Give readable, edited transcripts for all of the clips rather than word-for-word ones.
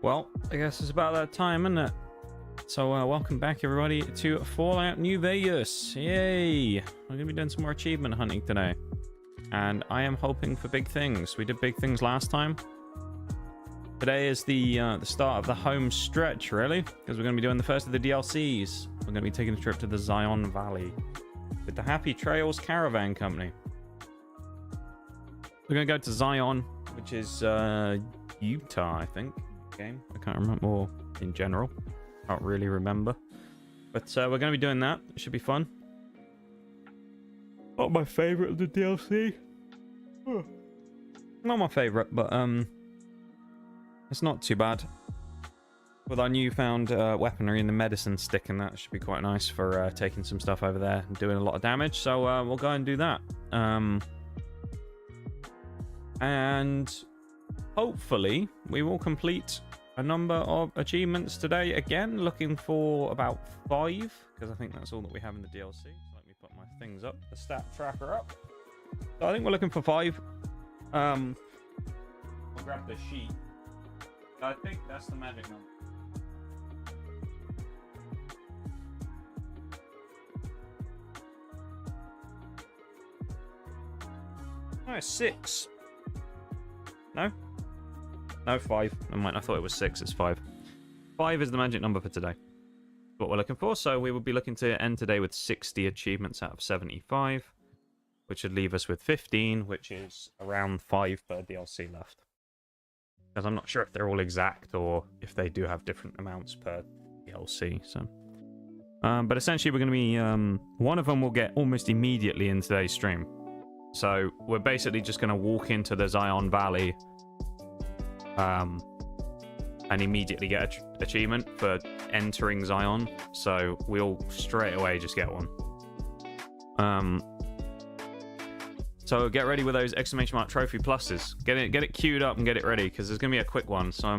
Well, I guess it's about that time, isn't it? So, welcome back, everybody, to Fallout New Vegas. Yay! We're going to be doing some more achievement hunting today. And I am hoping for big things. We did big things last time. Today is the start of the home stretch, really, because we're going to be doing the first of the DLCs. We're going to be taking a trip to the Zion Valley with the Happy Trails Caravan Company. We're going to go to Zion, which is Utah, I think. Game. I can't remember, or in general. Can't really remember. But we're going to be doing that. It should be fun. Not my favorite of the DLC. Not my favorite, but it's not too bad. With our newfound weaponry and the medicine stick and that, should be quite nice for taking some stuff over there and doing a lot of damage. So we'll go and do that. And hopefully we will complete a number of achievements today. Again, looking for about 5, because I think that's all that we have in the DLC. So let me put my things up, the stat tracker up. So I think we're looking for 5. I'll grab the sheet. I think that's the magic number. No, 6. No? No, 5. I thought it was 6. It's 5. 5 is the magic number for today. What we're looking for. So we will be looking to end today with 60 achievements out of 75, which would leave us with 15, which is around 5 per DLC left. Because I'm not sure if they're all exact or if they do have different amounts per DLC. So, but essentially, we're going to be one of them will get almost immediately in today's stream. So we're basically just going to walk into the Zion Valley. And immediately get an achievement for entering Zion, so we'll straight away just get one. So get ready with those exclamation mark trophy pluses. Get it queued up and get it ready, because there's gonna be a quick one. So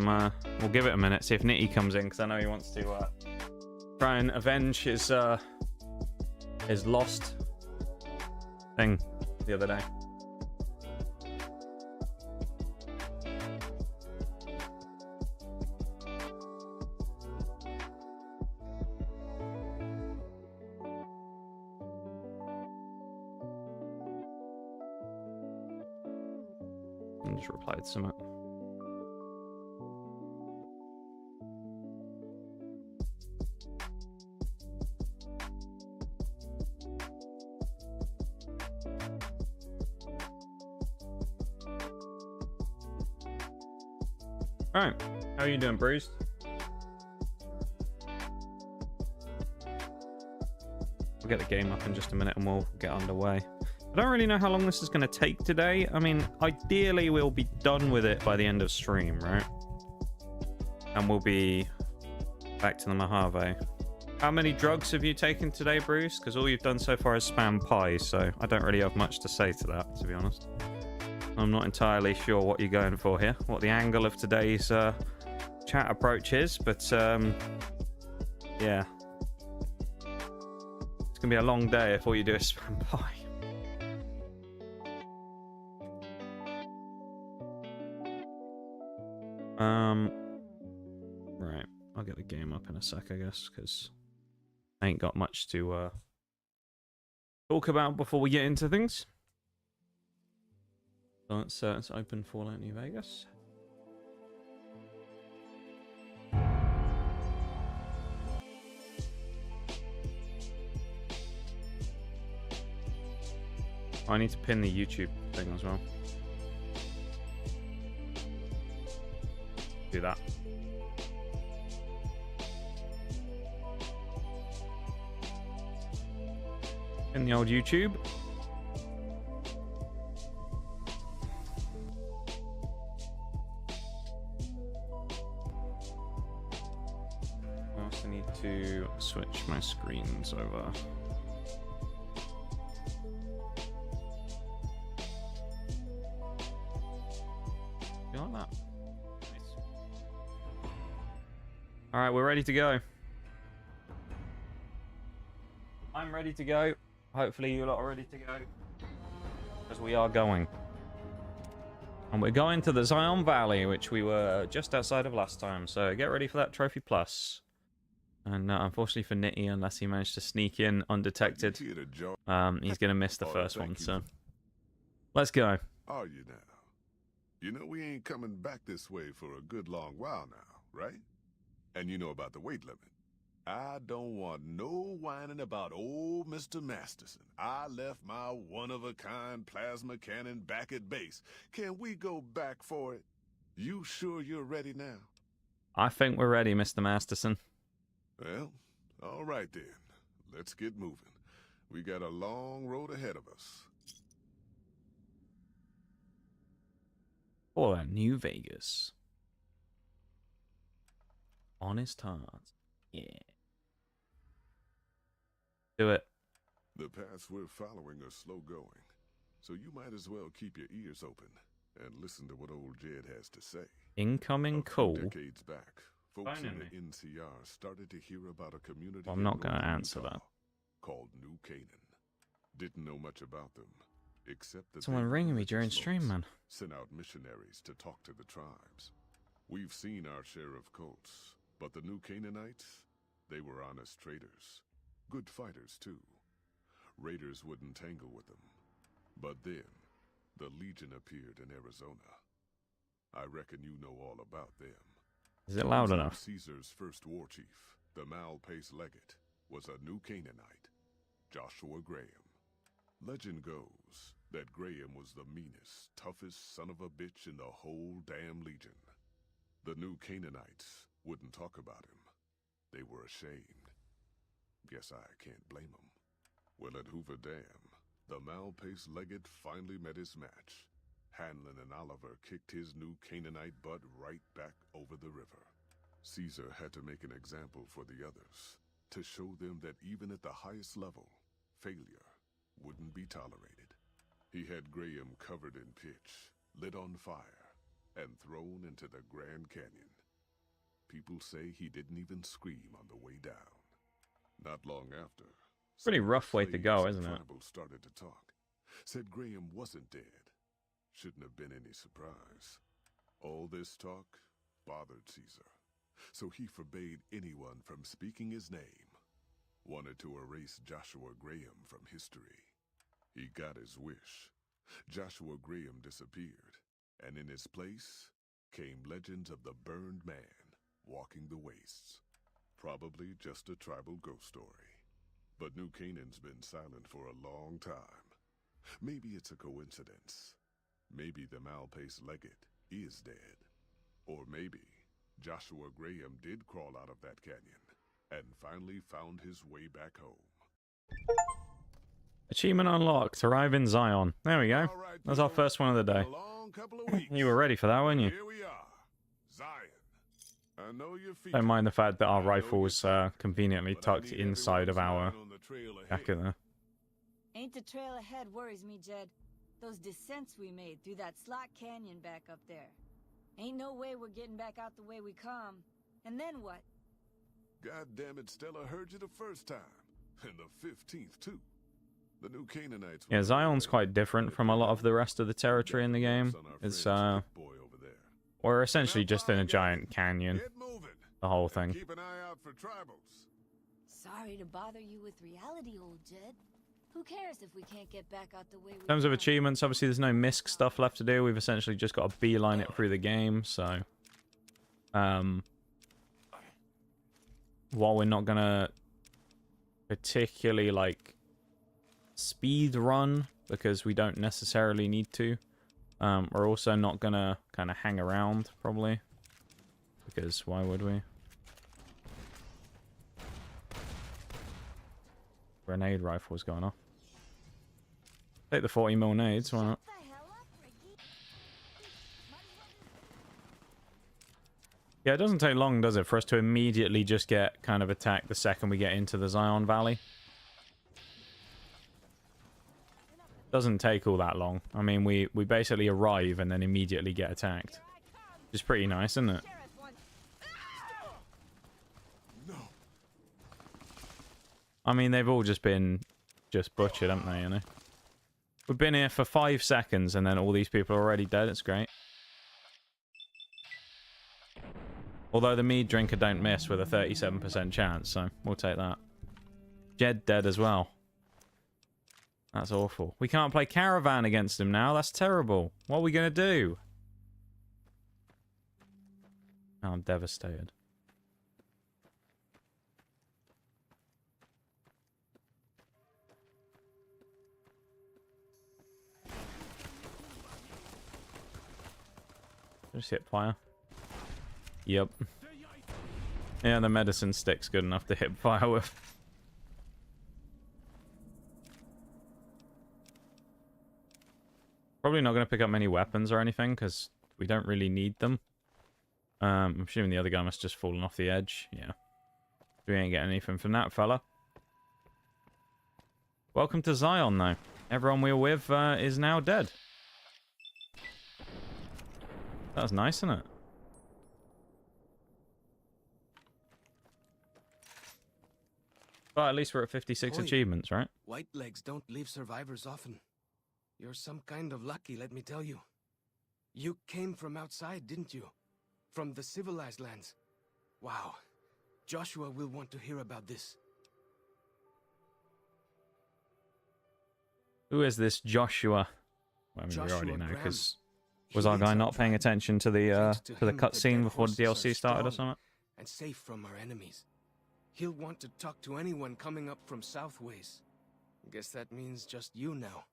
we'll give it a minute, see if Nitty comes in, because I know he wants to try and avenge his lost thing the other day. Just replied some. Alright, how are you doing, Bruised? We'll get the game up in just a minute and we'll get underway. I don't really know how long this is going to take today. I mean, ideally we'll be done with it by the end of stream, right? And we'll be back to the Mojave. How many drugs have you taken today, Bruce? Because all you've done so far is spam pie, so I don't really have much to say to that, to be honest. I'm not entirely sure what you're going for here, what the angle of today's chat approach is, but yeah. It's going to be a long day if all you do is spam pie. Right, I'll get the game up in a sec, I guess, because I ain't got much to talk about before we get into things. So let's open Fallout New Vegas. I need to pin the YouTube thing as well. Do that. In the old YouTube. I also need to switch my screens over. You like that? All right, we're ready to go. I'm ready to go. Hopefully you lot are ready to go. Because we are going. And we're going to the Zion Valley, which we were just outside of last time. So get ready for that Trophy Plus. And unfortunately for Nitty, unless he managed to sneak in undetected, he's going to miss the first one. So let's go. Are you now? You know we ain't coming back this way for a good long while now, right? And you know about the weight limit. I don't want no whining about old Mr. Masterson. I left my one-of-a-kind plasma cannon back at base. Can we go back for it? You sure you're ready now? I think we're ready, Mr. Masterson. Well, all right then. Let's get moving. We got a long road ahead of us. For New Vegas. Honest heart. Yeah. Do it. The paths we're following are slow going, so you might as well keep your ears open and listen to what old Jed has to say. Incoming call. Decades back, folks in the NCR started to hear about a community. Well, I'm not going to answer that. Called New Canaan. Didn't know much about them, except that someone ringing me during stream, man. Sent out missionaries to talk to the tribes. We've seen our share of cults, but the New Canaanites, they were honest traders. Good fighters, too. Raiders wouldn't tangle with them. But then, the Legion appeared in Arizona. I reckon you know all about them. Is it loud enough? Caesar's first war chief, the Malpace Legate, was a New Canaanite, Joshua Graham. Legend goes that Graham was the meanest, toughest son of a bitch in the whole damn Legion. The New Canaanites wouldn't talk about him. They were ashamed. Guess I can't blame them. Well, at Hoover Dam, the Malpace Legate finally met his match. Hanlon and Oliver kicked his New Canaanite butt right back over the river. Caesar had to make an example for the others, to show them that even at the highest level, failure wouldn't be tolerated. He had Graham covered in pitch, lit on fire, and thrown into the Grand Canyon. People say he didn't even scream on the way down. Not long after, pretty rough way to go, isn't it? Started to talk. Said Graham wasn't dead. Shouldn't have been any surprise. All this talk bothered Caesar, so he forbade anyone from speaking his name. Wanted to erase Joshua Graham from history. He got his wish. Joshua Graham disappeared, and in his place came legends of the burned man walking the wastes. Probably just a tribal ghost story. But New Canaan's been silent for a long time. Maybe it's a coincidence. Maybe the Malpace Legate is dead. Or maybe Joshua Graham did crawl out of that canyon and finally found his way back home. Achievement unlocked. Arrive in Zion. There we go. Right, that's our first one of the day. You were ready for that, weren't you? Here we are. Zion. I know your feet. Don't mind the fact that our rifle's conveniently tucked inside of our jacket there. Ain't the trail ahead worries me, Jed. Those descents we made through that slot canyon back up there. Ain't no way we're getting back out the way we come. And then what? God damn it, Stella heard you the first time. And the 15th, too. The New Canaanites. Yeah, Zion's quite different from a lot of the rest of the territory in the game. It's, we're essentially just in a giant canyon. The whole thing. Keep an eye out for tribals. Sorry to bother you with reality, old Jed. Who cares if we can't get back out the way we In terms of achievements, obviously there's no misc stuff left to do. We've essentially just got to beeline it through the game, so... while we're not gonna particularly, like, speed run, because we don't necessarily need to, we're also not gonna kind of hang around, probably. Because why would we? Grenade rifle's going off. Take the 40mm nades, why not? Yeah, it doesn't take long, does it, for us to immediately just get kind of attacked the second we get into the Zion Valley? Doesn't take all that long. I mean, we basically arrive and then immediately get attacked. Which is pretty nice, isn't it? I mean, they've all just been butchered, haven't they, you know? We've been here for 5 seconds and then all these people are already dead. It's great. Although the Meaddrinker don't miss with a 37% chance, so we'll take that. Jed dead as well. That's awful. We can't play Caravan against him now. That's terrible. What are we going to do? Oh, I'm devastated. Just hit fire. Yep. Yeah, the medicine stick's good enough to hit fire with. Probably not going to pick up many weapons or anything, because we don't really need them. I'm assuming the other guy must just fallen off the edge. Yeah. We ain't getting anything from that fella. Welcome to Zion, though. Everyone we were with is now dead. That was nice, isn't it? But at least we're at 56 achievements, right? White legs don't leave survivors often. You're some kind of lucky, let me tell you. You came from outside, didn't you? From the civilized lands. Wow. Joshua will want to hear about this. Who is this Joshua? Well, I mean, we already know, because was our guy not paying attention to the cutscene before the DLC started or something? And safe from our enemies. He'll want to talk to anyone coming up from Southways. Guess that means just you now.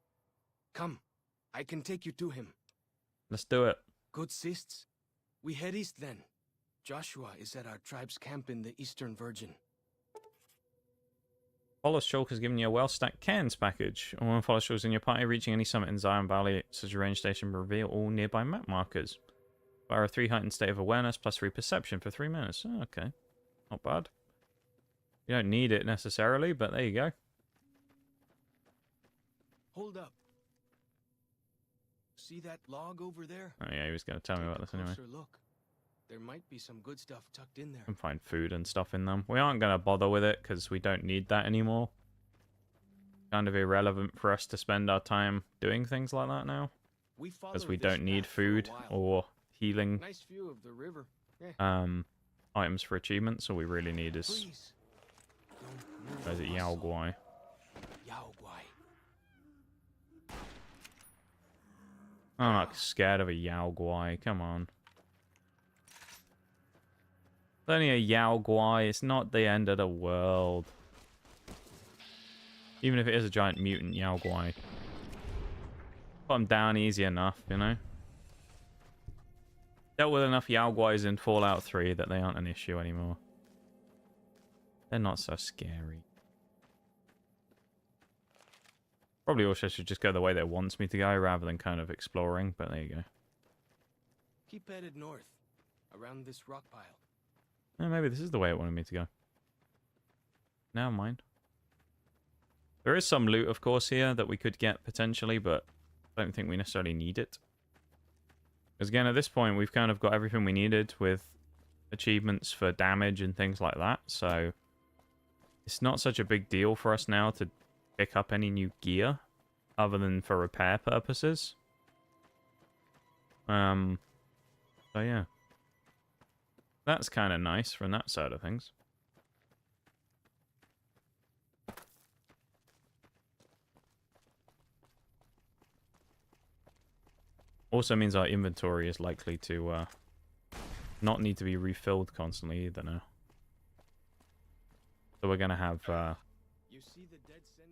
Come, I can take you to him. Let's do it. Good sists. We head east then. Joshua is at our tribe's camp in the Eastern Virgin. Follow Shulk has given you a well-stacked cans package. And when Follow Shulk is in your party, reaching any summit in Zion Valley, such as a range station, will reveal all nearby map markers. Via a 3 heightened state of awareness, plus 3 perception for 3 minutes. Oh, okay. Not bad. You don't need it necessarily, but there you go. Hold up. See that log over there? Oh yeah, he was going to tell me about this anyway. Look. There might be some good stuff tucked in there. Can find food and stuff in them. We aren't going to bother with it because we don't need that anymore. Kind of irrelevant for us to spend our time doing things like that now. Because we don't need food or healing nice view of the river. items for achievements. All we really need is... Where is it? Yao Guai. I'm not scared of a Yao Guai. Come on. It's only a Yao Guai. It's not the end of the world. Even if it is a giant mutant Yao Guai. Put them down easy enough, you know? Dealt with enough Yao Guais in Fallout 3 that they aren't an issue anymore. They're not so scary. Probably also should just go the way that it wants me to go rather than kind of exploring, but there you go. Keep headed north, around this rock pile. Maybe this is the way it wanted me to go. Never mind. There is some loot, of course, here that we could get potentially, but I don't think we necessarily need it. Because again, at this point, we've kind of got everything we needed with achievements for damage and things like that, so it's not such a big deal for us now to pick up any new gear other than for repair purposes. So yeah. That's kind of nice from that side of things. Also means our inventory is likely to not need to be refilled constantly either now. So we're going to have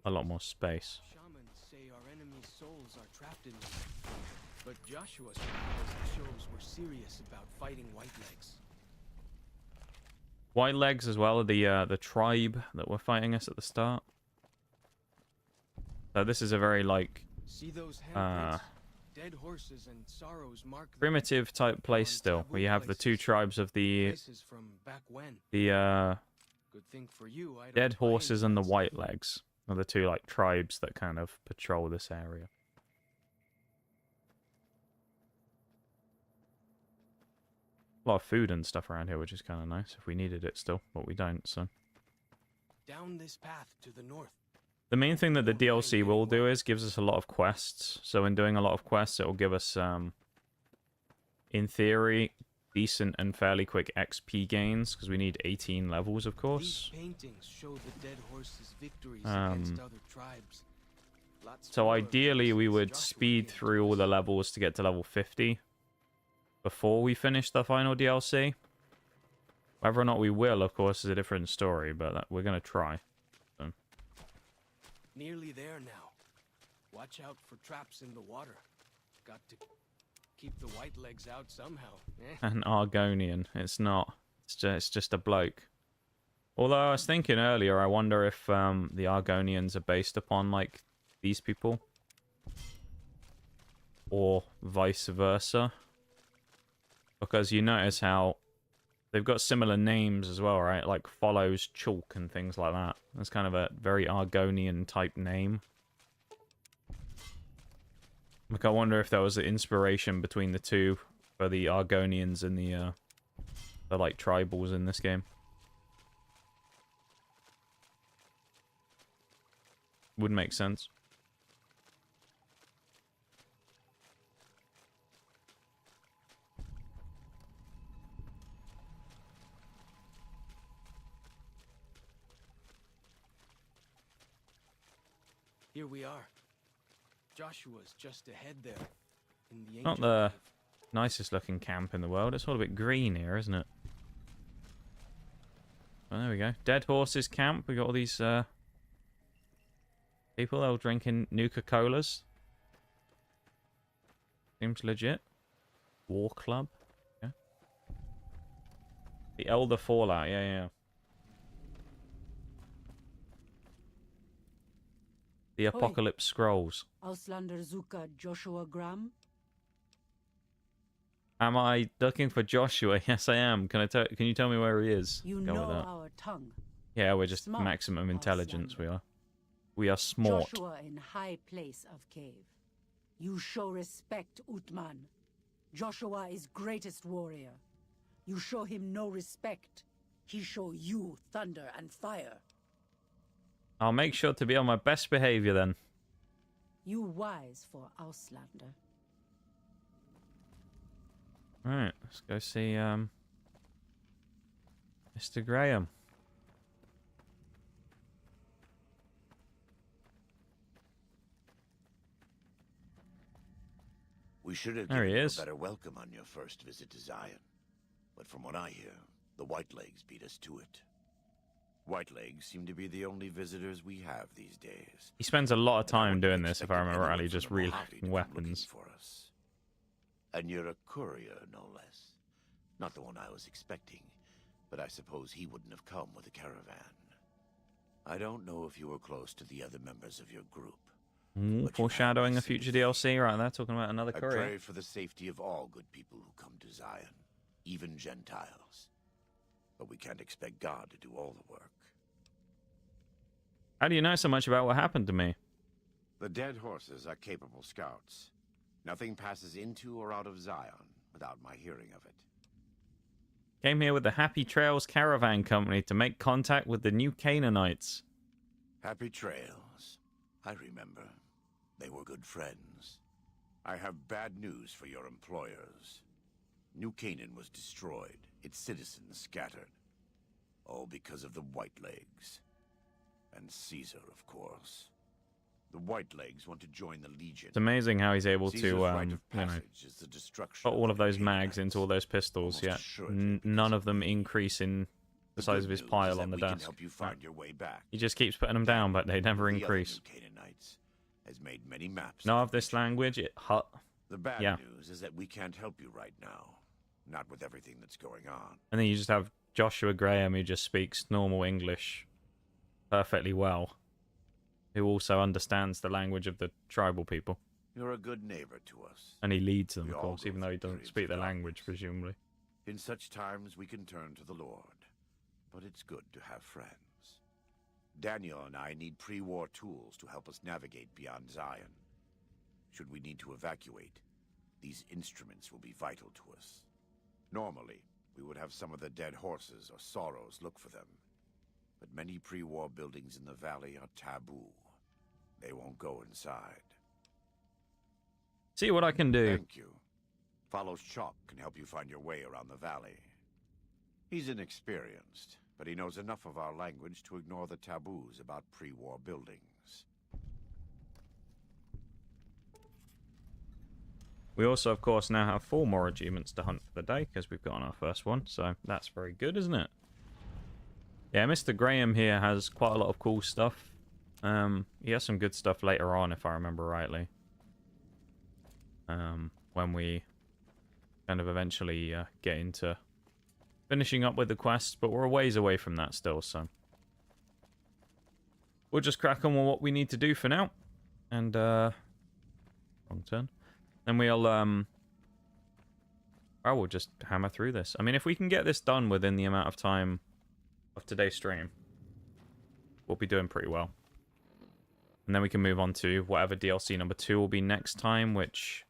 a lot more space. Shamans say our enemies' souls are trapped in them. But Joshua's trials shows we're serious about fighting Whitelegs. Whitelegs as well are the tribe that were fighting us at the start. So this is a very like see those handprints? Dead horses and sorrows mark primitive type place still, where you have the two tribes of the good thing for you, I don't dead horses and the Whitelegs are the two like tribes that kind of patrol this area. A lot of food and stuff around here, which is kind of nice if we needed it still, but we don't. So down this path to the north. The main thing that the DLC will do is gives us a lot of quests. So in doing a lot of quests, it will give us, in theory, decent and fairly quick XP gains because we need 18 levels, of course. These paintings show the dead horse's victories Um, against other tribes. Lots So more of ideally, them we since would Joshua speed came through to all us. the levels to get to level 50 before we finish the final DLC. Whether or not we will, of course, is a different story, but we're going to try. So. Nearly there now. Watch out for traps in the water. Got to keep the white legs out somehow. An Argonian. It's not. It's just a bloke. Although I was thinking earlier, I wonder if the Argonians are based upon, like, these people. Or vice versa. Because you notice how they've got similar names as well, right? Like Follows Chalk and things like that. That's kind of a very Argonian type name. Like, I wonder if there was an inspiration between the two for the Argonians and the like tribals in this game. Would make sense. Here we are. Joshua's just ahead there. In the Not ancient the cave. nicest looking camp in the world. It's all a bit green here, isn't it? Oh, there we go. Dead Horses Camp. We got all these people all drinking Nuka-Colas. Seems legit. War Club. Yeah. The Elder Fallout. Yeah, yeah. The Apocalypse Scrolls. Auslander Zuka Joshua Graham? Am I looking for Joshua? Yes, I am. Can you tell me where he is? You Go with know that. our tongue. Yeah, we're just Smart, maximum intelligence. Auslander. We are. We are smart. Joshua in high place of cave. You show respect, Utman. Joshua is greatest warrior. You show him no respect. He show you thunder and fire. I'll make sure to be on my best behavior then. You wise for Auslander. Alright, let's go see Mr. Graham. We should have There given he you is. a better welcome on your first visit to Zion. But from what I hear, the Whitelegs beat us to it. Whitelegs seem to be the only visitors we have these days. He spends a lot of And I time wouldn't doing have this, if I expected remember anyone rightly, from just the Mojave to reloading come looking weapons. for us. And you're a courier, no less. Not the one I was expecting, but I suppose he wouldn't have come with a caravan. I don't know if you were close to the other members of your group. Ooh, But you foreshadowing have a future sympathy. DLC right there, talking about another I courier. pray for the safety of all good people who come to Zion, even Gentiles. But we can't expect God to do all the work. How do you know so much about what happened to me? The dead horses are capable scouts. Nothing passes into or out of Zion without my hearing of it. Came here with the Happy Trails Caravan Company to make contact with the new Canaanites. Happy trails. I remember. They were good friends. I have bad news for your employers. New Canaan was destroyed, its citizens scattered. All because of the Whitelegs. And Caesar, of course. The Whitelegs want to join the Legion. It's amazing how he's able Caesar's to, rite of you know, passage is the destruction put all the of those mags Canaanites. into all those pistols, Almost yet assuredly because none of of them me. increase in the size good of his news is pile that on the we can desk. help you find your way back. He just keeps putting them down, but they never The other increase. new Canaanites has made many maps. Know the of this region. language? It hut. The bad Yeah. news is that we can't help you right now. Not with everything that's going on. And then you just have Joshua Graham, who just speaks normal English perfectly well, who also understands the language of the tribal people. You're a good neighbor to us. And he leads them, We of all course, go even though he through doesn't periods speak of the language, darkness. presumably. In such times, we can turn to the Lord. But it's good to have friends. Daniel and I need pre-war tools to help us navigate beyond Zion. Should we need to evacuate, these instruments will be vital to us. Normally, we would have some of the dead horses or sorrows look for them. But many pre-war buildings in the valley are taboo. They won't go inside. See what I can do. Thank you. Follow Chalk can help you find your way around the valley. He's inexperienced, but he knows enough of our language to ignore the taboos about pre-war buildings. We also, of course, now have 4 more achievements to hunt for the day, because we've gotten our first one, so that's very good, isn't it? Yeah, Mr. Graham here has quite a lot of cool stuff. He has some good stuff later on, if I remember rightly. When we kind of eventually get into finishing up with the quests, but we're a ways away from that still, so we'll just crack on with what we need to do for now. And, wrong turn. Then we'll just hammer through this. I mean, if we can get this done within the amount of time of today's stream, we'll be doing pretty well. And then we can move on to whatever DLC number 2 will be next time, which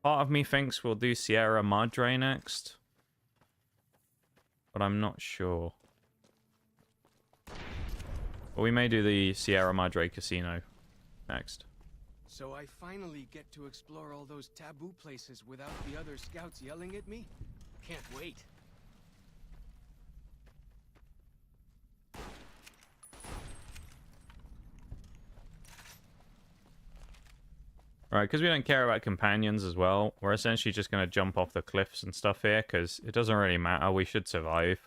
part of me thinks we'll do Sierra Madre next, but I'm not sure. But we may do the Sierra Madre Casino next. So I finally get to explore all those taboo places without the other scouts yelling at me? Can't wait. Right, because we don't care about companions as well, we're essentially just going to jump off the cliffs and stuff here, because it doesn't really matter, we should survive.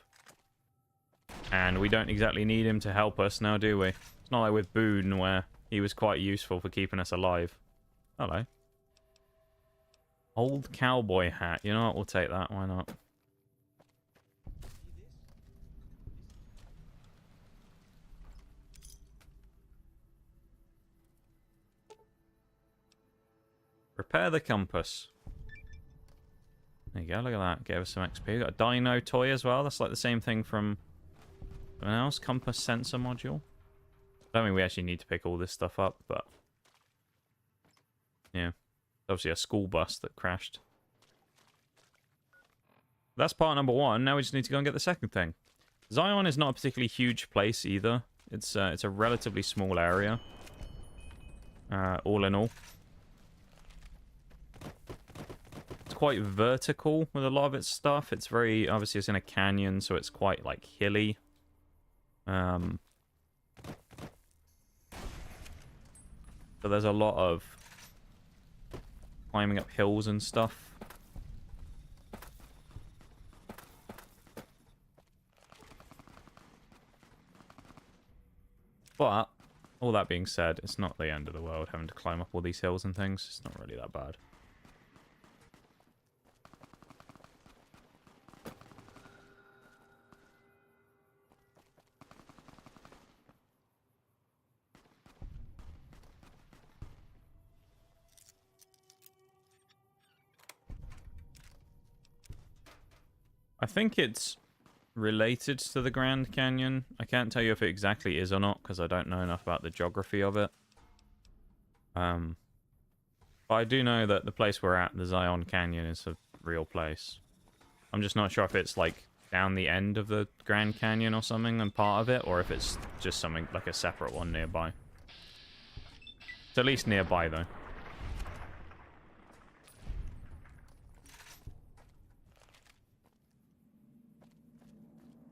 And we don't exactly need him to help us now, do we? It's not like with Boone, where he was quite useful for keeping us alive. Hello. Old cowboy hat. You know what? We'll take that. Why not? Repair the compass. There you go. Look at that. Gave us some XP. We got a dino toy as well. That's like the same thing from something else. Compass sensor module. I don't think we actually need to pick all this stuff up, but yeah. Obviously a school bus that crashed. That's part number 1. Now we just need to go and get the second thing. Zion is not a particularly huge place either. It's a relatively small area. All in all. It's quite vertical with a lot of its stuff. It's very, obviously it's in a canyon, so it's quite like hilly. So there's a lot of climbing up hills and stuff. But, all that being said, it's not the end of the world having to climb up all these hills and things. It's not really that bad. I think it's related to the Grand Canyon. I can't tell you if it exactly is or not, because I don't know enough about the geography of it. But I do know that the place we're at, the Zion Canyon, is a real place. I'm just not sure if it's like down the end of the Grand Canyon or something and part of it, or if it's just something like a separate one nearby. It's at least nearby, though.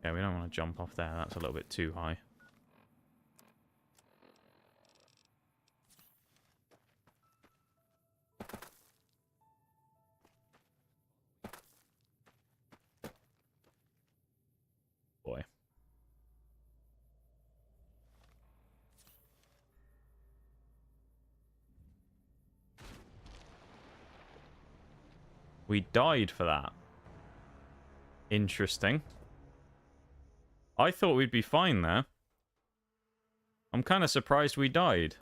Yeah, we don't want to jump off there. That's a little bit too high. Boy. We died for that. Interesting. I thought we'd be fine there. I'm kind of surprised we died.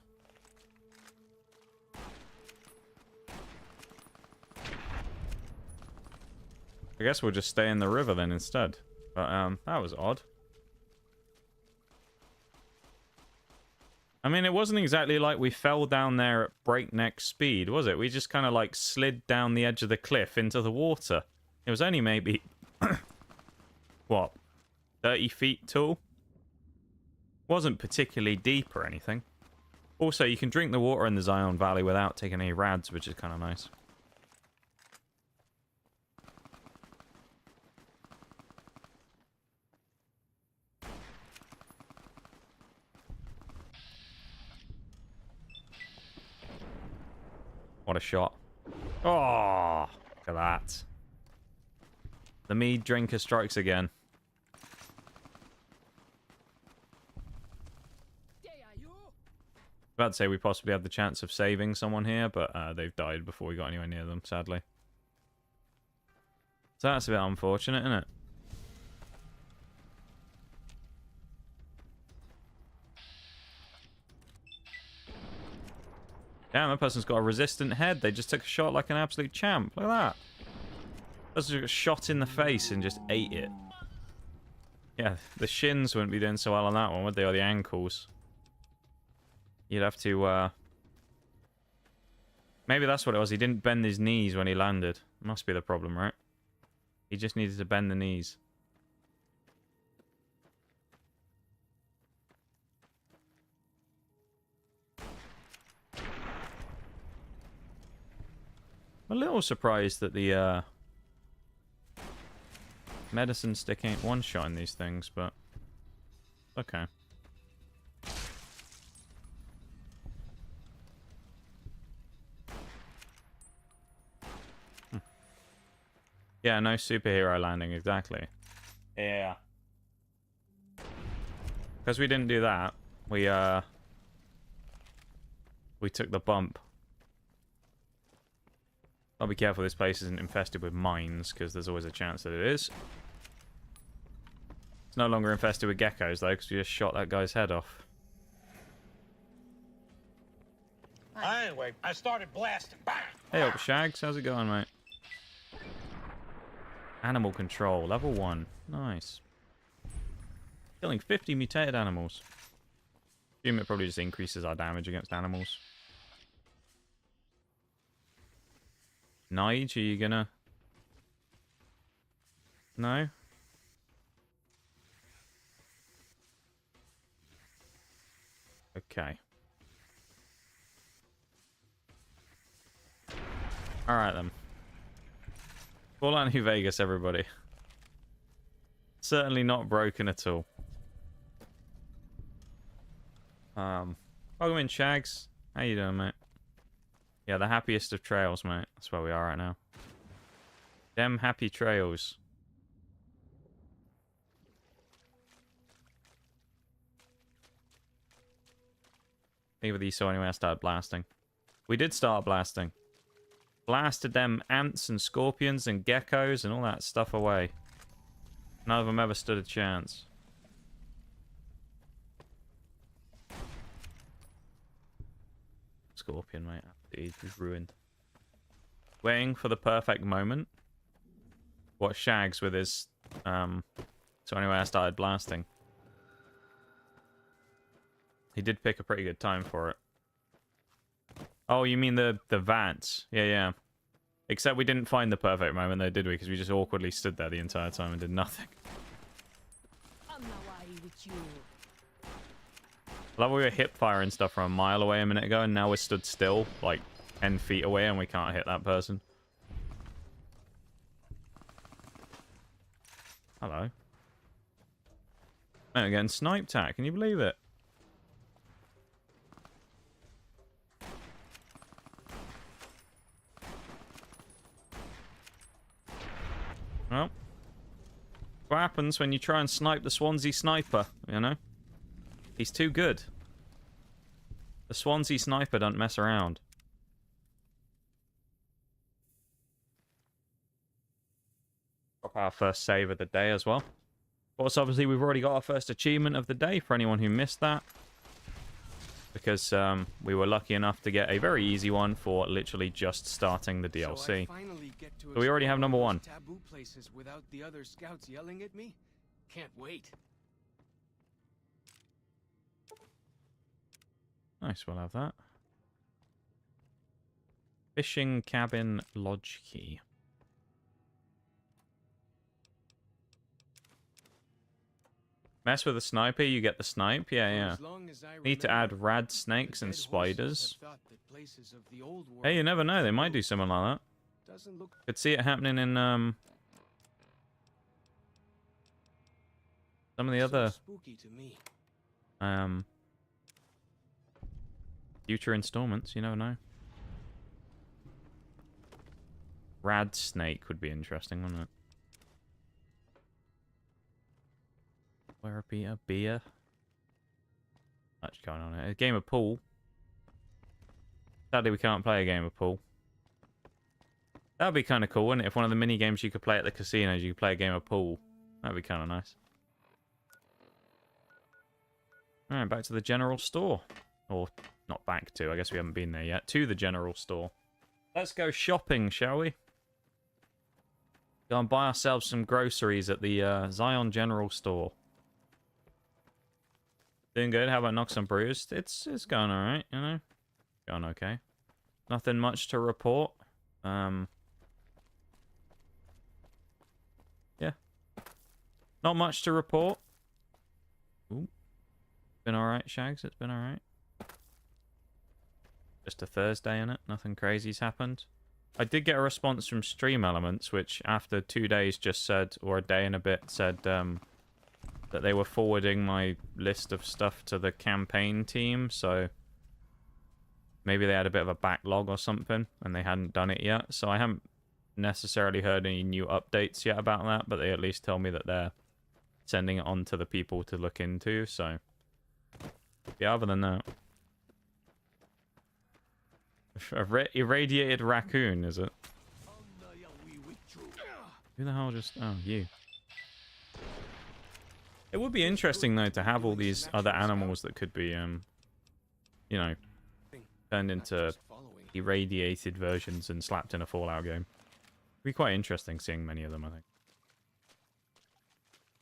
I guess we'll just stay in the river then instead. But, that was odd. I mean, it wasn't exactly like we fell down there at breakneck speed, was it? We just kind of, like, slid down the edge of the cliff into the water. It was only maybe... what? 30 feet tall. Wasn't particularly deep or anything. Also, you can drink the water in the Zion Valley without taking any rads, which is kind of nice. What a shot. Oh, look at that. The Meaddrinker strikes again. About to say we possibly have the chance of saving someone here, but they've died before we got anywhere near them, sadly. So that's a bit unfortunate, isn't it? Damn, that person's got a resistant head. They just took a shot like an absolute champ. Look at that. Person got shot in the face and just ate it. Yeah, the shins wouldn't be doing so well on that one, would they? Or the ankles. You'd have to, maybe that's what it was. He didn't bend his knees when he landed. Must be the problem, right? He just needed to bend the knees. I'm a little surprised that the medicine stick ain't one-shotting these things, but okay. Yeah, no superhero landing, exactly. Yeah. Because we didn't do that, we took the bump. I'll be careful this place isn't infested with mines, because there's always a chance that it is. It's no longer infested with geckos, though, because we just shot that guy's head off. Anyway, I started blasting. Bang! Hey up, Shags. How's it going, mate? Animal control, level 1. Nice. Killing 50 mutated animals. Assume it probably just increases our damage against animals. Nige, are you gonna... No? Okay. Alright then. Fall out New Vegas, everybody. Certainly not broken at all. Welcome in, Shags. How you doing, mate? Yeah, the happiest of trails, mate. That's where we are right now. Them happy trails. Neither of these saw anyway. I started blasting. We did start blasting. Blasted them ants and scorpions and geckos and all that stuff away. None of them ever stood a chance. Scorpion, mate. He's ruined. Waiting for the perfect moment. What, Shags with his... So anyway, I started blasting. He did pick a pretty good time for it. Oh, you mean the vats? Yeah, yeah. Except we didn't find the perfect moment though, did we? Because we just awkwardly stood there the entire time and did nothing. I'm not worried with you. I love we were hip firing stuff from a mile away a minute ago, and now we're stood still, like 10 feet away, and we can't hit that person. Hello. And again, sniped at. Can you believe it? Well, what happens when you try and snipe the Swansea sniper, you know? He's too good. The Swansea sniper don't mess around. Got our first save of the day as well. Of course, obviously, we've already got our first achievement of the day for anyone who missed that. Because we were lucky enough to get a very easy one for literally just starting the DLC. So we already have number 1. Taboo places without the other scouts yelling at me? Can't wait. Nice, we'll have that. Fishing cabin lodge key. Mess with the sniper, you get the snipe. Yeah, yeah. Need to add rad snakes and spiders. Hey, you never know. They might do something like that. Could see it happening in some of the other future installments. You never know. Rad snake would be interesting, wouldn't it? Where a beer? Much going on here. A game of pool. Sadly, we can't play a game of pool. That'd be kind of cool, wouldn't it? If one of the mini games you could play at the casinos, you could play a game of pool. That'd be kind of nice. Alright, back to the general store. Or, not back to, I guess we haven't been there yet. To the general store. Let's go shopping, shall we? Go and buy ourselves some groceries at the Zion General Store. Doing good. How about Knox and Bruised? It's going alright, you know? Going okay. Nothing much to report. Yeah. Not much to report. Ooh. Been alright, Shags. It's been alright. Just a Thursday, innit? Nothing crazy's happened. I did get a response from Stream Elements, which after 2 days just said, or a day and a bit, said that they were forwarding my list of stuff to the campaign team, so maybe they had a bit of a backlog or something, and they hadn't done it yet. So I haven't necessarily heard any new updates yet about that, but they at least tell me that they're sending it on to the people to look into, so yeah, other than that. Irradiated raccoon, is it? Who the hell just... Oh, you. It would be interesting, though, to have all these other animals that could be, you know, turned into irradiated versions and slapped in a Fallout game. It'd be quite interesting seeing many of them, I think.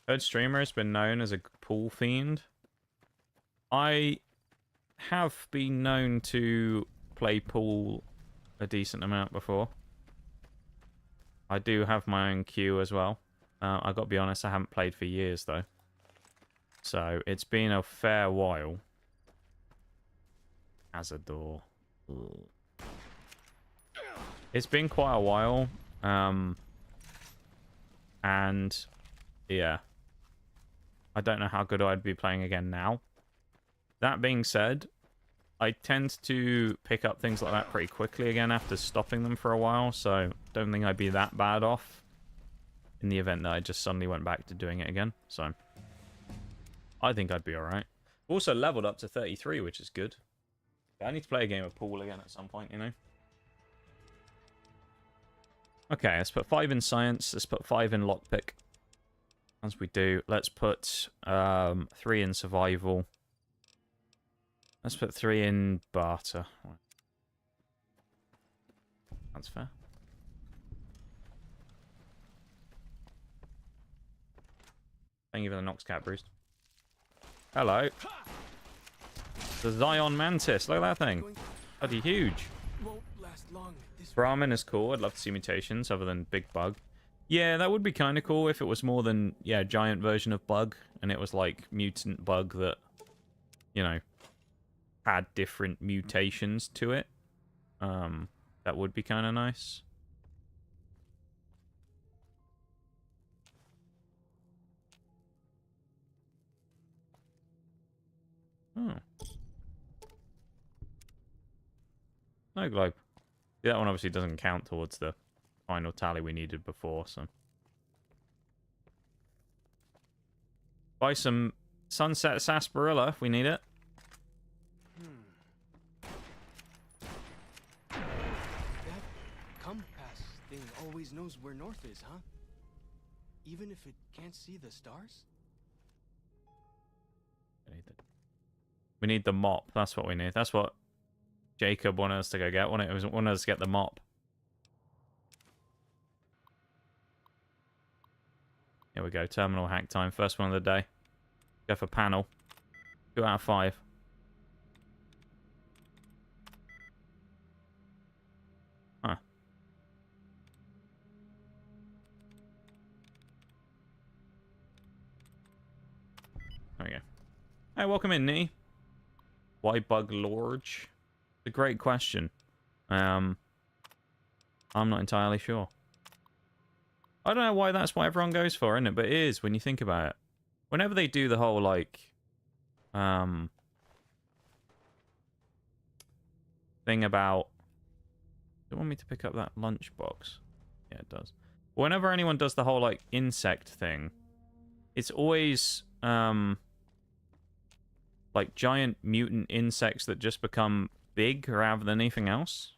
Third streamer has been known as a pool fiend. I have been known to play pool a decent amount before. I do have my own queue as well. I got to be honest, I haven't played for years, though. So, it's been a fair while. As a door. It's been quite a while. And, yeah. I don't know how good I'd be playing again now. That being said, I tend to pick up things like that pretty quickly again after stopping them for a while, so don't think I'd be that bad off in the event that I just suddenly went back to doing it again. So, I think I'd be alright. Also leveled up to 33, which is good. I need to play a game of pool again at some point, you know? Okay, let's put 5 in science. Let's put 5 in lockpick. As we do, let's put 3 in survival. Let's put 3 in barter. That's fair. Thank you for the Nox Cat Bruised. Hello. The Zion Mantis. Look at that thing. Bloody huge. Brahmin is cool. I'd love to see mutations other than Big Bug. Yeah, that would be kind of cool if it was more than, yeah, giant version of Bug. And it was like mutant Bug that, you know, had different mutations to it. That would be kind of nice. Oh. No globe. Yeah, that one obviously doesn't count towards the final tally we needed before, so. Buy some sunset sarsaparilla if we need it. That compass thing always knows where north is, huh? Even if it can't see the stars? We need the mop. That's what we need. That's what Jacob wanted us to go get. Wanted us to get the mop. Here we go. Terminal hack time. First one of the day. Go for panel. 2 out of 5. Huh. There we go. Hey, welcome in, Nee. Why Bug Lorge? It's a great question. I'm not entirely sure. I don't know why that's what everyone goes for, isn't it? But it is when you think about it. Whenever they do the whole, like, thing about... Do you want me to pick up that lunchbox? Yeah, it does. Whenever anyone does the whole, like, insect thing, it's always, like, giant mutant insects that just become big rather than anything else.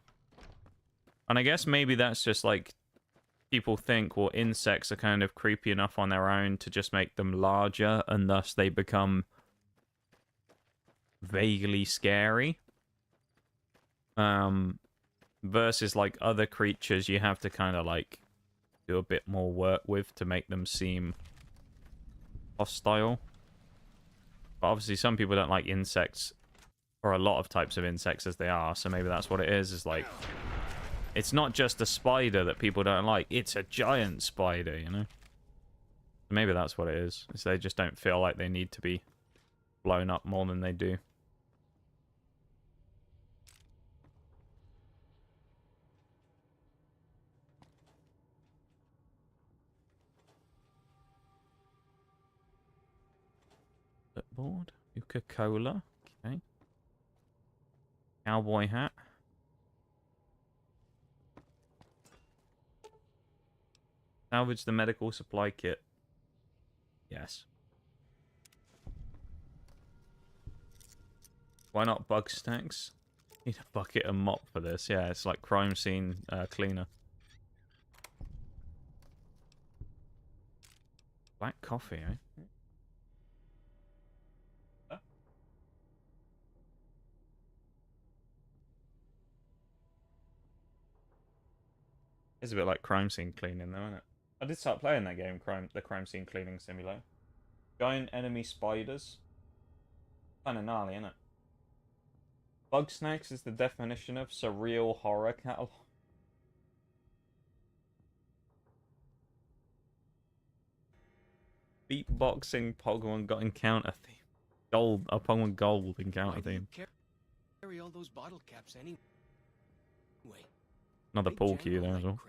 And I guess maybe that's just, like, people think, well, insects are kind of creepy enough on their own to just make them larger, and thus they become vaguely scary. Versus, like, other creatures you have to kind of, like, do a bit more work with to make them seem hostile. But obviously some people don't like insects, or a lot of types of insects as they are, so maybe that's what it is like, it's not just a spider that people don't like, it's a giant spider, you know? Maybe that's what it is they just don't feel like they need to be blown up more than they do. Board, Coca-Cola, okay. Cowboy hat. Salvage the medical supply kit. Yes. Why not bug stacks? Need a bucket and mop for this. Yeah, it's like crime scene cleaner. Black coffee, eh? It's a bit like crime scene cleaning, though, isn't it? I did start playing that game, the crime scene cleaning simulator. Giant enemy spiders. Kind of gnarly, isn't it? Bug snacks is the definition of surreal horror catalog. Beatboxing Pokemon got encounter theme. Gold, a Pokemon Gold encounter theme. Carry all those bottle caps anyway. Another pool cue there as well.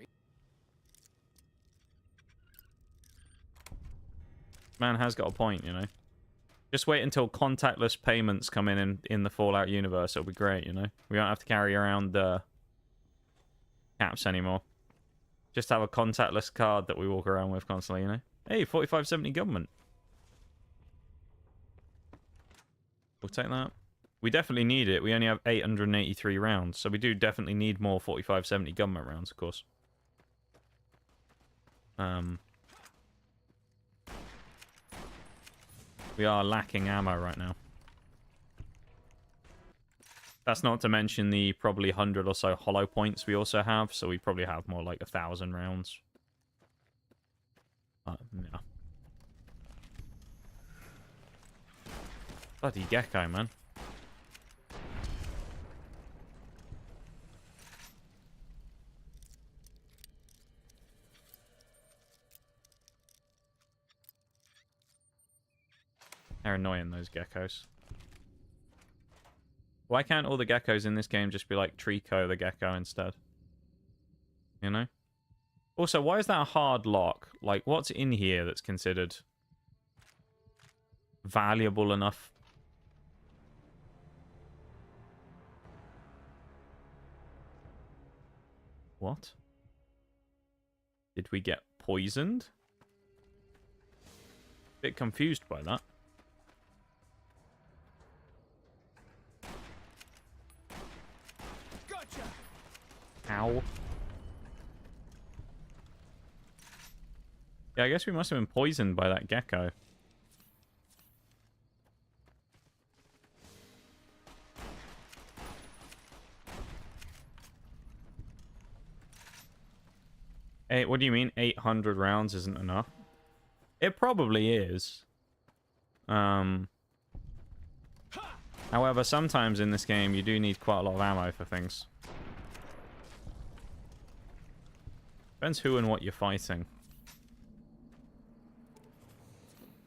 Man has got a point, you know. Just wait until contactless payments come in the Fallout universe. It'll be great, you know. We won't have to carry around caps anymore. Just have a contactless card that we walk around with constantly, you know. Hey, 4570 government. We'll take that. We definitely need it. We only have 883 rounds, so we do definitely need more 4570 government rounds, of course. We are lacking ammo right now. That's not to mention the probably 100 or so hollow points we also have, so we probably have more like 1,000 rounds. Yeah. Bloody gecko, man. They're annoying, those geckos. Why can't all the geckos in this game just be like Trico the gecko instead? You know? Also, why is that a hard lock? Like, what's in here that's considered valuable enough? What? Did we get poisoned? Bit confused by that. Gotcha. Ow. Yeah, I guess we must have been poisoned by that gecko. Hey, what do you mean 800 rounds isn't enough? It probably is. However, sometimes in this game you do need quite a lot of ammo for things. Depends who and what you're fighting.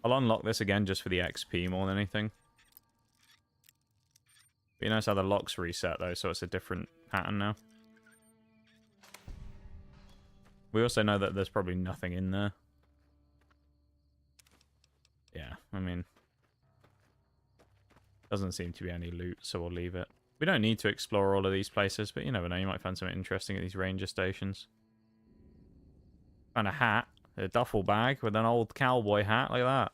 I'll unlock this again just for the XP more than anything. But you notice how the locks reset though, so it's a different pattern now. We also know that there's probably nothing in there. Yeah, I mean... doesn't seem to be any loot, so we'll leave it. We don't need to explore all of these places, but you never know, you might find something interesting at these ranger stations. And a hat. A duffel bag with an old cowboy hat like that.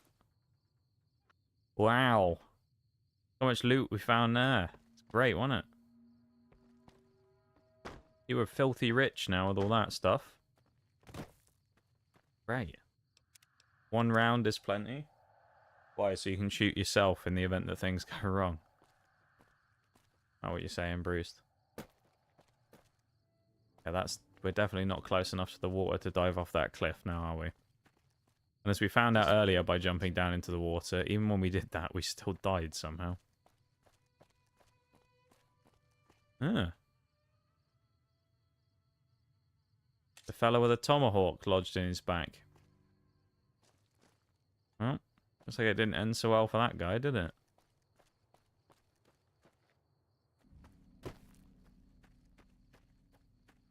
Wow. So much loot we found there. It's great, wasn't it? You were filthy rich now with all that stuff. Great. 1 round is plenty. Why? So you can shoot yourself in the event that things go wrong. Not what you're saying, Bruce. Yeah, we're definitely not close enough to the water to dive off that cliff now, are we? And as we found out earlier by jumping down into the water, even when we did that, we still died somehow. Ah. The fellow with a tomahawk lodged in his back. Well, looks like it didn't end so well for that guy, did it?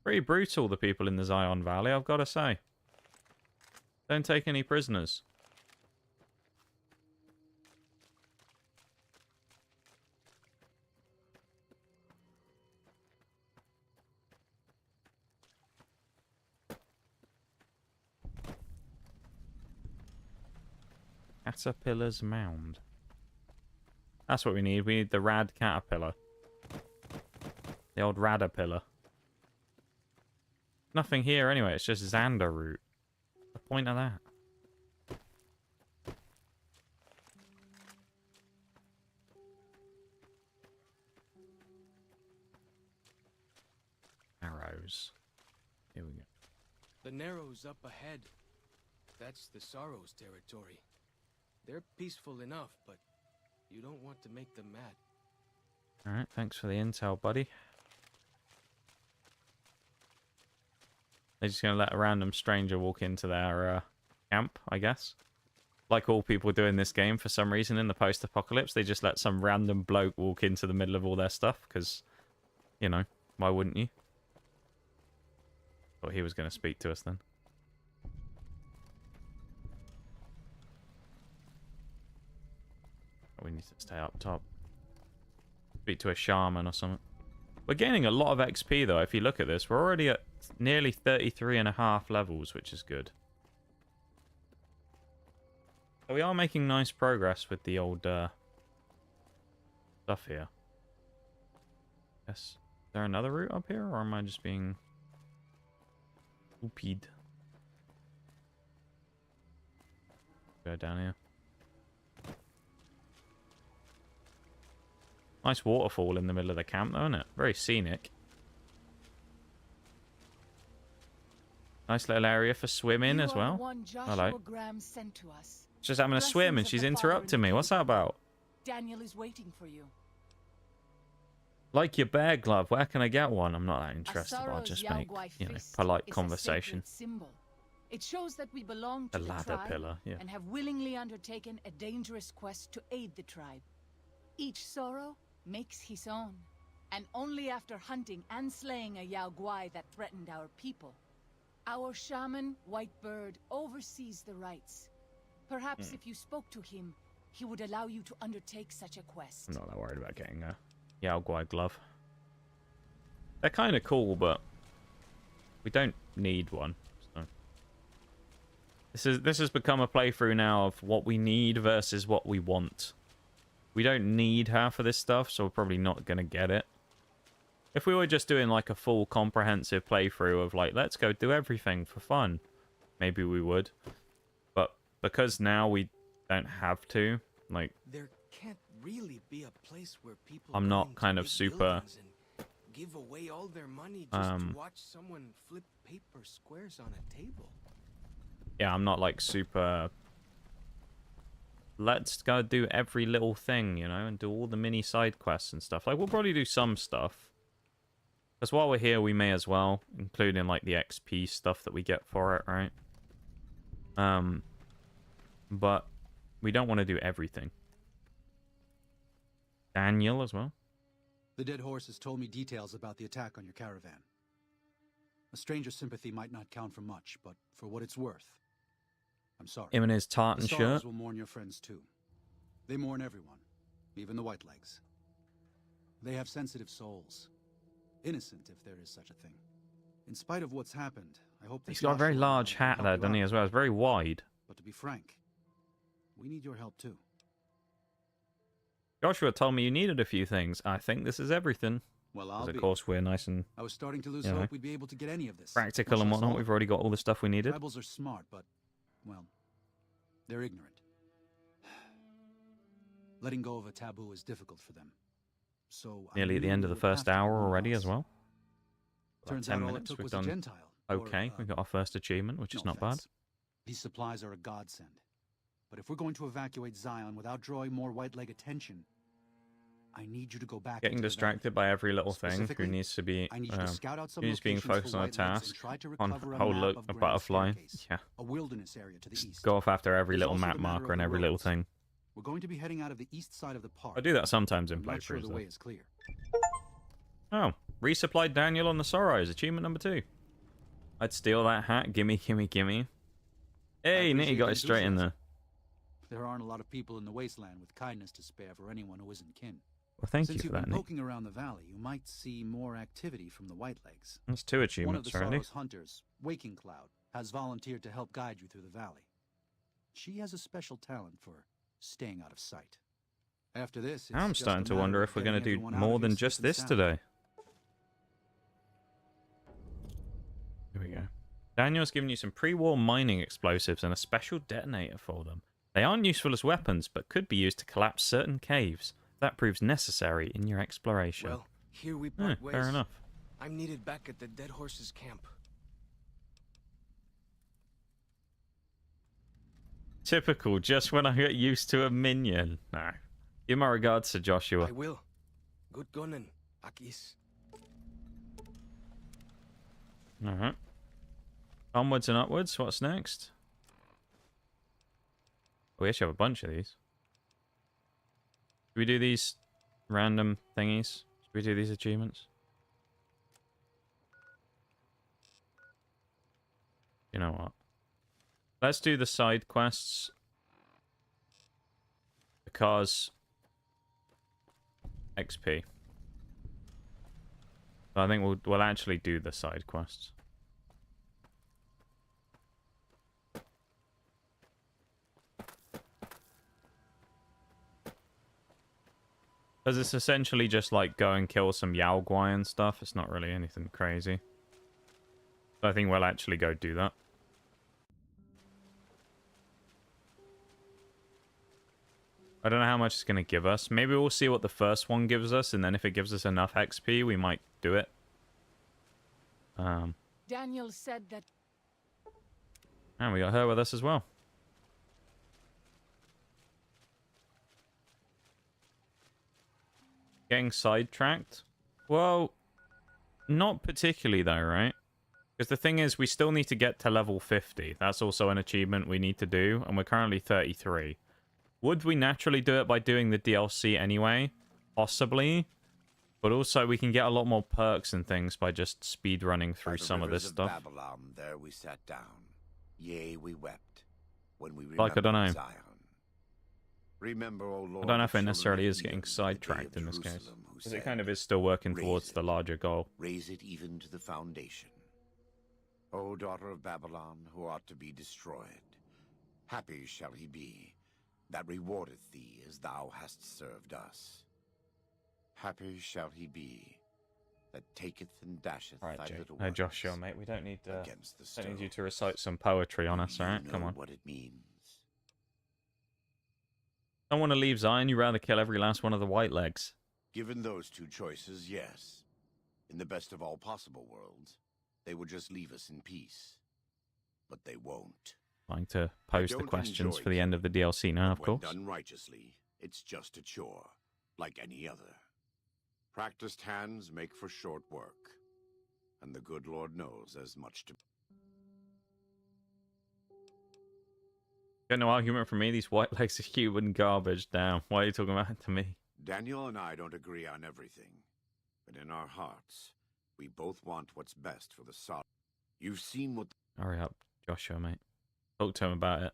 Pretty brutal, the people in the Zion Valley, I've got to say. Don't take any prisoners. Caterpillar's Mound. That's what we need. We need the rad caterpillar. The old radapillar. Nothing here anyway, it's just Xander root. What's the point of that? Arrows. Here we go. The Narrows up ahead. That's the Sorrow's territory. They're peaceful enough, but you don't want to make them mad. Alright, thanks for the intel, buddy. They're just going to let a random stranger walk into their camp, I guess. Like all people do in this game, for some reason, in the post-apocalypse, they just let some random bloke walk into the middle of all their stuff, because, you know, why wouldn't you? Thought he was going to speak to us then. We need to stay up top. Speak to a shaman or something. We're gaining a lot of XP, though, if you look at this. We're already at nearly 33.5 levels, which is good. So we are making nice progress with the old stuff here. Yes. Is there another route up here, or am I just being oopied? Go down here. Nice waterfall in the middle of the camp, though, isn't it? Very scenic. Nice little area for swimming as well. Hello. She's having a swim and she's interrupting me. What's that about? Daniel is waiting for you. Like your bear glove. Where can I get one? I'm not that interested. I'll just make, you know, polite conversation. It shows that we belong to The the ladder tribe pillar, yeah. and have willingly undertaken a dangerous quest to aid the tribe. Each sorrow makes his own, and only after hunting and slaying a Yao Guai that threatened our people. Our shaman, Whitebird, oversees the rites. Perhaps if you spoke to him, he would allow you to undertake such a quest. I'm not that worried about getting a Yao Guai glove. They're kind of cool, but we don't need one. So. This has become a playthrough now of what we need versus what we want. We don't need half of this stuff, so we're probably not going to get it. If we were just doing like a full comprehensive playthrough of like, let's go do everything for fun, maybe we would. But because now we don't have to, like, there can't really be a place where people I'm not kind of super give away all their money just to watch someone flip paper squares on a table. Yeah, I'm not like super let's go do every little thing, you know, and do all the mini side quests and stuff. Like, we'll probably do some stuff. Because while we're here, we may as well, including, like, the XP stuff that we get for it, right? But we don't want to do everything. Daniel as well. The dead horse has told me details about the attack on your caravan. A stranger's sympathy might not count for much, but for what it's worth, I'm sorry. Him and his tartan the shirt. will mourn your friends too. They mourn everyone, even the Whitelegs. They have sensitive souls. Innocent, if there is such a thing. In spite of what's happened, I hope that He's got a very Joshua and I large can hat help there, you doesn't he, out. as well? It's very wide. But to be frank, we need your help too. Joshua told me you needed a few things. I think this is everything. Well, I'll Because, of be. course, we're nice and I was starting to lose you know, hope we'd be able to get any of this. practical much and less whatnot. all of We've it. already got all the stuff we needed. Rebels are smart, but, well, they're ignorant. Letting go of a taboo is difficult for them. So Nearly at the knew end we of the would have first to get hour one of already us. as well. About Turns 10 out all it minutes. took We've was done a Gentile. okay. We got our first achievement, which is not bad. offense. These supplies are a godsend. But if we're going to evacuate Zion without drawing more white leg attention, I need you to go back. Getting into the distracted by every little thing. Who Specifically, needs to be? I need you to scout out some Who's being locations for focused on a white legs and task? try to On recover a oh map look, of a Grand butterfly. Staircase, Yeah. a wilderness area to the east. Go off after every There's little also map the matter marker of and the every little roads. thing. We're going to be heading out of the east side of the park. I do that sometimes in I'm not sure playthroughs. the Though. way is clear. Oh, resupplied Daniel on the Sorrows. Achievement number 2. I'd steal that hat. Gimme, gimme, gimme. Hey, Nitty got it straight in there. There aren't a lot of people in the wasteland with kindness to spare for anyone who isn't kin. Well, thank Since you you've for that, been Nick. poking around the valley, you might see more activity from the Whitelegs. That's 2 One of achievements the already. Sorrow's hunters, Waking Cloud, has volunteered to help guide you through the valley. She has a special talent for staying out of sight. After this, I'm just a starting to matter wonder of if we're getting going to do everyone out more of here than safe just and this sound. today. Here we go. Daniel's given you some pre-war mining explosives and a special detonator for them. They aren't useful as weapons, but could be used to collapse certain caves. That proves necessary in your exploration. Well, here we part ways. Fair enough. I'm needed back at the Dead Horses camp. Typical, just when I get used to a minion. No. Give my regards to Joshua. I will. Good gunning, Akis. Alright. Onwards and upwards. What's next? We actually have a bunch of these. Should we do these random thingies? Should we do these achievements? You know what? Let's do the side quests. Because XP. I think we'll actually do the side quests. Because it's essentially just like go and kill some Yao Guai and stuff. It's not really anything crazy. So I think we'll actually go do that. I don't know how much it's going to give us. Maybe we'll see what the first one gives us, and then if it gives us enough XP, we might do it. Daniel said that And we got her with us as well. Getting sidetracked? Well, not particularly though, right? Because the thing is, we still need to get to level 50. That's also an achievement we need to do, and we're currently 33. Would we naturally do it by doing the DLC anyway? Possibly. But also, we can get a lot more perks and things by just speed running through some of this stuff. Babylon, there we sat down. Yea, we wept when we Like, I don't know. Zion. Remember, O Lord, I don't know if the it necessarily children is of getting Edom, the day of sidetracked in this case. Jerusalem, who Because it said, kind of is still working "Raise towards it, the larger goal. raise it even to the foundation. O daughter of Babylon, who ought to be destroyed, happy shall he be that rewardeth thee as thou hast served us. Happy shall he be that taketh and dasheth Alright, thy little no, ones Joshua, mate. We don't need, against the don't need you stone. to recite some poetry on us, You alright? Come know on. what it means. Don't want to leave Zion. You'd rather kill every last one of the white legs. Given those two choices, yes. In the best of all possible worlds, they would just leave us in peace. But they won't. Trying to pose the don't questions enjoy for the end of the DLC now, of When course. done righteously, it's just a chore, like any other. Practiced hands make for short work, and the good Lord knows as much to... Got no argument from me. These white legs are human garbage. Damn. Why are you talking about it to me? Daniel and I don't agree on everything, but in our hearts, we both want what's best for the Sod. You've seen what... Hurry up, Joshua, mate. Talk to him about it.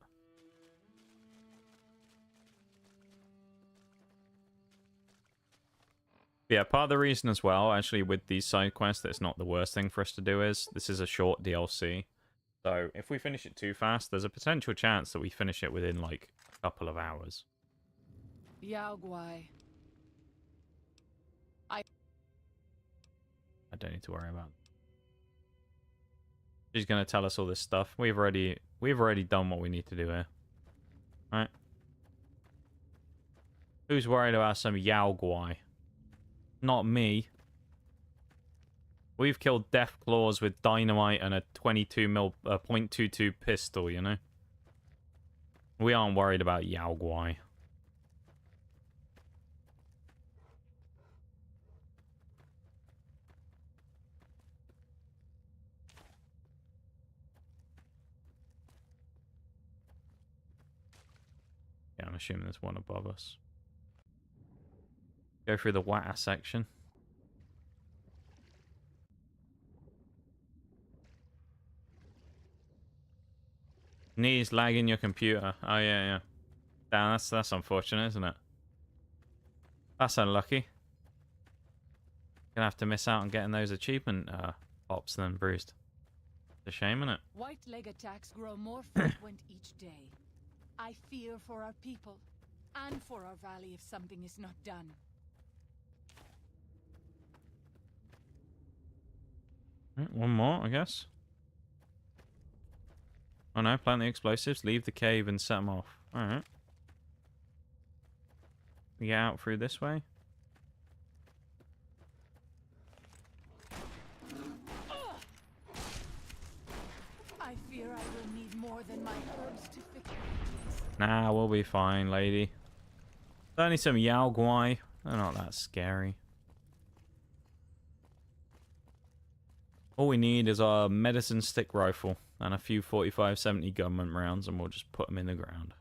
Yeah, part of the reason as well, actually, with these side quests, that it's not the worst thing for us to do is, this is a short DLC. So if we finish it too fast, there's a potential chance that we finish it within like a couple of hours. Yao Guai. I don't need to worry about it. She's gonna tell us all this stuff. We've already done what we need to do here. Right? Who's worried about some Yao Guai? Not me. We've killed Death Claws with dynamite and a .22 pistol, you know? We aren't worried about Yao Guai. Yeah, I'm assuming there's one above us. Go through the water section. Knees lagging your computer. Oh yeah. Damn, that's unfortunate, isn't it? That's unlucky. Gonna have to miss out on getting those achievement pops then, Bruised. It's a shame, isn't it? White leg attacks grow more frequent each day. I fear for our people and for our valley if something is not done. One more, I guess. Oh no, plant the explosives, leave the cave and set them off. Alright. We get out through this way. I fear I will need more than my herbs to fix. Nah, we'll be fine, lady. Only some Yao Guai. They're not that scary. All we need is our medicine stick rifle and a few 45-70 gunman rounds, and we'll just put them in the ground.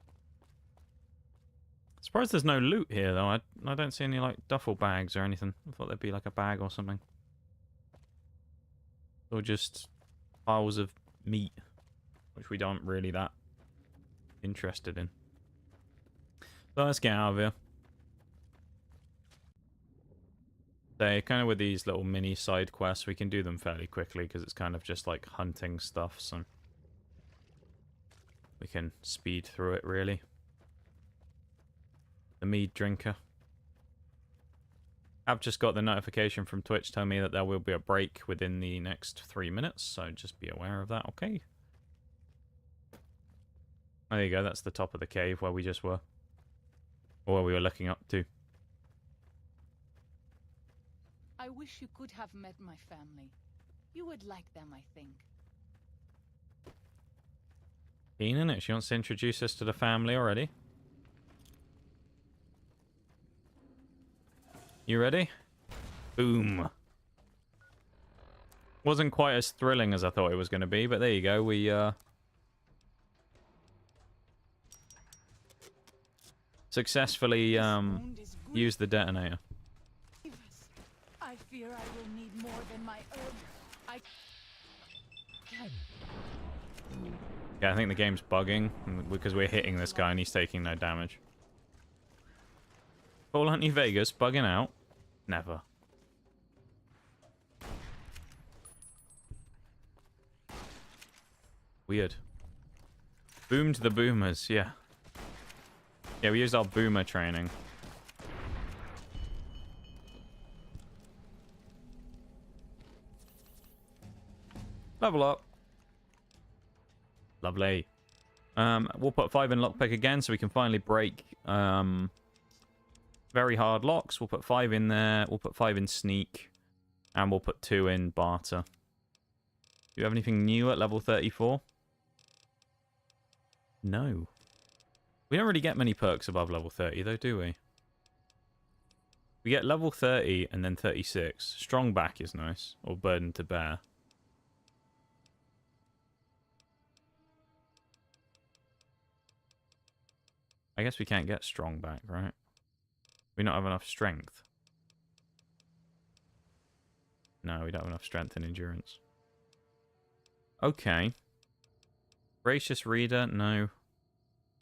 Surprised there's no loot here, though. I don't see any, like, duffel bags or anything. I thought there'd be, like, a bag or something. Or just piles of meat, which we aren't really that interested in. So let's get out of here. So kind of with these little mini side quests, we can do them fairly quickly because it's kind of just like hunting stuff, so we can speed through it really. The Meaddrinker. I've just got the notification from Twitch telling me that there will be a break within the next 3 minutes, so just be aware of that, okay? There you go, that's the top of the cave where we just were. Or where we were looking up to. I wish you could have met my family. You would like them, I think. Keen, innit? She wants to introduce us to the family already. You ready? Boom. Wasn't quite as thrilling as I thought it was going to be, but there you go. We successfully used the detonator. I fear I will need more than my herb. Yeah, I think the game's bugging because we're hitting this guy and he's taking no damage. Fallout New Vegas bugging out? Never. Weird. Boomed the boomers, yeah. Yeah, we used our boomer training. Level up. Lovely. We'll put 5 in lockpick again so we can finally break very hard locks. We'll put 5 in there. We'll put 5 in sneak. And we'll put 2 in barter. Do you have anything new at level 34? No. We don't really get many perks above level 30 though, do we? We get level 30 and then 36. Strong back is nice. Or burden to bear. I guess we can't get strong back, right? We not have enough strength. No, we don't have enough strength and endurance. Okay. Gracious Reader, no.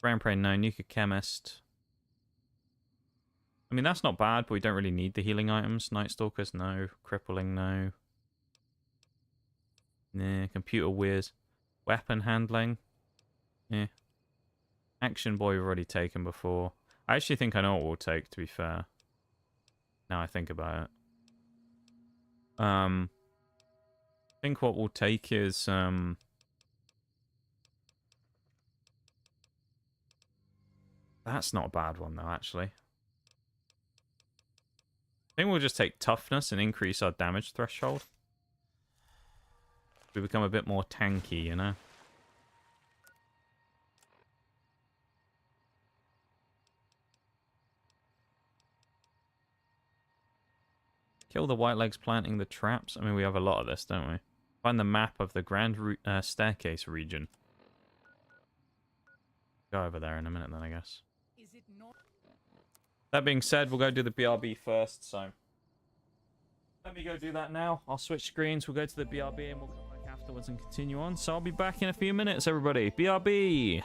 Brain Prey, no. Nuka Chemist. I mean, that's not bad, but we don't really need the healing items. Night Stalkers, no. Crippling, no. Nah, Computer Whiz. Weapon handling. Yeah. Action boy we've already taken before. I actually think I know what we'll take, to be fair. Now I think about it. I think what we'll take is that's not a bad one though, actually. I think we'll just take toughness and increase our damage threshold. We become a bit more tanky, you know? Kill the white legs planting the traps. I mean, we have a lot of this, don't we? Find the map of the Grand Staircase region. Go over there in a minute then, I guess. That being said, we'll go do the BRB first, so... Let me go do that now. I'll switch screens, we'll go to the BRB, and we'll come back afterwards and continue on. So I'll be back in a few minutes, everybody. BRB!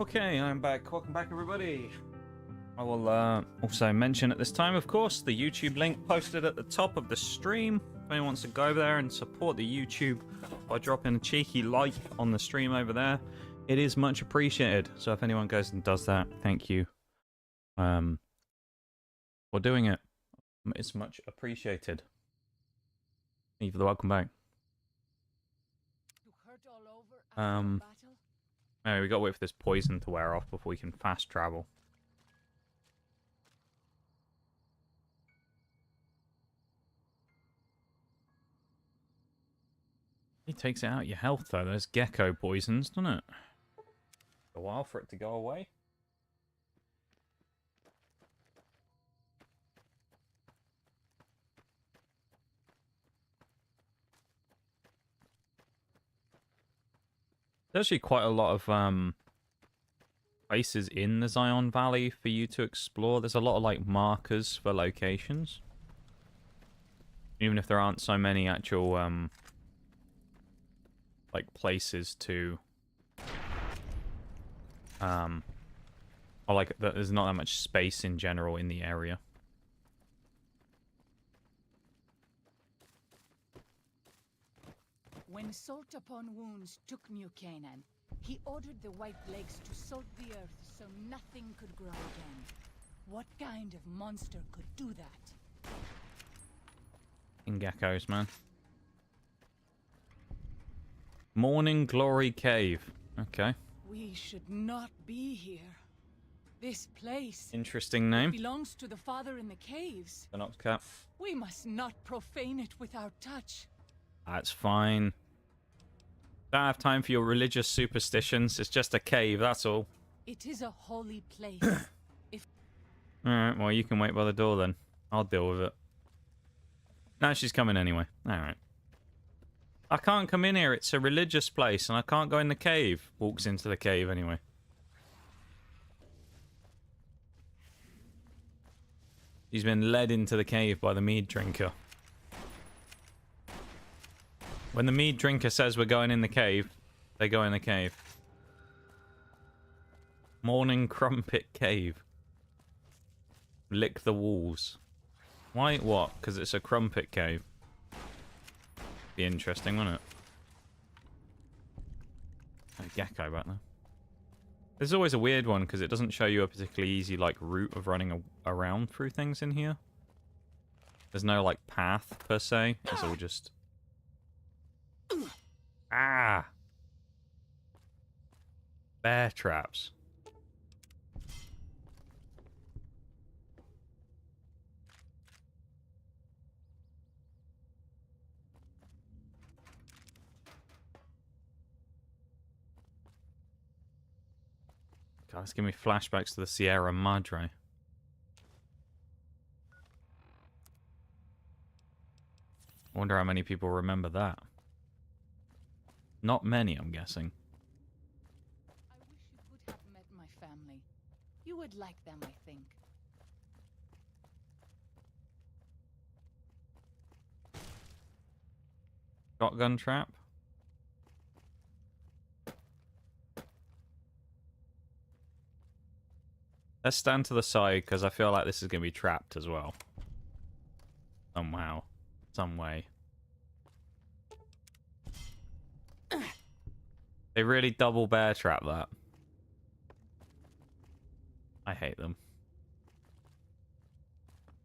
Okay, I'm back. Welcome back, everybody. I will also mention at this time, of course, the YouTube link posted at the top of the stream. If anyone wants to go over there and support the YouTube by dropping a cheeky like on the stream over there, it is much appreciated. So if anyone goes and does that, thank you for doing it. It's much appreciated. Thank you for the welcome back. Anyway, we got to wait for this poison to wear off before we can fast travel. It takes it out of your health, though. There's gecko poisons, doesn't it? A while for it to go away. There's actually quite a lot of places in the Zion Valley for you to explore. There's a lot of like markers for locations. Even if there aren't so many actual like places to or like there's not that much space in general in the area. When Salt Upon Wounds took New Canaan, he ordered the White Plagues to salt the earth so nothing could grow again. What kind of monster could do that? In geckos, man. Morning Glory Cave. Okay. We should not be here. This place Interesting name. belongs to the Father in the caves. The Nox Cap. We must not profane it with our touch. That's fine. Don't have time for your religious superstitions. It's just a cave, that's all. It is a holy place. Alright, well, you can wait by the door then. I'll deal with it. No, she's coming anyway. Alright. I can't come in here. It's a religious place, and I can't go in the cave. Walks into the cave anyway. She's been led into the cave by the Meaddrinker. When the Meaddrinker says we're going in the cave, they go in the cave. Morning Crumpet Cave. Lick the walls. Why? What? Because it's a crumpet cave. Be interesting, wouldn't it? A gecko back there. This is always a weird one because it doesn't show you a particularly easy like route of running around through things in here. There's no like path per se. It's all just... Ah! Bear traps. God, it's giving me flashbacks to the Sierra Madre. I wonder how many people remember that. Not many, I'm guessing. I wish you could have met my family. You would like them, I think. Shotgun trap? Let's stand to the side, because I feel like this is going to be trapped as well. Somehow. Some way. They really double bear trap that. I hate them.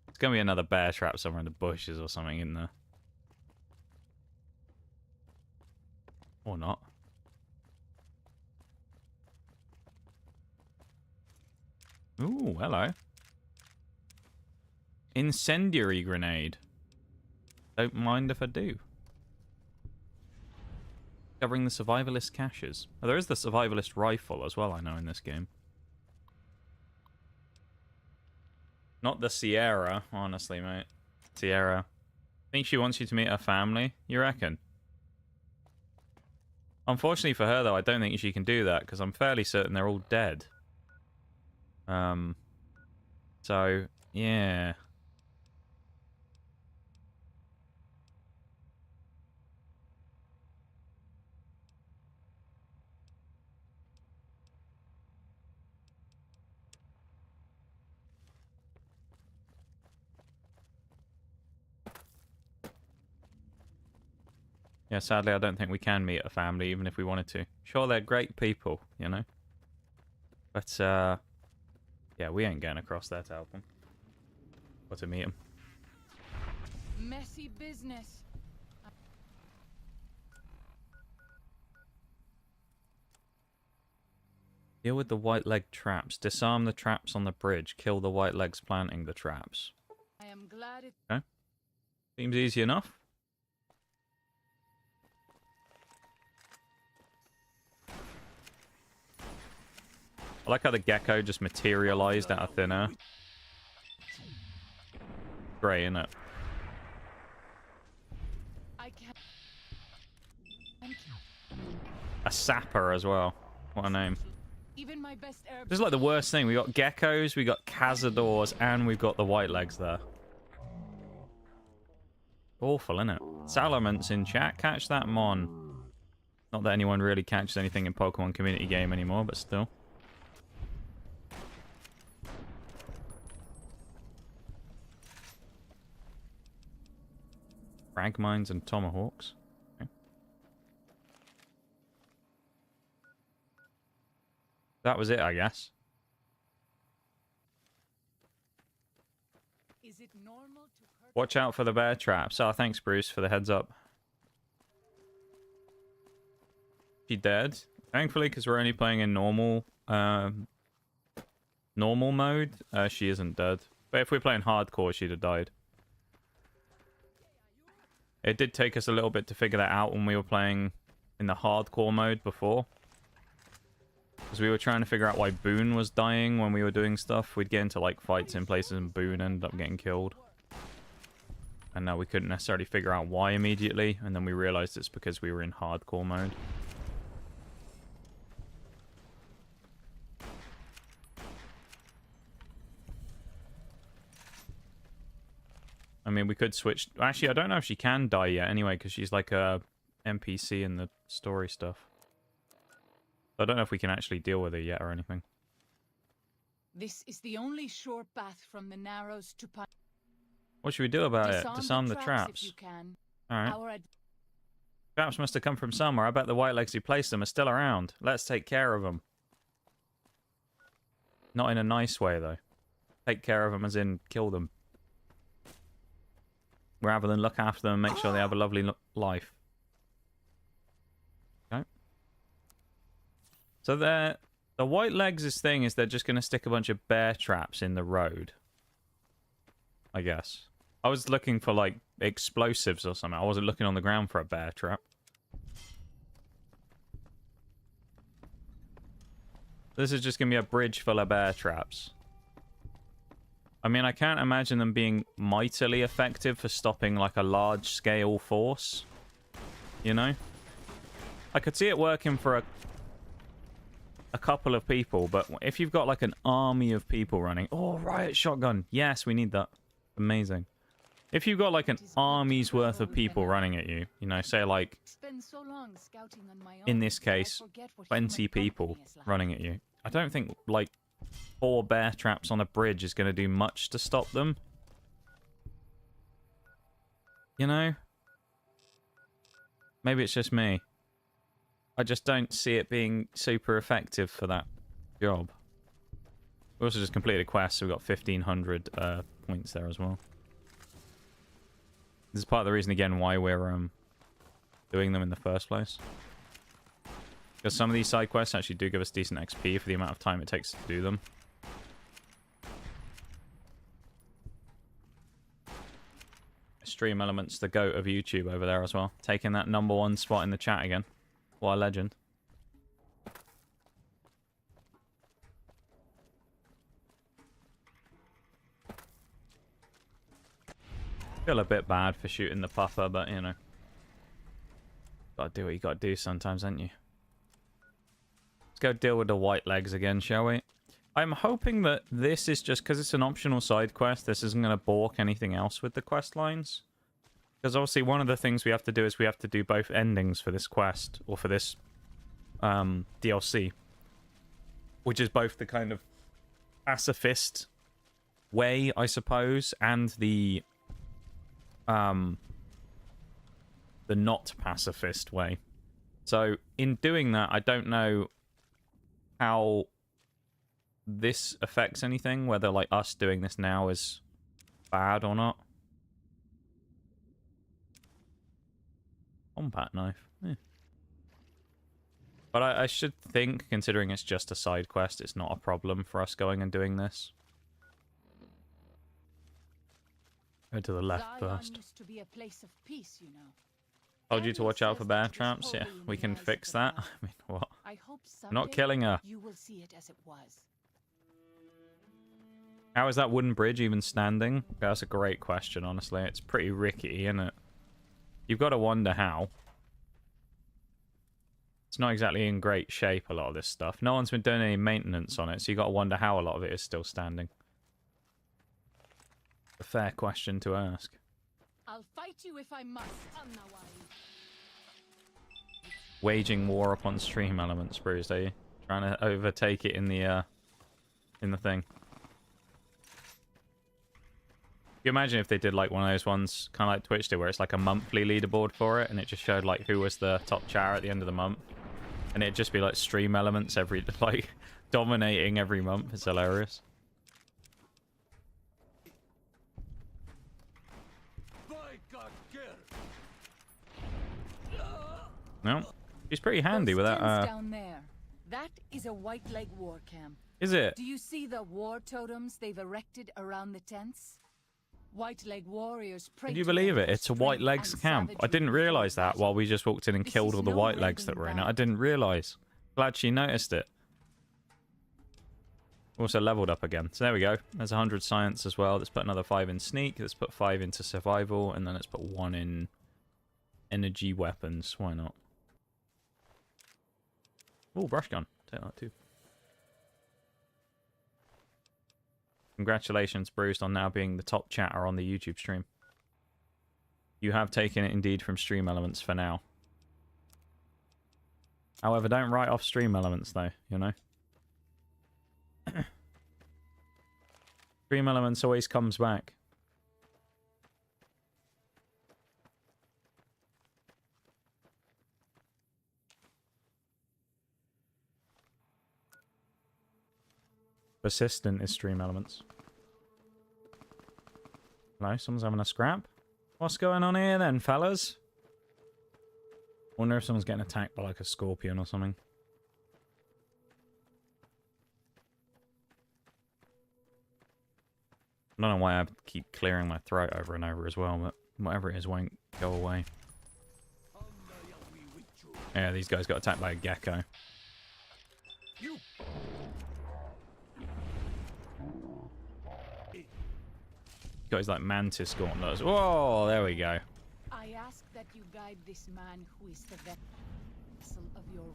It's going to be another bear trap somewhere in the bushes or something in there. Or not. Ooh, hello. Incendiary grenade. Don't mind if I do. Covering the survivalist caches. Oh, there is the survivalist rifle as well, I know, in this game. Not the Sierra, honestly, mate. Sierra. Think she wants you to meet her family? You reckon? Unfortunately for her, though, I don't think she can do that, because I'm fairly certain they're all dead. So, yeah. Yeah, sadly, I don't think we can meet a family, even if we wanted to. Sure, they're great people, you know? But, yeah, we ain't going across there to help them. Or to meet them. Messy business. Deal with the white leg traps. Disarm the traps on the bridge. Kill the white legs planting the traps. I am glad it... Okay. Seems easy enough. I like how the gecko just materialized out of thin air. Great, isn't it? I can't... A sapper as well. What a name. Even my best herb... This is like the worst thing. We got geckos, we got cazadors, and we've got the white legs there. Awful, isn't it? Salamence in chat. Catch that mon. Not that anyone really catches anything in Pokemon community game anymore, but still. Frag mines and tomahawks. Okay. That was it, I guess. Is it normal to hurt... Watch out for the bear traps. Oh, thanks, Bruce, for the heads up. She dead. Thankfully, because we're only playing in normal mode, she isn't dead. But if we're playing hardcore, she'd have died. It did take us a little bit to figure that out when we were playing in the hardcore mode before. Because we were trying to figure out why Boone was dying when we were doing stuff. We'd get into like fights in places and Boone ended up getting killed. And we couldn't necessarily figure out why immediately. And then we realized it's because we were in hardcore mode. I mean, we could switch... Actually, I don't know if she can die yet anyway, because she's like a NPC in the story stuff. I don't know if we can actually deal with her yet or anything. This is the only sure path from the Narrows to... What should we do about it? Disarm the traps. If you can. Alright. Traps must have come from somewhere. I bet the white legs who placed them are still around. Let's take care of them. Not in a nice way, though. Take care of them as in kill them. Rather than look after them and make sure they have a lovely life. Okay. So the white legs' thing is they're just going to stick a bunch of bear traps in the road. I guess. I was looking for, like, explosives or something. I wasn't looking on the ground for a bear trap. This is just going to be a bridge full of bear traps. I mean, I can't imagine them being mightily effective for stopping, like, a large-scale force. You know? I could see it working for a couple of people, but if you've got, like, an army of people running... Oh, riot shotgun! Yes, we need that. Amazing. If you've got, like, an army's worth of people running at you, you know, say, like... In this case, 20 people running at you. I don't think, like... 4 bear traps on a bridge is going to do much to stop them. You know? Maybe it's just me. I just don't see it being super effective for that job. We also just completed a quest, so we got 1,500 points there as well. This is part of the reason, again, why we're doing them in the first place. Because some of these side quests actually do give us decent XP for the amount of time it takes to do them. Stream Elements, the GOAT of YouTube over there as well. Taking that #1 spot in the chat again. What a legend. Feel a bit bad for shooting the puffer, but you know. Gotta do what you gotta do sometimes, ain't you? Let's go deal with the white legs again, shall we? I'm hoping that this is just because it's an optional side quest. This isn't going to balk anything else with the quest lines. Because obviously one of the things we have to do is we have to do both endings for this quest, or for this DLC. Which is both the kind of pacifist way, I suppose, and the the not pacifist way. So in doing that, I don't know how this affects anything, whether like us doing this now is bad or not. Combat knife. Yeah. But I should think, considering it's just a side quest, it's not a problem for us going and doing this. Go to the left first. Used to be a place of peace, you know. Told you to watch out for bear traps. Yeah, we can fix that. I mean, what? I hope I'm not killing her. You will see it as it was. How is that wooden bridge even standing? That's a great question, honestly. It's pretty rickety, isn't it? You've got to wonder how. It's not exactly in great shape, a lot of this stuff. No one's been doing any maintenance on it, so you've got to wonder how a lot of it is still standing. A fair question to ask. I'll fight you if I must. Waging war upon stream elements, Bruce, are you? Trying to overtake it in the thing. You imagine if they did like one of those ones, kind of like Twitch did, where it's like a monthly leaderboard for it, and it just showed like who was the top chair at the end of the month, and it'd just be like stream elements every like dominating every month. It's hilarious. No, she's pretty handy with that. Down there. That is a white leg war camp. Is it? Do you see the war totems they've erected around the tents? White leg warriors pray. Can you believe it? It's a white legs camp. I didn't realize that while we just walked in and killed all the white legs that were in it. I didn't realize. Glad she noticed it. Also leveled up again. So there we go. There's 100 science as well. Let's put another 5 in sneak. Let's put 5 into survival, and then let's put 1 in energy weapons. Why not? Oh, brush gun. Take that too. Congratulations, Bruce, on now being the top chatter on the YouTube stream. You have taken it indeed from stream elements for now. However, don't write off stream elements though, you know? Stream elements always comes back. Persistent is stream elements. Hello, someone's having a scrap. What's going on here then, fellas? Wonder if someone's getting attacked by like a scorpion or something. I don't know why I keep clearing my throat over and over as well, but whatever it is won't go away. Yeah, these guys got attacked by a gecko. Got his like mantis gauntlets. Whoa, there we go. I ask that you guide this man who is the vessel of your will.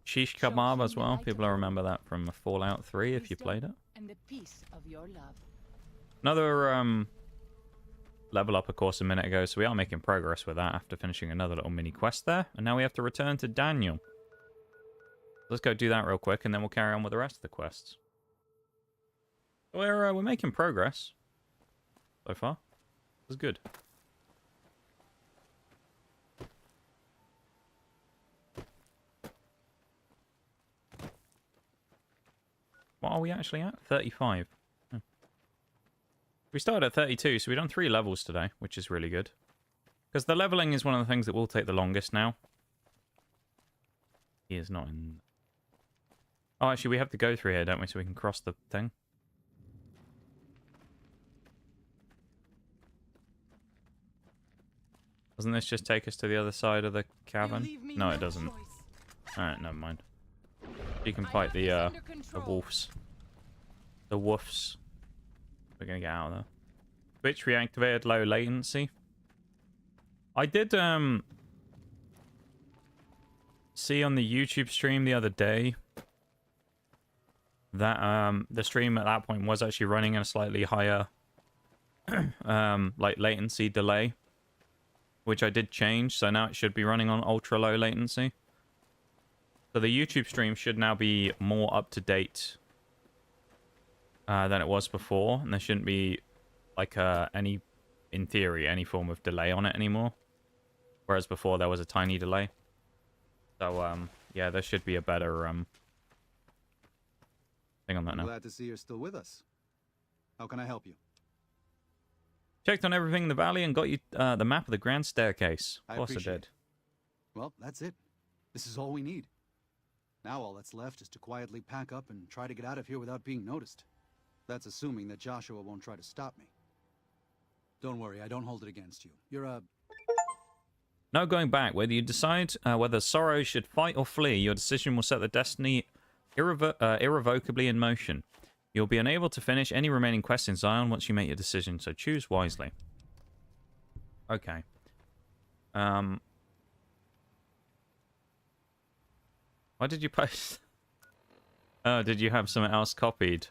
Shish kebab as well. People will remember that from Fallout 3 if you played it. And the peace of your love. Another level up, of course, a minute ago, so we are making progress with that after finishing another little mini quest there. And now we have to return to Daniel. Let's go do that real quick, and then we'll carry on with the rest of the quests. We're making progress so far. It's good. What are we actually at? 35. Oh. We started at 32, so we've done 3 levels today, which is really good. Because the leveling is one of the things that will take the longest now. He is not in... Oh, actually, we have to go through here, don't we? So we can cross the thing. Doesn't this just take us to the other side of the cavern? No, it doesn't. Alright, never mind. You can fight the wolves. The woofs. We're gonna get out of there. Switch reactivated low latency. I did see on the YouTube stream the other day that the stream at that point was actually running at a slightly higher like latency delay, which I did change, so now it should be running on ultra low latency. So the YouTube stream should now be more up to date than it was before, and there shouldn't be like any in theory, any form of delay on it anymore. Whereas before there was a tiny delay. So, yeah, there should be a better thing on that now. Glad to see you're still with us. How can I help you? Checked on everything in the valley and got you the map of the Grand Staircase. Of course I did. Well, that's it. This is all we need. Now all that's left is to quietly pack up and try to get out of here without being noticed. That's assuming that Joshua won't try to stop me. Don't worry, I don't hold it against you. You're a... No going back. Whether you decide whether Sorrow should fight or flee, your decision will set the destiny irrevocably in motion. You'll be unable to finish any remaining quests in Zion once you make your decision, so choose wisely. Okay. Why did you post? Oh, did you have something else copied?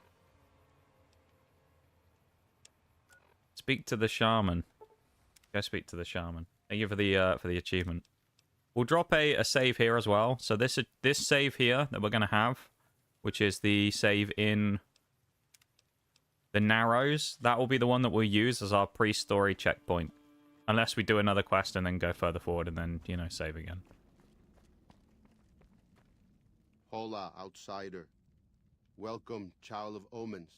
Speak to the shaman. Go speak to the shaman. Thank you for the achievement. We'll drop a save here as well. So this save here that we're gonna have, which is the save in the Narrows, that will be the one that we'll use as our pre-story checkpoint, unless we do another quest and then go further forward and then, you know, save again. Hola, outsider. Welcome, child of omens.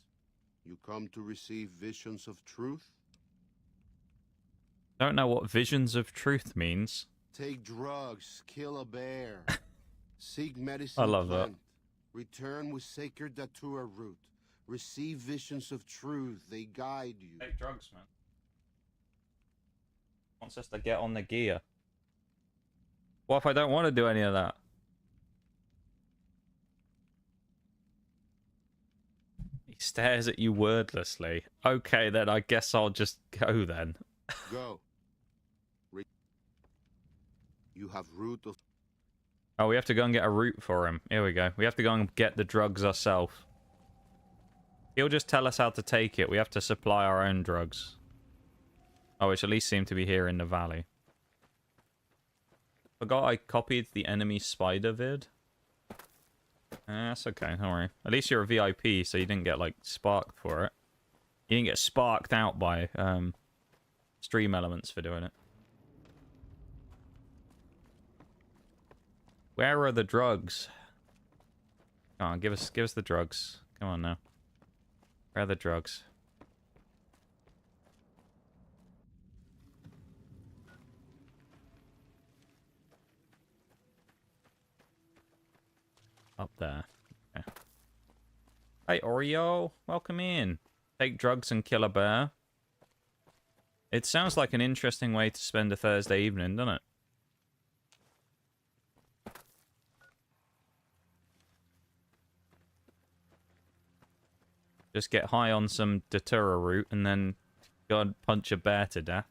You come to receive visions of truth? Don't know what visions of truth means. Take drugs, kill a bear. Seek medicine I love plant. that. Return with sacred datura root. Receive visions of truth. They guide you. Take drugs, man. Wants us to get on the gear. What if I don't want to do any of that? He stares at you wordlessly. Okay, then I guess I'll just go then. Go. You have root of... Oh, we have to go and get a route for him. Here we go. We have to go and get the drugs ourselves. He'll just tell us how to take it. We have to supply our own drugs. Oh, which at least seem to be here in the valley. Forgot I copied the enemy spider vid. That's okay, don't worry. At least you're a VIP, so you didn't get, like, sparked for it. You didn't get sparked out by stream elements for doing it. Where are the drugs? Come on, give us the drugs. Come on now. Where are the drugs? Up there. Okay. Hey, Oreo. Welcome in. Take drugs and kill a bear. It sounds like an interesting way to spend a Thursday evening, doesn't it? Just get high on some Datura root and then go and punch a bear to death.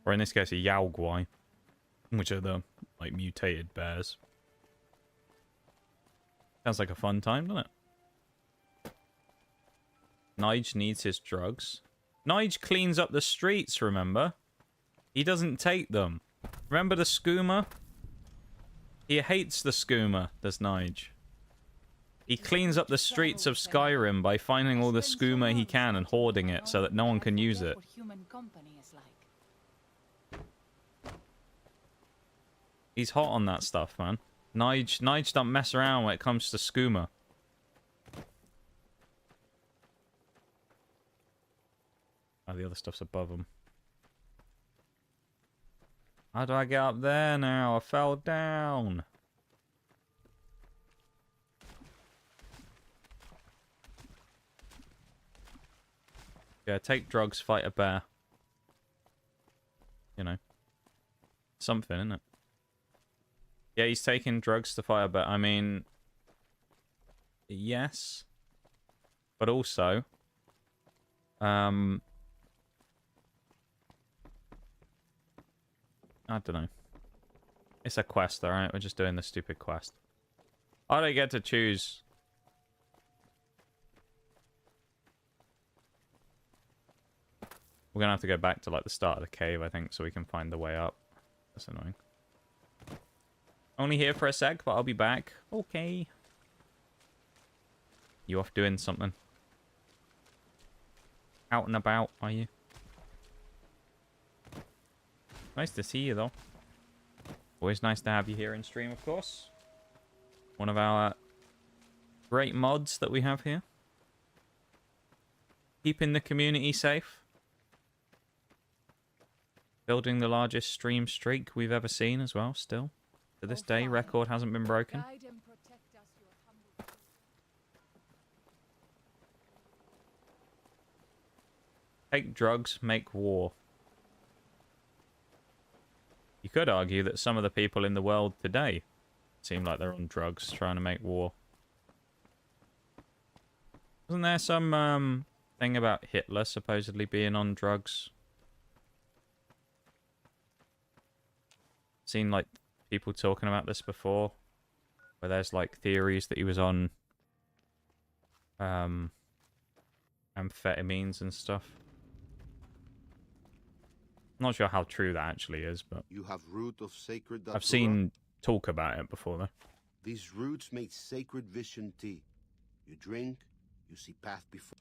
Or in this case, a Yaoguai. Which are the, like, mutated bears. Sounds like a fun time, doesn't it? Nige needs his drugs. Nige cleans up the streets, remember? He doesn't take them. Remember the skooma? He hates the skooma, does Nige. He cleans up the streets of Skyrim by finding all the skooma he can and hoarding it so that no one can use it. He's hot on that stuff, man. Nige don't mess around when it comes to skooma. Oh, the other stuff's above him. How do I get up there now? I fell down. Yeah, take drugs, fight a bear. You know. Something, isn't it? Yeah, he's taking drugs to fight a bear. I mean... Yes. But also... I don't know. It's a quest, alright? We're just doing the stupid quest. I don't get to choose... We're gonna have to go back to, like, the start of the cave, I think, so we can find the way up. That's annoying. Only here for a sec, but I'll be back. Okay. You off doing something? Out and about, are you? Nice to see you, though. Always nice to have you here in stream, of course. One of our great mods that we have here. Keeping the community safe. Building the largest stream streak we've ever seen as well, still. To this day, record hasn't been broken. Take drugs, make war. You could argue that some of the people in the world today seem like they're on drugs trying to make war. Wasn't there some thing about Hitler supposedly being on drugs? Seen like people talking about this before, where there's like theories that he was on amphetamines and stuff. Not sure how true that actually is, but You have root of sacred I've seen talk about it before though. These roots make sacred vision tea. You drink, you see path before.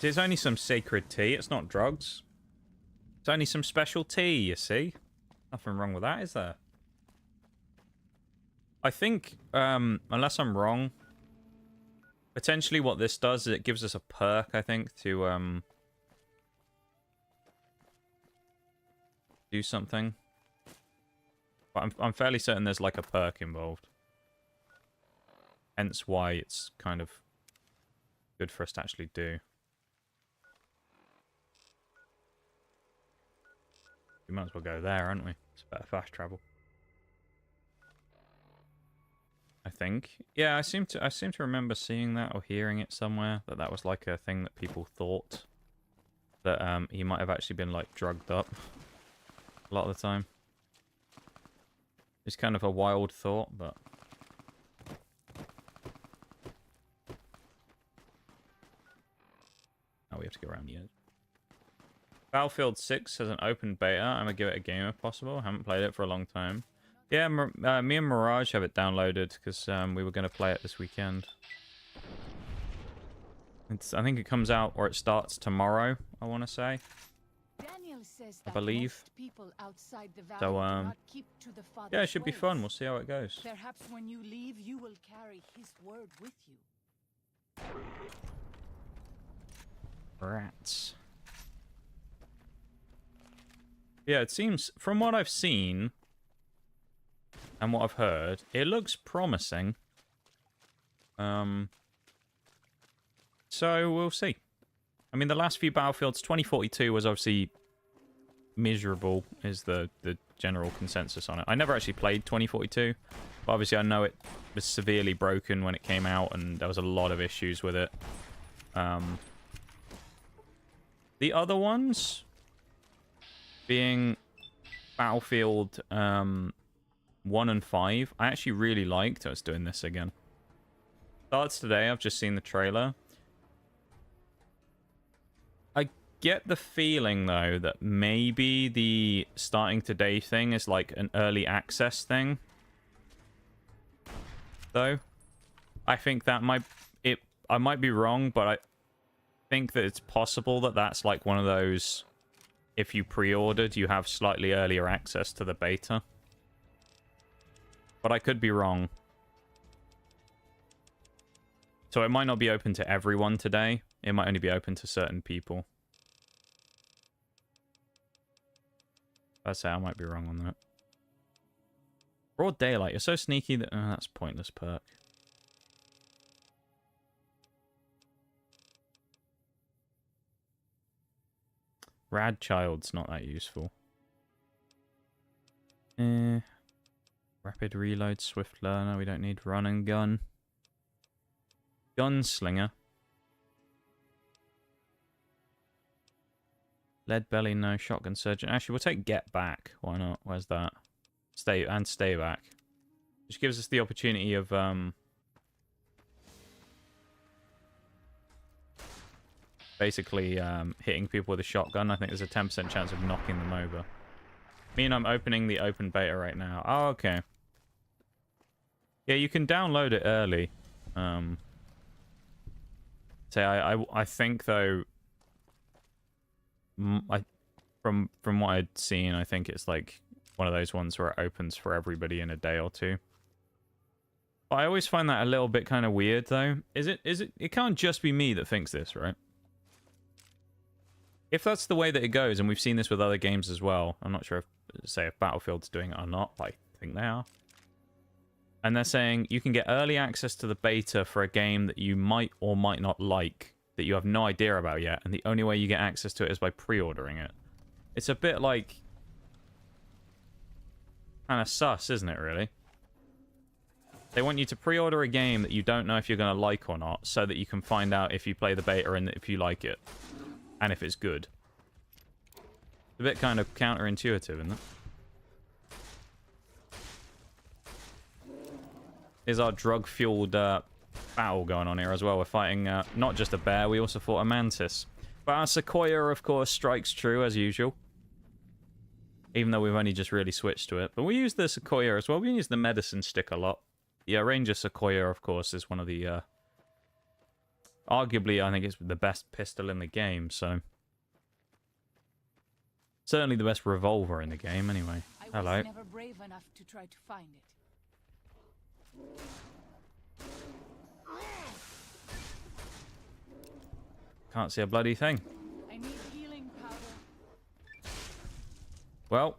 There's only some sacred tea, it's not drugs. It's only some special tea, you see. Nothing wrong with that, is there? I think, unless I'm wrong, potentially what this does is it gives us a perk, I think, to do something. But I'm fairly certain there's like a perk involved. Hence why it's kind of good for us to actually do. We might as well go there, aren't we? It's better fast travel. I think. Yeah, I seem to remember seeing that or hearing it somewhere, that was like a thing that people thought that he might have actually been like drugged up a lot of the time. It's kind of a wild thought, but oh, we have to go around the edge. Battlefield 6 has an open beta. I'm going to give it a game if possible. I haven't played it for a long time. Yeah, me and Mirage have it downloaded because we were going to play it this weekend. I think it comes out, or it starts tomorrow, I want to say. Daniel says I that believe. most people outside the valley So, do not keep to the Father's yeah, it should be ways. fun. We'll see how it goes. Perhaps when you leave, you will carry his word with you. Rats. Yeah, it seems, from what I've seen and what I've heard, it looks promising. So we'll see. I mean, the last few Battlefields, 2042 was obviously miserable, is the general consensus on it. I never actually played 2042, but obviously I know it was severely broken when it came out, and there was a lot of issues with it. The other ones being Battlefield 1 and 5, I actually really liked. I was doing this again. Starts today. I've just seen the trailer. I get the feeling though that maybe the starting today thing is like an early access thing. Though I think that I might be wrong, but I think that it's possible that that's like one of those, if you pre-ordered, you have slightly earlier access to the beta. But I could be wrong. So it might not be open to everyone today. It might only be open to certain people. I'd say I might be wrong on that. Broad daylight. You're so sneaky that... Oh, that's a pointless perk. Rad Child's not that useful. Rapid reload, swift learner. We don't need run and gun. Gunslinger. Lead belly, no. Shotgun surgeon. Actually, we'll take get back. Why not? Where's that? Stay back. Which gives us the opportunity of basically hitting people with a shotgun. I think there's a 10% chance of knocking them over. I'm opening the open beta right now. Oh, okay. Yeah, you can download it early. I think though, From what I'd seen, I think it's like one of those ones where it opens for everybody in a day or two. But I always find that a little bit kind of weird, though. It can't just be me that thinks this, right? If that's the way that it goes, and we've seen this with other games as well, I'm not sure if, say, if Battlefield's doing it or not, but I think they are. And they're saying you can get early access to the beta for a game that you might or might not like, that you have no idea about yet, and the only way you get access to it is by pre-ordering it. It's a bit like... kind of sus, isn't it, really? They want you to pre-order a game that you don't know if you're going to like or not, so that you can find out if you play the beta and if you like it. And if it's good. It's a bit kind of counterintuitive, isn't it? Here's our drug-fueled battle going on here as well. We're fighting not just a bear, we also fought a mantis. But our Sequoia, of course, strikes true, as usual. Even though we've only just really switched to it. But we use the Sequoia as well. We use the medicine stick a lot. Yeah, Ranger Sequoia, of course, is one of the... arguably, I think it's the best pistol in the game, so... certainly the best revolver in the game, anyway. Hello. I was never brave enough to try to find it. Can't see a bloody thing. I need healing powder. Well.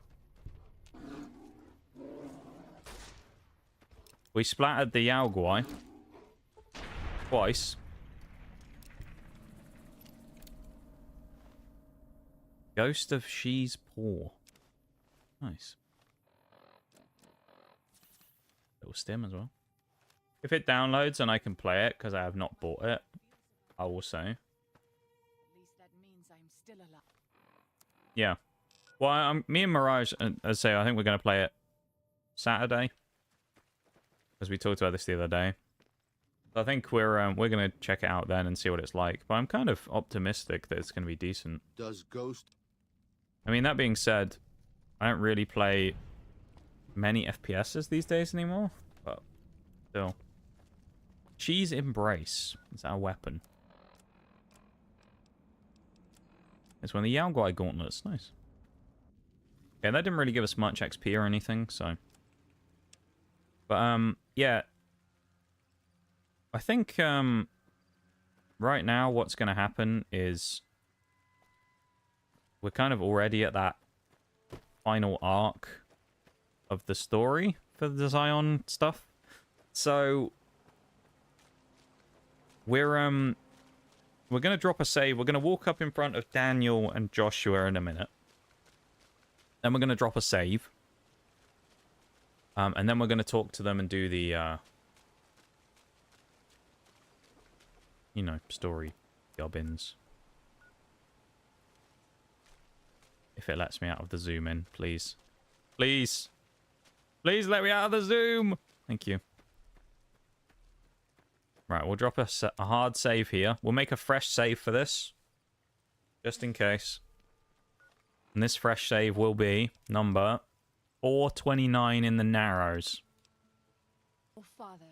We splattered the Yaoguai. Twice. Ghost of She's Paw. Nice. Little stim as well. If it downloads and I can play it, because I have not bought it, I will say. At least that means I'm still alive. Yeah. Well, me and Mirage, as I say, I think we're going to play it Saturday. As we talked about this the other day. So I think we're going to check it out then and see what it's like. But I'm kind of optimistic that it's going to be decent. Does Ghost... I mean, that being said, I don't really play many FPSs these days anymore. But still. She's Embrace. Is that a weapon? It's one of the Yaoguai gauntlets. Nice. Okay, that didn't really give us much XP or anything, so... But, yeah. I think, right now what's going to happen is... we're kind of already at that final arc of the story for the Zion stuff. So... we're going to drop a save. We're going to walk up in front of Daniel and Joshua in a minute. Then we're going to drop a save. And then we're going to talk to them and do the, you know, story gubbins. If it lets me out of the zoom in, please. Please. Please let me out of the zoom. Thank you. Right, we'll drop a hard save here. We'll make a fresh save for this. Just in case. And this fresh save will be number 429 in the Narrows. Oh, Father.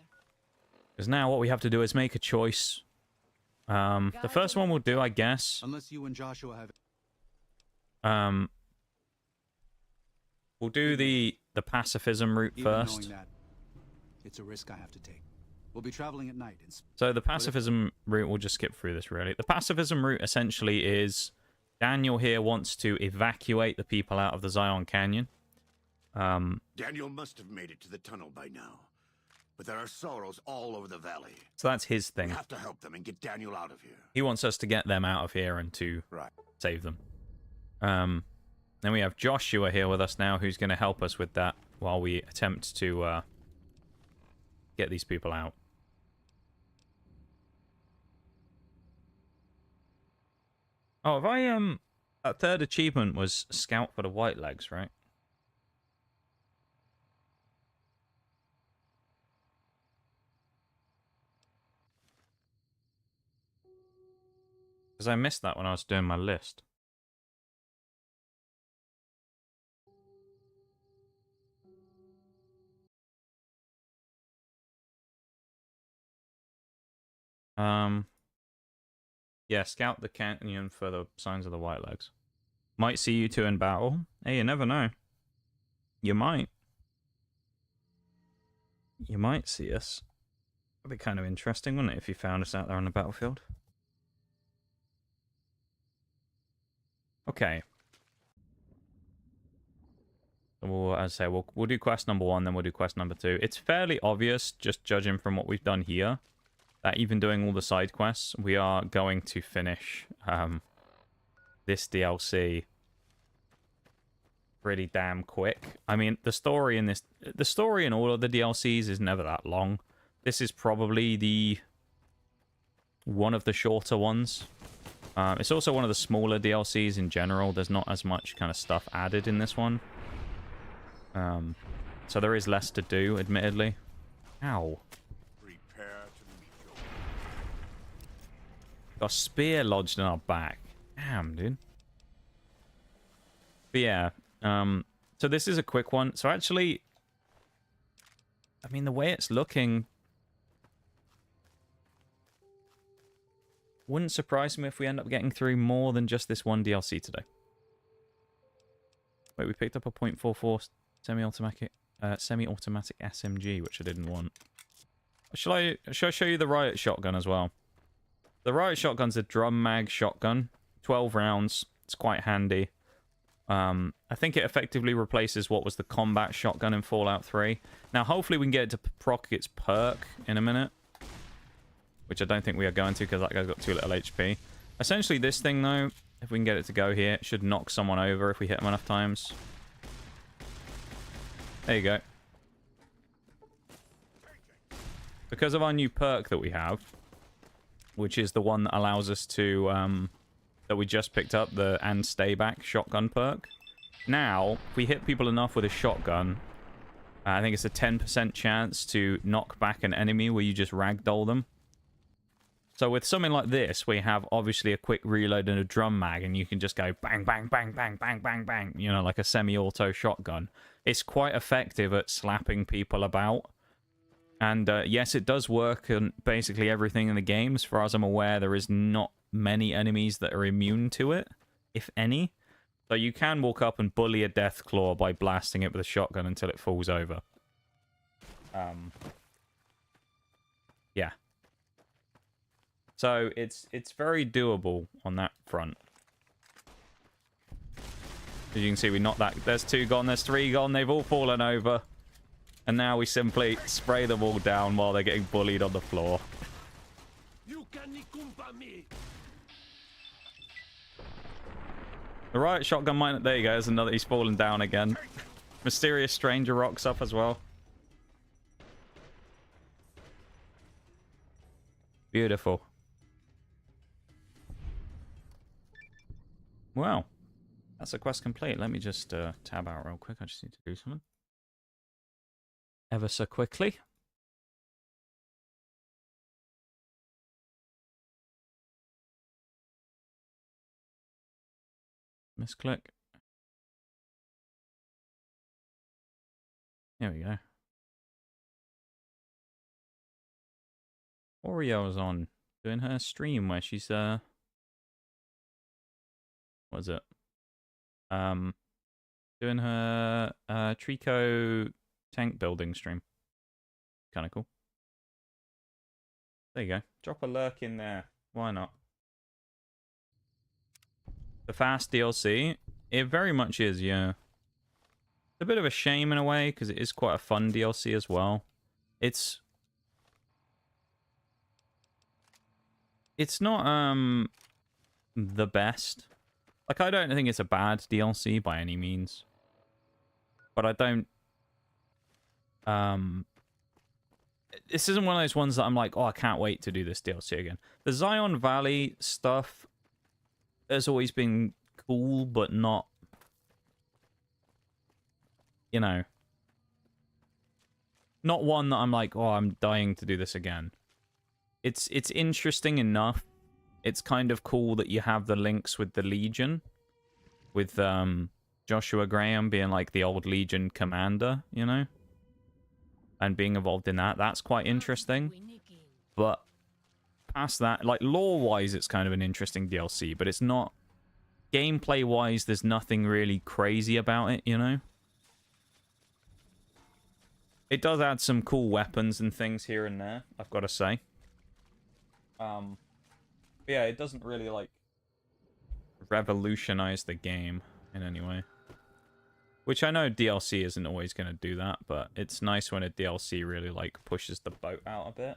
Because now what we have to do is make a choice. The first one we'll do, I guess. Unless you and Joshua have... we'll do the pacifism route Even first. knowing that, it's a risk I have to take. We'll be traveling at night. So the pacifism route, we'll just skip through this, really. The pacifism route essentially is Daniel here wants to evacuate the people out of the Zion Canyon. Daniel must have made it to the tunnel by now. But there are sorrows all over the valley. So that's his thing. We have to help them and get Daniel out of here. He wants us to get them out of here and to save them. Then we have Joshua here with us now, who's going to help us with that while we attempt to get these people out. Oh, have I, that third achievement was Scout for the White Legs, right? Because I missed that when I was doing my list. Yeah, scout the canyon for the signs of the White Legs. Might see you two in battle. Hey, you never know. You might. You might see us. That'd be kind of interesting, wouldn't it, if you found us out there on the battlefield? Okay. Well, as I say, we'll do quest number 1, then we'll do quest number 2. It's fairly obvious, just judging from what we've done here, that even doing all the side quests, we are going to finish this DLC pretty damn quick. I mean, the story in all of the DLCs is never that long. This is probably one of the shorter ones. It's also one of the smaller DLCs in general. There's not as much kind of stuff added in this one. So there is less to do, admittedly. Ow. Got a spear lodged in our back. Damn, dude. But yeah, so this is a quick one. So actually, I mean, the way it's looking, wouldn't surprise me if we end up getting through more than just this one DLC today. Wait, we picked up a .44 semi-automatic SMG, which I didn't want. Shall I show you the riot shotgun as well? The riot shotgun's a drum mag shotgun, 12 rounds. It's quite handy. I think it effectively replaces what was the combat shotgun in Fallout 3. Now, hopefully we can get it to proc its perk in a minute, which I don't think we are going to because that guy's got too little HP. Essentially, this thing, though, if we can get it to go here, it should knock someone over if we hit them enough times. There you go. Because of our new perk that we have, which is the one that allows us to, that we just picked up, the and stay back shotgun perk. Now, if we hit people enough with a shotgun, I think it's a 10% chance to knock back an enemy where you just ragdoll them. So with something like this, we have obviously a quick reload and a drum mag, and you can just go bang, bang, bang, bang, bang, bang, bang, you know, like a semi-auto shotgun. It's quite effective at slapping people about. And yes, it does work on basically everything in the game. As far as I'm aware, there is not many enemies that are immune to it, if any. So you can walk up and bully a Deathclaw by blasting it with a shotgun until it falls over. Yeah. So it's very doable on that front. As you can see, we knocked that. There's 2 gone, there's 3 gone. They've all fallen over. And now we simply spray them all down while they're getting bullied on the floor. The riot shotgun might... There you go, there's another... He's fallen down again. Mysterious stranger rocks up as well. Beautiful. Well, that's a quest complete. Let me just tab out real quick. I just need to do something. Ever so quickly. Misclick. There we go. Oreo is on doing her stream where she's what is it? Doing her Trico tank building stream. Kind of cool. There you go. Drop a lurk in there. Why not? The fast DLC, it very much is, yeah. It's a bit of a shame in a way, because it is quite a fun DLC as well. It's not the best. Like, I don't think it's a bad DLC by any means. But I don't... This isn't one of those ones that I'm like, oh, I can't wait to do this DLC again. The Zion Valley stuff has always been cool, but not... You know... Not one that I'm like, oh, I'm dying to do this again. It's interesting enough. It's kind of cool that you have the links with the Legion. With Joshua Graham being like the old Legion commander, you know? And being involved in that. That's quite interesting. But past that, like lore-wise, it's kind of an interesting DLC. But it's not gameplay-wise, there's nothing really crazy about it, you know? It does add some cool weapons and things here and there, I've got to say. Yeah, it doesn't really, like, revolutionize the game in any way. Which I know DLC isn't always going to do that, but it's nice when a DLC really, like, pushes the boat out a bit.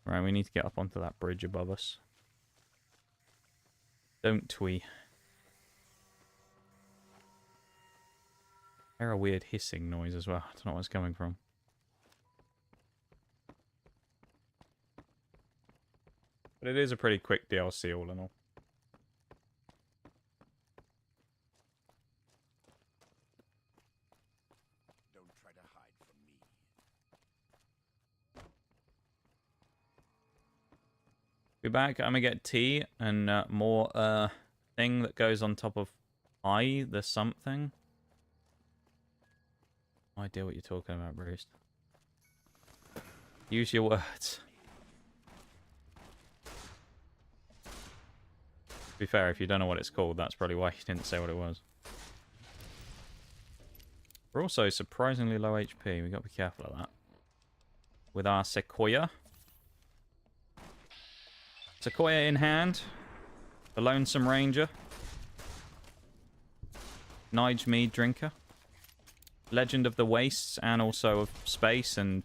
Right, we need to get up onto that bridge above us. Don't we? I hear a weird hissing noise as well. I don't know where it's coming from. But it is a pretty quick DLC all in all. Don't try to hide from me. Be back. I'm gonna get tea and more thing that goes on top of the something. No idea what you're talking about, Bruce. Use your words. To be fair, if you don't know what it's called, that's probably why you didn't say what it was. We're also surprisingly low HP. We've got to be careful of that. With our Sequoia. Sequoia in hand. The Lonesome Ranger. Nige Meaddrinker. Legend of the Wastes, and also of space and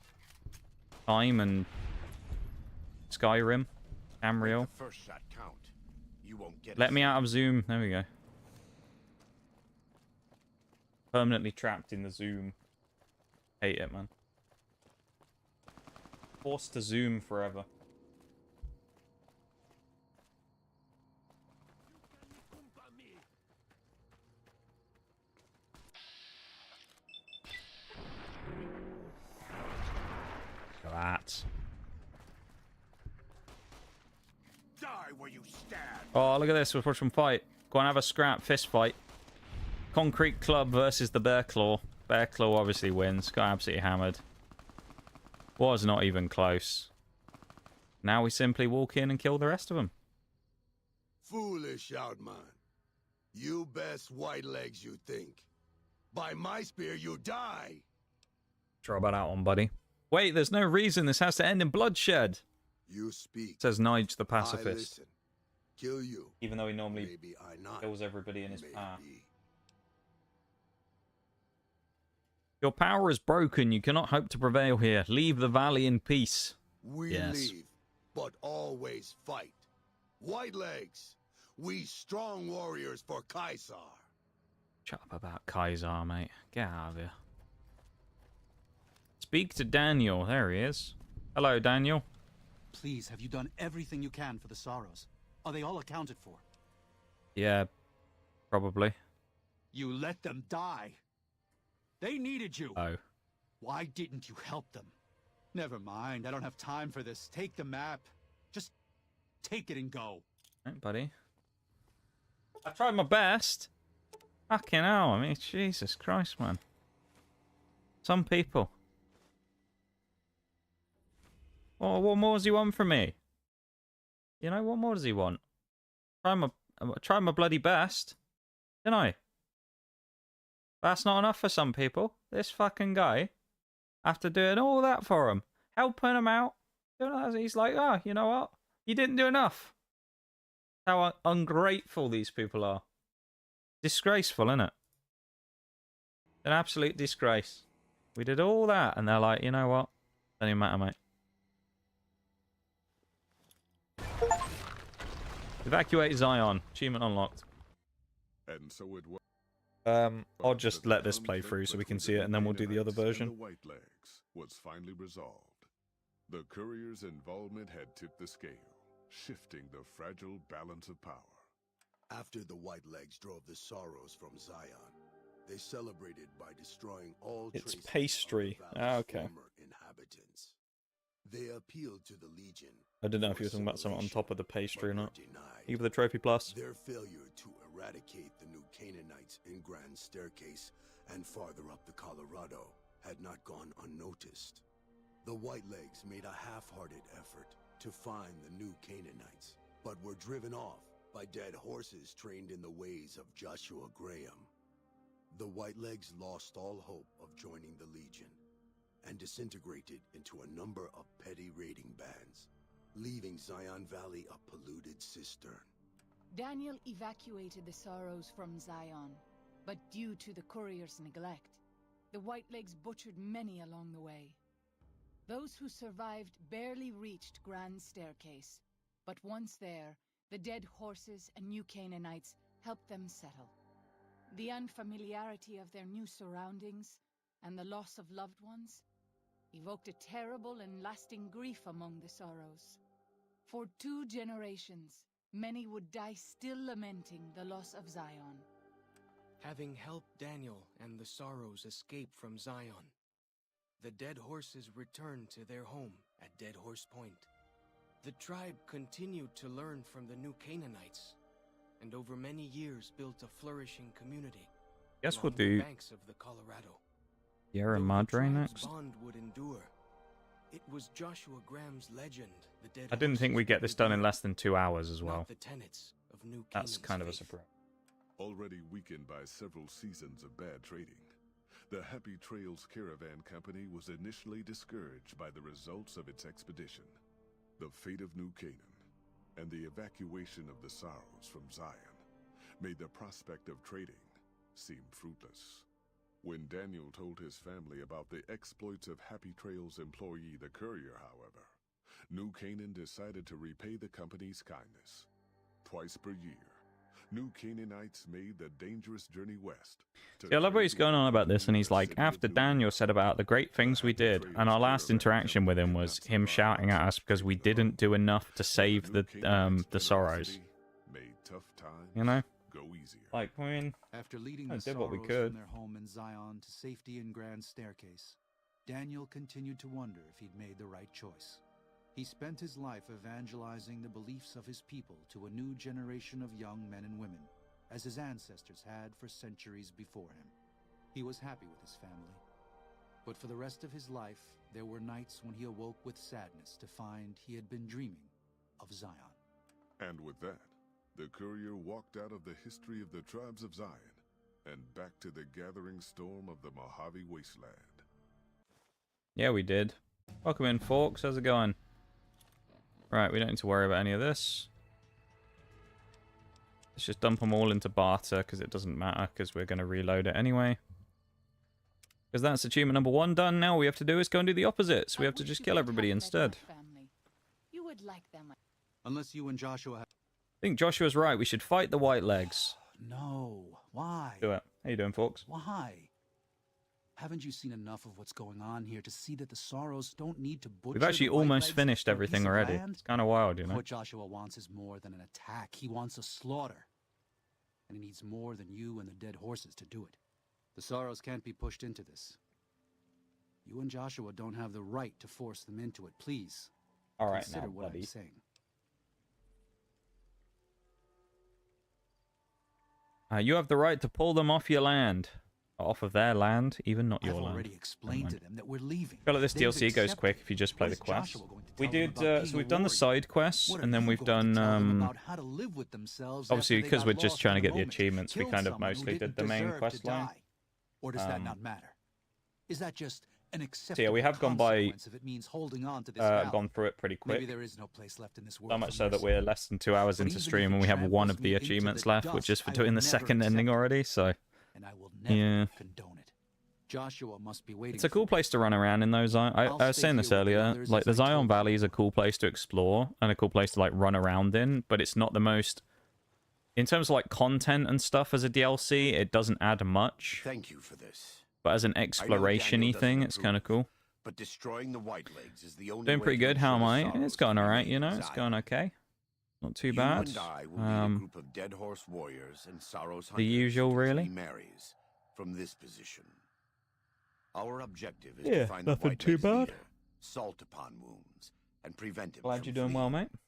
time and Skyrim. Amriel. First shot count. You won't get Let me out of Zoom. There we go. Permanently trapped in the Zoom. Hate it, man. Forced to Zoom forever. That. Die where you stand. Oh, look at this. We're from fight. Go and have a scrap fist fight. Concrete Club versus the Bear Claw. Bear Claw obviously wins. Got absolutely hammered. Was not even close. Now we simply walk in and kill the rest of them. Foolish, Outman. You best white legs, you think. By my spear, you die. Try about that one, buddy. Wait, there's no reason this has to end in bloodshed. You speak. Says Nige the I pacifist. listen. Kill you. Even though he normally Maybe I not. kills everybody in his Maybe. path. Your power is broken. You cannot hope to prevail here. Leave the valley in peace. We Yes. leave, but always fight. White legs. We strong warriors for Caesar. Shut up about Kaiser, mate. Get out of here. Speak to Daniel. There he is. Hello, Daniel. Please, have you done everything you can for the sorrows? Are they all accounted for? Yeah, probably. You let them die. They needed you. Oh. Why didn't you help them? Never mind. I don't have time for this. Take the map. Just take it and go. Right, buddy. I tried my best. Fucking hell. I mean, Jesus Christ, man. Some people. Oh, what more does he want from me? You know, what more does he want? Try my bloody best. Didn't I? That's not enough for some people. This fucking guy, after doing all that for him, helping him out, he's like, oh, you know what? You didn't do enough. How ungrateful these people are. Disgraceful, isn't it? An absolute disgrace. We did all that, and they're like, you know what? Doesn't even matter, mate. Evacuate Zion. Achievement unlocked. And so it was. I'll just let this play through so we can see it, and then we'll do the other version. The White Legs was finally resolved. The courier's involvement had tipped the scale, shifting the fragile balance of power. After the White Legs drove the sorrows from Zion, they celebrated by destroying all It's traces pastry. of the valley's Okay. former inhabitants. They appealed to the Legion. I didn't know if you were talking about something on top of the pastry or not. Either the trophy plus. Their failure to eradicate the new Canaanites in Grand Staircase and farther up the Colorado had not gone unnoticed. The Whitelegs made a half-hearted effort to find the new Canaanites, but were driven off by dead horses trained in the ways of Joshua Graham. The Whitelegs lost all hope of joining the Legion and disintegrated into a number of petty raiding bands, leaving Zion Valley a polluted cistern. Daniel evacuated the Sorrows from Zion, but due to the courier's neglect, the Whitelegs butchered many along the way. Those who survived barely reached Grand Staircase, but once there, the dead horses and new Canaanites helped them settle. The unfamiliarity of their new surroundings and the loss of loved ones evoked a terrible and lasting grief among the Sorrows. For 2 generations, many would die still lamenting the loss of Zion. Having helped Daniel and the Sorrows escape from Zion, the dead horses returned to their home at Dead Horse Point. The tribe continued to learn from the new Canaanites, and over many years built a flourishing community. Guess we'll along the do banks of the Colorado. Sierra Madre next. Bond would endure. It was Joshua Graham's legend, the dead I didn't think we'd get this done in less than 2 hours as well. the tenets of New That's Canaan's kind of a faith. surprise. Already weakened by several seasons of bad trading, the Happy Trails Caravan Company was initially discouraged by the results of its expedition. The fate of New Canaan and the evacuation of the Sorrows from Zion made the prospect of trading seem fruitless. When Daniel told his family about the exploits of Happy Trails employee the courier, however, New Canaan decided to repay the company's kindness. Twice per year, New Canaanites made the dangerous journey west. See, I love what he's going on about this, and he's like, after Daniel said about the great things we did, and our last interaction with him was him shouting at us because we didn't do enough to save the Sorrows. You know? Like, I mean, After leading I the did what we Sorrows could. from their home in Zion to safety in Grand Staircase, Daniel continued to wonder if he'd made the right choice. He spent his life evangelizing the beliefs of his people to a new generation of young men and women, as his ancestors had for centuries before him. He was happy with his family. But for the rest of his life, there were nights when he awoke with sadness to find he had been dreaming of Zion. And with that, the courier walked out of the history of the tribes of Zion and back to the gathering storm of the Mojave wasteland. Yeah, we did. Welcome in, folks. How's it going? Right, we don't need to worry about any of this. Let's just dump them all into barter, because it doesn't matter, because we're going to reload it anyway. Because that's achievement number 1 done. Now all we have to do is go and do the opposite. So we have to just kill everybody instead. You would like them. Unless you and Joshua have... I think Joshua's right. We should fight the Whitelegs. No. Why? Do it. How you doing, folks? Why? Haven't you seen enough of what's going on here to see that the Sorrows don't need to butcher We've actually the almost Whitelegs finished for a everything piece of already. land? It's kind of wild, you know? What Joshua wants is more than an attack. He wants a slaughter. And he needs more than you and the dead horses to do it. The Sorrows can't be pushed into this. You and Joshua don't have the right to force them into it. Please, All right, consider now, what buddy. I'm saying. You have the right to pull them off your land. Off of their land, even not your I've land. already explained to them that we're leaving. I feel like this They've DLC goes accepted. quick if you just play What the is quest. Joshua going to We tell them did, about being so a we've done the warrior? side quests, What are and then you we've going to done, tell them about how to live with themselves obviously after they because got we're just lost trying to in the get the moment, achievements, we killed kind of someone who mostly did didn't the main deserve to quest line. die? Or does that not matter? Is that just an So acceptable yeah, we have gone by, consequence if it means holding on to this valley? gone through it pretty quick. Maybe there is no place left in this world So much for so that mercy. we're less than 2 hours But into even if stream it and we have one tramples of the me into achievements the left, which is dust, for I doing will the never second ending accept it. already, so And I will never yeah. condone it. Joshua must be waiting. It's a for cool me. place to run around in those. I was stay saying this here with the earlier, others like as the I told Zion you. Valley is a cool place to explore and a cool place to like run around in, but it's not the most, in terms of like content and stuff as a DLC, it doesn't add much. Thank you for this. But as an I know exploration-y Daniel doesn't thing, it's approve, kind of cool. But destroying the Whitelegs is the only Doing way pretty to good. How am ensure I? Sorrows It's going can alright, remain you know? in It's Zion. going okay. Not too You bad. and I will lead a group of dead horse warriors and Sorrows hunters usual, to really? Three Marys from this position. Our objective is Yeah, to find the nothing White too Legs bad. leader salt upon wounds, and prevent him Glad from you're doing well, fleeing. mate.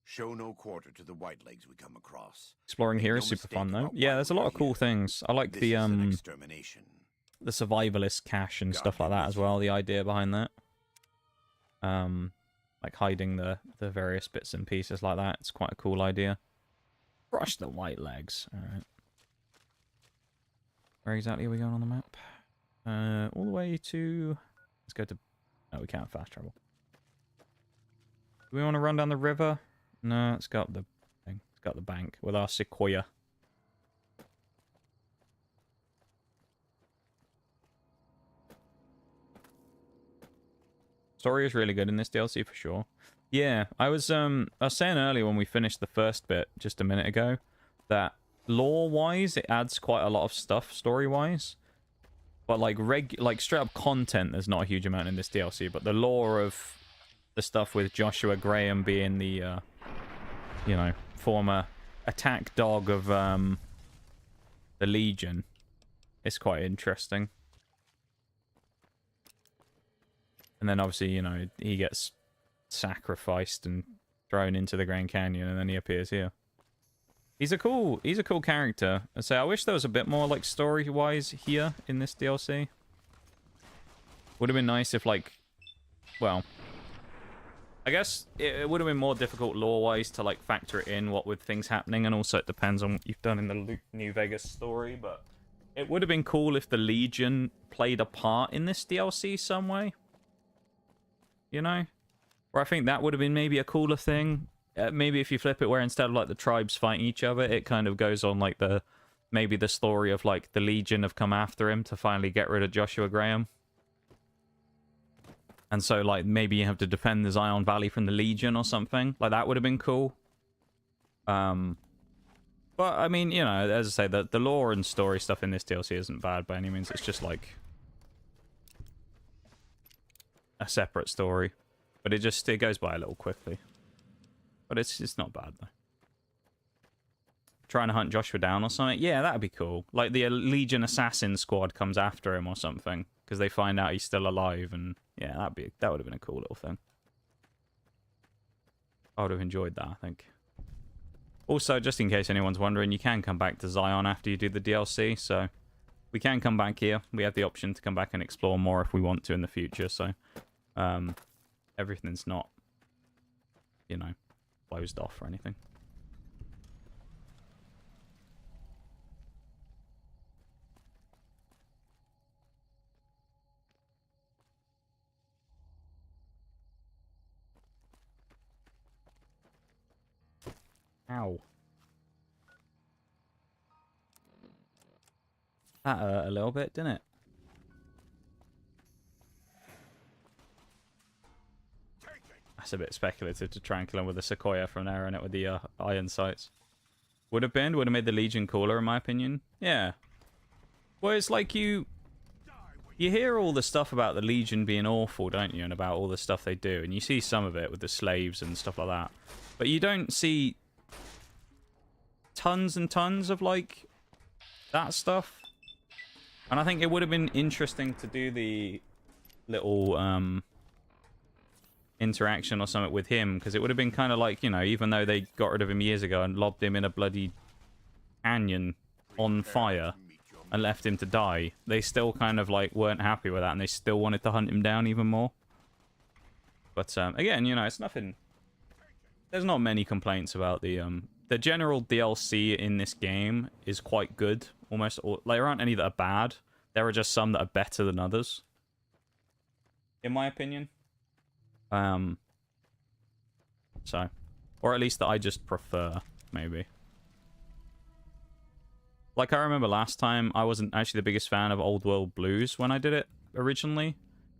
Show no quarter to the Whitelegs we come across. Exploring Make here no is super mistake fun though. about Yeah, why there's a we're lot of cool here. things. I like This the is an extermination. the survivalist cache and God stuff like be that with as you. well. The idea behind that. Like hiding the various bits and pieces like that. It's quite a cool idea. Crush the Whitelegs. All right. Where exactly are we going on the map? All the way to. Let's go to. No, we can't fast travel. Do we want to run down the river? No, let's go up the thing. Let's go up the bank with our Sequoia. Story is really good in this DLC for sure. Yeah, I was saying earlier when we finished the first bit just a minute ago that lore-wise it adds quite a lot of stuff story-wise. But like straight up content there's not a huge amount in this DLC, but the lore of the stuff with Joshua Graham being the you know, former attack dog of the Legion is quite interesting. And then obviously, you know, he gets sacrificed and thrown into the Grand Canyon, and then he appears here. He's a cool character. I wish there was a bit more like story-wise here in this DLC. Would have been nice if like, well, I guess it would have been more difficult lore-wise to like factor it in what with things happening, and also it depends on what you've done in the New Vegas story. But it would have been cool if the Legion played a part in this DLC some way. You know? Or I think that would have been maybe a cooler thing. Maybe if you flip it where instead of like the tribes fighting each other, it kind of goes on like maybe the story of like the Legion have come after him to finally get rid of Joshua Graham. And so like maybe you have to defend the Zion Valley from the Legion or something. Like that would have been cool. But I mean, you know, as I say, the lore and story stuff in this DLC isn't bad by any means. It's just like a separate story, but it goes by a little quickly. But it's not bad though. Trying to hunt Joshua down or something, yeah, that'd be cool. Like the Legion Assassin Squad comes after him or something because they find out he's still alive, and yeah, that would have been a cool little thing. I would have enjoyed that, I think. Also, just in case anyone's wondering, you can come back to Zion after you do the DLC, so we can come back here. We have the option to come back and explore more if we want to in the future, so everything's not, you know, closed off or anything. Ow. That hurt a little bit, didn't it? That's a bit speculative to try and kill him with a Sequoia from there and it with the iron sights. Would have made the Legion cooler, in my opinion. Yeah. Well, it's like you hear all the stuff about the Legion being awful, don't you? And about all the stuff they do. And you see some of it with the slaves and stuff like that. But you don't see tons and tons of, like, that stuff. And I think it would have been interesting to do the little, interaction or something with him, because it would have been kind of like, you know, even though they got rid of him years ago and lobbed him in a bloody canyon on fire and left him to die, they still kind of like weren't happy with that, and they still wanted to hunt him down even more. But again, you know, it's nothing. There's not many complaints about the general DLC in this game is quite good. Almost all, like, there aren't any that are bad. There are just some that are better than others, in my opinion. So, or at least that I just prefer, maybe. Like, I remember last time, I wasn't actually the biggest fan of Old World Blues when I did it originally.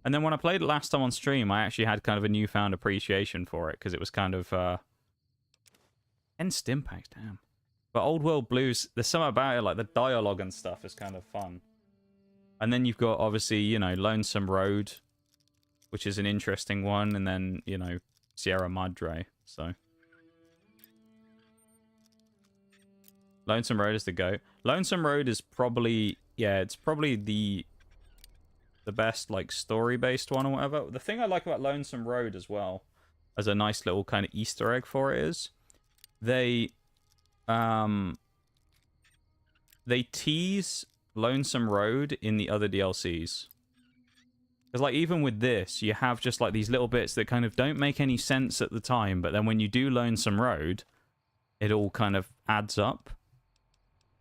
And then when I played it last time on stream, I actually had kind of a newfound appreciation for it, because it was kind of, Enst Impact, damn. But Old World Blues, there's something about it, like the dialogue and stuff is kind of fun. And then you've got, obviously, you know, Lonesome Road, which is an interesting one, and then, you know, Sierra Madre, so. Lonesome Road is the GOAT. Lonesome Road is probably, yeah, it's probably the the best like story-based one or whatever. The thing I like about Lonesome Road as well, as a nice little kind of Easter egg for it, is they tease Lonesome Road in the other DLCs. Because like even with this, you have just like these little bits that kind of don't make any sense at the time, but then when you do Lonesome Road, it all kind of adds up.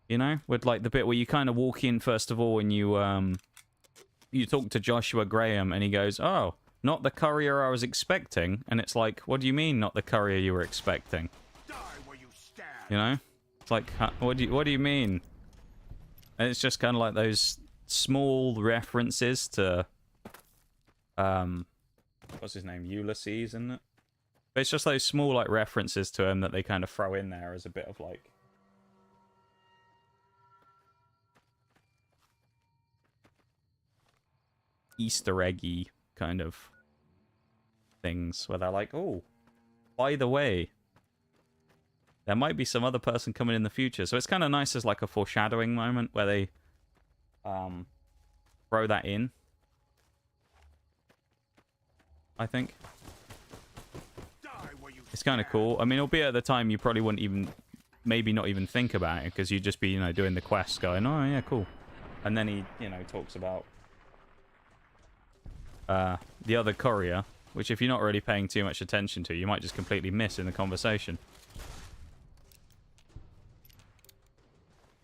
You know, with like the bit where you kind of walk in first of all and you talk to Joshua Graham and he goes, "Oh, not the courier I was expecting." And it's like, "What do you mean not the courier you were expecting?" You know? It's like, what do you mean? And it's just kind of like those small references to what's his name? Ulysses, isn't it? But it's just those small like references to him that they kind of throw in there as a bit of like Easter eggy kind of things where they're like, "Oh, by the way, there might be some other person coming in the future." So it's kind of nice as like a foreshadowing moment where they throw that in, I think. It's kind of cool. I mean, albeit at the time you probably wouldn't even, maybe not even think about it, because you'd just be, you know, doing the quest going, "Oh yeah, cool." And then he, you know, talks about the other courier, which if you're not really paying too much attention to, you might just completely miss in the conversation.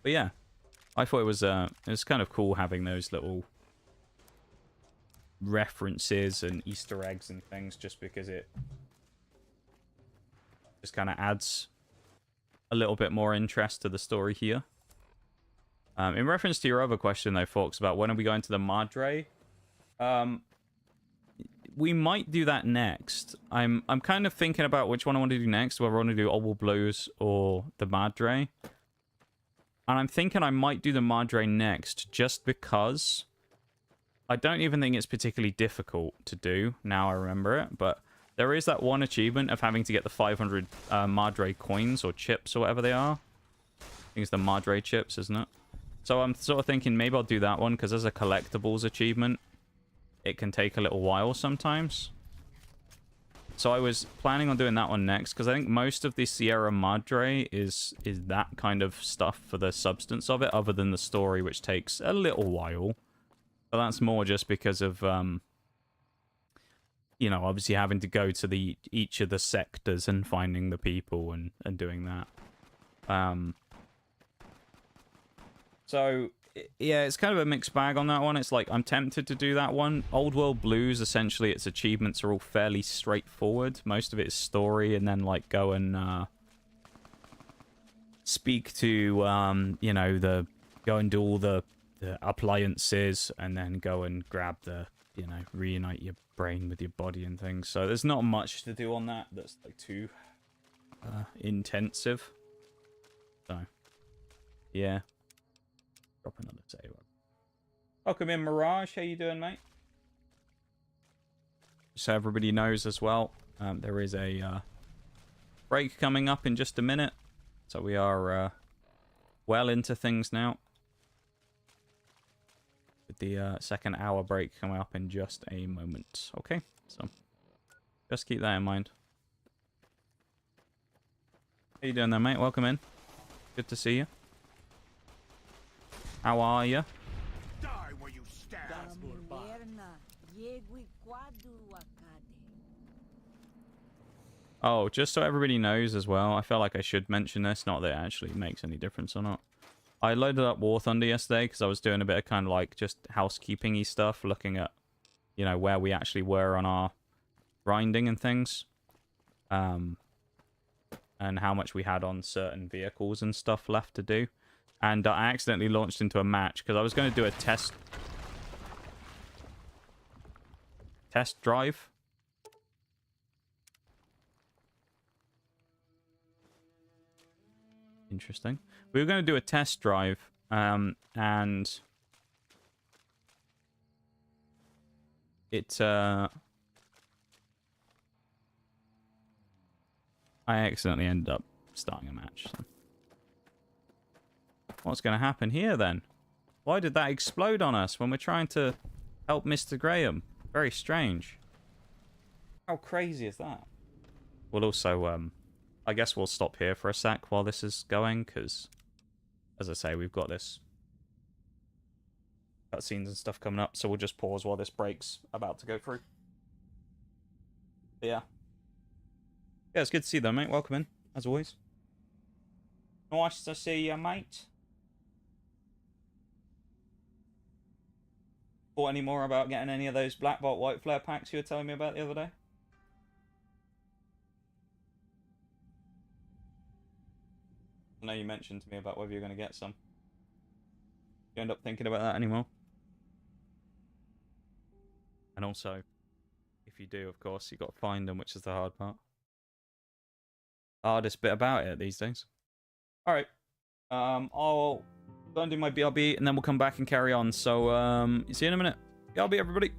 But yeah, I thought it was kind of cool having those little references and Easter eggs and things, just because it just kind of adds a little bit more interest to the story here. In reference to your other question though, Fox, about when are we going to the Madre, we might do that next. I'm kind of thinking about which one I want to do next, whether I want to do Old Blues or the Madre. And I'm thinking I might do the Madre next, just because I don't even think it's particularly difficult to do, now I remember it, but there is that one achievement of having to get the 500 Madre coins or chips or whatever they are. I think it's the Madre chips, isn't it? So I'm sort of thinking maybe I'll do that one, because as a collectibles achievement, it can take a little while sometimes. So I was planning on doing that one next, because I think most of the Sierra Madre is that kind of stuff for the substance of it, other than the story, which takes a little while. But that's more just because of, you know, obviously having to go to each of the sectors and finding the people and doing that. So, yeah, it's kind of a mixed bag on that one. It's like, I'm tempted to do that one. Old World Blues, essentially, its achievements are all fairly straightforward. Most of it is story, and then, like, go and speak to, you know, go and do all the appliances, and then go and grab the, you know, reunite your brain with your body and things. So there's not much to do on that that's, like, too intensive. So, yeah. Drop another save. Welcome in, Mirage. How you doing, mate? So everybody knows as well, there is a break coming up in just a minute. So we are well into things now. With the second hour break coming up in just a moment. Okay, so just keep that in mind. How you doing there, mate? Welcome in. Good to see you. How are you? Die where you stand. Oh, just so everybody knows as well, I felt like I should mention this, not that it actually makes any difference or not. I loaded up War Thunder yesterday because I was doing a bit of kind of like just housekeeping-y stuff, looking at, you know, where we actually were on our grinding and things. And how much we had on certain vehicles and stuff left to do. And I accidentally launched into a match because I was going to do a test drive. Interesting. We were going to do a test drive, and it I accidentally ended up starting a match. So. What's going to happen here then? Why did that explode on us when we're trying to Help Mr. Graham. Very strange. How crazy is that? We'll also, I guess we'll stop here for a sec while this is going, because, as I say, we've got this cutscenes and stuff coming up, so we'll just pause while this break's about to go through. But yeah. Yeah, it's good to see you though, mate. Welcome in, as always. Nice to see you, mate. Thought any more about getting any of those Black Bolt White Flare packs you were telling me about the other day? I know you mentioned to me about whether you're going to get some. You end up thinking about that anymore? And also, if you do, of course, you've got to find them, which is the hard part. Hardest bit about it these days. Alright. I'll go and do my BRB, and then we'll come back and carry on. So, see you in a minute. BRB, everybody.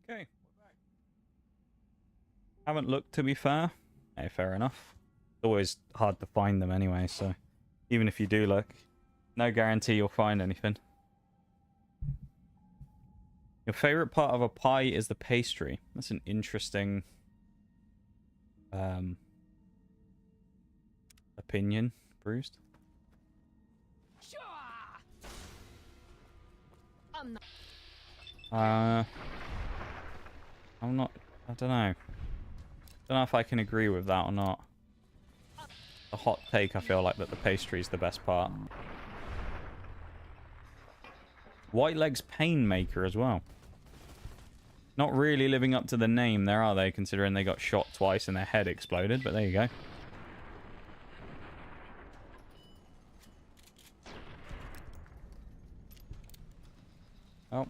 Okay. Haven't looked, to be fair. Hey, fair enough. It's always hard to find them anyway, so even if you do look, no guarantee you'll find anything. Your favorite part of a pie is the pastry. That's an interesting opinion bruised. I'm not. I don't know. Don't know if I can agree with that or not. A hot take. I feel like that the pastry is the best part. Whiteleg's Painmaker as well. Not really living up to the name there, are they? Considering they got shot twice and their head exploded. But there you go. Oh.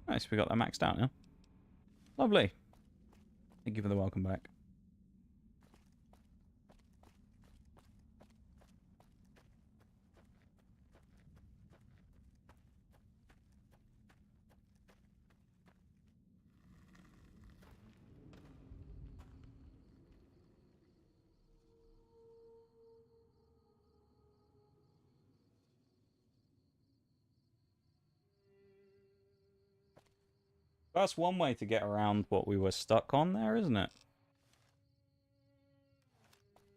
Nice, we got that maxed out now. Lovely. Thank you for the welcome back. That's one way to get around what we were stuck on there, isn't it?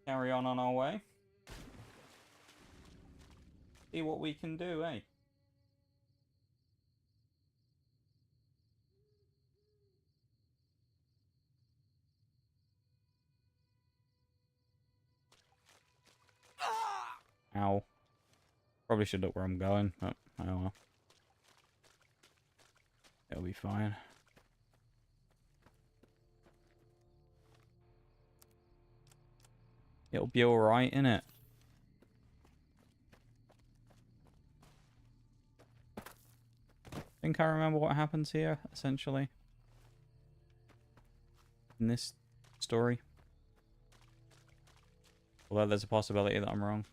Carry on our way. See what we can do, eh? Ow. Probably should look where I'm going, but oh well. It'll be fine. It'll be alright, innit? I think I remember what happens here, essentially. In this story. Although there's a possibility that I'm wrong.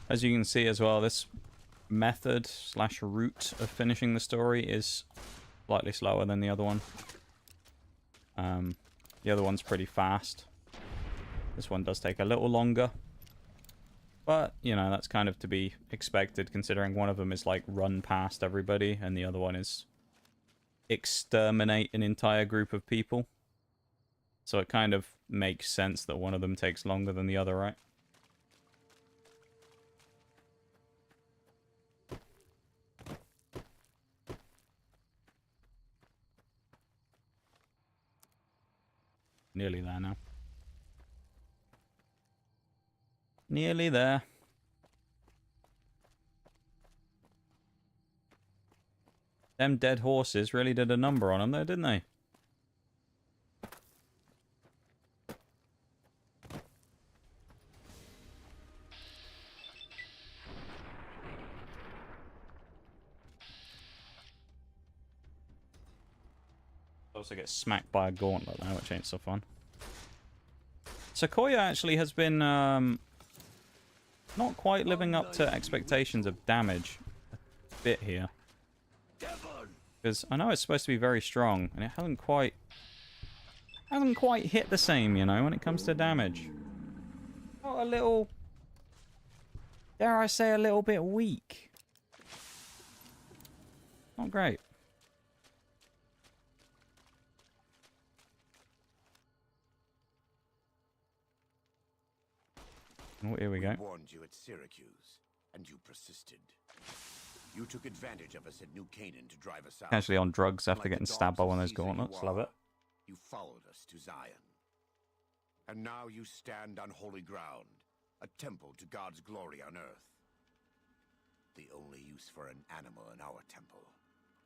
As you can see as well, this method / route of finishing the story is slightly slower than the other one. The other one's pretty fast. This one does take a little longer. But, you know, that's kind of to be expected considering one of them is like run past everybody and the other one is exterminate an entire group of people. So it kind of makes sense that one of them takes longer than the other, right? Nearly there now. Nearly there. Them dead horses really did a number on them though, didn't they? Also get smacked by a gauntlet now, which ain't so fun. Sequoia actually has been not quite living up to expectations of damage a bit here. Because I know it's supposed to be very strong, and it hasn't quite hit the same, you know, when it comes to damage. Got a little, dare I say, a little bit weak. Not great. Oh, here we go. We warned you at Syracuse, and you persisted. You took advantage of us at New Canaan to drive us out. Actually on drugs after Like getting the stabbed by dogs one of of those Caesar gauntlets. you Love are, it. You followed us to Zion. And now you stand on holy ground, a temple to God's glory on earth. The only use for an animal in our temple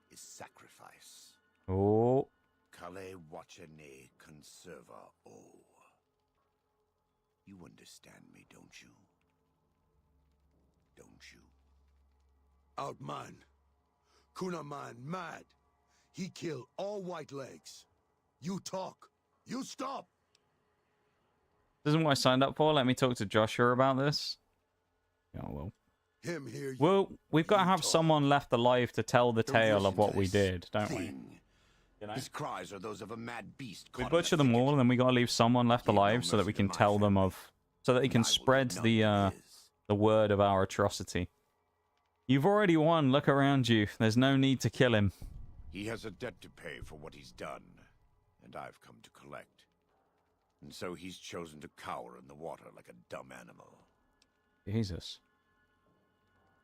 is sacrifice. Oh. Kale wachene conserva o. You understand me, don't you? Don't you? Outman, Kunaman mad. He killed all white legs. You talk. You stop. This isn't what I signed up for. Let me talk to Joshua about this. Oh, well. Him here. Well, we've got to have someone left alive to tell the tale of what we did, don't we? You know? His cries are those of a mad beast. We butcher them all, and then we got to leave someone left alive so that we can tell them of, so that he can spread the word of our atrocity. You've already won. Look around you. There's no need to kill him. He has a debt to pay for what he's done, and I've come to collect. And so he's chosen to cower in the water like a dumb animal. Jesus.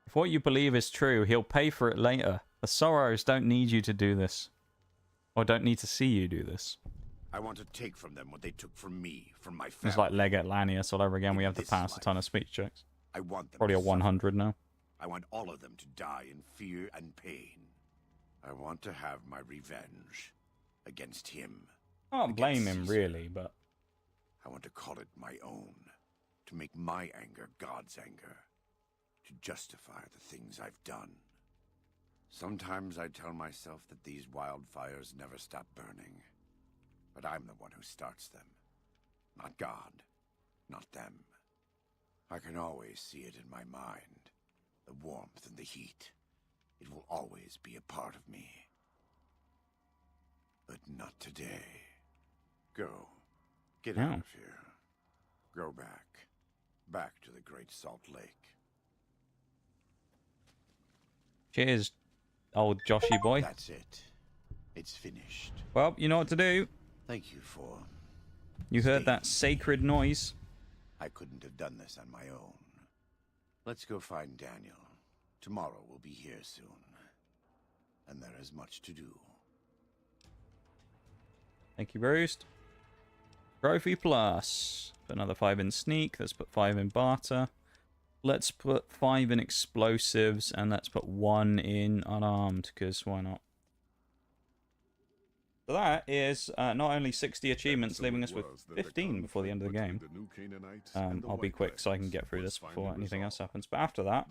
If what you believe is true, he'll pay for it later. The Sorrows don't need you to do this. Or don't need to see you do this. I want to take from them what they took from me, from my family. It's like Legat Lanius all over again. We have to pass a ton of speech checks. I want them Probably a 100 now. I want all of them to die in fear and pain. I want to have my revenge against him. Can't blame him, really, but... I want to call it my own. To make my anger God's anger. To justify the things I've done. Sometimes I tell myself that these wildfires never stop burning. But I'm the one who starts them. Not God. Not them. I can always see it in my mind. The warmth and the heat. It will always be a part of me. But not today. Go. Get out of here. Go back. Back to the Great Salt Lake. Cheers, old Joshy boy. That's it. It's finished. Well, you know what to do. Thank you for... You heard that sacred noise. I couldn't have done this on my own. Let's go find Daniel. Tomorrow we'll be here soon. And there is much to do. Thank you, Roost. Trophy plus. Put another 5 in sneak. Let's put 5 in barter. Let's put 5 in explosives. And let's put 1 in unarmed, because why not? So that is not only 60 achievements, leaving us with 15 before the end of the game. I'll be quick so I can get through this before anything else happens. But after that,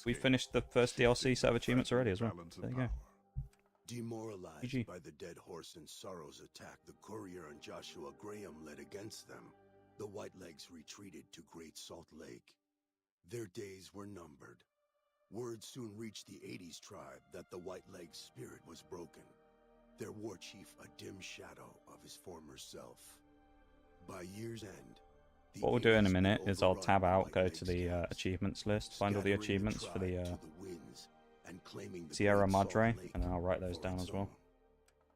we finished the first DLC set of achievements already as well. There you go. Demoralized GG. by the dead horse and Sorrow's attack the courier and Joshua Graham led against them, the Whitelegs retreated to Great Salt Lake. Their days were numbered. Word soon reached the 80s tribe that the Whitelegs' spirit was broken. Their war chief a dim shadow of his former self. By year's end, what we'll do in a minute is I'll tab out, go to the achievements list, find all the achievements for the Sierra Madre, and then I'll write those down as well.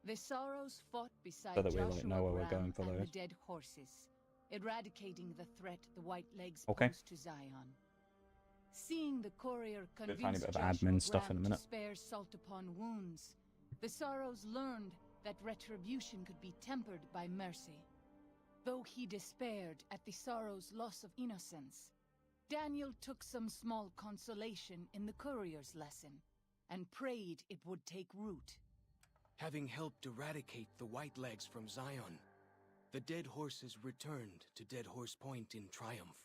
The Sorrows fought beside So that we Joshua know where we're Graham going for and those. the dead horses, eradicating the threat the Whitelegs Okay. posed to Zion. Seeing the courier Tiny convince bit of Joshua admin stuff Graham in a minute. to spare salt upon wounds, the Sorrows learned that retribution could be tempered by mercy. Though he despaired at the Sorrows' loss of innocence, Daniel took some small consolation in the courier's lesson, and prayed it would take root. Having helped eradicate the Whitelegs from Zion, the dead horses returned to Dead Horse Point in triumph.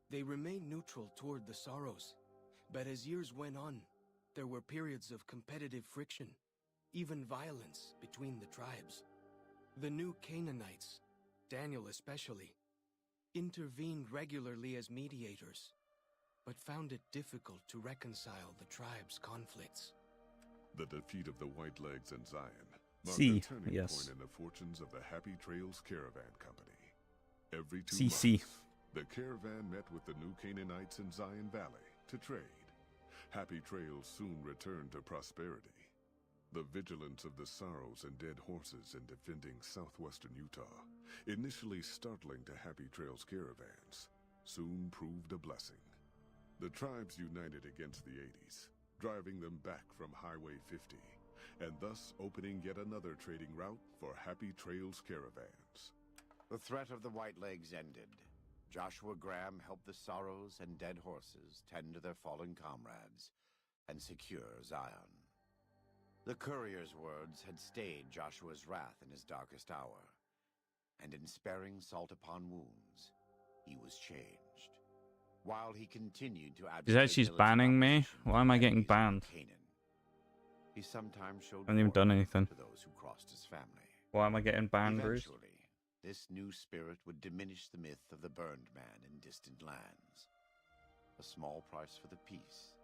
They remained neutral toward the Sorrows, but as years went on, there were periods of competitive friction, even violence between the tribes. The new Canaanites, Daniel especially, intervened regularly as mediators, but found it difficult to reconcile the tribe's conflicts. The defeat of the Whitelegs and Zion marked See, a turning yes. point in the fortunes of the Happy Trails Caravan Company. Every 2 CC. months, the caravan met with the new Canaanites in Zion Valley to trade. Happy Trails soon returned to prosperity. The vigilance of the Sorrows and dead horses in defending southwestern Utah, initially startling to Happy Trails caravans, soon proved a blessing. The tribes united against the 80s, driving them back from Highway 50, and thus opening yet another trading route for Happy Trails caravans. The threat of the Whitelegs ended. Joshua Graham helped the Sorrows and dead horses tend to their fallen comrades and secure Zion. The courier's words had stayed Joshua's wrath in his darkest hour, and in sparing salt upon wounds, he was changed. while he continued to She said she's banning me? Why am I getting banned? He sometimes showed I haven't even done anything. to those who crossed his family. Why am I getting banned, Bruce? Eventually, this new spirit would diminish the myth of the burned man in distant lands. A small price for the peace.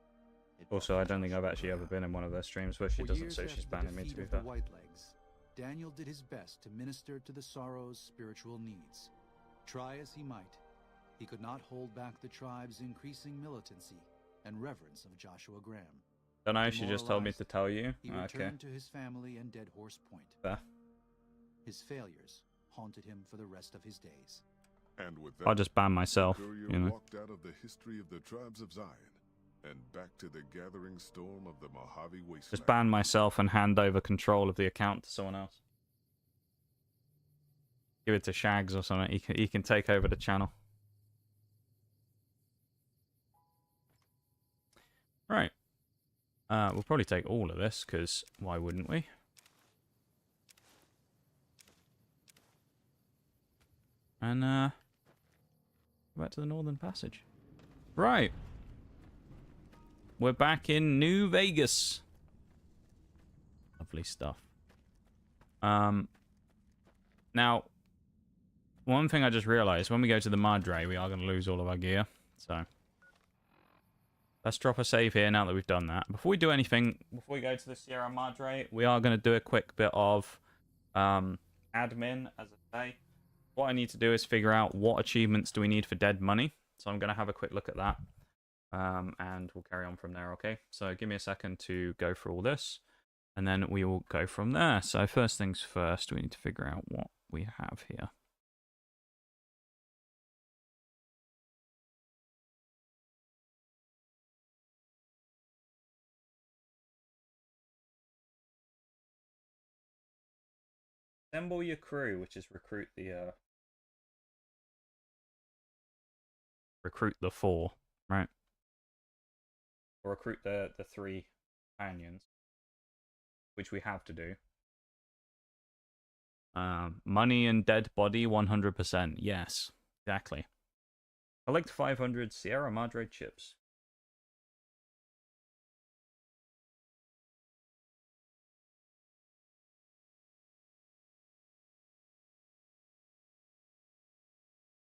Also, I don't think I've actually ever been in one of their streams where she doesn't say she's banning me, to be fair. The Whitelegs, Daniel did his best to minister to the Sorrow's spiritual needs. Try as he might, he could not hold back the tribe's increasing militancy and reverence of Joshua Graham. Don't know, she just told me to tell you. He returned to his family and Dead Horse Point. Fair. His failures haunted him for the rest of his days. And with that, I'll just ban myself, courier you know. walked out of the history of the tribes of Zion and back to the gathering storm of the Mojave wasteland. Just ban myself and hand over control of the account to someone else. Give it to Shags or something. He can take over the channel. Right. We'll probably take all of this, because why wouldn't we? And, back to the Northern Passage. Right. We're back in New Vegas. Lovely stuff. Now, one thing I just realized, when we go to the Madre, we are going to lose all of our gear. So, let's drop a save here now that we've done that. Before we do anything, before we go to the Sierra Madre, we are going to do a quick bit of admin, as I say. What I need to do is figure out what achievements do we need for dead money. So I'm going to have a quick look at that. And we'll carry on from there, okay? So give me a second to go through all this. And then we will go from there. So first things first, we need to figure out what we have here. Assemble your crew, which is recruit the 4, right? Or recruit the 3 companions, which we have to do. Money and dead body 100%. Yes, exactly. Collect 500 Sierra Madre chips.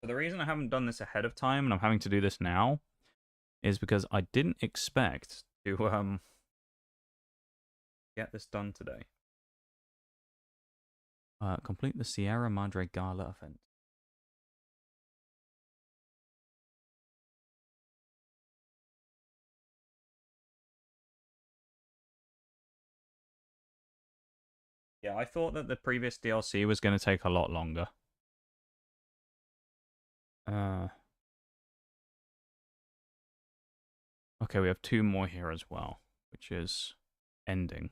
So the reason I haven't done this ahead of time, and I'm having to do this now, is because I didn't expect to get this done today. Complete the Sierra Madre Gala event. Yeah, I thought that the previous DLC was going to take a lot longer. Okay, we have 2 more here as well, which is ending.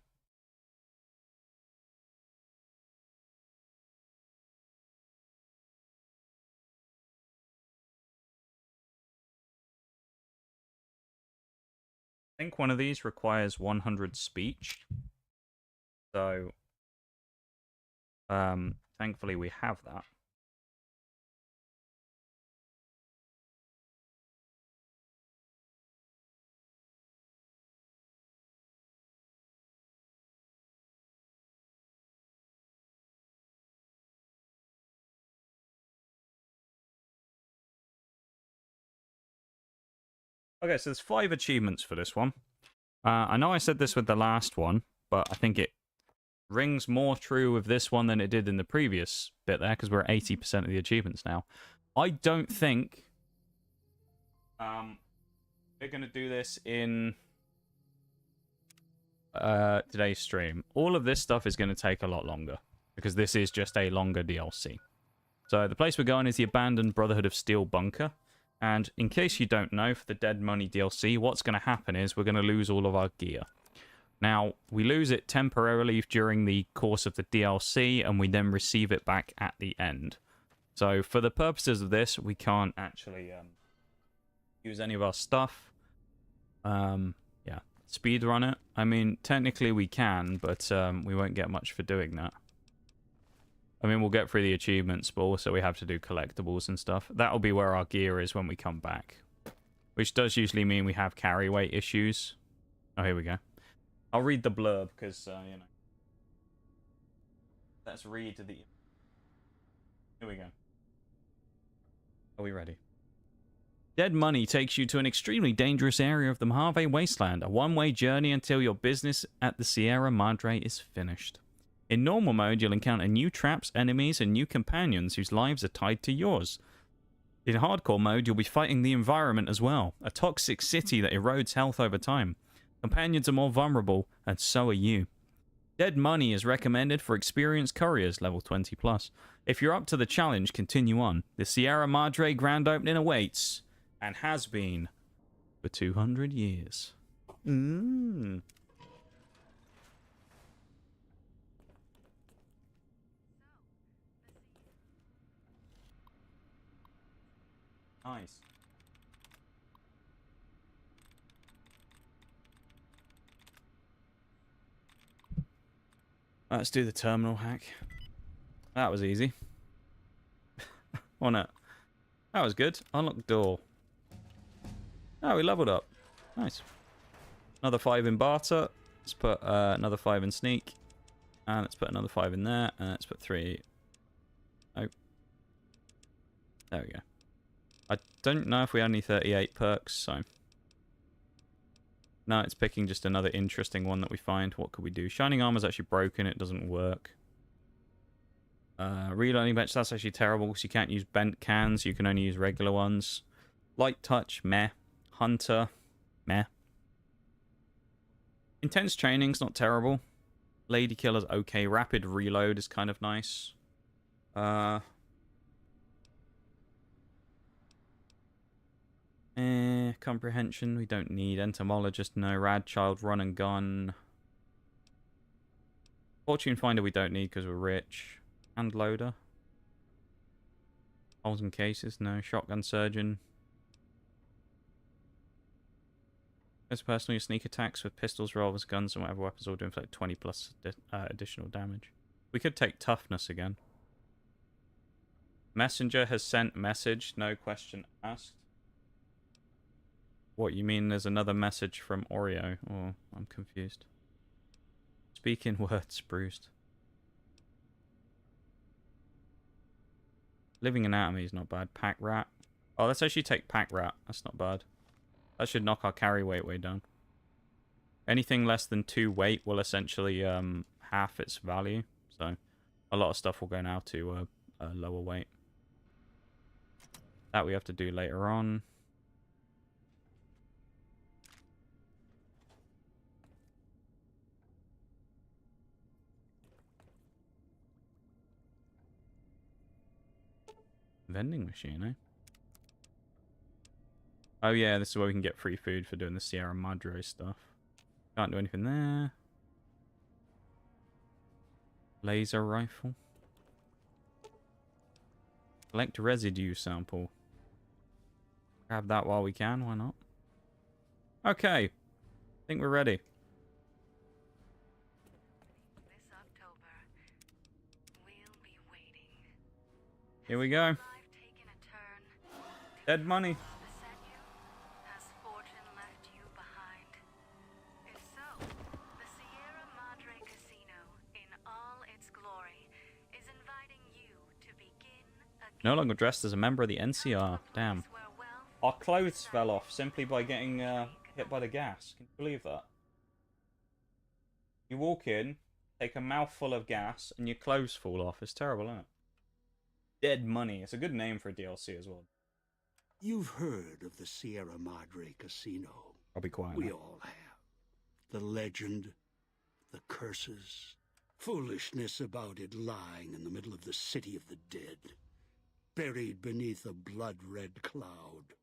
I think one of these requires 100 speech. So, thankfully we have that. Okay, so there's 5 achievements for this one. I know I said this with the last one, but I think it rings more true with this one than it did in the previous bit there, because we're at 80% of the achievements now. I don't think we're going to do this in today's stream. All of this stuff is going to take a lot longer, because this is just a longer DLC. So the place we're going is the Abandoned Brotherhood of Steel Bunker. And in case you don't know, for the Dead Money DLC, what's going to happen is we're going to lose all of our gear. Now, we lose it temporarily during the course of the DLC, and we then receive it back at the end. So, for the purposes of this, we can't actually use any of our stuff. Yeah, speedrun it. I mean, technically we can, but we won't get much for doing that. I mean, we'll get through the achievements, but also we have to do collectibles and stuff. That'll be where our gear is when we come back. which does usually mean we have carry weight issues. Oh, here we go. I'll read the blurb because, you know. Let's read the... Here we go. Are we ready? Dead Money takes you to an extremely dangerous area of the Mojave wasteland, a one-way journey until your business at the Sierra Madre is finished. In normal mode, you'll encounter new traps, enemies, and new companions whose lives are tied to yours. In hardcore mode, you'll be fighting the environment as well, a toxic city that erodes health over time. Companions are more vulnerable, and so are you. Dead Money is recommended for experienced couriers, level 20+. If you're up to the challenge, continue on. The Sierra Madre grand opening awaits, and has been for 200 years. Nice. Let's do the terminal hack. That was easy. On it. That was good. Unlock door. Oh, we leveled up. Nice. Another 5 in barter. Let's put another 5 in sneak. And let's put another 5 in there. And let's put 3. Oh. There we go. I don't know if we had any 38 perks, so... No, it's picking just another interesting one that we find. What could we do? Shining Armor's actually broken. It doesn't work. Reloading bench, that's actually terrible because you can't use bent cans. You can only use regular ones. Light touch, meh. Hunter, meh. Intense training's not terrible. Lady Killer's okay. Rapid reload is kind of nice. Comprehension, we don't need. Entomologist, no. Rad Child, run and gun. Fortune Finder, we don't need because we're rich. Hand loader. Holes in cases, no. Shotgun Surgeon. As personal, your sneak attacks with pistols, revolvers, guns, and whatever weapons all do inflict 20+ additional damage. We could take toughness again. Messenger has sent message, no question asked. What, you mean there's another message from Oreo? Oh, I'm confused. Speaking words, bruised. Living Anatomy is not bad. Pack Rat. Oh, let's actually take Pack Rat. That's not bad. That should knock our carry weight way down. Anything less than 2 weight will essentially half its value. So a lot of stuff will go now to a lower weight. That we have to do later on. Vending machine, eh? Oh yeah, this is where we can get free food for doing the Sierra Madre stuff. Can't do anything there. Laser rifle. Collect residue sample. Grab that while we can, why not? Okay. I think we're ready. This October, we'll be waiting. Here we go. Dead Money. Has fortune left you behind? If so, the Sierra Madre Casino, in all its glory, is inviting you to begin again. No longer dressed as a member of the NCR. Damn. Our clothes fell off simply by getting hit by the gas. Can you believe that? You walk in, take a mouthful of gas, and your clothes fall off. It's terrible, isn't it? Dead Money. It's a good name for a DLC as well. You've heard of the Sierra Madre Casino. I'll be quiet. We now. all have. The legend, the curses, foolishness about it lying in the middle of the city of the dead, buried beneath a blood-red cloud.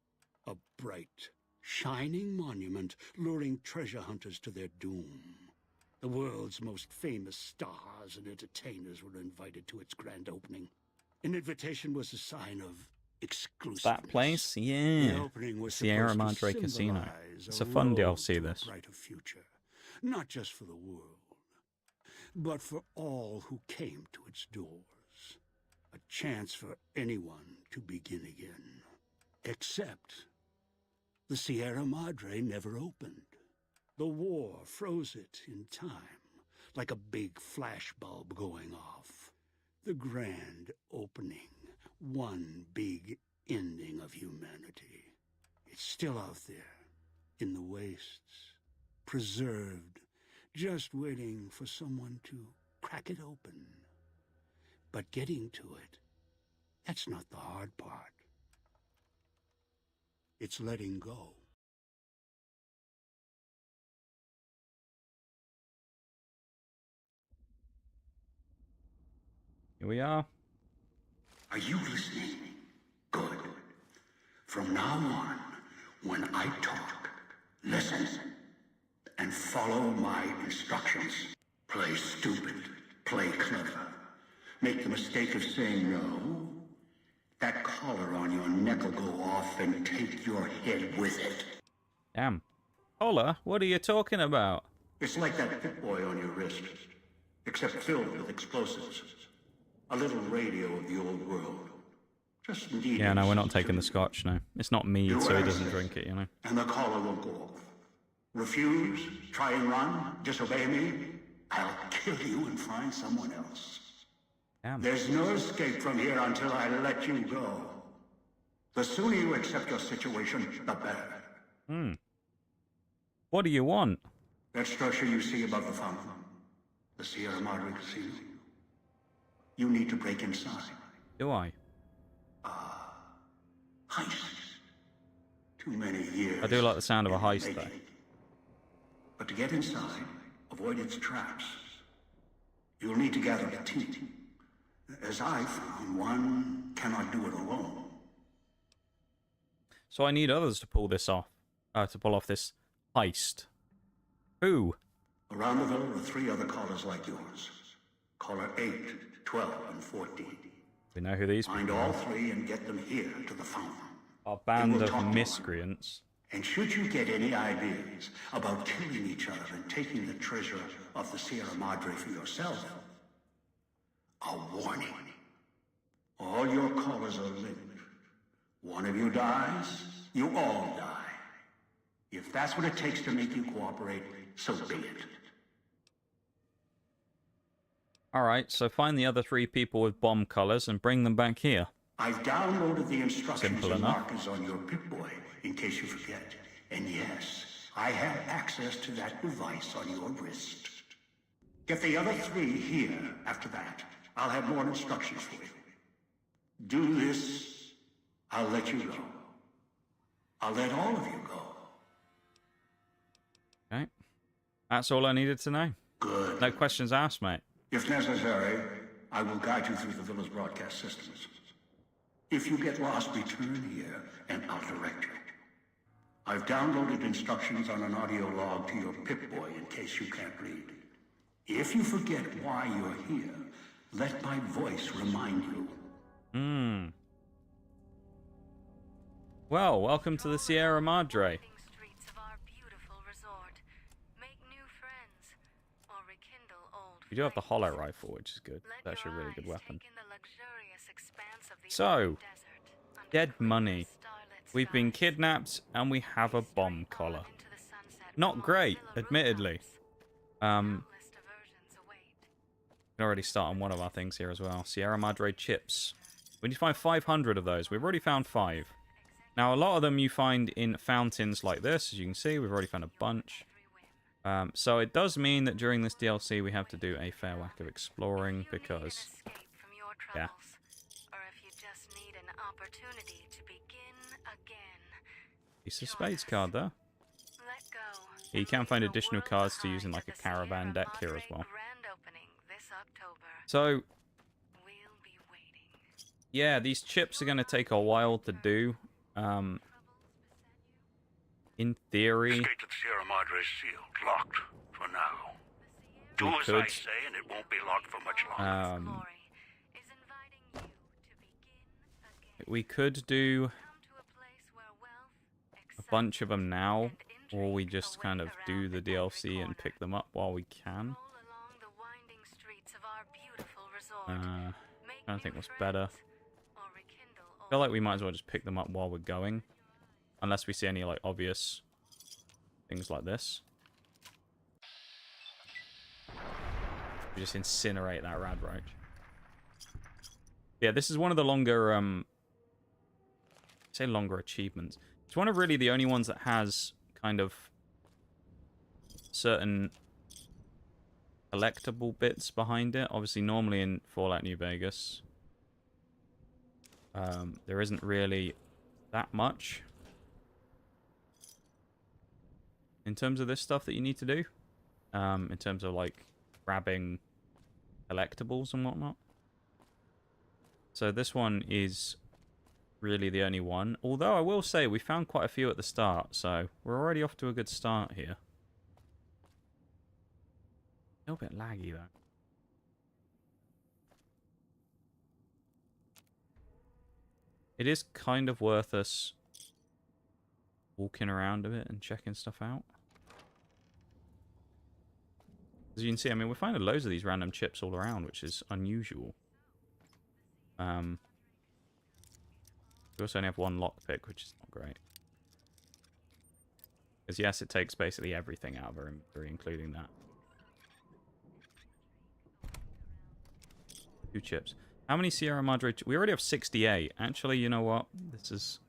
A bright, shining monument luring treasure hunters to their doom. The world's most famous stars and entertainers were invited to its grand opening. An invitation was a sign of exclusiveness. That place? Yeah. The opening was Sierra Madre Casino. It's a fun DLC, this. A brighter future, not just for the world, but for all who came to its doors. A chance for anyone to begin again. Except The Sierra Madre never opened. The war froze it in time, like a big flashbulb going off. The grand opening, one big ending of humanity. It's still out there, in the wastes, preserved, just waiting for someone to crack it open. But getting to it, that's not the hard part. It's letting go. Here we are. Are you listening? Good. From now on, when I talk, listen and follow my instructions. Play stupid, play clever. Make the mistake of saying no. That collar on your neck will go off and take your head with it. Damn. Collar? What are you talking about? It's like that Pip-Boy on your wrist, except filled with explosives. A little radio of the old world. Just needed. Yeah, no, we're not taking the scotch, no. It's not mead, so he doesn't drink it, you know. And the collar won't go off. Refuse, try and run, disobey me, I'll kill you and find someone else. Damn. There's no escape from here until I let you go. The sooner you accept your situation, the better. What do you want? That structure you see above the fountain, the Sierra Madre Casino. You need to break inside. Do I? Heist. Too many years. I do like the sound of a heist, though. But to get inside, avoid its traps. You'll need to gather a team. As I found, one cannot do it alone. So I need others to pull this off. To pull off this heist. Who? Around the villa are 3 other collars like yours. Collar 8, 12, and 14. We know who these Find people all are. 3 and get them here to the fountain. Our band of miscreants. And should you get any ideas about killing each other and taking the treasure of the Sierra Madre for yourself, a warning. All your collars are linked. One of you dies, you all die. If that's what it takes to make you cooperate, so be it. Alright, so find the other 3 people with bomb colors and bring them back here. I've downloaded the instructions Simple and enough. markers on your Pip-Boy, in case you forget. And yes, I have access to that device on your wrist. Get the other 3 here after that. I'll have more instructions for you. Do this, I'll let you go. I'll let all of you go. Okay. That's all I needed to know. Good. No questions asked, mate. If necessary, I will guide you through the villa's broadcast systems. If you get lost, return here, and I'll direct you. I've downloaded instructions on an audio log to your Pip-Boy in case you can't read. If you forget why you're here, let my voice remind you. Well, welcome to the Sierra Madre. You do have the hollow rifle, which is good. That's actually a really good weapon. So, dead money. We've been kidnapped, and we have a bomb collar. Not great, admittedly. We can already start on one of our things here as well. Sierra Madre chips. We need to find 500 of those. We've already found 5. Now, a lot of them you find in fountains like this. As you can see, we've already found a bunch. So it does mean that during this DLC we have to do a fair whack of exploring because, yeah. Piece of spades card there. Yeah, you can find additional cards to use in like a caravan deck here as well. So, yeah, these chips are going to take a while to do. In theory, Escape to the Sierra Madre is sealed, locked for now. Do as I say, and it won't be locked for much longer. We could do a bunch of them now, or we just kind of do the DLC and pick them up while we can. I don't think what's better. I feel like we might as well just pick them up while we're going. Unless we see any, like, obvious things like this. We just incinerate that rad roach. Yeah, this is one of the longer, say longer achievements. It's one of really the only ones that has kind of certain collectible bits behind it. Obviously, normally in Fallout New Vegas, there isn't really that much in terms of this stuff that you need to do. In terms of, like, grabbing collectibles and whatnot. So this one is really the only one. Although I will say we found quite a few at the start, so we're already off to a good start here. A little bit laggy though. It is kind of worth us walking around a bit and checking stuff out. As you can see, I mean, we're finding loads of these random chips all around, which is unusual. We also only have one lockpick, which is not great. Because yes, it takes basically everything out of our inventory, including that. 2 chips. How many Sierra Madre... We already have 68. Actually, you know what? This is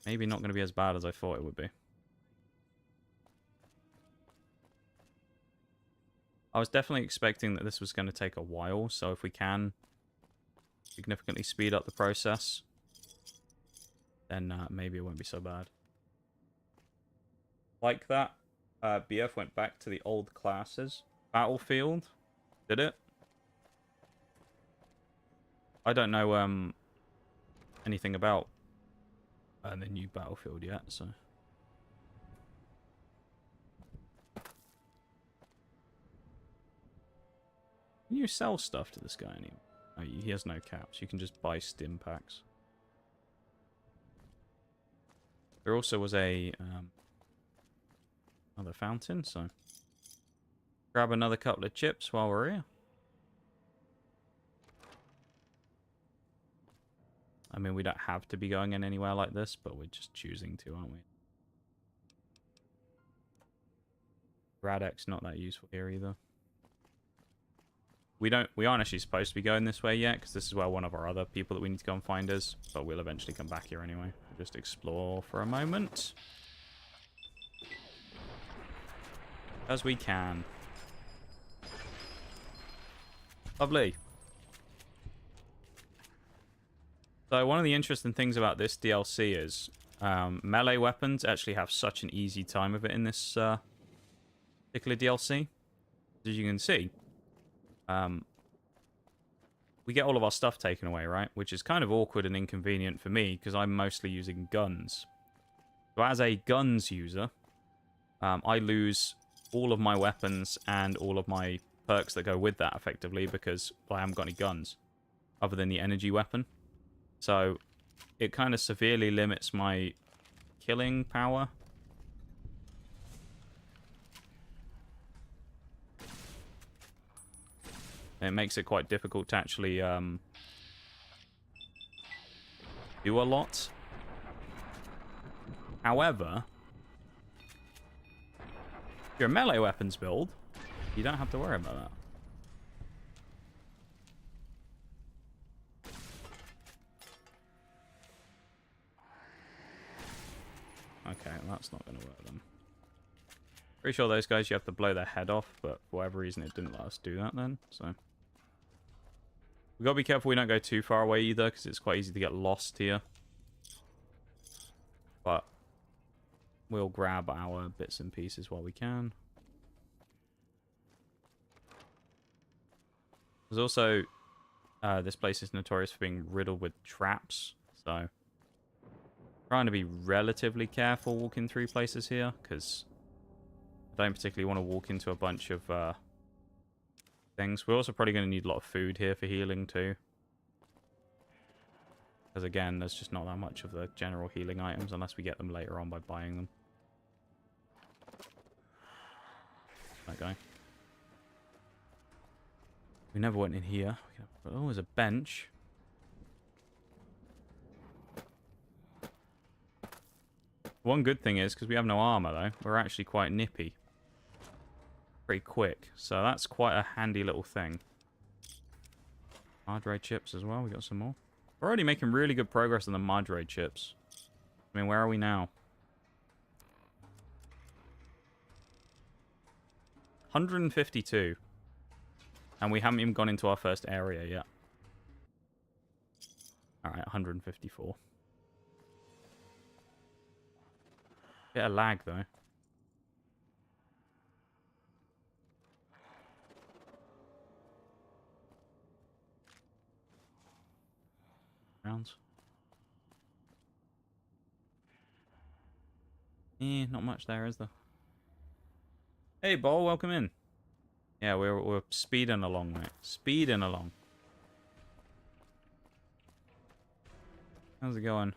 maybe not going to be as bad as I thought it would be. I was definitely expecting that this was going to take a while, so if we can significantly speed up the process, then maybe it won't be so bad. Like that, BF went back to the old classes. Battlefield, did it? I don't know anything about the new Battlefield yet, so... Can you sell stuff to this guy anymore? Oh, he has no caps. You can just buy stim packs. There also was a another fountain, so grab another couple of chips while we're here. I mean, we don't have to be going in anywhere like this, but we're just choosing to, aren't we? Radek's not that useful here either. We aren't actually supposed to be going this way yet, because this is where one of our other people that we need to go and find is. But we'll eventually come back here anyway. Just explore for a moment. As we can. Lovely. So one of the interesting things about this DLC is melee weapons actually have such an easy time of it in this particular DLC. As you can see, we get all of our stuff taken away, right? Which is kind of awkward and inconvenient for me, because I'm mostly using guns. So as a guns user, I lose all of my weapons and all of my perks that go with that, effectively, because I haven't got any guns, other than the energy weapon. So it kind of severely limits my killing power. It makes it quite difficult to actually do a lot. However, if you're a melee weapons build, you don't have to worry about that. Okay, that's not going to work then. Pretty sure those guys you have to blow their head off, but for whatever reason it didn't let us do that then, so... We've got to be careful we don't go too far away either, because it's quite easy to get lost here. But we'll grab our bits and pieces while we can. There's also... this place is notorious for being riddled with traps, so... Trying to be relatively careful walking through places here, because I don't particularly want to walk into a bunch of things. We're also probably going to need a lot of food here for healing too. Because again, there's just not that much of the general healing items unless we get them later on by buying them. That guy. We never went in here. Oh, there's a bench. One good thing is, because we have no armor, though, we're actually quite nippy. Pretty quick. So that's quite a handy little thing. Madre chips as well. We got some more. We're already making really good progress on the Madre chips. I mean, where are we now? 152. And we haven't even gone into our first area yet. Alright, 154. Bit of lag, though. Rounds. Not much there, is there? Hey, Bol, welcome in. Yeah, we're speeding along, mate. Speeding along. How's it going?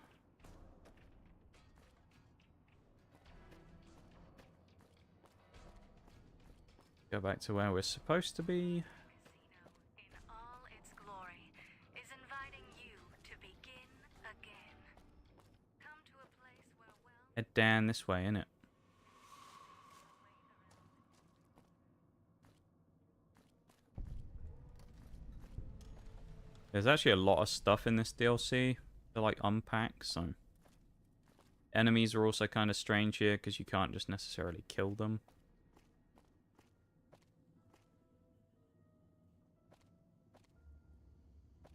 Go back to where we're supposed to be. Head down this way, innit? There's actually a lot of stuff in this DLC to like unpack, so enemies are also kind of strange here because you can't just necessarily kill them.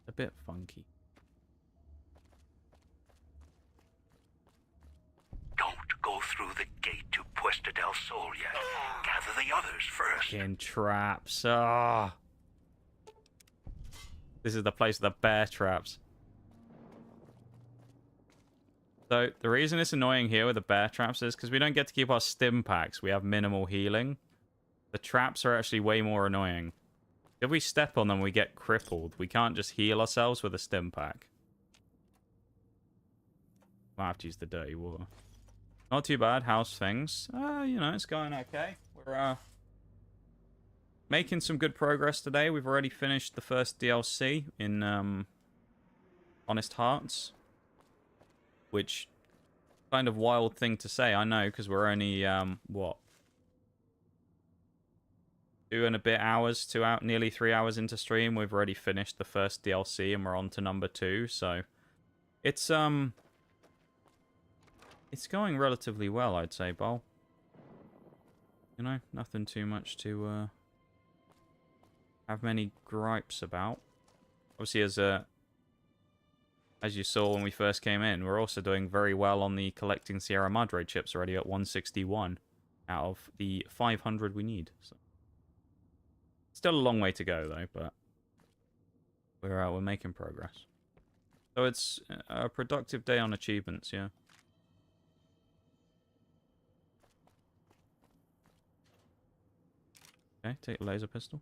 A bit funky. Don't go through the gate to Puesta del Sol yet. Gather the others first. In traps. Ah. This is the place of the bear traps. So, the reason it's annoying here with the bear traps is because we don't get to keep our stim packs. We have minimal healing. The traps are actually way more annoying. If we step on them, we get crippled. We can't just heal ourselves with a stim pack. We'll have to use the dirty water. Not too bad. How's things? You know, it's going okay. We're, making some good progress today. We've already finished the first DLC in Honest Hearts, which kind of wild thing to say, I know, because we're only what, 2 and a bit hours, nearly 3 hours into stream. We've already finished the first DLC and we're on to number 2. So it's going relatively well, I'd say, Bol. You know, nothing too much to have many gripes about. Obviously, as you saw when we first came in, we're also doing very well on the collecting Sierra Madre chips, already at 161 out of the 500 we need. So still a long way to go though, but we're making progress. So it's a productive day on achievements, yeah. Okay, take the laser pistol.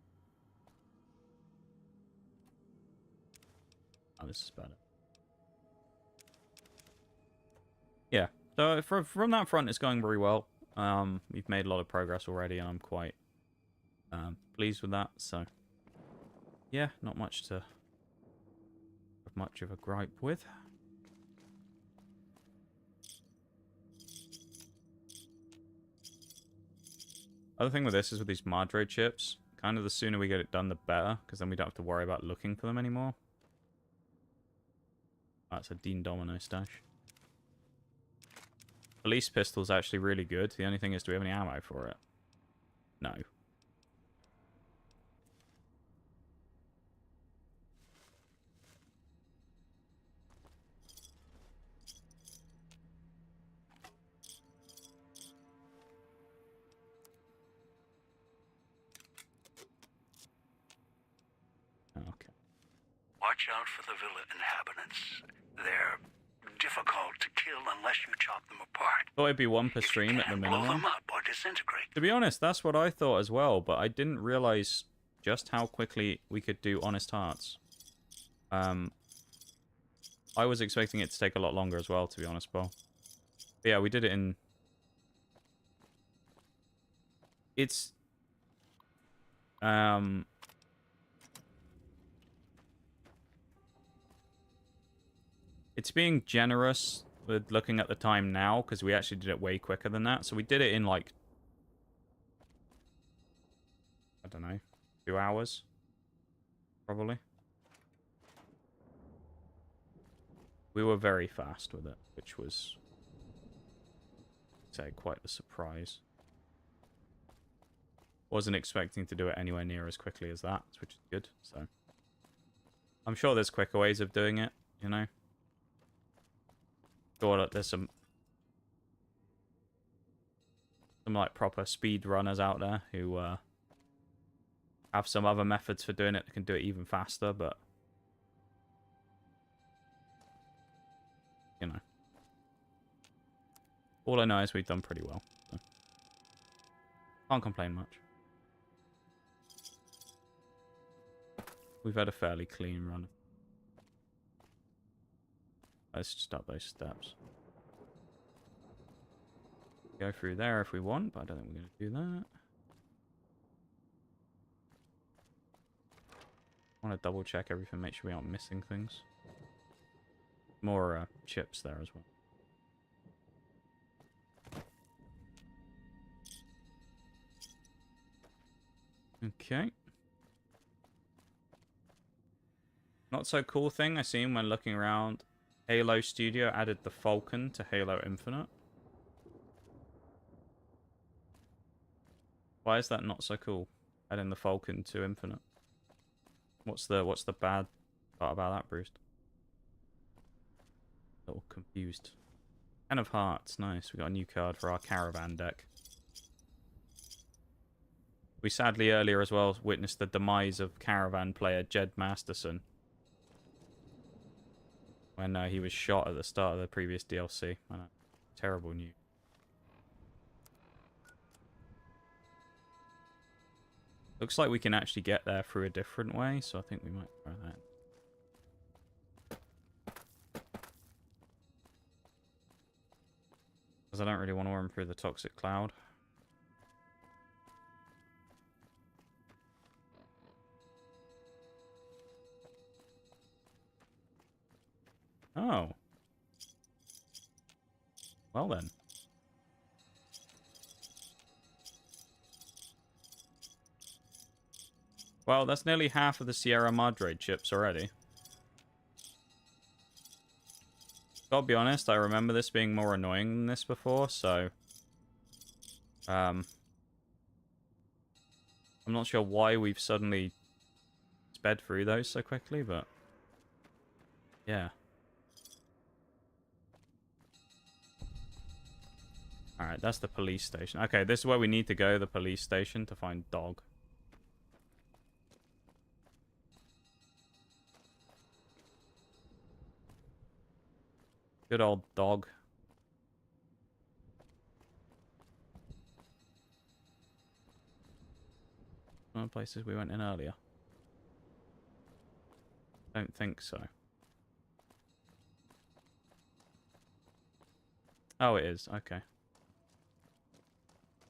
Oh, this is better. Yeah, so from that front, it's going very well. We've made a lot of progress already, and I'm quite pleased with that. So, yeah, not much to have much of a gripe with. Other thing with this is with these Madre chips, kind of the sooner we get it done, the better, because then we don't have to worry about looking for them anymore. That's a Dean Domino stash. Police pistol's actually really good. The only thing is, do we have any ammo for it? No. Okay. Watch out for the villa inhabitants. They're difficult to kill unless you chop them apart. Thought it'd be one per stream at the Blow minimum. them up or disintegrate. To be honest, that's what I thought as well, but I didn't realize just how quickly we could do Honest Hearts. I was expecting it to take a lot longer as well, to be honest, Bo. But yeah, we did it in... It's... It's being generous with looking at the time now, because we actually did it way quicker than that. So we did it in like, I don't know, 2 hours, probably. We were very fast with it, which was, I'd say, quite a surprise. Wasn't expecting to do it anywhere near as quickly as that, which is good. So I'm sure there's quicker ways of doing it, you know. Sure that there's some like proper speed runners out there who have some other methods for doing it that can do it even faster, but you know, all I know is we've done pretty well, so can't complain much. We've had a fairly clean run. Let's just up those steps. Go through there if we want, but I don't think we're going to do that. I want to double check everything, make sure we aren't missing things. More chips there as well. Okay. Not so cool thing I seen when looking around. Halo Studio added the Falcon to Halo Infinite. Why is that not so cool? Adding the Falcon to Infinite. What's the bad part about that, Bruce? A little confused. 10 of Hearts, nice. We got a new card for our caravan deck. We sadly earlier as well witnessed the demise of caravan player Jed Masterson when he was shot at the start of the previous DLC. Terrible news. Looks like we can actually get there through a different way, so I think we might try that. Because I don't really want to run through the toxic cloud. Oh. Well then. Well, that's nearly half of the Sierra Madre chips already. Gotta be honest, I remember this being more annoying than this before, so... I'm not sure why we've suddenly sped through those so quickly, but... yeah. Alright, that's the police station. Okay, this is where we need to go, the police station, to find Dog. Good old Dog. One of the places we went in earlier. Don't think so. Oh, it is. Okay.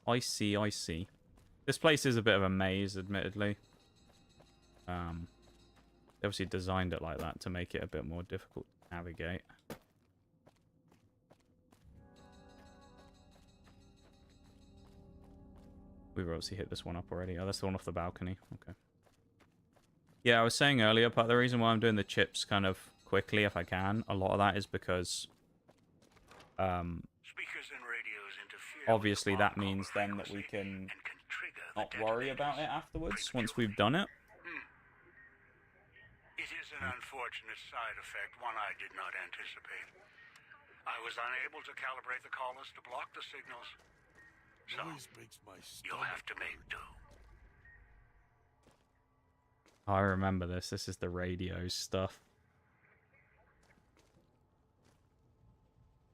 I see, I see. This place is a bit of a maze, admittedly. They obviously designed it like that to make it a bit more difficult to navigate. We've obviously hit this one up already. Oh, that's the one off the balcony. Okay. Yeah, I was saying earlier, but the reason why I'm doing the chips kind of quickly, if I can, a lot of that is because... obviously that means then that we can not worry about it afterwards once we've done it. It is an unfortunate side effect, one I did not anticipate. I was unable to calibrate the collars to block the signals. So, you'll have to make do. I remember this. This is the radio stuff.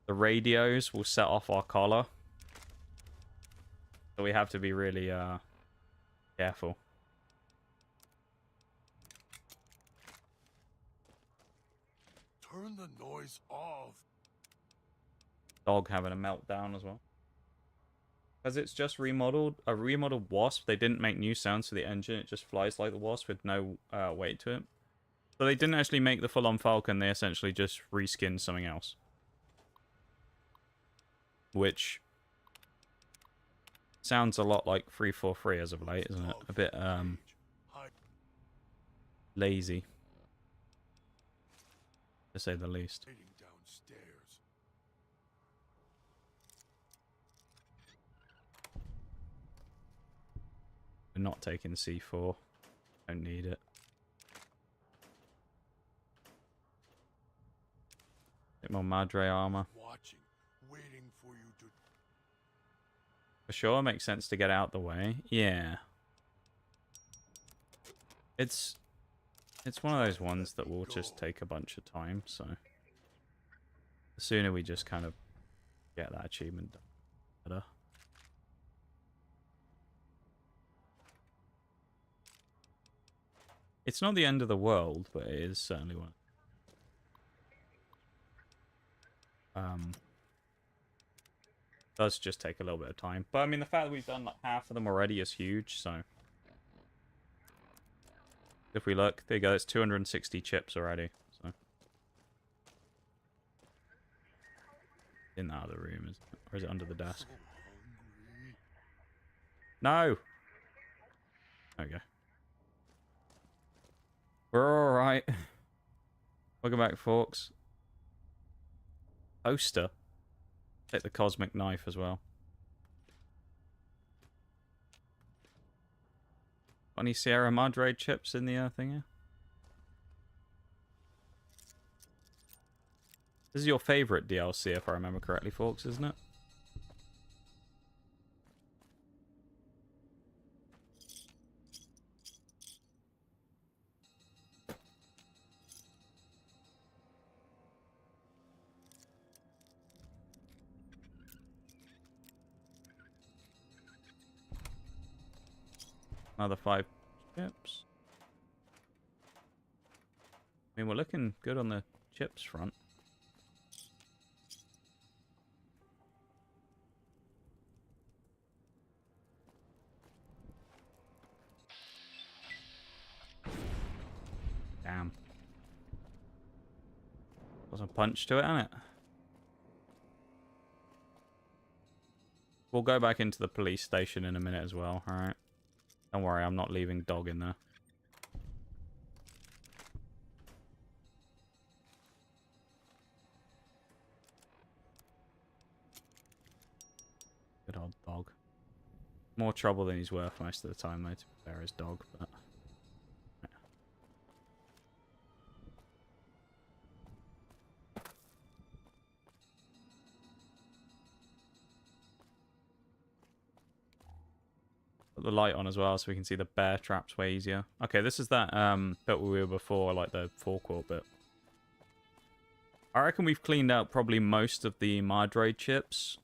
The radios will set off our collar. So we have to be really careful. Turn the noise off. Dog having a meltdown as well. Because it's just remodeled, a remodeled Wasp. They didn't make new sounds for the engine. It just flies like the Wasp with no weight to it. So they didn't actually make the full-on Falcon. They essentially just reskinned something else. which sounds a lot like 343 as of late, isn't it? A bit lazy, to say the least. We're not taking C4. Don't need it. Bit more Madre armor. Watching, waiting for you to... For sure, makes sense to get out the way. Yeah. It's one of those ones that will just take a bunch of time, so the sooner we just kind of get that achievement done, the better. It's not the end of the world, but it is certainly one. Does just take a little bit of time. But I mean, the fact that we've done like half of them already is huge, so. If we look, there you go, it's 260 chips already, so. In that other room, is it? Or is it under the desk? No! There we go. We're alright. Welcome back, folks. Poster. Take the cosmic knife as well. Any Sierra Madre chips in the thing here? This is your favorite DLC, if I remember correctly, folks, isn't it? Another 5 chips. I mean, we're looking good on the chips front. Damn. Got some punch to it, ain't it? We'll go back into the police station in a minute as well, alright? Don't worry, I'm not leaving Dog in there. Good old Dog. More trouble than he's worth most of the time, though, to be fair, his Dog, but... Put the light on as well so we can see the bear traps way easier. Okay, this is that bit where we were before, like the forecourt bit. I reckon we've cleaned out probably most of the Madre chips.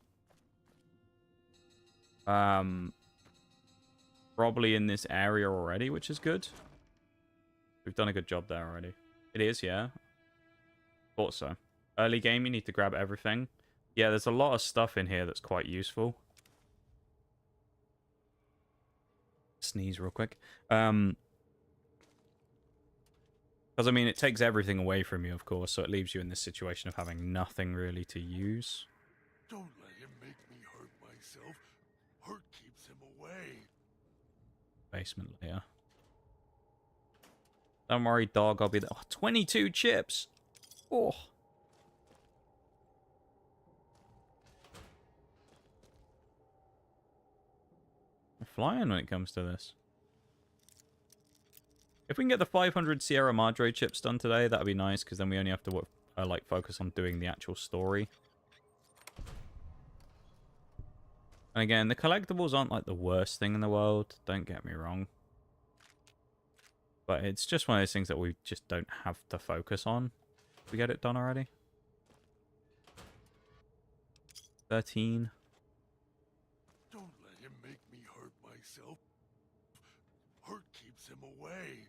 Probably in this area already, which is good. We've done a good job there already. It is, yeah. Thought so. Early game, you need to grab everything. Yeah, there's a lot of stuff in here that's quite useful. Sneeze real quick. Because, I mean, it takes everything away from you, of course, so it leaves you in this situation of having nothing really to use. Don't let him make me hurt myself. Hurt keeps him away. Basement layer. Don't worry, Dog, I'll be there. Oh, 22 chips! Oh! I'm flying when it comes to this. If we can get the 500 Sierra Madre chips done today, that'd be nice, because then we only have to like focus on doing the actual story. And again, the collectibles aren't like the worst thing in the world, don't get me wrong. But it's just one of those things that we just don't have to focus on. Did we get it done already? 13. Don't let him make me hurt myself. Hurt keeps him away.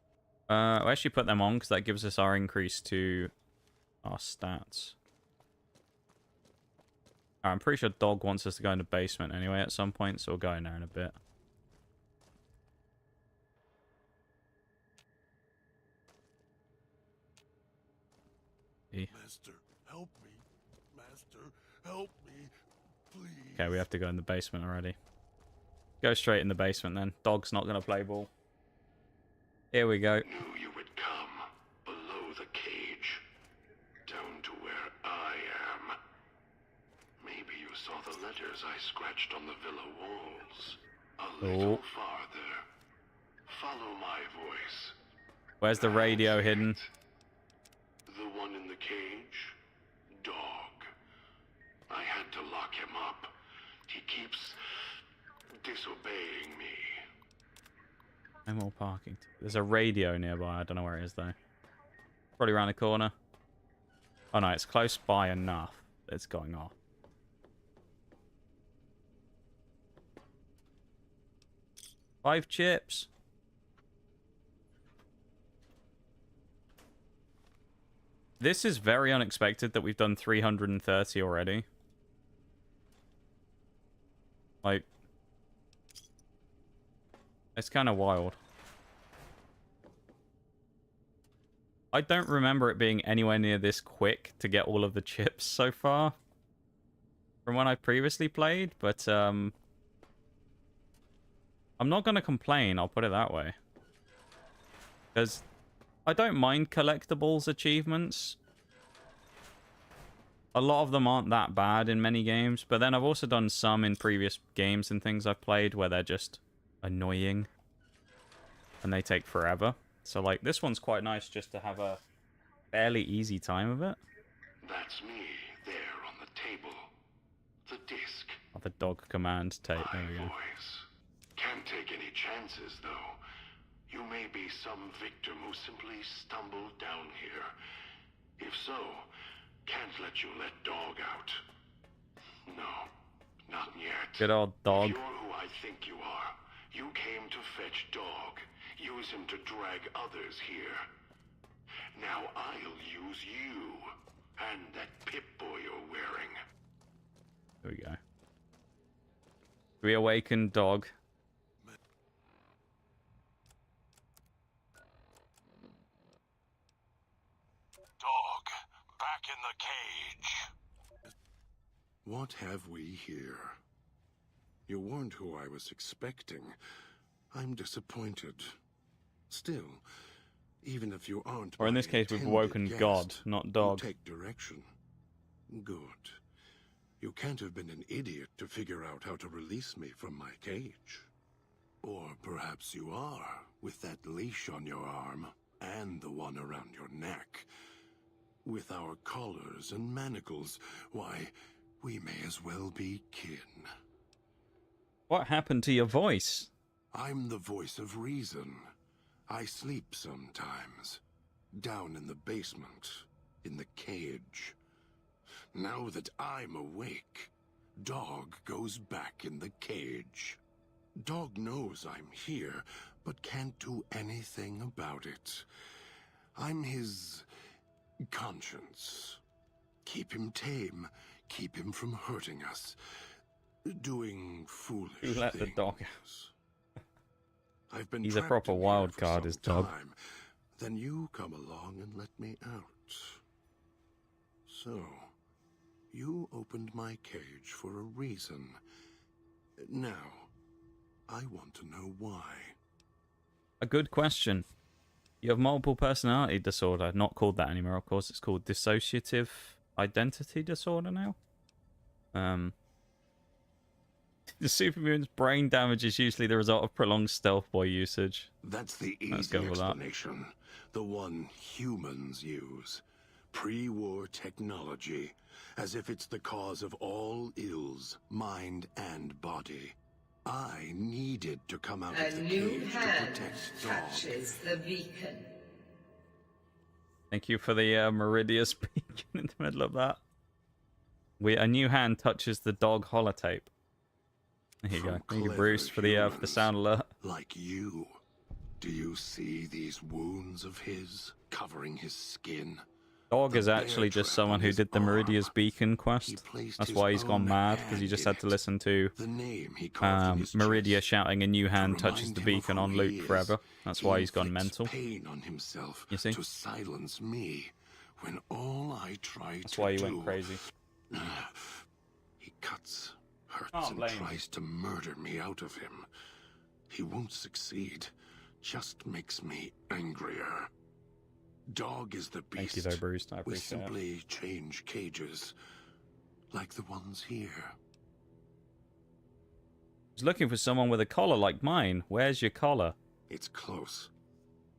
We'll actually put them on because that gives us our increase to our stats. I'm pretty sure Dog wants us to go in the basement anyway at some point, so we'll go in there in a bit. Master, help me. Master, help me. Okay, we have to go in the basement already. Go straight in the basement then. Dog's not going to play ball. Here we go. Knew you would come below the cage, down to where I am. Maybe you saw the letters I scratched on the villa walls. A little farther. Follow my voice. Where's the radio hidden? The one in the cage? Dog. I had to lock him up. He keeps disobeying me. No more parking. There's a radio nearby. I don't know where it is though. Probably around the corner. Oh no, it's close by enough that it's going off. Five chips. This is very unexpected that we've done 330 already. Like, it's kind of wild. I don't remember it being anywhere near this quick to get all of the chips so far from when I previously played, but I'm not going to complain, I'll put it that way. Because I don't mind collectibles achievements. A lot of them aren't that bad in many games, but then I've also done some in previous games and things I've played where they're just annoying and they take forever. So like this one's quite nice just to have a fairly easy time of it. That's me there on the table. The disc. Oh, the dog command tape. There we go. Voice. Can't take any chances though. You may be some victim who simply stumbled down here. If so, can't let you let Dog out. No, not yet. Good old Dog. If you're who I think you are, you came to fetch Dog. Use him to drag others here. Now I'll use you and that Pip-Boy you're wearing. There we go. Reawakened Dog. Dog, back in the cage. What have we here? You weren't who I was expecting. I'm disappointed. Still, even if you aren't, or in this case, we've woken God, not Dog. Take direction. Good. You can't have been an idiot to figure out how to release me from my cage. Or perhaps you are, with that leash on your arm, and the one around your neck. With our collars and manacles, why, we may as well be kin. What happened to your voice? I'm the voice of reason. I sleep sometimes. Down in the basement, in the cage. Now that I'm awake, Dog goes back in the cage. Dog knows I'm here, but can't do anything about it. I'm his conscience. Keep him tame, keep him from hurting us. Doing foolish things. Let the dog out. I've been He's a proper wild card, his dog. Then you come along and let me out. So, you opened my cage for a reason. Now, I want to know why. A good question. You have multiple personality disorder. Not called that anymore, of course. It's called dissociative identity disorder now. The supermute's brain damage is usually the result of prolonged stealth boy usage. That's the easy explanation. The one humans use. Pre-war technology. As if it's the cause of all ills, mind and body. I needed to come out of the cage to protect Dog. Touches the beacon. Thank you for the Meridius beacon in the middle of that. A new hand touches the Dog holotape. There you go. Thank you, Bruce, for the sound alert. Like you. Do you see these wounds of his covering his skin? Dog is actually just someone who did the Meridius beacon quest. That's why he's gone mad, because he just had to listen to Meridia shouting a new hand touches the beacon on loop forever. That's why he's gone mental. Pain on himself you see? To silence me when all I tried That's to why he do... went crazy. He cuts Can't and blame him. tries to murder me out of him. He won't succeed. Just makes me angrier. Dog is the beast. Thank you though, Bruce. I We appreciate it. simply change cages, like the ones here. I was looking for someone with a collar like mine. Where's your collar? It's close.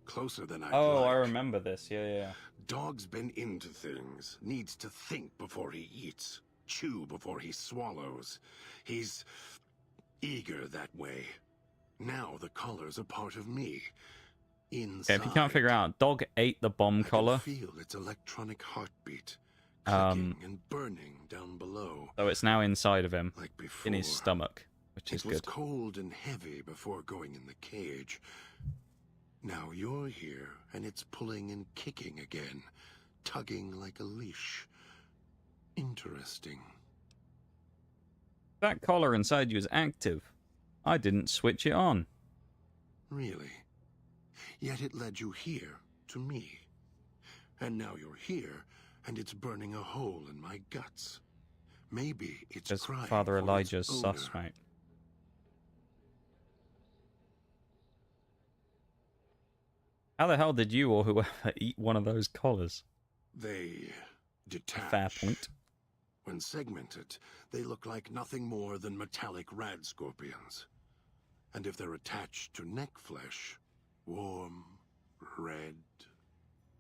Closer than I'd Oh, like. I remember this. Yeah. Dog's been into things. Needs to think before he eats. Chew before he swallows. He's eager that way. Now the collar's a part of me. Inside. Okay, if you can't figure out, dog ate the bomb collar. Feel its electronic heartbeat. Clicking and burning down below. So it's now inside of him, like before. in his stomach, which is It was good. cold and heavy before going in the cage. Now you're here, and it's pulling and kicking again, tugging like a leash. Interesting. That collar inside you is active. I didn't switch it on. Really? Yet it led you here, to me. And now you're here, and it's burning a hole in my guts. Maybe it's Because crying Father for Elijah's its sus, owner. mate. How the hell did you or whoever eat one of those collars? They detach. Fair point. When segmented, they look like nothing more than metallic rad scorpions. And if they're attached to neck flesh, warm, red.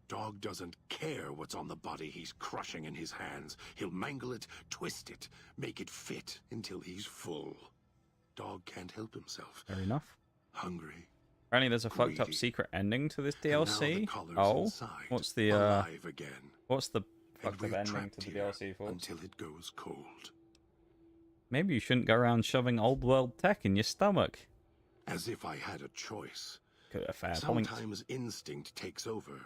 Dog doesn't care what's on the body he's crushing in his hands. He'll mangle it, twist it, make it fit until he's full. Dog can't help himself. Fair enough. Hungry. Apparently there's a fucked up Greedy. secret ending to this And now the DLC. collar's Oh, inside, what's the alive again. what's the And fucked we're up ending trapped to the here DLC for? until it goes cold. Maybe you shouldn't go around shoving old world tech in your stomach. As if I had a choice. A fair point. Sometimes instinct takes over,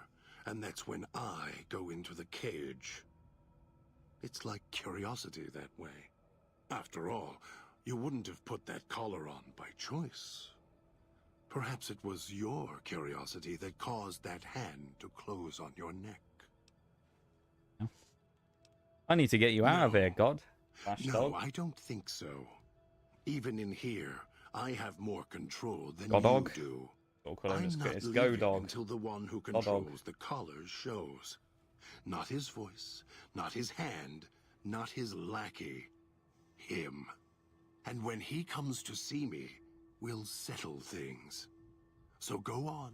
and that's when I go into the cage. It's like curiosity that way. After all, you wouldn't have put that collar on by choice. Perhaps it was your curiosity that caused that hand to close on your neck. I need to get you out of here, God. Flash No, dog. I don't think so. Even in here, I have more control than God dog. you do. We'll call him I'm as not it's Go leaving Dog. until the one who God dog. controls the collars shows. Not his voice, not his hand, not his lackey. Him. And when he comes to see me, we'll settle things. So go on.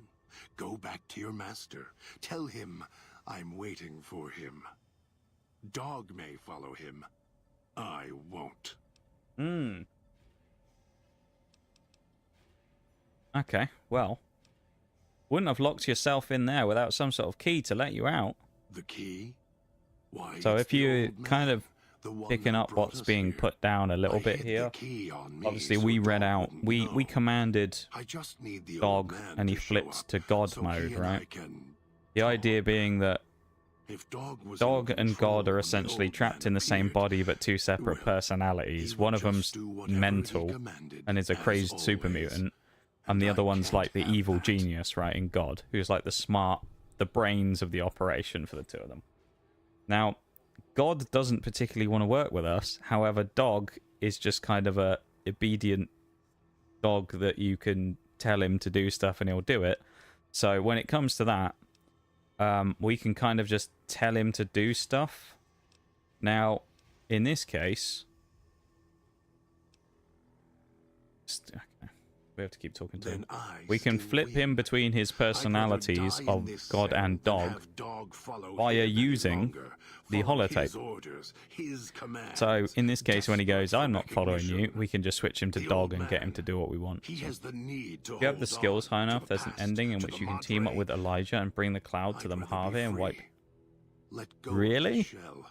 Go back to your master. Tell him I'm waiting for him. Dog may follow him. I won't. Okay, well. Wouldn't have locked yourself in there without some sort of key to let you out. The key? Why, So it's if the you're old man, kind of the one picking that up brought what's us being here. put down a little I bit hid here, the key on me obviously so we read Dog out, wouldn't we know. commanded I just need the Dog old man and he to show flips up to God so mode, he and right? I can The idea being that If Dog was Dog in and control God are when the essentially old trapped man in the same appeared, body but two separate personalities. One of them's do whatever he mental commanded, and is a as crazed super always. mutant, and the other one's like the evil genius, right, in God, who's like the brains of the operation for the two of them. Now, God doesn't particularly want to work with us. However, Dog is just kind of a obedient dog that you can tell him to do stuff and he'll do it. So when it comes to that, we can kind of just tell him to do stuff. Now, in this case, okay, we have to keep talking to him. We can flip him between his personalities of God and Dog via using the holotape. So in this case, when he goes, "I'm not following you," we can just switch him to Dog and get him to do what we want. He has the need to If you have the hold skills on high to enough, the there's an past, ending in to which the you can team up Madre. with Elijah and bring the cloud to the Mojave and wipe. Let go of the Really? shell,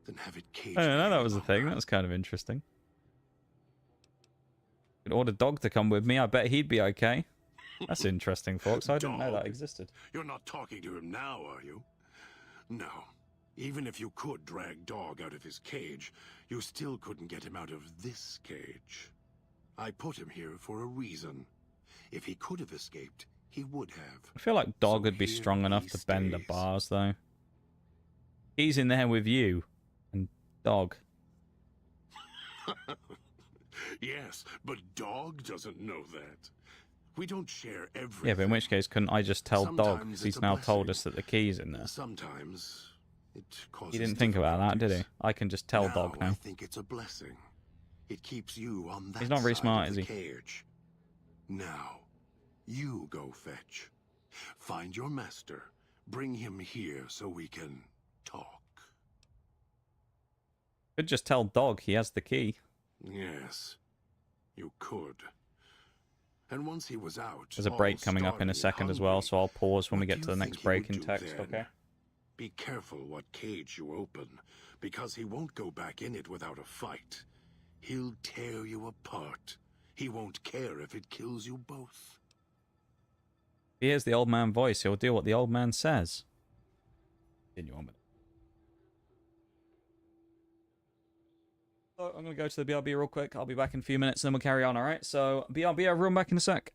then have it caged I don't know, away that was a thing. That was kind of interesting. Could order Dog to come with me. I bet he'd be okay. That's interesting, folks. I didn't know that Dog? existed. You're not talking to him now, are you? No. Even if you could drag Dog out of his cage, you still couldn't get him out of this cage. I put him here for a reason. If he could have escaped, he would have. I feel like Dog would be strong enough to bend the bars, though. He's in there with you and Dog. Yes, but Dog doesn't know that. We don't share everything. Yeah, but in which case, couldn't I just tell Dog? Sometimes Because it's he's a now told blessing. us that the key's in there. Sometimes it causes He didn't think about that, did he? I can just tell Dog I now. think it's a blessing. It keeps you on that He's not very side smart, of is the he? cage. Now, you go fetch. Find your master. Bring him here so we can talk. Could just tell Dog he has the key. Yes, you could. And once he was out, There's a all break coming up in a starving second and as well, hungry, so I'll pause when we what get do to the you next think he break would in do text, then? okay? Be careful what cage you open, because he won't go back in it without a fight. He'll tear you apart. He won't care if it kills you both. If he hears the old man voice, he'll do what the old man says. Continue on with it. So I'm going to go to the BRB real quick. I'll be back in a few minutes, and then we'll carry on, alright? So, BRB, everyone back in a sec.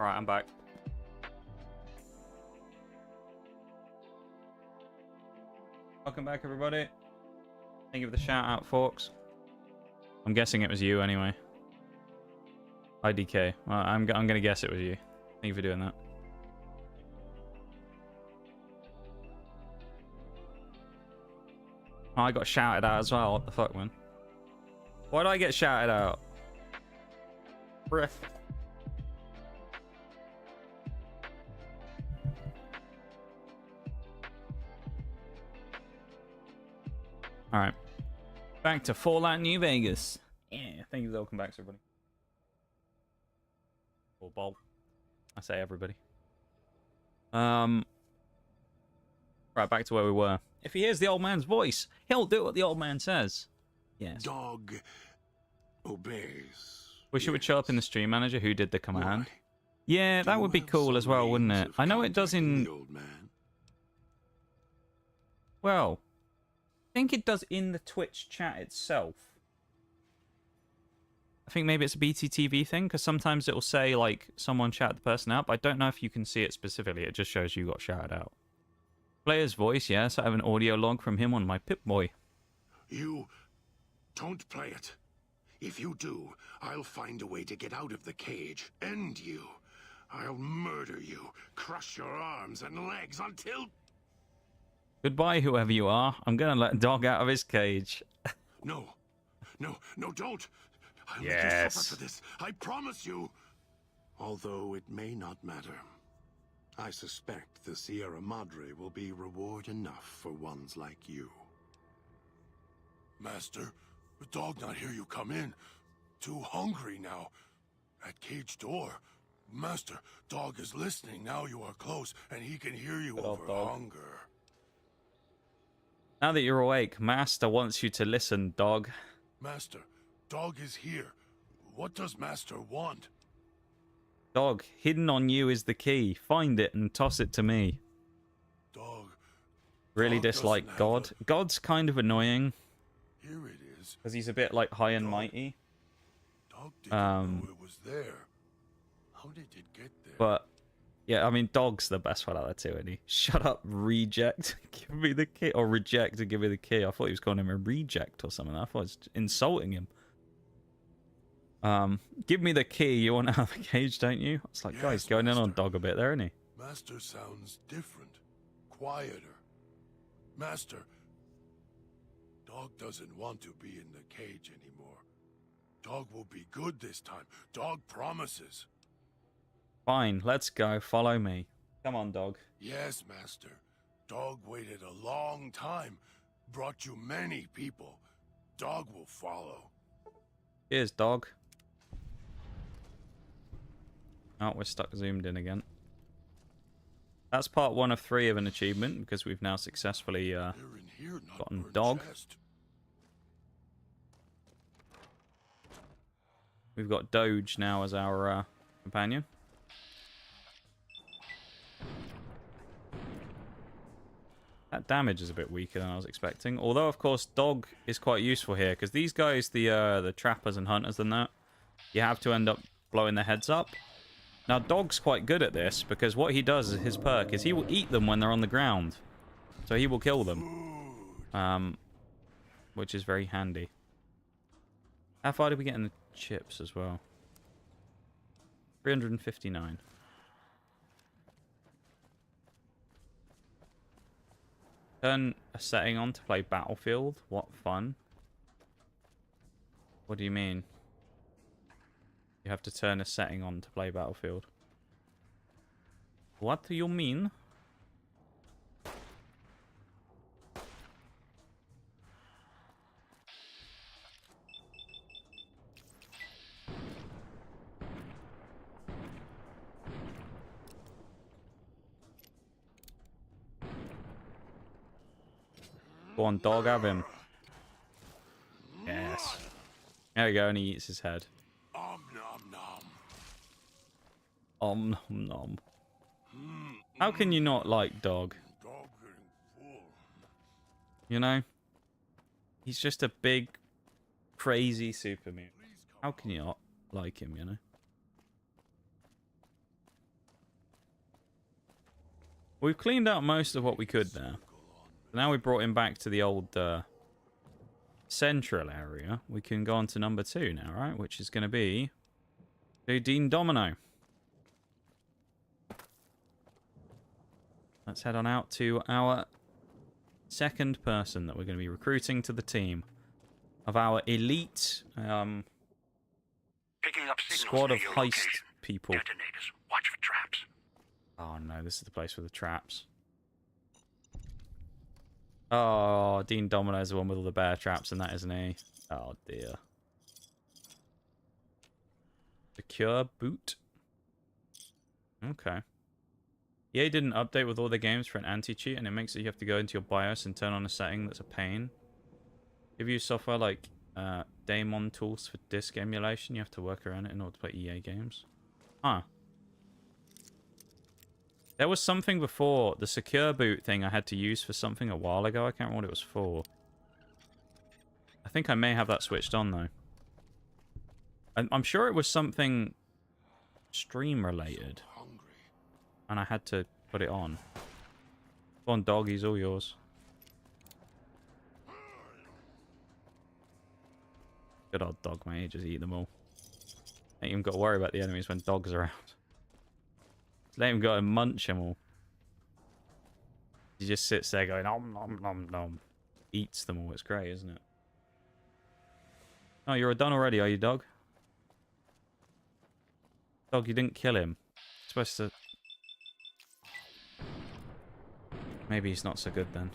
Alright, I'm back. Welcome back, everybody. Thank you for the shout out, Forks. I'm guessing it was you anyway. IDK. Well, I'm gonna guess it was you. Thank you for doing that. Oh, I got shouted out as well. What the fuck, man? Why did I get shouted out? Briff. Alright. Back to Fallout New Vegas. Yeah, thank you for the welcome back, everybody. Or Bob. I say everybody. Right, back to where we were. If he hears the old man's voice, he'll do what the old man says. Yes. Dog obeys. Wish it would show up in the stream manager who did the command. Yeah, that would be cool as well, wouldn't it? I know it does in... Well, I think it does in the Twitch chat itself. I think maybe it's a BTTV thing, because sometimes it'll say, like, someone shout the person out, but I don't know if you can see it specifically. It just shows you got shouted out. Player's voice, yes. I have an audio log from him on my Pip-Boy. You don't play it. If you do, I'll find a way to get out of the cage. End you. I'll murder you, crush your arms and legs until... Goodbye, whoever you are. I'm going to let Dog out of his cage. No, don't. I'll make you suffer for this. I promise you. Although it may not matter. I suspect the Sierra Madre will be reward enough for ones like you. Master, the dog not hear you come in. Too hungry now. At cage door. Master, dog is listening now you are close, and he can hear you over hunger. Now that you're awake, Master wants you to listen, Dog. Master, dog is here. What does Master want? Dog, hidden on you is the key. Find it and toss it to me. Dog. Really dislike God. God's kind of annoying. Here it is. Because he's a bit like high and mighty. Dog didn't know it was there. How did it get there? But yeah, I mean, Dog's the best one out there too, isn't he? Shut up, reject. Give me the key. Or reject and give me the key. I thought he was calling him a reject or something. I thought I was insulting him. Give me the key. You want out of the cage, don't you? It's like, guys, going in on Dog a bit there, isn't he? Master sounds different. Quieter. Master, Dog doesn't want to be in the cage anymore. Dog will be good this time. Dog promises. Fine, let's go. Follow me. Come on, Dog. Yes, Master. Dog waited a long time. Brought you many people. Dog will follow. Here's Dog. Oh, we're stuck zoomed in again. That's part 1 of 3 of an achievement, because we've now successfully gotten Dog. We've got Doge now as our companion. That damage is a bit weaker than I was expecting. Although, of course, Dog is quite useful here, because these guys, the trappers and hunters and that, you have to end up blowing their heads up. Now, Dog's quite good at this, because what he does, his perk, is he will eat them when they're on the ground. So he will kill them. Which is very handy. How far did we get in the chips as well? 359. Turn a setting on to play Battlefield? What fun. What do you mean? You have to turn a setting on to play Battlefield. What do you mean? Go on, Dog, have him. Yes. There we go, and he eats his head. Nom nom. How can you not like Dog? You know? He's just a big, crazy super mutant. How can you not like him, you know? We've cleaned out most of what we could there. Now we brought him back to the old central area. We can go on to number 2 now, right? Which is going to be Dean Domino. Let's head on out to our second person that we're going to be recruiting to the team of our elite Picking up squad of near your heist location. people. Detonators. Watch for traps. Oh no, this is the place for the traps. Oh, Dean Domino's the one with all the bear traps and that, isn't he? Oh dear. Secure boot. Okay. EA did an update with all the games for an anti-cheat, and it makes it you have to go into your BIOS and turn on a setting that's a pain. If you use software like Daemon tools for disk emulation, you have to work around it in order to play EA games. Huh. There was something before, the secure boot thing I had to use for something a while ago. I can't remember what it was for. I think I may have that switched on, though. I'm sure it was something stream related. And I had to put it on. Go on, dog, he's all yours. Good old dog, mate. Just eat them all. Ain't even got to worry about the enemies when dogs are out. Just let him go and munch them all. He just sits there going, nom, nom, nom, nom. Eats them all. It's great, isn't it? Oh, you're done already, are you, dog? Dog, you didn't kill him. You're supposed to... Maybe he's not so good then.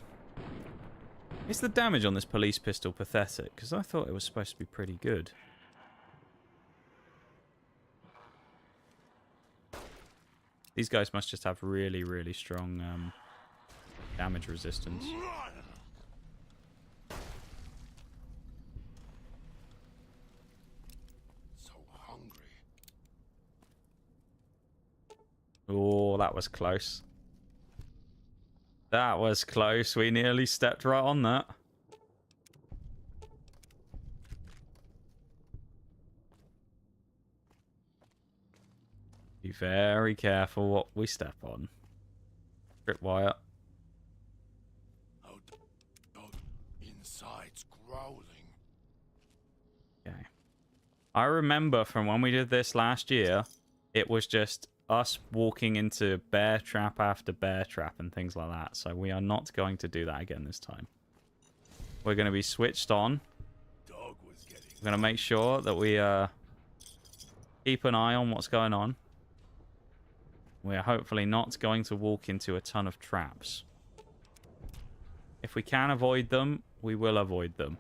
Is the damage on this police pistol pathetic? Because I thought it was supposed to be pretty good. These guys must just have really, really strong damage resistance. So hungry. Oh, that was close. That was close. We nearly stepped right on that. Be very careful what we step on. Tripwire. Inside's growling. Okay. I remember from when we did this last year, it was just us walking into bear trap after bear trap and things like that. So we are not going to do that again this time. We're going to be switched on. We're going to make sure that we keep an eye on what's going on. We're hopefully not going to walk into a ton of traps. If we can avoid them, we will avoid them.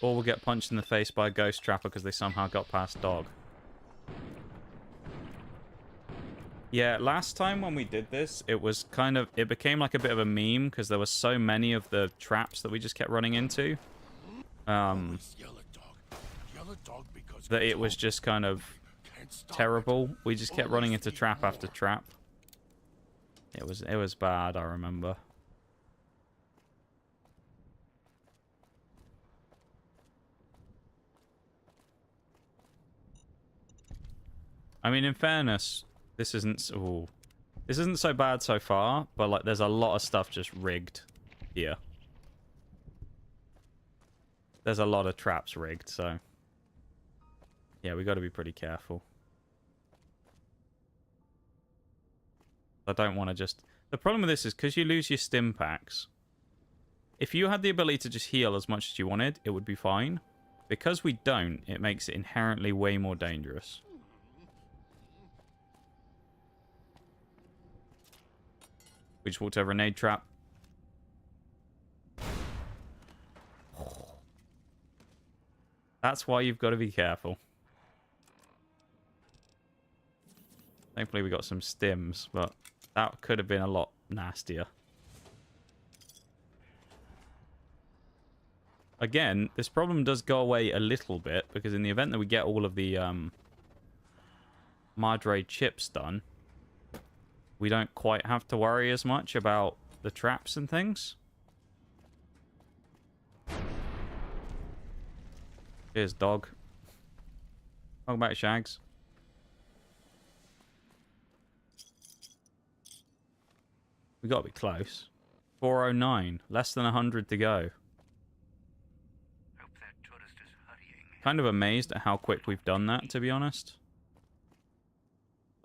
Or we'll get punched in the face by a ghost trapper because they somehow got past dog. Yeah, last time when we did this, it was kind of... It became like a bit of a meme because there were so many of the traps that we just kept running into. That it was just kind of terrible. We just kept running into trap after trap. It was bad, I remember. I mean, in fairness, this isn't so bad so far, but like there's a lot of stuff just rigged here. There's a lot of traps rigged, so yeah, we got to be pretty careful. I don't want to just... The problem with this is because you lose your stim packs. If you had the ability to just heal as much as you wanted, it would be fine. Because we don't, it makes it inherently way more dangerous. We just walked over a nade trap. That's why you've got to be careful. Thankfully we got some stims, but that could have been a lot nastier. Again, this problem does go away a little bit, because in the event that we get all of the Madre chips done, we don't quite have to worry as much about the traps and things. Cheers, dog. Welcome back, Shags. We gotta be close. 409. Less than 100 to go. Hope that tourist is hurrying. Kind of amazed at how quick we've done that, to be honest.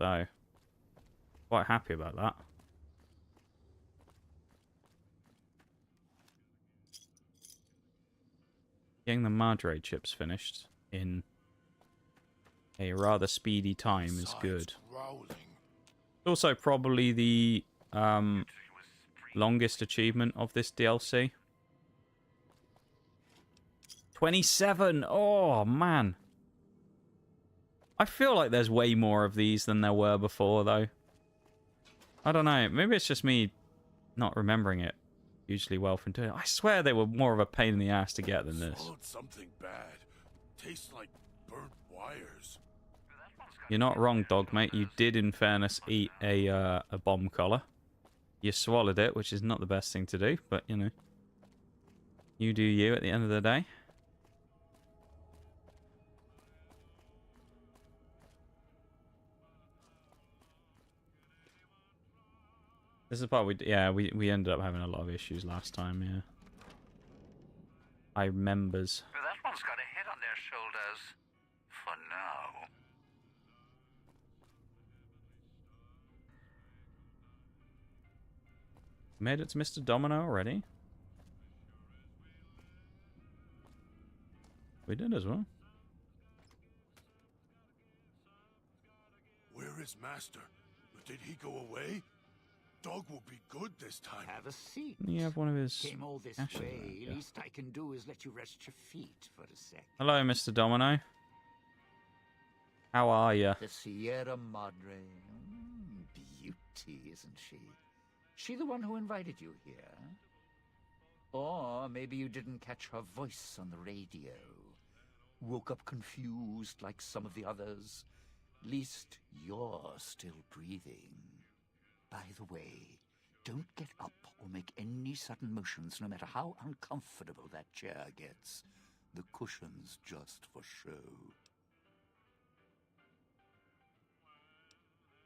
So, quite happy about that. Getting the Madre chips finished in a rather speedy time is good. Also, probably the longest achievement of this DLC. 27! Oh, man. I feel like there's way more of these than there were before, though. I don't know. Maybe it's just me not remembering it hugely well from doing it. I swear they were more of a pain in the ass to get than this. Swallowed something bad. Tastes like burnt wires. You're not wrong, dog, mate. You did, in fairness, eat a bomb collar. You swallowed it, which is not the best thing to do, but, you know. You do you at the end of the day. This is the part we ended up having a lot of issues last time, yeah. I remembers. That one's got a head on their shoulders. For now. Made it to Mr. Domino already? We did as well. Where is Master? Did he go away? Dog will be good this time. Have a seat. You have one of his Came all this ashes way. there, yeah. Least I can do is let you rest your feet for a sec. Hello, Mr. Domino. How are you? The Sierra Madre. Beauty, isn't she? She the one who invited you here? Or maybe you didn't catch her voice on the radio. Woke up confused like some of the others. Least you're still breathing. By the way, don't get up or make any sudden motions, no matter how uncomfortable that chair gets. The cushion's just for show.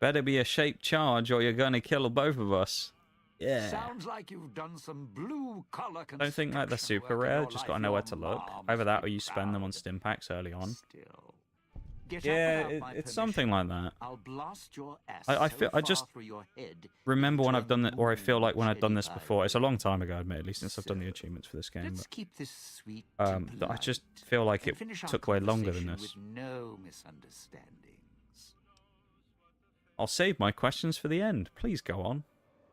Better be a shaped charge or you're gonna kill both of us. Yeah. Sounds like you've done some blue-collar construction. Don't think like they're super work in rare, your just life. gotta know where to Your look. mom Either that must or be you spend them on proud. stim packs early on. Still. Get Yeah, up without my it's something like that. I'll blast your ass I so feel I far just through your head, remember when you'll I've done turn it, or I feel like when I've done this moon-shady before. It's a long time ago, admittedly, since I've done the So, achievements for this game. Let's keep this sweet But I just feel like it took way longer than this. With no misunderstandings. I'll save my questions for the end. Please go on.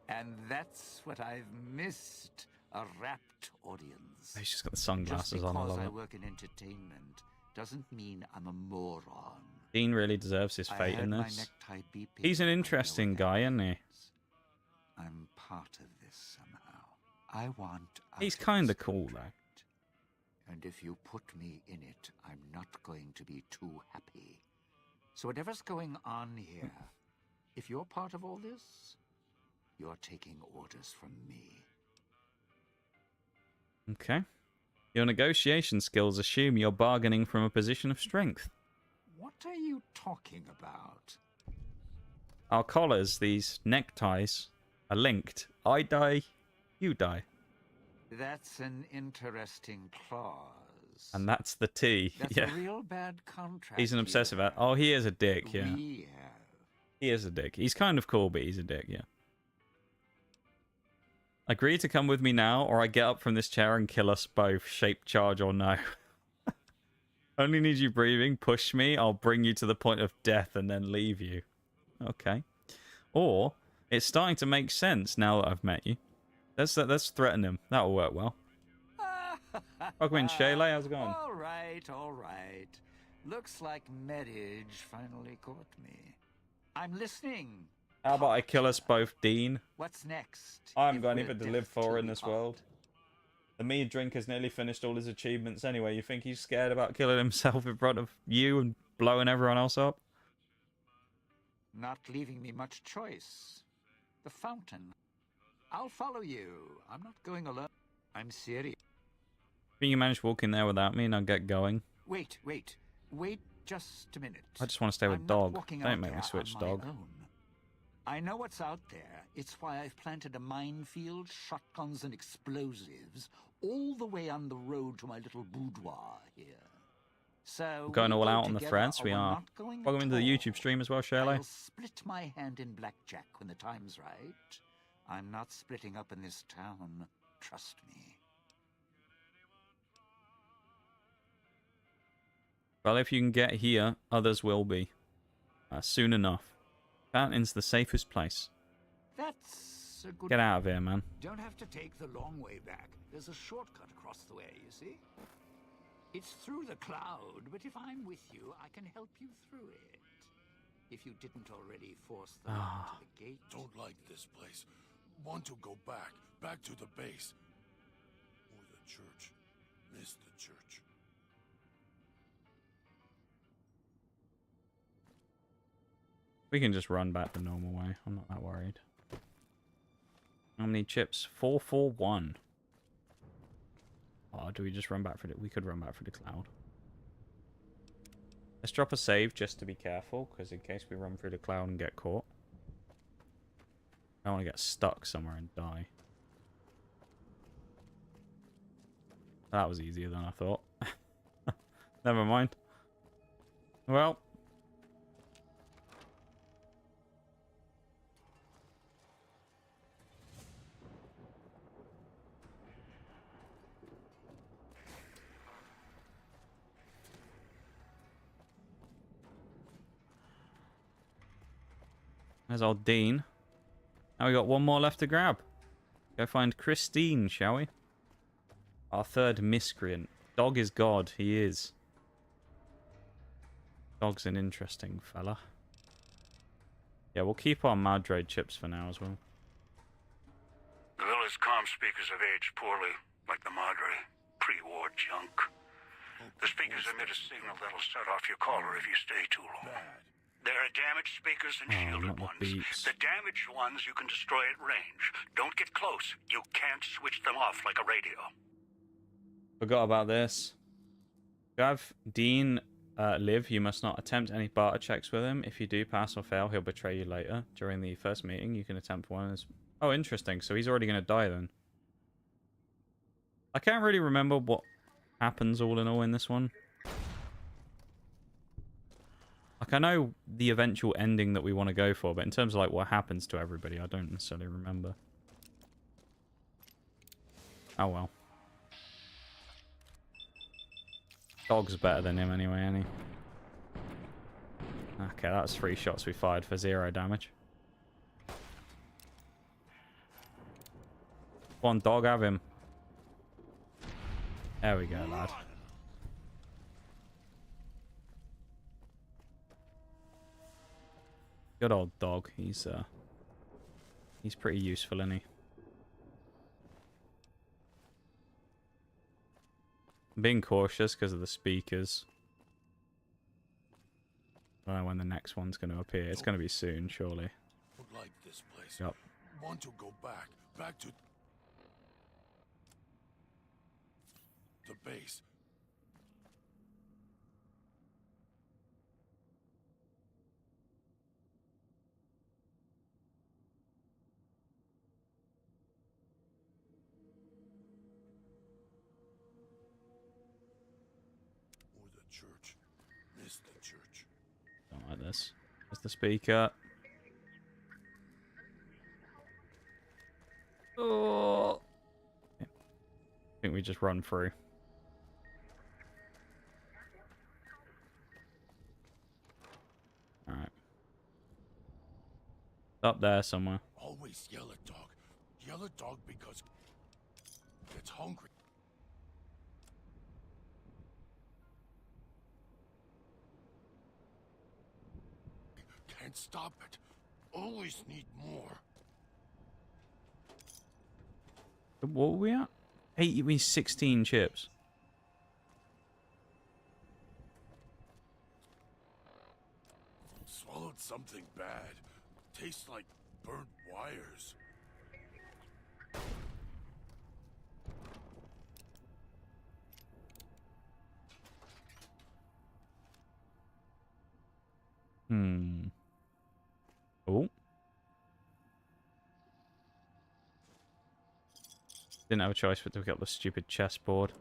And that's what I've missed. A rapt audience. He's just got the sunglasses Just on. I because love I it. work in entertainment doesn't mean I'm a moron. Dean really deserves his I fate had in my this. necktie beeping. He's an I know interesting what guy, that isn't he? means. I'm part of this somehow. I want. He's utter kind of cool, though. respect. And if you put me in it, I'm not going to be too happy. So whatever's going on here, if you're part of all this, you're taking orders from me. Okay. Your negotiation skills assume you're bargaining from a position of strength. What are you talking about? Our collars, these neckties, are linked. I die, you die. That's an interesting clause. And that's the T. That's Yeah. a real bad contract. He's an you obsessive. have. Oh, he is a dick, yeah. We have. He is a dick. He's kind of cool, but he's a dick, yeah. Agree to come with me now, or I get up from this chair and kill us both, shape, charge, or no. Only need you breathing, push me, I'll bring you to the point of death and then leave you. Okay. Or, it's starting to make sense now that I've met you. Let's threaten him. That'll work well. Welcome in, Shayla. How's it going? All right. Looks like marriage finally caught me. I'm listening. How about I kill us both, Dean? What's next? I haven't got If anything we're to live deaf for to in the this art. world. The Meaddrinker's nearly finished all his achievements anyway. You think he's scared about killing himself in front of you and blowing everyone else up? Not leaving me much choice. The fountain. I'll follow you. I'm not going alone. I'm serious. Think you managed to walk in there without me and I'll get going? Wait just a minute. I just want to stay with I'm not dog. walking Don't out make me there switch on my dog. own. I know what's out there. It's why I've planted a minefield, shotguns, and explosives all the way on the road to my little boudoir here. So We're going we all go out on the together, threads. or We we're are. not going Welcome at into the all. YouTube stream as well, Shirley. I'll split my hand in blackjack when the time's right. I'm not splitting up in this town. Trust me. Well, if you can get here, others will be. Soon enough. Fountain's the safest place. That's a good... Get out of here, man. Don't have to take the long way back. There's a shortcut across the way, you see? It's through the cloud, but if I'm with you, I can help you through it. If you didn't already force them to the gate. Don't like this place. Want to go back to the base. Or the church. Miss the church. We can just run back the normal way. I'm not that worried. How many chips? 441. Oh, do we just run back for the... We could run back for the cloud. Let's drop a save just to be careful, because in case we run through the cloud and get caught. I don't want to get stuck somewhere and die. That was easier than I thought. Never mind. Well... There's old Dean. Now we got one more left to grab. Go find Christine, shall we? Our third miscreant. Dog is God. He is. Dog's an interesting fella. Yeah, we'll keep our Madre chips for now as well. The villa's comm speakers have aged poorly, like the Madre. Pre-war junk. The speakers emit a signal that'll set off your caller if you stay too long. There are damaged speakers and shielded ones. The damaged ones you can destroy at range. Don't get close. You can't switch them off like a radio. Forgot about this. To have Dean live, you must not attempt any barter checks with him. If you do pass or fail, he'll betray you later. During the first meeting, you can attempt one. Oh, interesting. So he's already going to die then. I can't really remember what happens all in all in this one. Like, I know the eventual ending that we want to go for, but in terms of, like, what happens to everybody, I don't necessarily remember. Oh, well. Dog's better than him anyway, ain't he? Okay, that's 3 shots we fired for 0 damage. Come on, dog, have him. There we go, lad. Good old dog. He's pretty useful, isn't he? I'm being cautious because of the speakers. I don't know when the next one's going to appear. It's going to be soon, surely. Don't like this place. Yep. Want to go back to the base. Or the church. Miss the church. Don't like this. There's the speaker. Oh. I think we just run through. Alright. Up there somewhere. Always yell at dog. Yell at dog because it's hungry. Can't stop it. Always need more. What were we at? 16 chips. Swallowed something bad. Tastes like burnt wires. Hmm. Oh. Didn't have a choice but to pick up the stupid chessboard.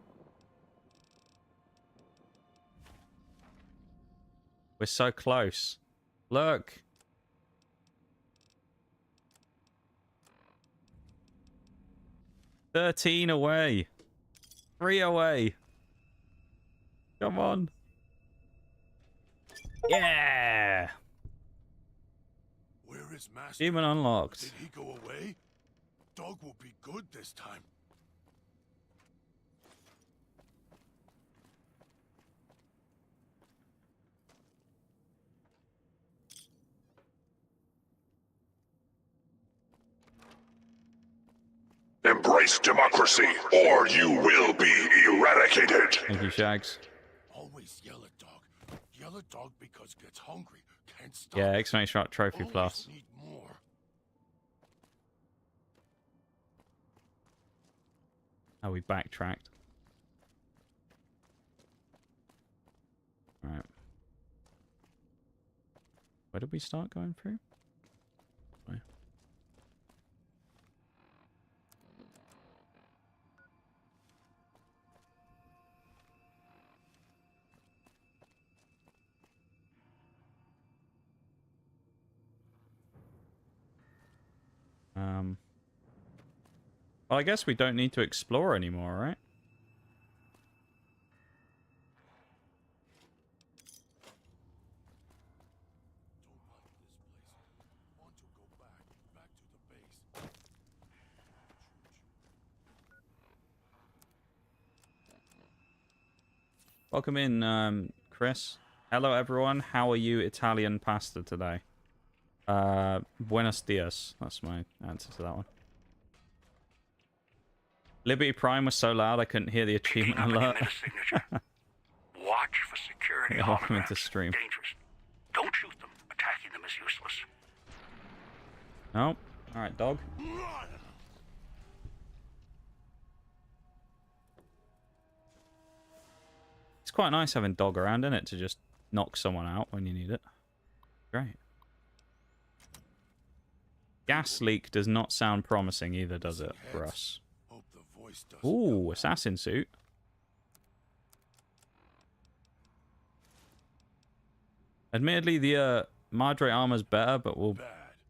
We're so close. Look. $13 away. 3 away. Come on. Yeah. Where is Master? Achievement unlocked. Did he go away? Dog will be good this time. Embrace democracy, or you will be eradicated. Thank you, Shags. Always yell at dog. Yell at dog because gets hungry. Can't stop. Yeah, exclamation mark trophy plus. Need more. Oh, we backtracked. Right. Where did we start going through? Where? Well, I guess we don't need to explore anymore, right? Welcome in, Chris. Hello, everyone. How are you, Italian pasta, today? Buenos dias. That's my answer to that one. Liberty Prime was so loud I couldn't hear the achievement alert. Watch for security Yeah, welcome into holograms. stream. Dangerous. Don't shoot them. Attacking them is useless. Oh, alright, dog. It's quite nice having dog around, isn't it? To just knock someone out when you need it. Great. Gas leak does not sound promising either, does it, for us? Ooh, assassin suit. Admittedly, the Madre armor's better, but we'll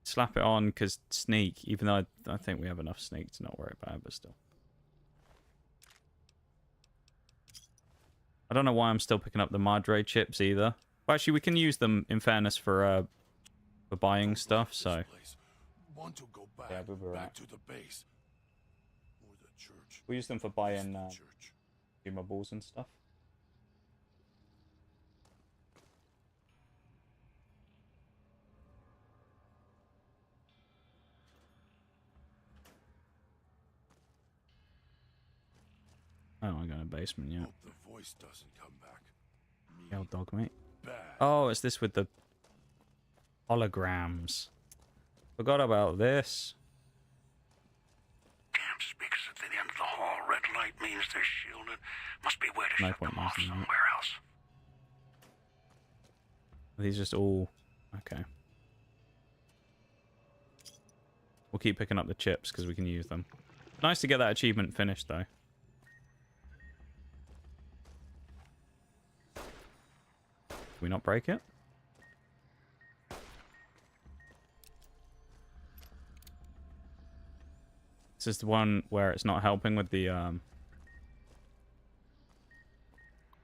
slap it on because sneak, even though I think we have enough sneak to not worry about it, but still. I don't know why I'm still picking up the Madre chips either. But actually, we can use them, in fairness, for buying stuff, so... Want to go back, Yeah, we'll be right. back to the base. Or the church. We use them for buying consumables and stuff. I don't want to go in the basement yet. Hope the voice doesn't come back. Hell dog, mate. Bad. Oh, it's this with the holograms. Forgot about this. Camp speakers at the end of the hall. Red light means they're shielded. Must be where to No shut point them off using that. somewhere else. Are these just all... Okay. We'll keep picking up the chips because we can use them. Nice to get that achievement finished, though. Can we not break it? This is the one where it's not helping with the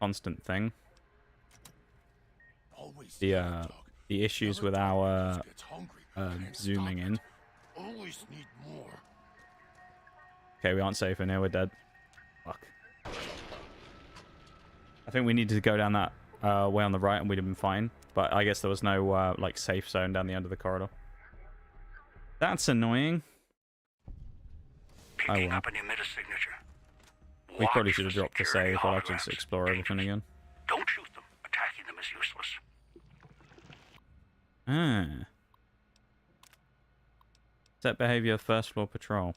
constant thing. The issues with our zooming in. Always need more. Okay, we aren't safe in here. We're dead. Fuck. I think we needed to go down that way on the right, and we'd have been fine. But I guess there was no like safe zone down the end of the corridor. That's annoying. Oh well. Up an emitter signature. We probably should have dropped the save. I'll have to just explore everything again. Don't shoot them. Attacking them is useless. Ah. Set behavior, first floor patrol.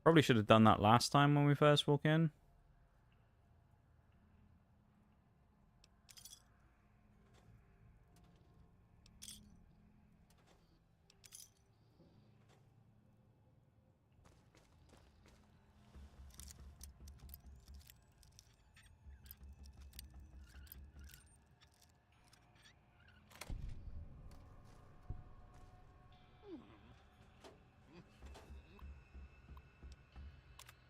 Probably should have done that last time when we first walk in.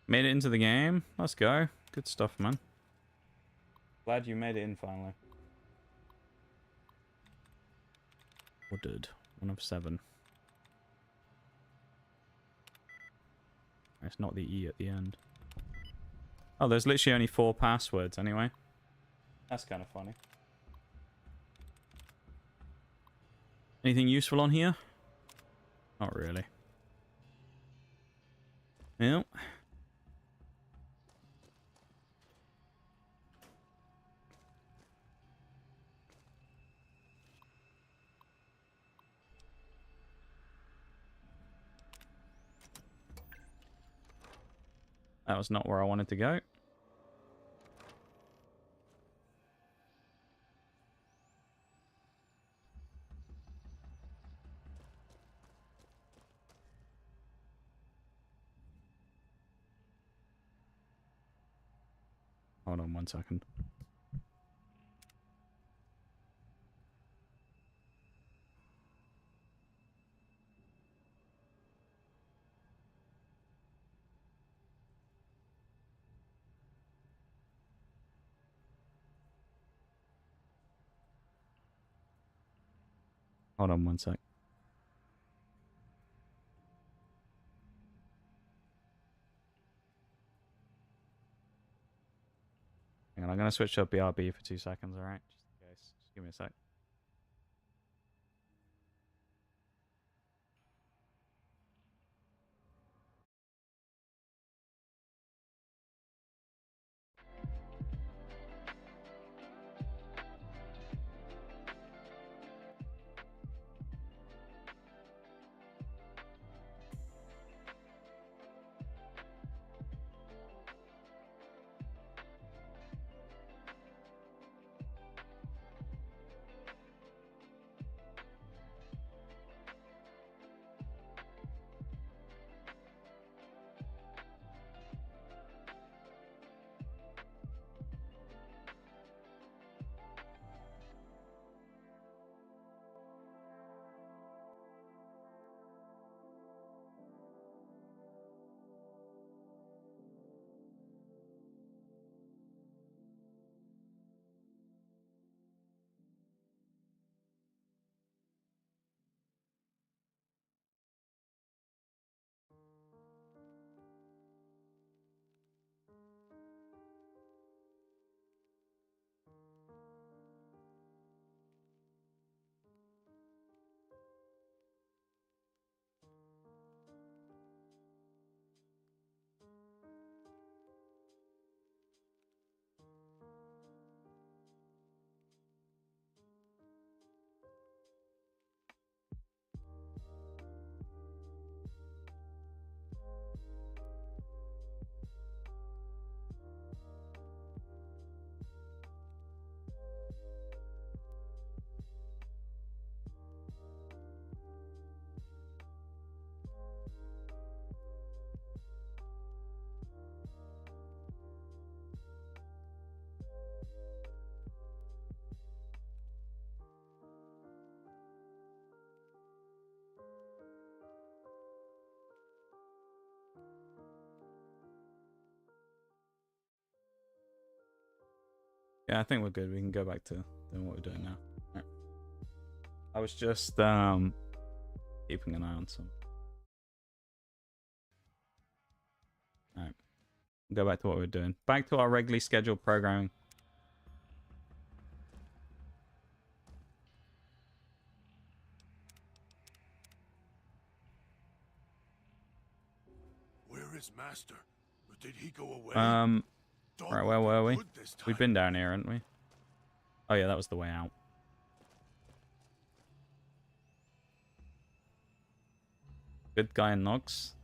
Made it into the game. Let's go. Good stuff, man. Glad you made it in finally. Ordered. 1 of 7. It's not the E at the end. Oh, there's literally only 4 passwords anyway. That's kind of funny. Anything useful on here? Not really. Yep. That was not where I wanted to go. Hold on 1 second. Hold on 1 sec. Hang on, I'm going to switch to BRB for 2 seconds, alright? Just in case. Just give me a sec. Yeah, I think we're good. We can go back to doing what we're doing now. Right. I was just keeping an eye on some. Alright. Go back to what we're doing. Back to our regularly scheduled programming. Where is Master? Did he go away? Right, where were we? We've been down here, haven't we? Oh yeah, that was the way out. Good guy in Nox.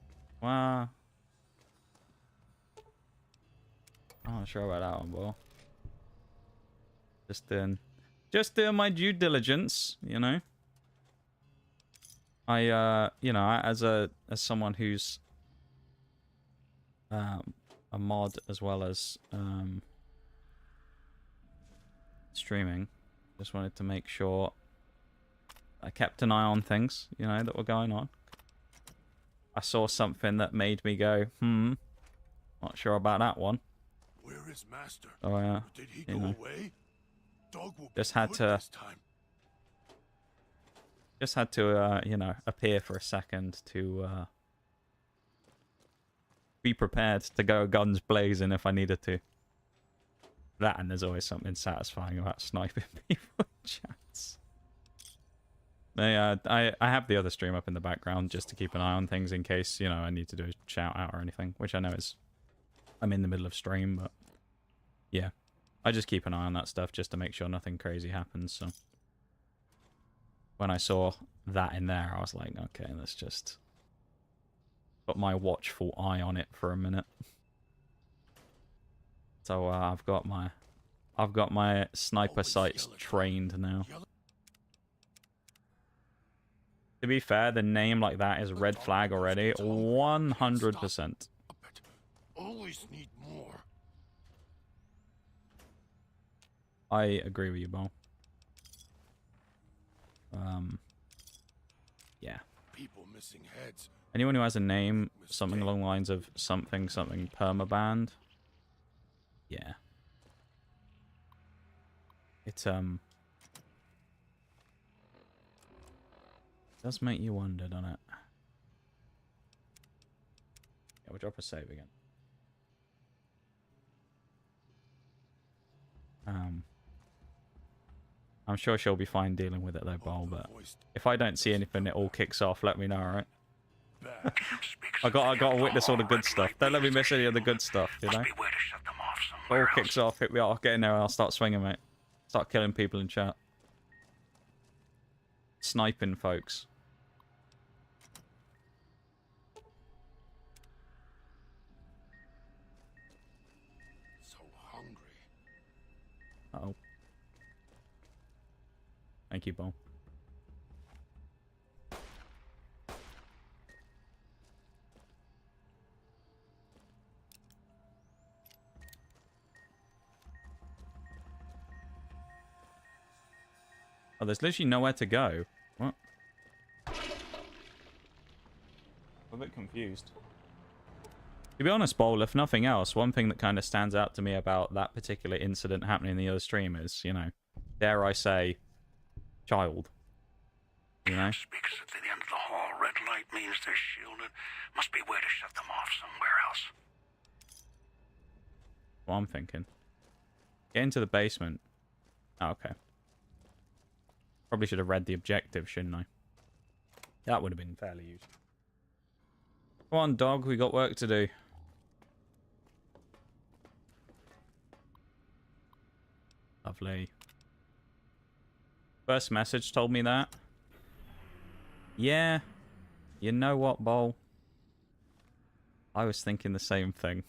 Wow. I'm not sure about that one, boy. Just doing my due diligence, you know. You know, as someone who's a mod as well as streaming, just wanted to make sure I kept an eye on things, you know, that were going on. I saw something that made me go, not sure about that one. Where is Master? Oh yeah, Did he go away? Dog will just had to, you know, appear for a second to be prepared to go guns blazing if I needed to. That, and there's always something satisfying about sniping people in chats. I have the other stream up in the background just to keep an eye on things in case, you know, I need to do a shout out or anything, which I know is, I'm in the middle of stream, but yeah, I just keep an eye on that stuff just to make sure nothing crazy happens. So when I saw that in there, I was like, okay, let's just put my watchful eye on it for a minute. So I've got my sniper sights trained now. To be fair, the name like that is red flag already, 100%. Always need more. I agree with you, Bo. Yeah. People missing heads. Anyone who has a name, something along the lines of something permaband. Yeah. It does make you wonder, doesn't it? Yeah, we'll drop a save again. I'm sure she'll be fine dealing with it though, Bol, but if I don't see anything it all kicks off, let me know, alright? I gotta witness all the good stuff. Don't let me miss any of the good stuff, you know? All kicks off, hit me off, get in there and I'll start swinging, mate. Start killing people in chat. Sniping folks. So hungry. Uh-oh. Thank you, Bo. Oh, there's literally nowhere to go. What? I'm a bit confused. To be honest, Bowl, if nothing else, one thing that kind of stands out to me about that particular incident happening in the other stream is, you know, dare I say, child. You know? Speakers at the end of the hall. Red light means they're shielded. Must be a way to shut them off somewhere else. What I'm thinking. Get into the basement. Oh, okay. Probably should have read the objective, shouldn't I? That would have been fairly useful. Come on, dog. We got work to do. Lovely. First message told me that. Yeah. You know what, Bol? I was thinking the same thing.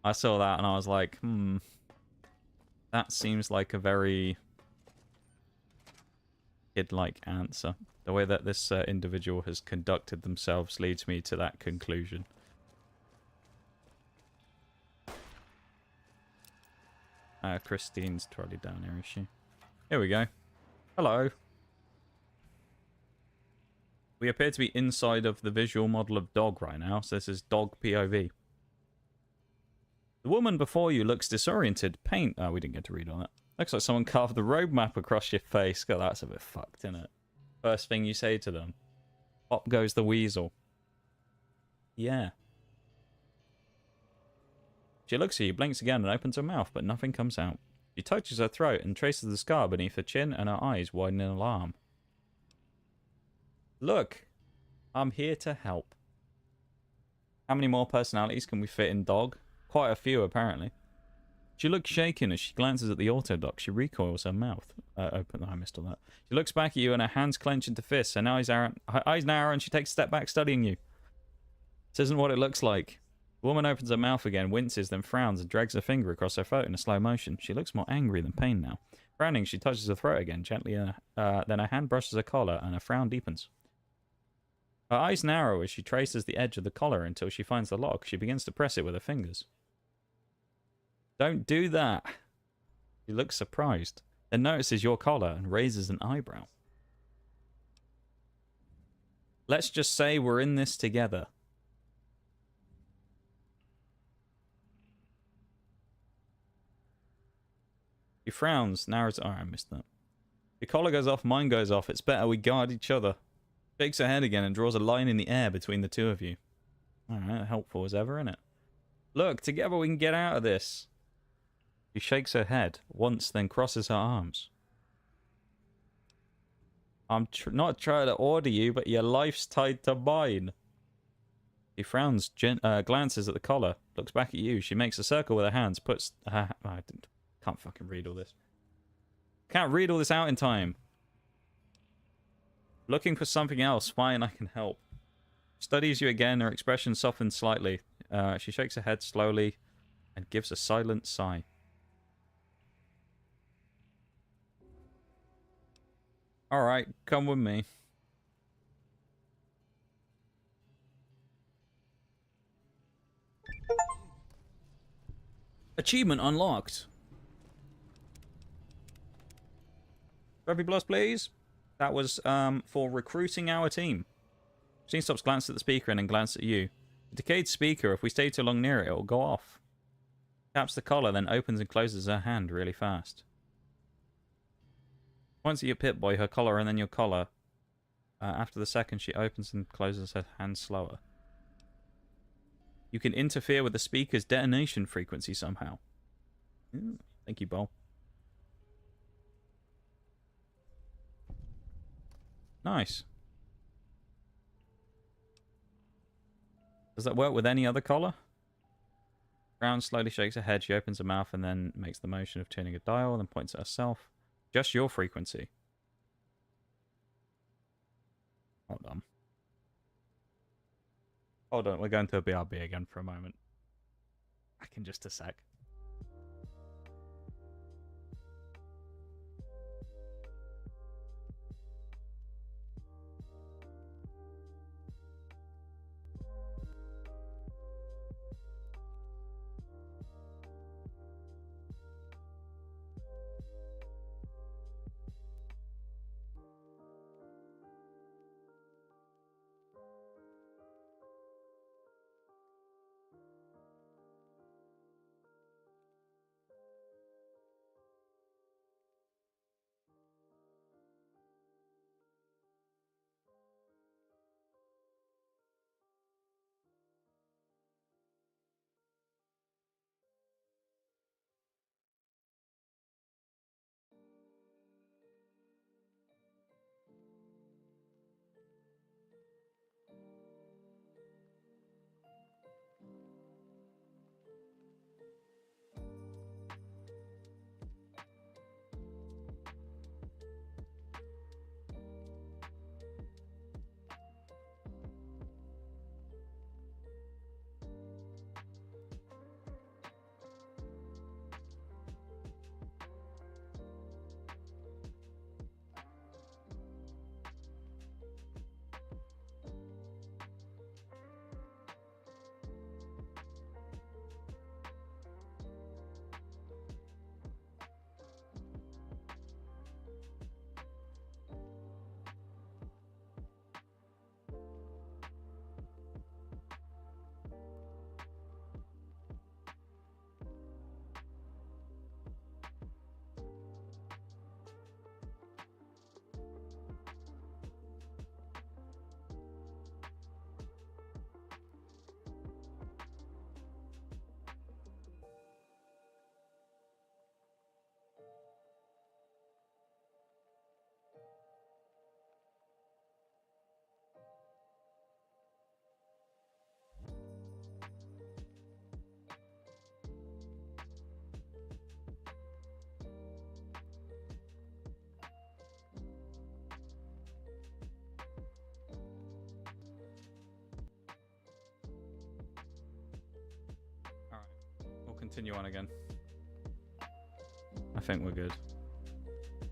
I saw that and I was like, that seems like a very kid-like answer. The way that this individual has conducted themselves leads me to that conclusion. Christine's trolley down here, is she? Here we go. Hello. We appear to be inside of the visual model of dog right now, so this is dog POV. The woman before you looks disoriented. Paint. Oh, we didn't get to read on it. Looks like someone carved the road map across your face. God, that's a bit fucked, isn't it? First thing you say to them. Up goes the weasel. Yeah. She looks at you, blinks again, and opens her mouth, but nothing comes out. She touches her throat and traces the scar beneath her chin, and her eyes widen in alarm. Look, I'm here to help. How many more personalities can we fit in dog? Quite a few, apparently. She looks shaken as she glances at the auto dock. She recoils her mouth. Open. I missed all that. She looks back at you and her hands clench into fists. Her eyes narrow and she takes a step back, studying you. This isn't what it looks like. The woman opens her mouth again, winces, then frowns and drags her finger across her throat in a slow motion. She looks more angry than pained now. Frowning, she touches her throat again, gently, then her hand brushes her collar and her frown deepens. Her eyes narrow as she traces the edge of the collar until she finds the lock. She begins to press it with her fingers. Don't do that! She looks surprised, then notices your collar and raises an eyebrow. Let's just say we're in this together. She frowns, narrows... Oh, I missed that. Your collar goes off, mine goes off. It's better we guard each other. Shakes her head again and draws a line in the air between the two of you. Alright, helpful as ever, innit? Look, together we can get out of this. She shakes her head once, then crosses her arms. I'm not trying to order you, but your life's tied to mine. She frowns, glances at the collar, looks back at you. She makes a circle with her hands, puts her... I can't fucking read all this. Can't read all this out in time. Looking for something else. Fine, I can help. Studies you again. Her expression softens slightly. She shakes her head slowly and gives a silent sigh. Alright, come with me. Achievement unlocked. Trophy plus, please. That was for recruiting our team. Christine stops, glances at the speaker, and then glances at you. The decayed speaker, if we stay too long near it, it'll go off. Taps the collar, then opens and closes her hand really fast. Points at your Pip-Boy, her collar, and then your collar. After the second, she opens and closes her hand slower. You can interfere with the speaker's detonation frequency somehow. Thank you, Bo. Nice. Does that work with any other collar? Brown slowly shakes her head. She opens her mouth and then makes the motion of turning a dial, then points at herself. Just your frequency. Hold on. Hold on, we're going to a BRB again for a moment. Back in just a sec. continue on again. I think we're good.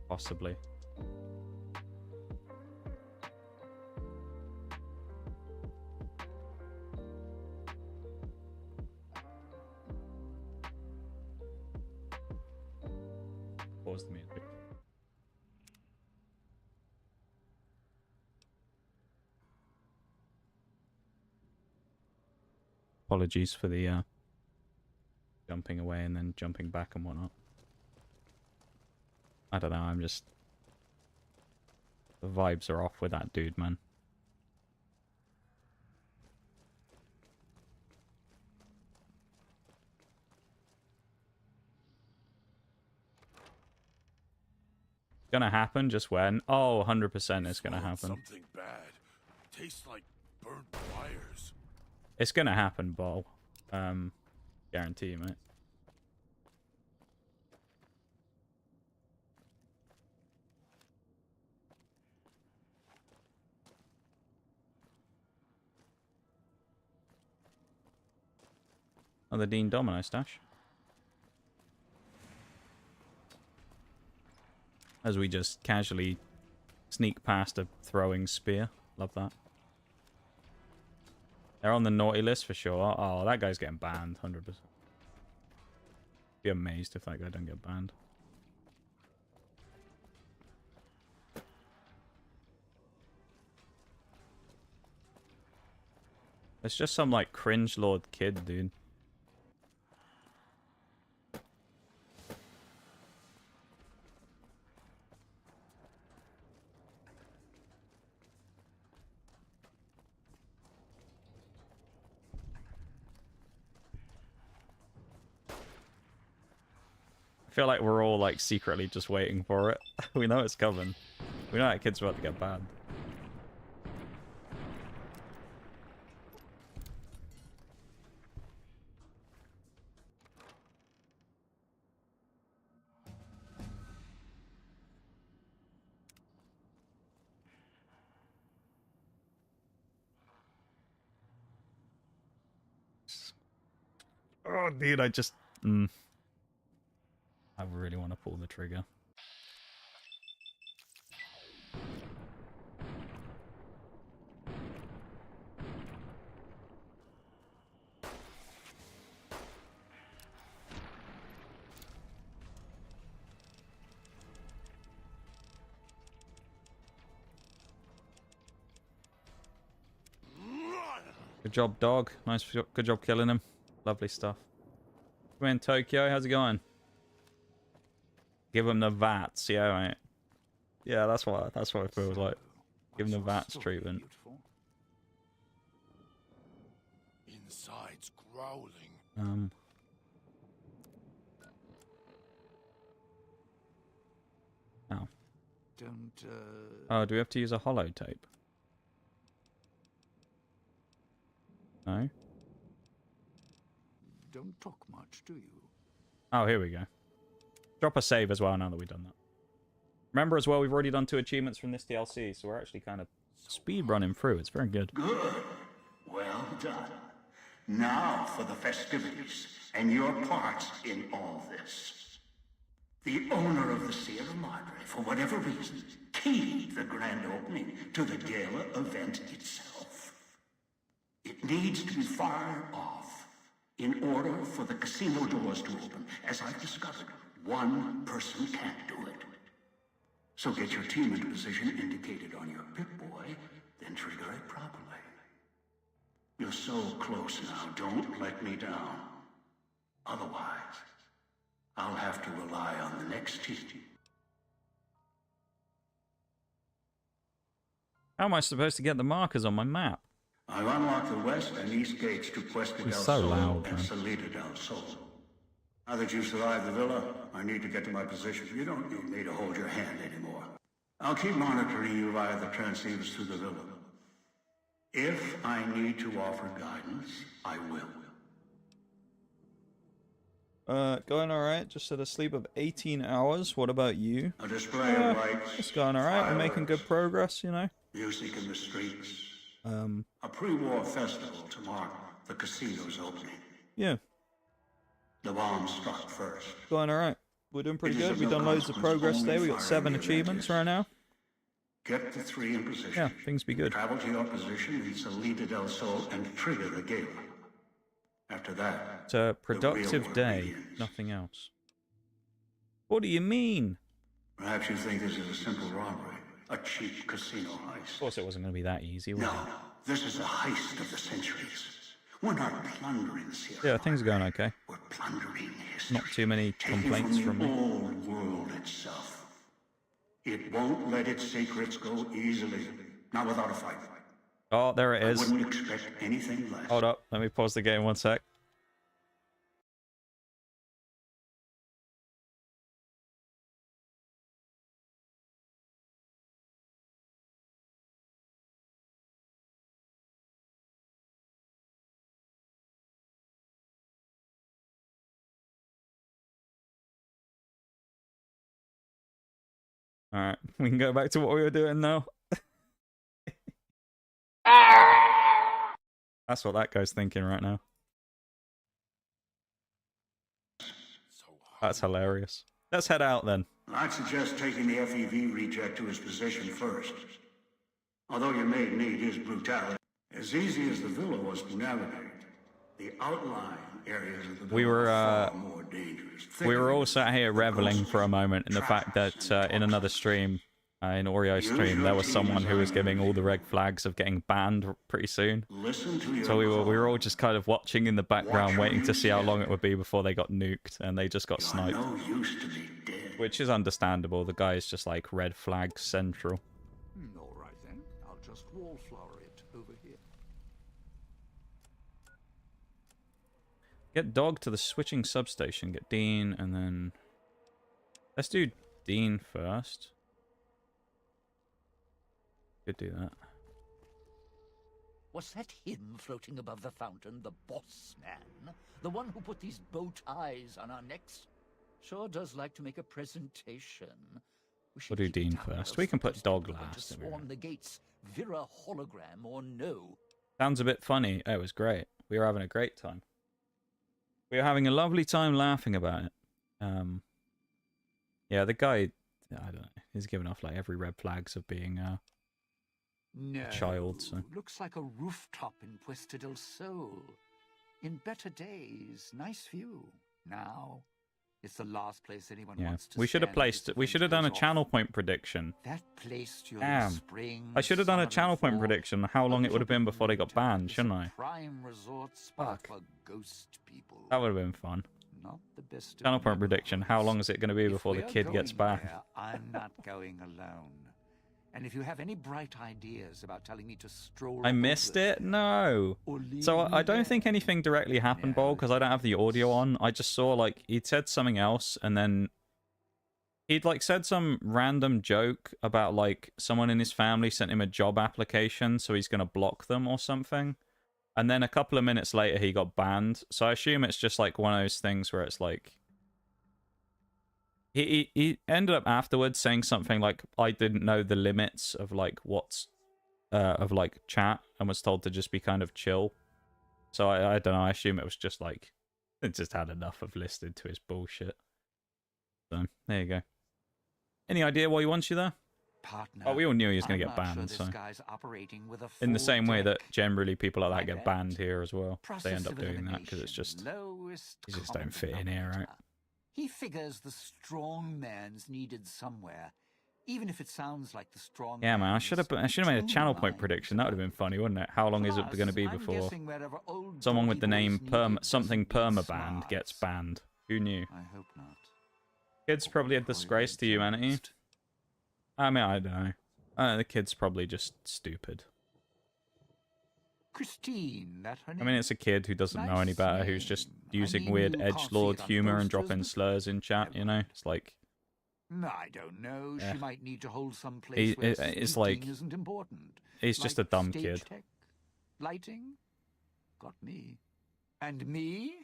Possibly. Pause the music. Apologies for the jumping away and then jumping back and whatnot. I don't know, I'm just... The vibes are off with that dude, man. Gonna happen, just when? Oh, 100% it's gonna happen. Something bad. Tastes like burnt wires. It's gonna happen, Bo. Guarantee you, mate. Oh, the Dean Domino stash. As we just casually sneak past a throwing spear. Love that. They're on the naughty list for sure. Oh, that guy's getting banned, 100%. Be amazed if that guy don't get banned. It's just some, like, cringe lord kid, dude. I feel like we're all like secretly just waiting for it. We know it's coming. We know that kid's about to get banned. Oh, dude, I just... I really want to pull the trigger. Good job, dog. Nice, good job killing him. Lovely stuff. Come in, Tokyo. How's it going? Give him the VATS, yeah, right. Yeah, that's what it feels like. Give him the VATS treatment. Inside's growling. Oh. Don't, Oh, do we have to use a hollow tape? No? Don't talk much, do you? Oh, here we go. Drop a save as well now that we've done that. Remember as well, we've already done 2 achievements from this DLC, so we're actually kind of speed running through. It's very good. Good. Well done. Now for the festivities, and your part in all this. The owner of the Sierra Madre, for whatever reason, keyed the grand opening to the gala event itself. It needs to be fired off in order for the casino doors to open. As I've discovered, one person can't do it. So get your team into position indicated on your Pip-Boy, then trigger it properly. You're so close now, don't let me down. Otherwise, I'll have to rely on the next team. How am I supposed to get the markers on my map? I've unlocked the west and east gates to Cuesta del so Sol loud, and man. Salida del Sol. Now that you've survived the villa, I need to get to my position. You don't need me to hold your hand anymore. I'll keep monitoring you via the transceivers through the villa. If I need to offer guidance, I will. Going alright. Just had a sleep of 18 hours. What about you? A display of lights. It's going alright. We're making good progress, you know. Music in the streets. A pre-war festival to mark the casino's opening. Yeah. The bomb struck first. Going alright. We're doing pretty good. We've done loads of progress today. We got 7 achievements right now. Get the 3 in position. Yeah, things be good. Travel to your position, reach Salida del Sol, and trigger the gala. After that, It's a productive day. Nothing else. What do you mean? Perhaps you think this is a simple robbery, a cheap casino heist. Of course it wasn't going to be that easy, was No, it? this is a heist of the centuries. We're not plundering Sierra. Yeah, things are going okay. We're plundering history. Not too many complaints from the me. old world itself. It won't let its secrets go easily. Not without a fight. Oh, there it is. I wouldn't expect anything less. Hold up. Let me pause the game 1 sec. Alright, we can go back to what we were doing now. That's what that guy's thinking right now. That's hilarious. Let's head out then. I'd suggest taking the FEV reject to his position first. Although you may need his brutality. As easy as the villa was to navigate, the outlying areas of the villa are far more dangerous. We were all sat here reveling for a moment in the fact that in another stream, in Oreo's stream, there was someone who was giving all the red flags of getting banned pretty soon. So we were all just kind of watching in the background, waiting to see how long it would be before they got nuked, and they just got sniped. Which is understandable. The guy is just like red flag central. All right then, I'll just wallflower it over here. Get Dog to the switching substation. Get Dean, and then... Let's do Dean first. Could do that. Was that him floating above the fountain, the boss man? The one who put these bow ties on our necks? Sure does like to make a presentation. We'll do Dean first. We can put Dog last. Swarm the gates, Vira hologram or no. Sounds a bit funny. Oh, it was great. We were having a great time. We were having a lovely time laughing about it. Yeah, the guy, I don't know, he's giving off like every red flags of being a child. So. Looks like a rooftop in Puesta del Sol. In better days, nice view. Now, it's the last place anyone wants to we should have placed it. We should have done a channel point prediction. That place Damn. I should have done a channel point prediction on how long it would have been before they got banned, shouldn't I? Prime resort spot for ghost people. That would have been fun. Not the best Channel point prediction. How long is it going to be before the kid gets banned? There, I'm not going alone. And if you have any bright ideas about telling me to stroll... I missed it? No. So I don't think anything directly happened, Bol, because I don't have the audio on. I just saw, like, he'd said something else, and then he'd, like, said some random joke about, like, someone in his family sent him a job application, so he's going to block them or something. And then a couple of minutes later, he got banned. So I assume it's just, like, one of those things where it's, like... He ended up afterwards saying something like, I didn't know the limits of, like, what's... of, like, chat, and was told to just be kind of chill. So I don't know, I assume it was just, like... It just had enough of listening to his bullshit. So, there you go. Any idea why he wants you there? Partner, oh, we all knew he was going to get banned, so... In the same way that generally people like that get banned here as well. They end up doing that because it's just... You just don't fit in here, right? He figures the strong man's needed somewhere, even if it sounds like the strong. Yeah, man, I should have made a channel point prediction. That would have been funny, wouldn't it? How long is it going to be before someone with the name something permabanned gets banned? Who knew? I hope not. Kids probably a disgrace to humanity. I mean, I don't know. The kid's probably just stupid. Christine, that her name? I mean, it's a kid who doesn't know any better, who's just using weird edgelord humor and dropping slurs in chat, you know? It's like... I don't know. She might need to hold some place where it's like... isn't important. He's just a dumb kid. Tech, lighting? Got me. And me?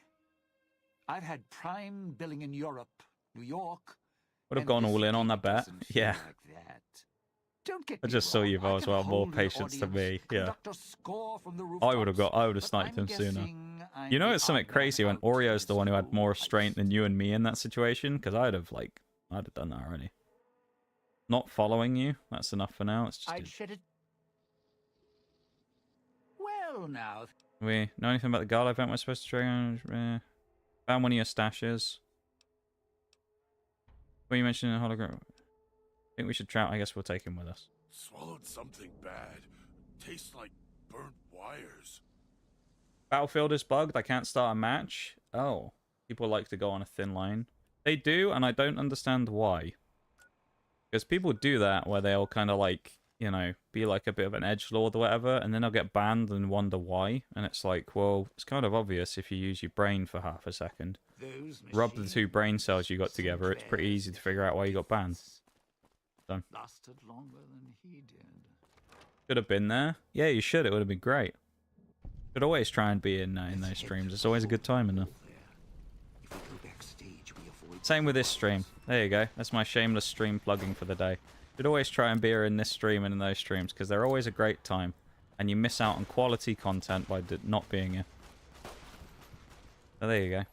I've had prime billing in Europe, New York. Would have gone all in on that bet. Yeah. Like that. Don't get I me just saw wrong, you, I Vo, as can well. More hold an patience than me. audience, Yeah. conduct a score from the I would have rooftops, sniped but him I'm sooner. guessing I'm You know, the it's something odd man crazy when out Oreo's in the this one who had whole more heist. restraint than you and me in that situation, because I'd have done that already. Not following you, that's enough for now. It's just. I'd shed it. Well, now. We know anything about the gala event we're supposed to trigger? Found one of your stashes. What you mentioned in the hologram. I think we should try. I guess we'll take him with us. Swallowed something bad. Tastes like burnt wires. Battlefield is bugged. I can't start a match. Oh, people like to go on a thin line. They do, and I don't understand why. Because people do that where they'll kind of like, you know, be like a bit of an edgelord or whatever, and then they'll get banned and wonder why. And it's like, well, it's kind of obvious if you use your brain for half a second. Rub the two brain cells you got together, it's pretty easy to figure out why you got banned. So. Lasted longer than he did. Should have been there. Yeah, you should. It would have been great. Should always try and be in those streams. It's always a good time in there. Same with this stream. There you go. That's my shameless stream plugging for the day. Should always try and be here in this stream and in those streams because they're always a great time, and you miss out on quality content by not being here. So there you go.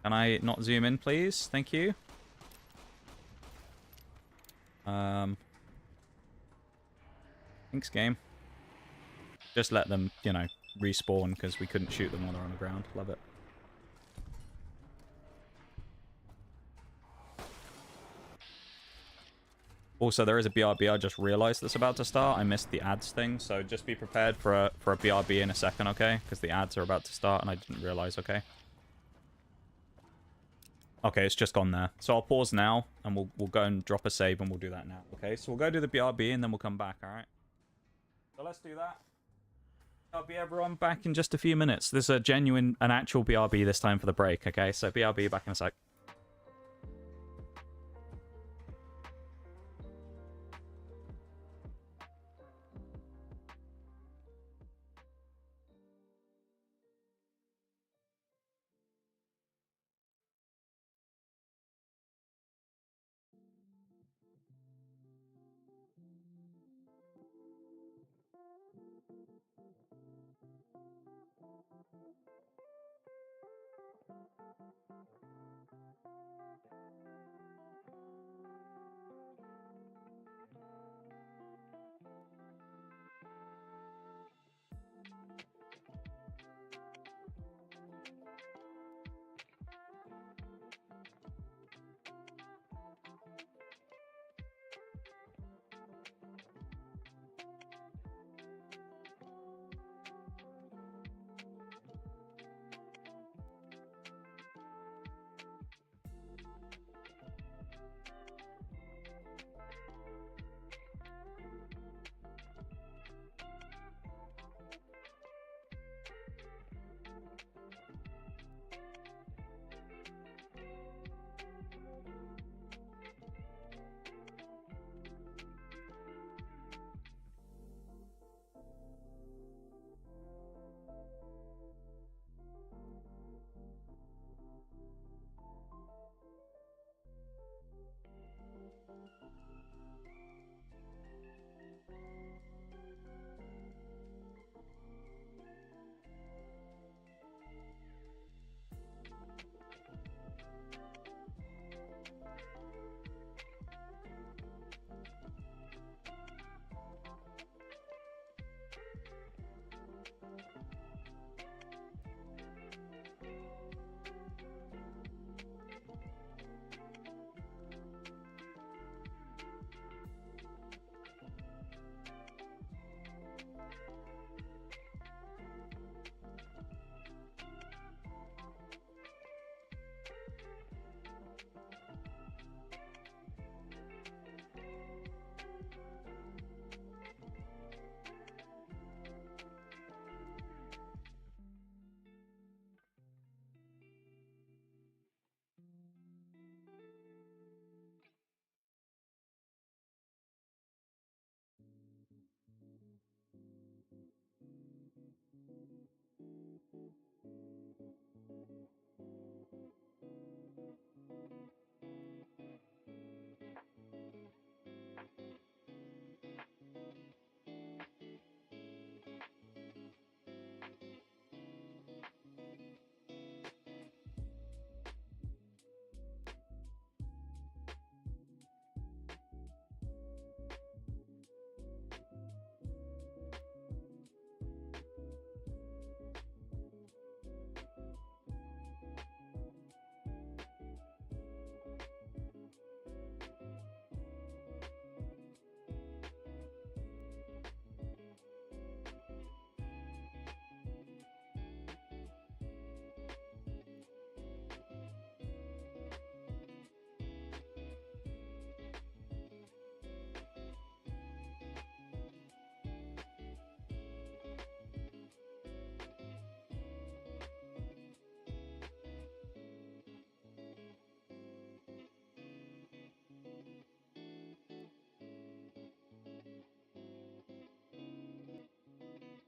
Can I not zoom in, please? Thank you. Thanks, game. Just let them, you know, respawn because we couldn't shoot them while they're on the ground. Love it. Also, there is a BRB. I just realized that's about to start. I missed the ads thing, so just be prepared for a BRB in a second, okay? Because the ads are about to start, and I didn't realize, okay? Okay, it's just gone there. So I'll pause now, and we'll go and drop a save, and we'll do that now, okay? So we'll go do the BRB, and then we'll come back, all right? So let's do that. I'll be everyone back in just a few minutes. This is an actual BRB this time for the break, okay? So BRB back in a sec.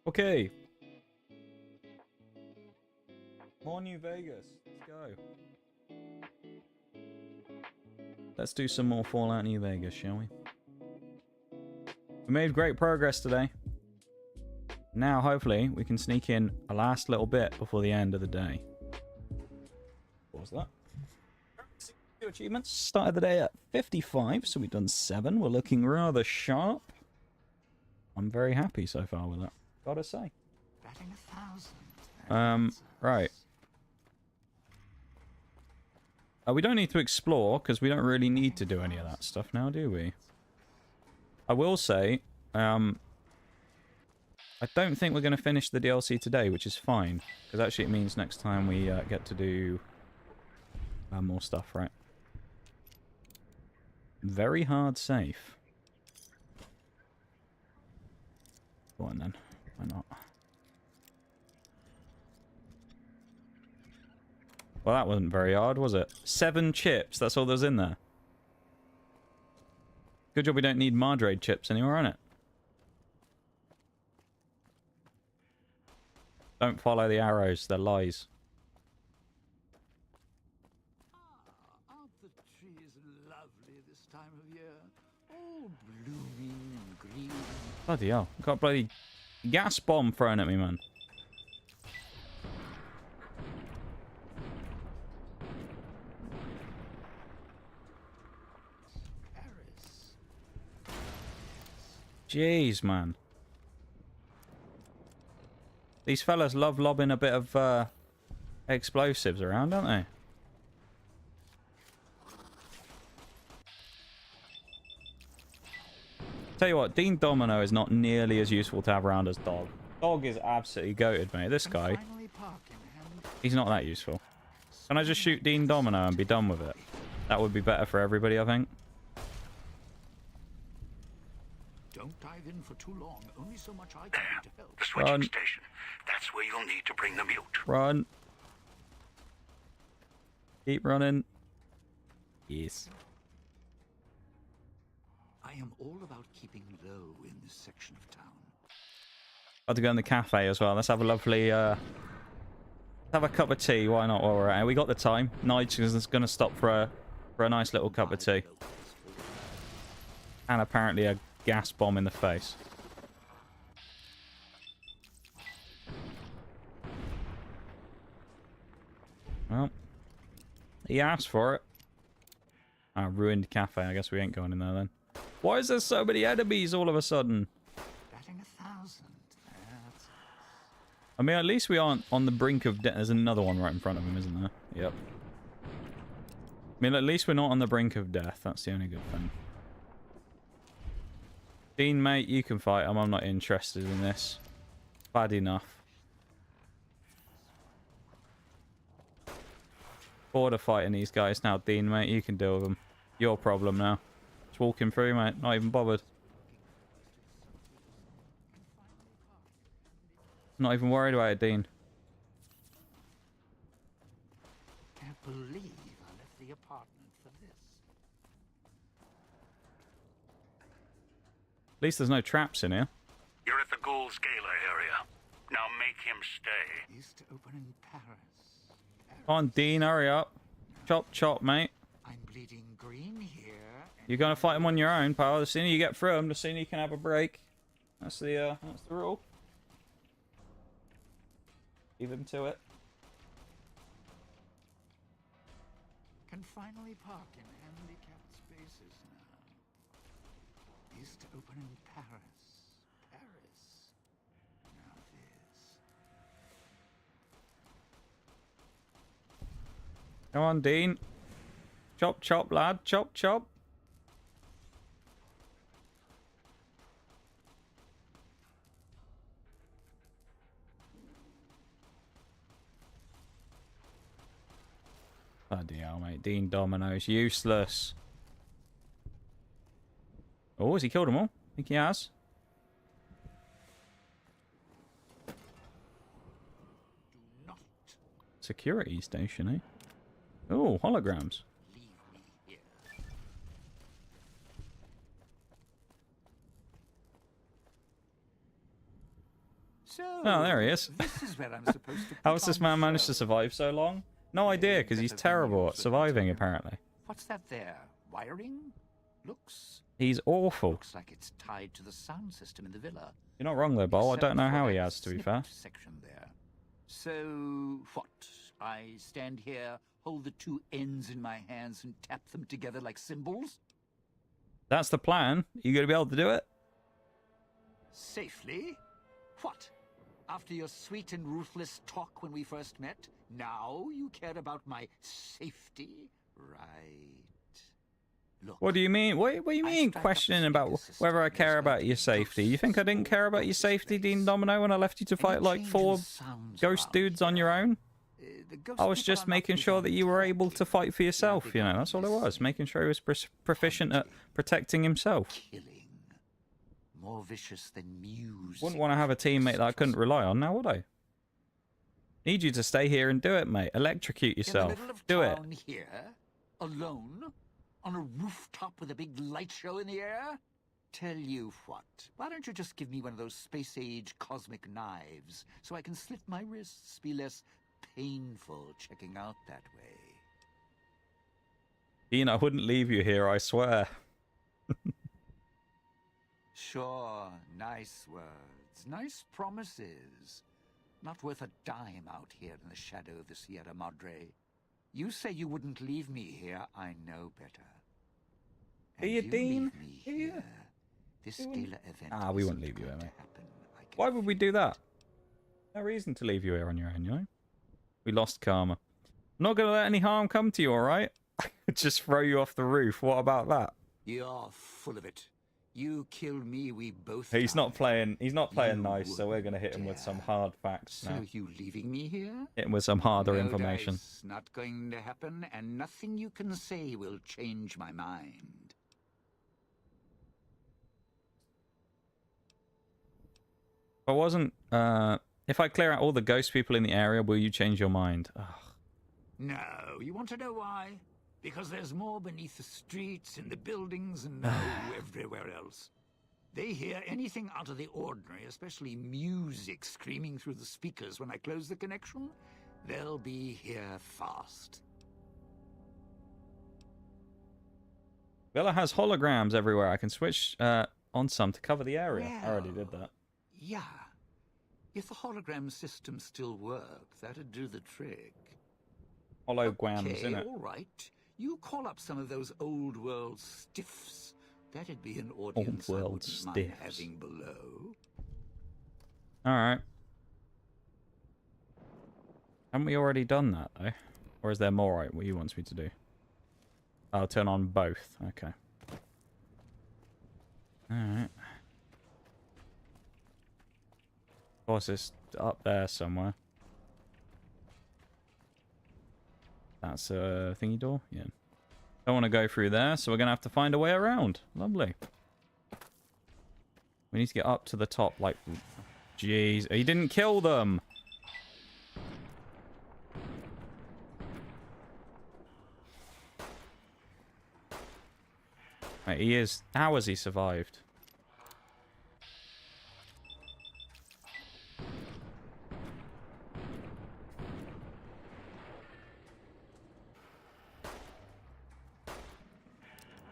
Okay. More New Vegas. Let's go. Let's do some more Fallout New Vegas, shall we? We made great progress today. Now, hopefully, we can sneak in a last little bit before the end of the day. What was that? Achievements. Started the day at 55, so we've done 7. We're looking rather sharp. I'm very happy so far with that, gotta say. Right. We don't need to explore, because we don't really need to do any of that stuff now, do we? I will say, I don't think we're going to finish the DLC today, which is fine. Because actually it means next time we get to do more stuff, right? Very hard safe. Go on then. Why not? Well, that wasn't very hard, was it? 7 chips. That's all there's in there. Good job we don't need Madre chips anymore, on it. Don't follow the arrows. They're lies. Aren't the trees lovely this time of year? All blooming and green. Bloody hell. Got a bloody gas bomb thrown at me, man. Jeez, man. These fellas love lobbing a bit of explosives around, don't they? Tell you what, Dean Domino is not nearly as useful to have around as Dog. Dog is absolutely goated, mate. This guy, he's not that useful. Can I just shoot Dean Domino and be done with it? That would be better for everybody, I think. Don't dive in for too long. Only so much I can do to help. The switching station. That's where you'll need to bring the mute. Run. Keep running. Yes. I am all about keeping low in this section of town. Got to go in the cafe as well. Let's have a lovely have a cup of tea. Why not while we're at it? We got the time. Nige is going to stop for a nice little cup of tea. And apparently a gas bomb in the face. Well, he asked for it. Ah, ruined cafe. I guess we ain't going in there then. Why is there so many enemies all of a sudden? Batting 1,000. I mean, at least we aren't on the brink of death. There's another one right in front of him, isn't there? Yep. I mean, at least we're not on the brink of death. That's the only good thing. Dean, mate, you can fight him. I'm not interested in this. Bad enough. Bored of fighting these guys now, Dean, mate. You can deal with them. Your problem now. Just walking through, mate. Not even bothered. Not even worried about it, Dean. Can't believe I left the apartment for this. At least there's no traps in here. You're at the Ghouls Gala area. Now make him stay. Used to open in Paris. Come on, Dean, hurry up. Chop, chop, mate. I'm bleeding green here. You're going to fight him on your own, pal. The sooner you get through him, the sooner you can have a break. That's the rule. Leave him to it. Can finally park in handicapped spaces now. Used to open in Paris. Now this. Come on, Dean. Chop, chop, lad. Chop, chop. Bloody hell, mate. Dean Domino's useless. Oh, has he killed them all? I think he has. Security station, eh? Oh, holograms. So, Oh, there he is. This is where I'm supposed to How put has this on man managed show. to survive so long? No idea, because he's terrible at surviving, apparently. What's that there? Wiring? Looks He's awful. Looks like it's tied to the sound system in the villa. You're not wrong, though, Bol. I Except don't know for how he that has, to be snippet fair. Section there. So, what? I stand here, hold the two ends in my hands, and tap them together like cymbals? That's the plan. You going to be able to do it? Safely? What? After your sweet and ruthless talk when we first met, now you care about my safety? Right. Look, What do you mean? What do you mean questioning about whether I care about your safety? You think I didn't care about your safety, Dean Domino, when I left you to fight like 4 ghost dudes on your own? I was just making sure that you were able to fight for yourself, you know, that's all it was. Making sure he was proficient at protecting himself. more vicious than music. Wouldn't want to have a teammate that I couldn't rely on, now would I? Need you to stay here and do it, mate. Electrocute yourself. In the middle of Do it. town here, alone, on a rooftop with a big light show in the air? Tell you what, why don't you just give me one of those space-age cosmic knives so I can slit my wrists, be less painful checking out that way. Dean, I wouldn't leave you here, I swear. Sure, nice words, nice promises. Not worth a dime out here in the shadow of the Sierra Madre. You say you wouldn't leave me here, I know better. And Here, Dean? leave me here. This gala event We isn't wouldn't leave you here, going to mate. happen. Why would we do that? No reason to leave you here on your own, you know? We lost karma. I'm not going to let any harm come to you, alright? Just throw you off the roof. What about that? You're full of it. You kill me, we both He's die. not playing You nice, so we're going to hit him with some hard facts So now. you leaving me here? Hit him with some harder No information. dice, not going to happen, and nothing you can say will change my mind. If I wasn't, if I clear out all the ghost people in the area, will you change your mind? Ugh. No, you want to know why? Because there's more beneath the streets, in the buildings, and everywhere else. They hear anything out of the ordinary, especially music screaming through the speakers when I close the connection. They'll be here fast. Villa has holograms everywhere. I can switch on some to cover the area. I already did that. Yeah. If the hologram system still worked, that'd do the trick. Holograms, Okay, innit? all right. You call up some of those old world stiffs. That'd be an audience I world wouldn't mind stiffs. having below. Alright. Haven't we already done that, though? Or is there more right what he wants me to do? I'll turn on both. Okay. Alright. Of course, it's up there somewhere. That's a thingy door? Yeah. Don't want to go through there, so we're going to have to find a way around. Lovely. We need to get up to the top, like... Jeez, he didn't kill them! Wait, he is... How has he survived?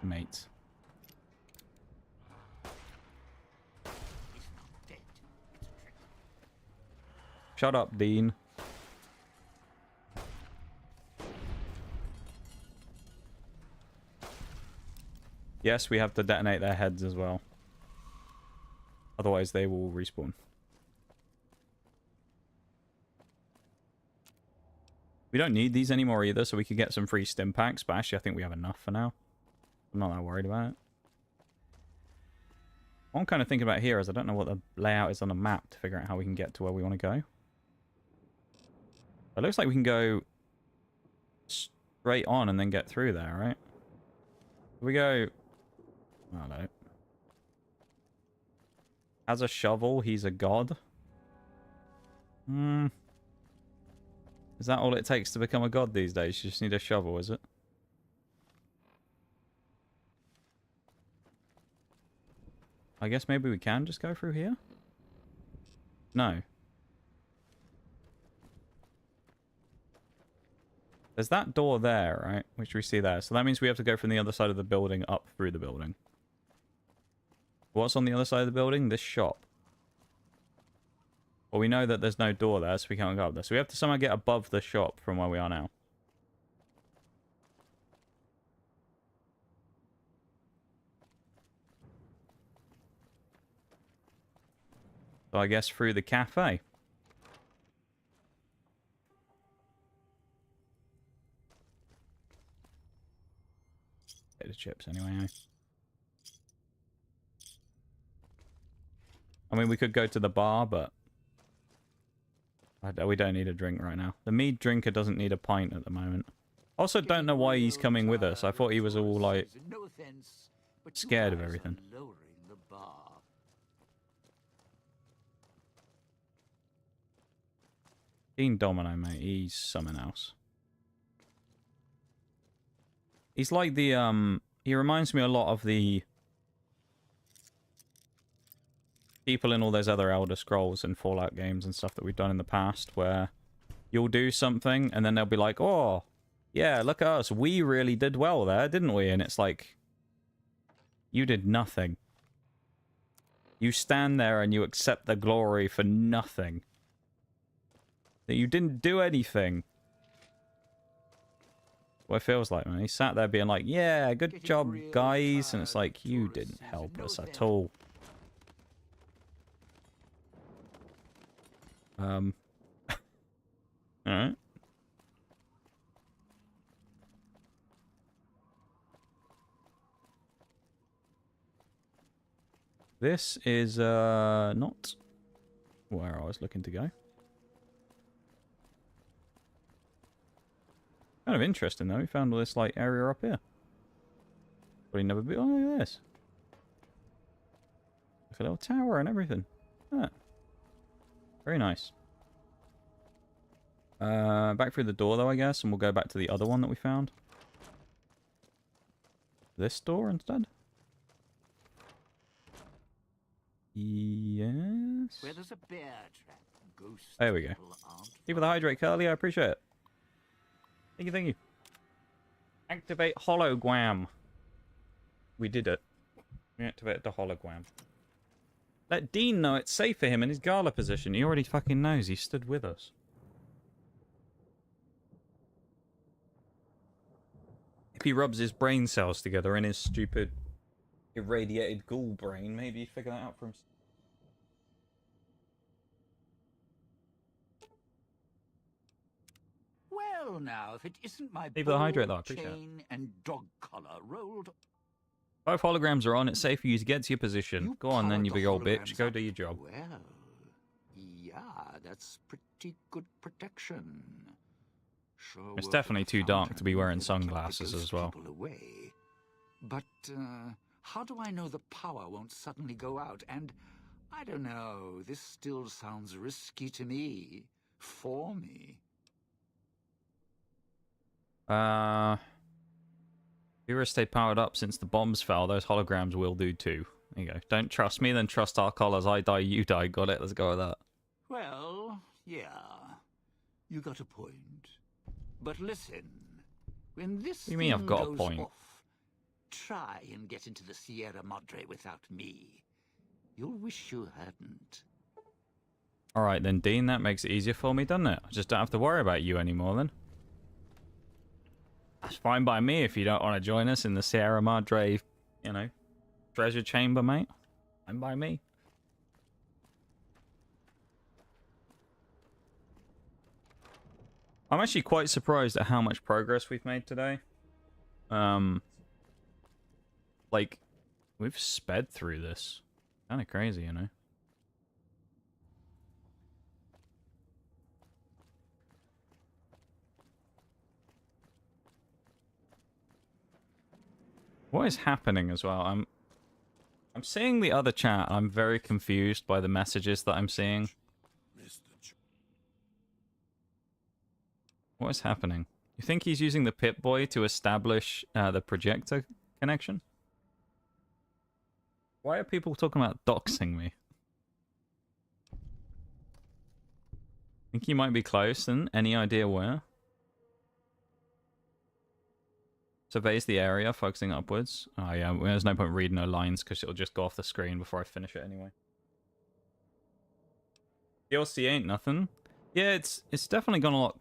Mate. Shut up, Dean. Yes, we have to detonate their heads as well. Otherwise, they will respawn. We don't need these anymore either, so we could get some free stim packs, but actually I think we have enough for now. I'm not that worried about it. What I'm kind of thinking about here is I don't know what the layout is on the map to figure out how we can get to where we want to go. It looks like we can go straight on and then get through there, right? If we go... Oh, no. Has a shovel, he's a god. Is that all it takes to become a god these days? You just need a shovel, is it? I guess maybe we can just go through here? No. There's that door there, right? Which we see there. So that means we have to go from the other side of the building up through the building. What's on the other side of the building? This shop. Well, we know that there's no door there, so we can't go up there. So we have to somehow get above the shop from where we are now. So I guess through the cafe. Bit of chips anyway, eh? I mean, we could go to the bar, but we don't need a drink right now. The mead drinker doesn't need a pint at the moment. Also, don't know why he's coming with us. I thought he was all, like, scared of everything. Dean Domino, mate. He's something else. He's like the, he reminds me a lot of the people in all those other Elder Scrolls and Fallout games and stuff that we've done in the past, where you'll do something and then they'll be like, oh, yeah, look at us. We really did well there, didn't we? And it's like, you did nothing. You stand there and you accept the glory for nothing. That you didn't do anything. What it feels like, man. He sat there being like, yeah, good job, guys. And it's like, you didn't help us at all. Alright. This is, not where I was looking to go. Kind of interesting, though. We found all this, like, area up here. Probably never been... Oh, look at this. Like a little tower and everything. Ah. Very nice. Back through the door, though, I guess, and we'll go back to the other one that we found. This door instead? Yes. Where there's a bear trap, there we go. Thank you for the hydrate, Curly. I appreciate it. Thank you, thank you. Activate hologram. We did it. We activated the hologram. Let Dean know it's safe for him in his gala position. He already fucking knows. He stood with us. If he rubs his brain cells together in his stupid irradiated ghoul brain, maybe he'd figure that out for himself. Well, now, if it isn't my Leave the hydrate, though. I appreciate chain and dog collar rolled. Both holograms are on. It's safe for you to get to your position. Go on, then, you big old bitch. Go do your job. Well, yeah, that's pretty good protection. Sure, It's definitely too dark to be wearing sunglasses as well. Away. But how do I know the power won't suddenly go out? And I don't know. This still sounds risky to me. For me. If you were to stay powered up since the bombs fell, those holograms will do too. There you go. Don't trust me, then trust our collars. I die, you die. Got it? Let's go with that. Well, yeah. You got a point. But listen, when this What do you mean I've got a goes point? off, try and get into the Sierra Madre without me. You'll wish you hadn't. Alright then, Dean. That makes it easier for me, doesn't it? I just don't have to worry about you anymore then. That's fine by me if you don't want to join us in the Sierra Madre, you know, treasure chamber, mate. Fine by me. I'm actually quite surprised at how much progress we've made today. Like, we've sped through this. Kind of crazy, you know. What is happening as well? I'm seeing the other chat. I'm very confused by the messages that I'm seeing. What is happening? You think he's using the Pip-Boy to establish the projector connection? Why are people talking about doxing me? Think you might be close, then? Any idea where? to vase the area, focusing upwards. Oh yeah, there's no point reading her lines because it'll just go off the screen before I finish it anyway. DLC ain't nothing. Yeah, it's definitely gone a lot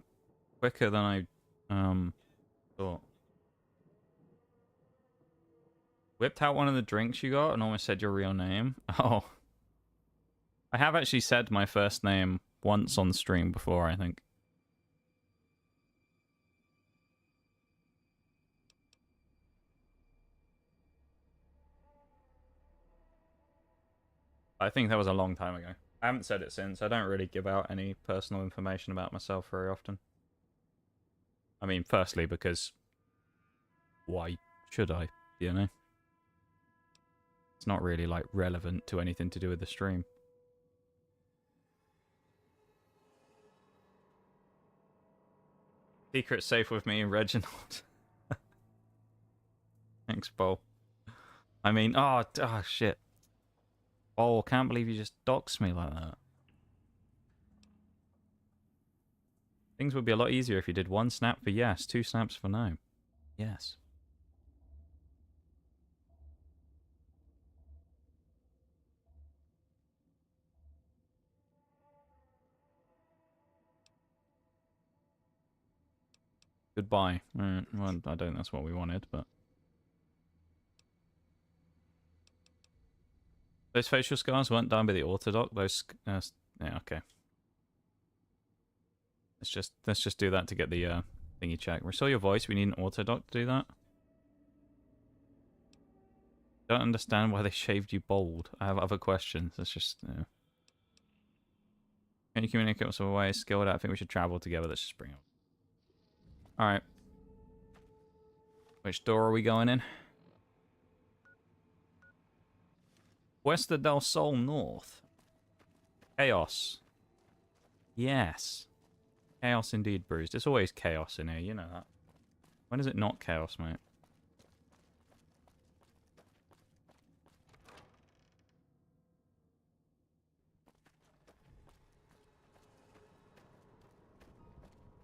quicker than I thought. Whipped out one of the drinks you got and almost said your real name. Oh. I have actually said my first name once on stream before, I think. I think that was a long time ago. I haven't said it since. I don't really give out any personal information about myself very often. I mean, firstly, because why should I, you know? It's not really, like, relevant to anything to do with the stream. Secret safe with me, Reginald. Thanks, Bo. I mean, oh, shit. Oh, can't believe you just doxed me like that. Things would be a lot easier if you did 1 snap for yes, 2 snaps for no. Yes. Goodbye. Well, I don't think that's what we wanted, but... Those facial scars weren't done by the Orthodox. Those... yeah, okay. Let's just do that to get the thingy check. Restore your voice. We need an Orthodox to do that. Don't understand why they shaved you bald. I have other questions. That's just... Can you communicate with some way skilled? I think we should travel together. Let's just bring it. Alright. Which door are we going in? Cuesta del Sol North. Chaos. Yes. Chaos indeed, Bruised. It's always chaos in here, you know that. When is it not chaos, mate?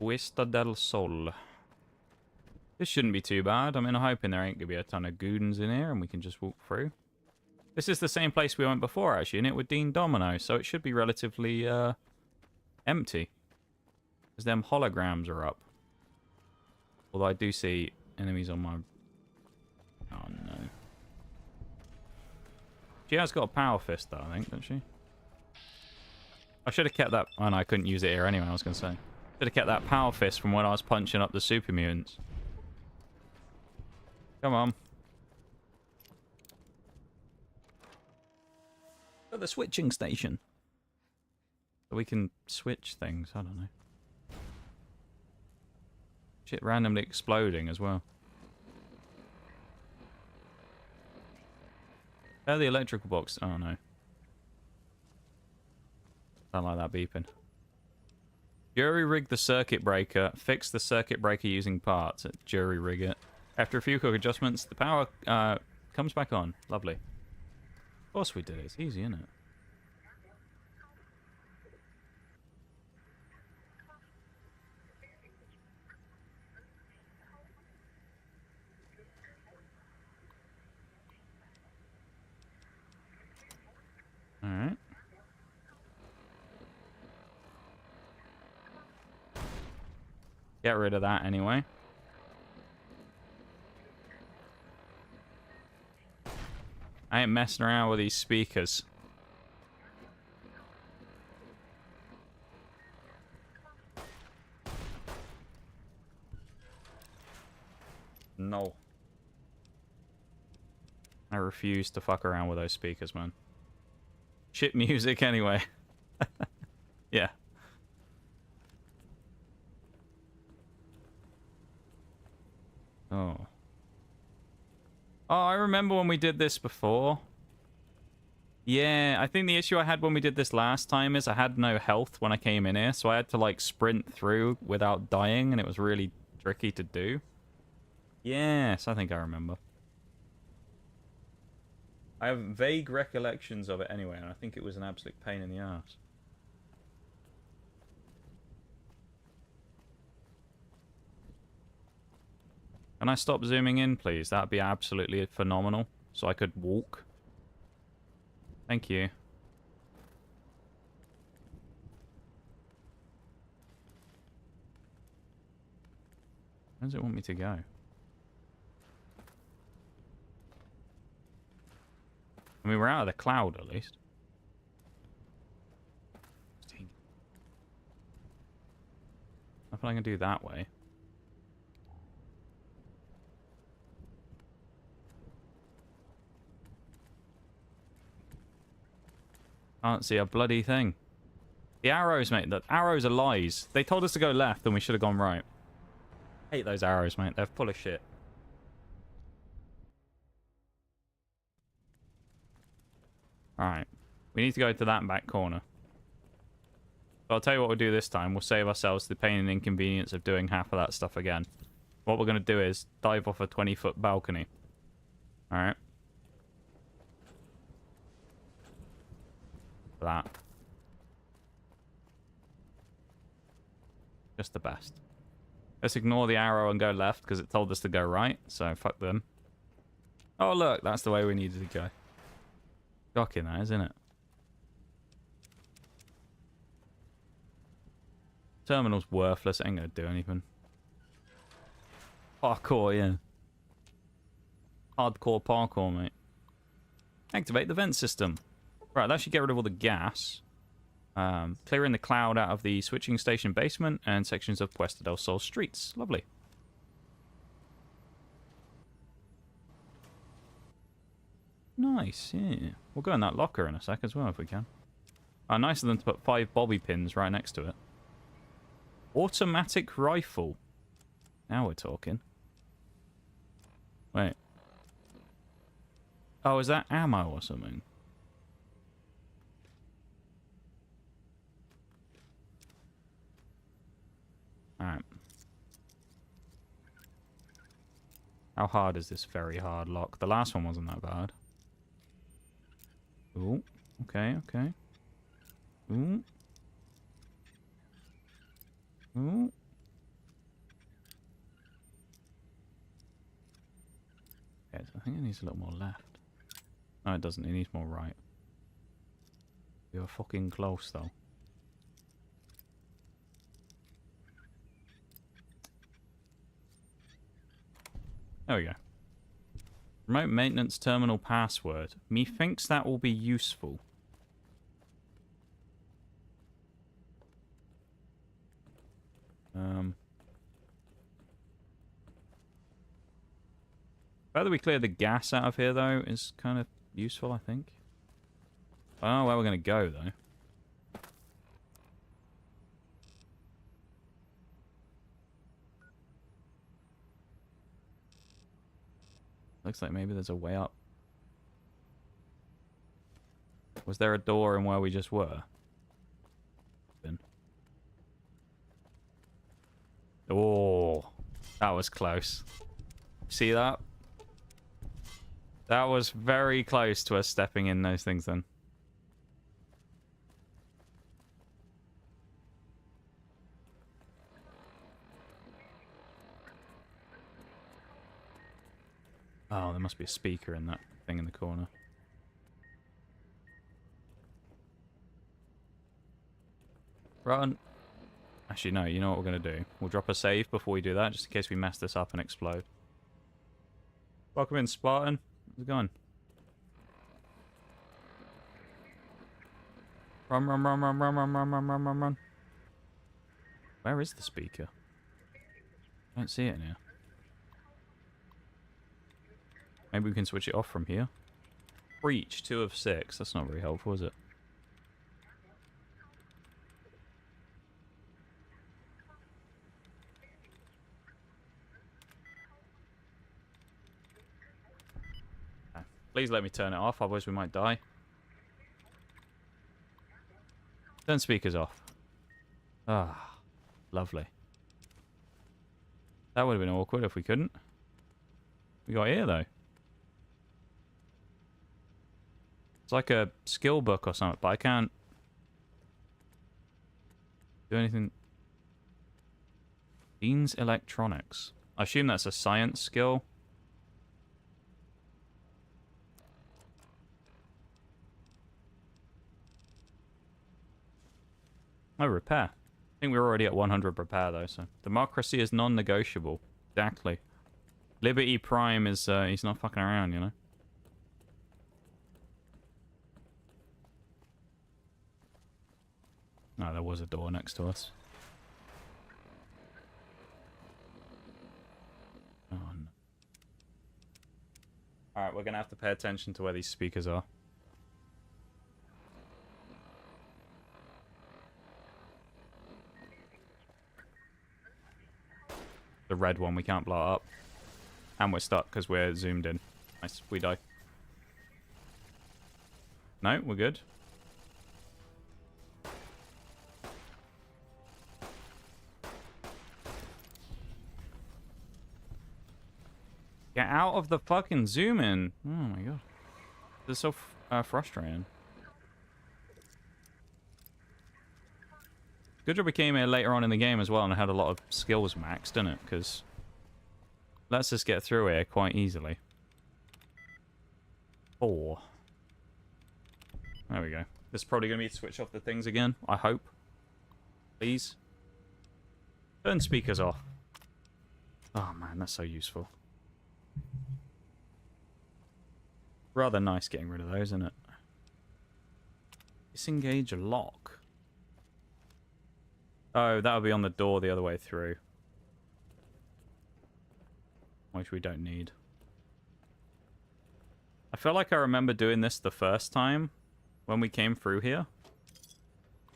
Cuesta del Sol. This shouldn't be too bad. I mean, I'm hoping there ain't gonna be a ton of goons in here and we can just walk through. This is the same place we went before, actually, and it with Dean Domino, so it should be relatively empty. Because them holograms are up. Although I do see enemies on my... Oh, no. She has got a power fist, though, I think, doesn't she? I should have kept that... Oh, no, I couldn't use it here anyway, I was going to say. Should have kept that power fist from when I was punching up the super mutants. Come on. At the switching station. So we can switch things, I don't know. Shit randomly exploding as well. Oh, the electrical box. Oh no. Don't like that beeping. Jury rig the circuit breaker. Fix the circuit breaker using parts. Jury rig it. After a few quick adjustments, the power comes back on. Lovely. Of course we did it. It's easy, isn't it? Alright. Get rid of that anyway. I ain't messing around with these speakers. No. I refuse to fuck around with those speakers, man. Shit music anyway. Yeah. Oh. Oh, I remember when we did this before. Yeah, I think the issue I had when we did this last time is I had no health when I came in here, so I had to, like, sprint through without dying, and it was really tricky to do. Yes, I think I remember. I have vague recollections of it anyway, and I think it was an absolute pain in the ass. Can I stop zooming in, please? That'd be absolutely phenomenal. So I could walk. Thank you. Where does it want me to go? I mean, we're out of the cloud, at least. Nothing I can do that way. Can't see a bloody thing. The arrows, mate. The arrows are lies. They told us to go left and we should have gone right. Hate those arrows, mate. They're full of shit. Alright. We need to go to that back corner. But I'll tell you what we'll do this time. We'll save ourselves the pain and inconvenience of doing half of that stuff again. What we're going to do is dive off a 20-foot balcony. Alright. That. Just the best. Let's ignore the arrow and go left because it told us to go right. So fuck them. Oh look, that's the way we needed to go. Shocking that, isn't it? Terminal's worthless. It ain't gonna do anything. Parkour, yeah. Hardcore parkour, mate. Activate the vent system. Right, that should get rid of all the gas. Clearing the cloud out of the switching station basement and sections of Puesta del Sol streets. Lovely. Nice, yeah. We'll go in that locker in a sec as well if we can. Nice of them to put 5 bobby pins right next to it. Automatic rifle. Now we're talking. Wait. Oh, is that ammo or something? Alright. How hard is this very hard lock? The last one wasn't that bad. Ooh. Okay, okay. Ooh. Ooh. Okay, so I think it needs a little more left. No, it doesn't. It needs more right. You're fucking close, though. There we go. Remote maintenance terminal password. Methinks that will be useful. Whether we clear the gas out of here, though, is kind of useful, I think. I don't know where we're going to go, though. Looks like maybe there's a way up. Was there a door in where we just were? Oh, that was close. See that? That was very close to us stepping in those things then. Oh, there must be a speaker in that thing in the corner. Run. Actually, no, you know what we're going to do? We'll drop a save before we do that, just in case we mess this up and explode. Welcome in, Spartan. How's it going? Run, run, run, run, run, run, run, run, run, run, run. Where is the speaker? I don't see it now. Maybe we can switch it off from here. Breach, 2 of 6. That's not very helpful, is it? Please let me turn it off, otherwise we might die. Turn speakers off. Ah, lovely. That would have been awkward if we couldn't. We got here, though. It's like a skill book or something, but I can't do anything. Dean's Electronics. I assume that's a science skill. Oh, repair. I think we're already at 100 repair, though, so... Democracy is non-negotiable. Exactly. Liberty Prime is, he's not fucking around, you know? No, there was a door next to us. Oh, no. Alright, we're gonna have to pay attention to where these speakers are. The red one, we can't blow it up. And we're stuck because we're zoomed in. Nice, we die. No, we're good. Get out of the fucking zoom in. Oh my god. This is so frustrating. Good job we came here later on in the game as well and had a lot of skills maxed, didn't it? Because lets us get through here quite easily. 4. There we go. This is probably going to be to switch off the things again, I hope. Please. Turn speakers off. Oh man, that's so useful. Rather nice getting rid of those, isn't it? Disengage a lock. Oh, that'll be on the door the other way through. Which we don't need. I feel like I remember doing this the first time when we came through here.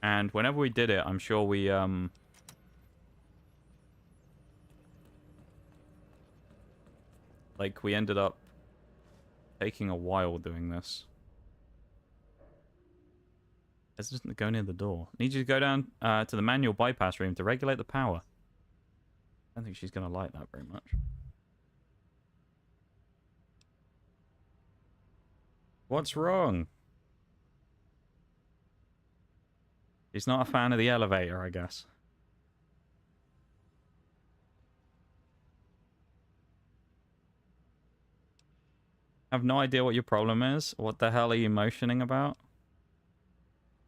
And whenever we did it, I'm sure we, like, we ended up taking a while doing this. This doesn't go near the door. Need you to go down to the manual bypass room to regulate the power. I don't think she's going to like that very much. What's wrong? She's not a fan of the elevator, I guess. I have no idea what your problem is. What the hell are you motioning about?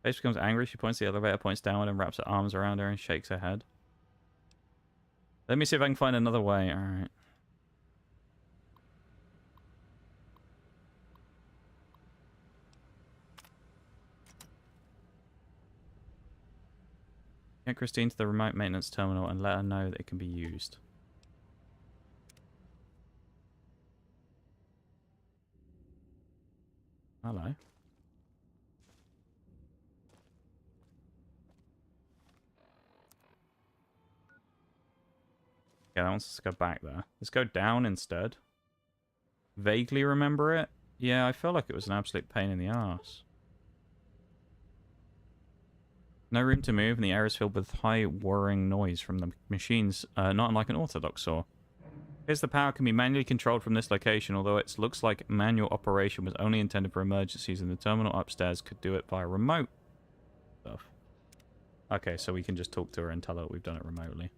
Paige becomes angry. She points to the elevator, points downward, and wraps her arms around her and shakes her head. Let me see if I can find another way. Alright. Get Christine to the remote maintenance terminal and let her know that it can be used. Hello. Yeah, that wants us to go back there. Let's go down instead. Vaguely remember it. Yeah, I feel like it was an absolute pain in the ass. No room to move, and the air is filled with high whirring noise from the machines, not unlike an orthodox saw. Here's the power can be manually controlled from this location, although it looks like manual operation was only intended for emergencies, and the terminal upstairs could do it via remote stuff. Okay, so we can just talk to her and tell her we've done it remotely.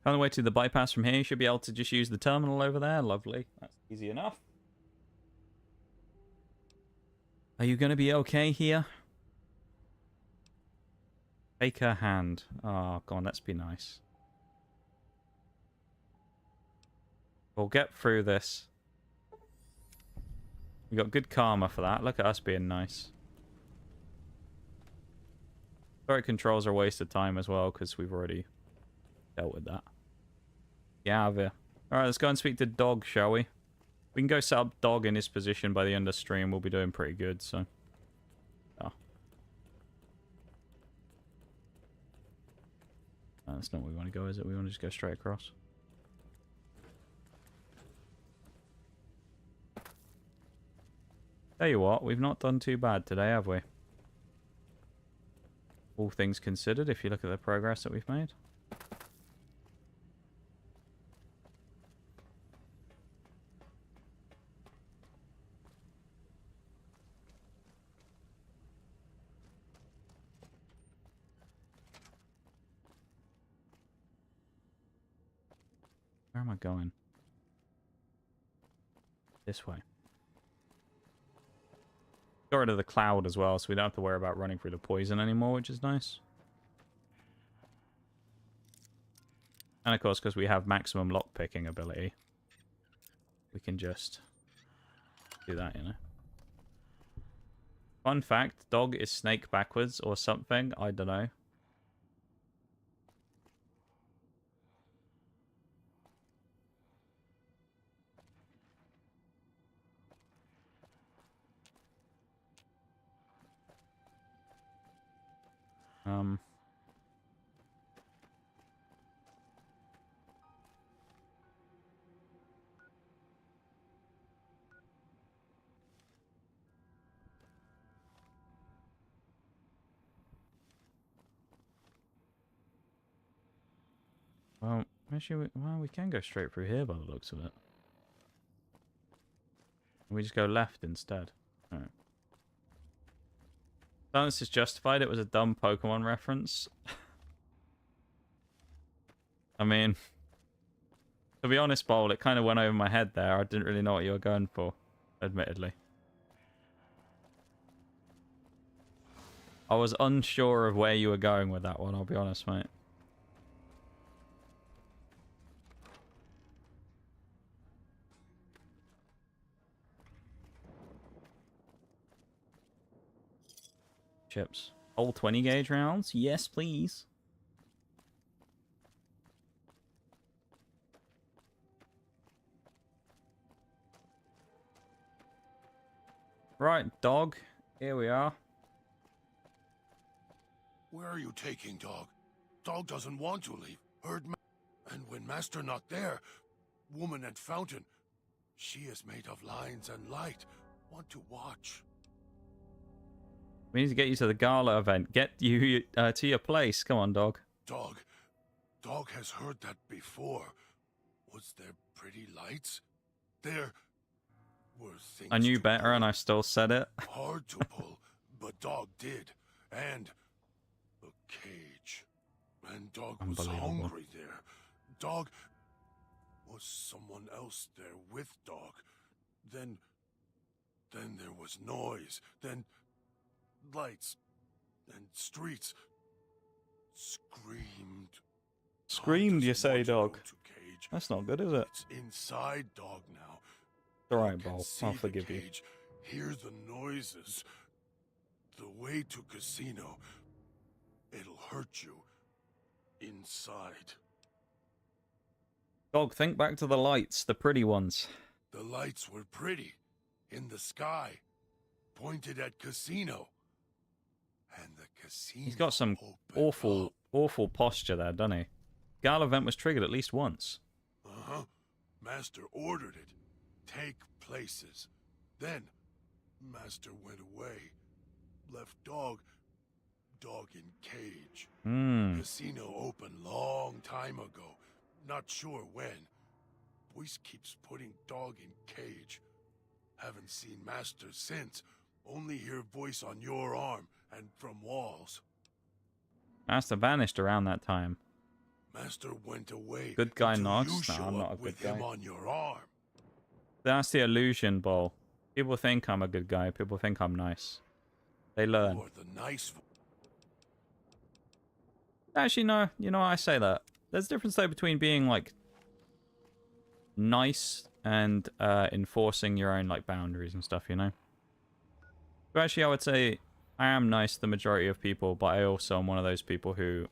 On the way to the bypass from here, you should be able to just use the terminal over there. Lovely. That's easy enough. Are you going to be okay here? Take her hand. Oh, go on, let's be nice. We'll get through this. We got good karma for that. Look at us being nice. Sorry, controls are a waste of time as well, because we've already dealt with that. Get out of here. Alright, let's go and speak to Dog, shall we? We can go set up Dog in his position by the end of stream. We'll be doing pretty good, so... Oh. No, that's not where we want to go, is it? We want to just go straight across. Tell you what, we've not done too bad today, have we? All things considered, if you look at the progress that we've made. Where am I going? This way. Got rid of the cloud as well, so we don't have to worry about running through the poison anymore, which is nice. And of course, because we have maximum lockpicking ability, we can just do that, you know. Fun fact, dog is snake backwards or something. I don't know. Well, actually, we can go straight through here by the looks of it. We just go left instead. Alright. Silence is justified. It was a dumb Pokemon reference. I mean, to be honest, Bowl, it kind of went over my head there. I didn't really know what you were going for, admittedly. I was unsure of where you were going with that one, I'll be honest, mate. Chips. All 20 gauge rounds? Yes, please. Right, dog. Here we are. Where are you taking, dog? Dog doesn't want to leave. And when Master not there, woman at fountain, she is made of lines and light. Want to watch. We need to get you to the gala event. Get you to your place. Come on, dog. Dog has heard that before. Was there pretty lights? There were things I knew better and I still said it. hard to pull, but dog did. And a cage. And dog was hungry there. Dog was someone else there with dog. Then there was noise. Then lights and streets. Screamed, you say, dog? That's not good, is it? It's inside dog now. Alright, Ball. I'll forgive you. Hear the noises. The way to casino. It'll hurt you. Inside. Dog, think back to the lights, the pretty ones. The lights were pretty. In the sky. Pointed at casino. And the casino. He's got some awful posture there, doesn't he? Gala event was triggered at least once. Uh-huh. Master ordered it. Take places. Then, Master went away. Left dog in cage. Casino opened long time ago. Not sure when. Voice keeps putting dog in cage. Haven't seen Master since. Only hear voice on your arm and from walls. Master vanished around that time. Master went away. Good guy Nox? No, I'm not a good guy. Him on your arm. That's the illusion, Ball. People think I'm a good guy. People think I'm nice. They learn. Or the nice. Actually, no. You know, I say that. There's a difference, though, between being, like, nice and enforcing your own, like, boundaries and stuff, you know? But actually, I would say I am nice to the majority of people, but I also am one of those people who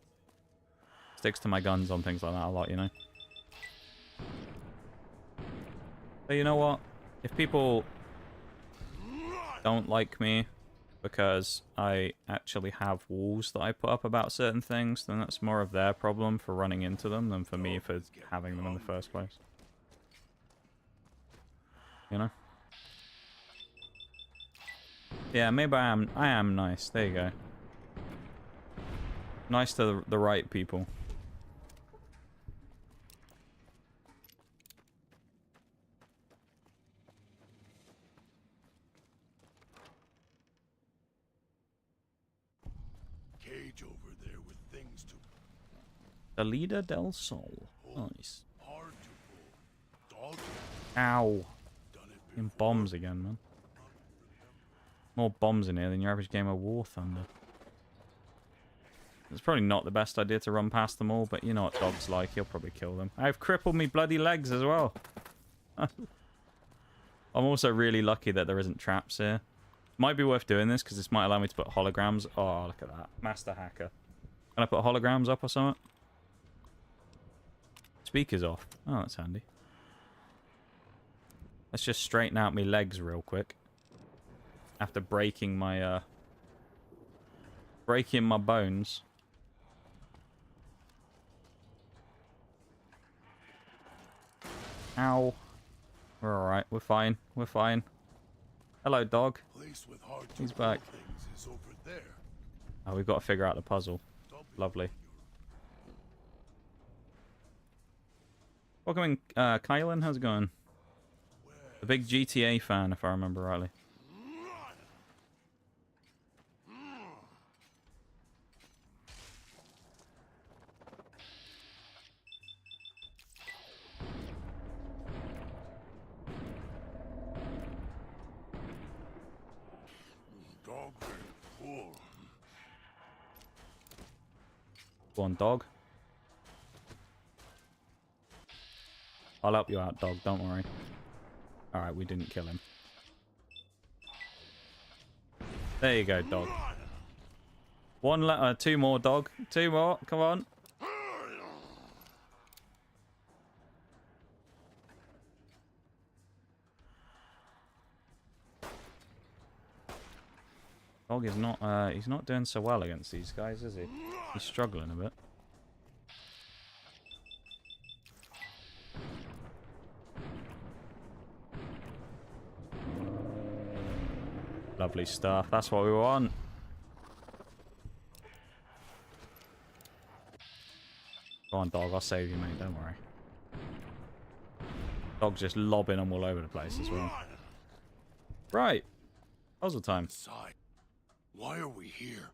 sticks to my guns on things like that a lot, you know? So you know what? If people don't like me because I actually have walls that I put up about certain things, then that's more of their problem for running into them than for me for having them in the first place. You know? Yeah, maybe I am nice. There you go. Nice to the right people. Cage over there with things to. The leader del Sol. Nice. Hard to pull. Ow. In bombs again, man. More bombs in here than your average game of War Thunder. It's probably not the best idea to run past them all, but you know what Dog's like. He'll probably kill them. I've crippled me bloody legs as well. I'm also really lucky that there isn't traps here. Might be worth doing this, because this might allow me to put holograms. Oh, look at that. Master hacker. Can I put holograms up or something? Speaker's off. Oh, that's handy. Let's just straighten out my legs real quick. After breaking my bones. Ow. We're alright. We're fine. We're fine. Hello, dog. He's back. Oh, we've got to figure out the puzzle. Lovely. Welcome in, Kylan. How's it going? A big GTA fan, if I remember rightly. Go on, dog. I'll help you out, dog. Don't worry. Alright, we didn't kill him. There you go, dog. Two more, dog. Two more. Come on. Dog is not, he's not doing so well against these guys, is he? He's struggling a bit. Lovely stuff. That's what we want. Go on, dog. I'll save you, mate. Don't worry. Dog's just lobbing them all over the place as well. Right. Puzzle time. Why are we here?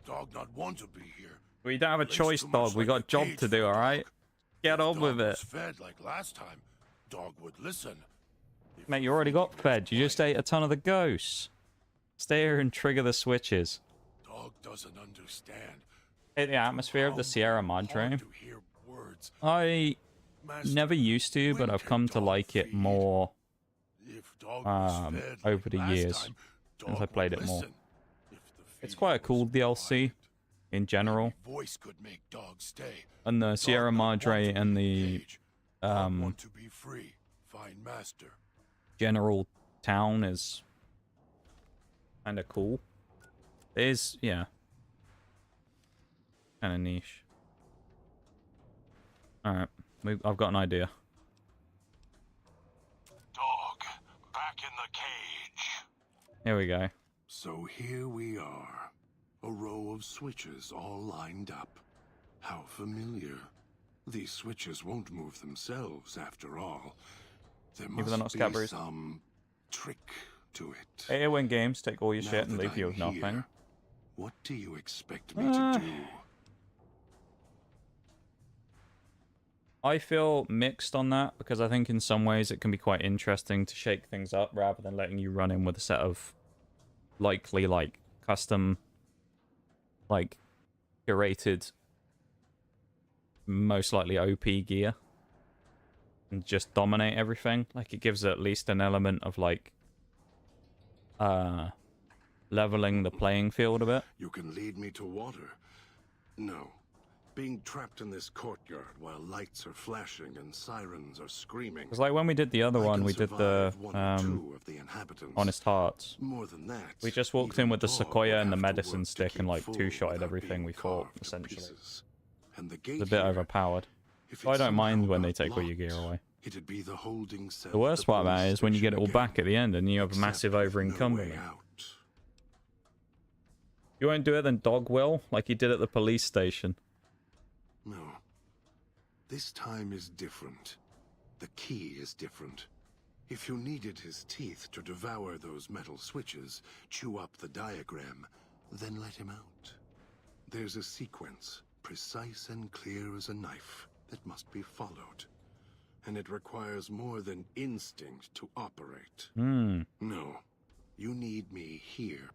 Dog not want to be here. We don't have a choice, dog. We got a job to do, alright? Get on with it. Fed like last time. Dog would listen. Mate, you already got fed. You just ate a ton of the ghosts. Stay here and trigger the switches. Dog doesn't understand. The atmosphere of the Sierra Madre. I never used to, but I've come to like it more over the years since I played it more. It's quite a cool DLC in general. And the Sierra Madre and the general town is kind of cool. Yeah, kind of niche. Alright, I've got an idea. Dog, back in the cage. Here we go. So here we are. A row of switches all lined up. How familiar. These switches won't move themselves after all. There must be some trick to it. Hey, win games, take all your shit and leave you with nothing. What do you expect me to do? I feel mixed on that, because I think in some ways it can be quite interesting to shake things up rather than letting you run in with a set of likely, like, custom, like, curated, most likely OP gear and just dominate everything. Like, it gives at least an element of, like, leveling the playing field a bit. You can lead me to water. No. Being trapped in this courtyard while lights are flashing and sirens are screaming. Because, like, when we did the other one, we did the Honest Hearts. More than that, we just walked in with the Sequoia and the medicine stick and, like, two-shotted everything we fought, essentially. It's a bit overpowered. So I don't mind when they take all your gear away. The worst part about it is when you get it all back at the end and you have a massive over-encumberment. You won't do it, then Dog will, like he did at the police station. No. This time is different. The key is different. If you needed his teeth to devour those metal switches, chew up the diagram, then let him out. There's a sequence, precise and clear as a knife, that must be followed. and it requires more than instinct to operate. Hmm. No, you need me here.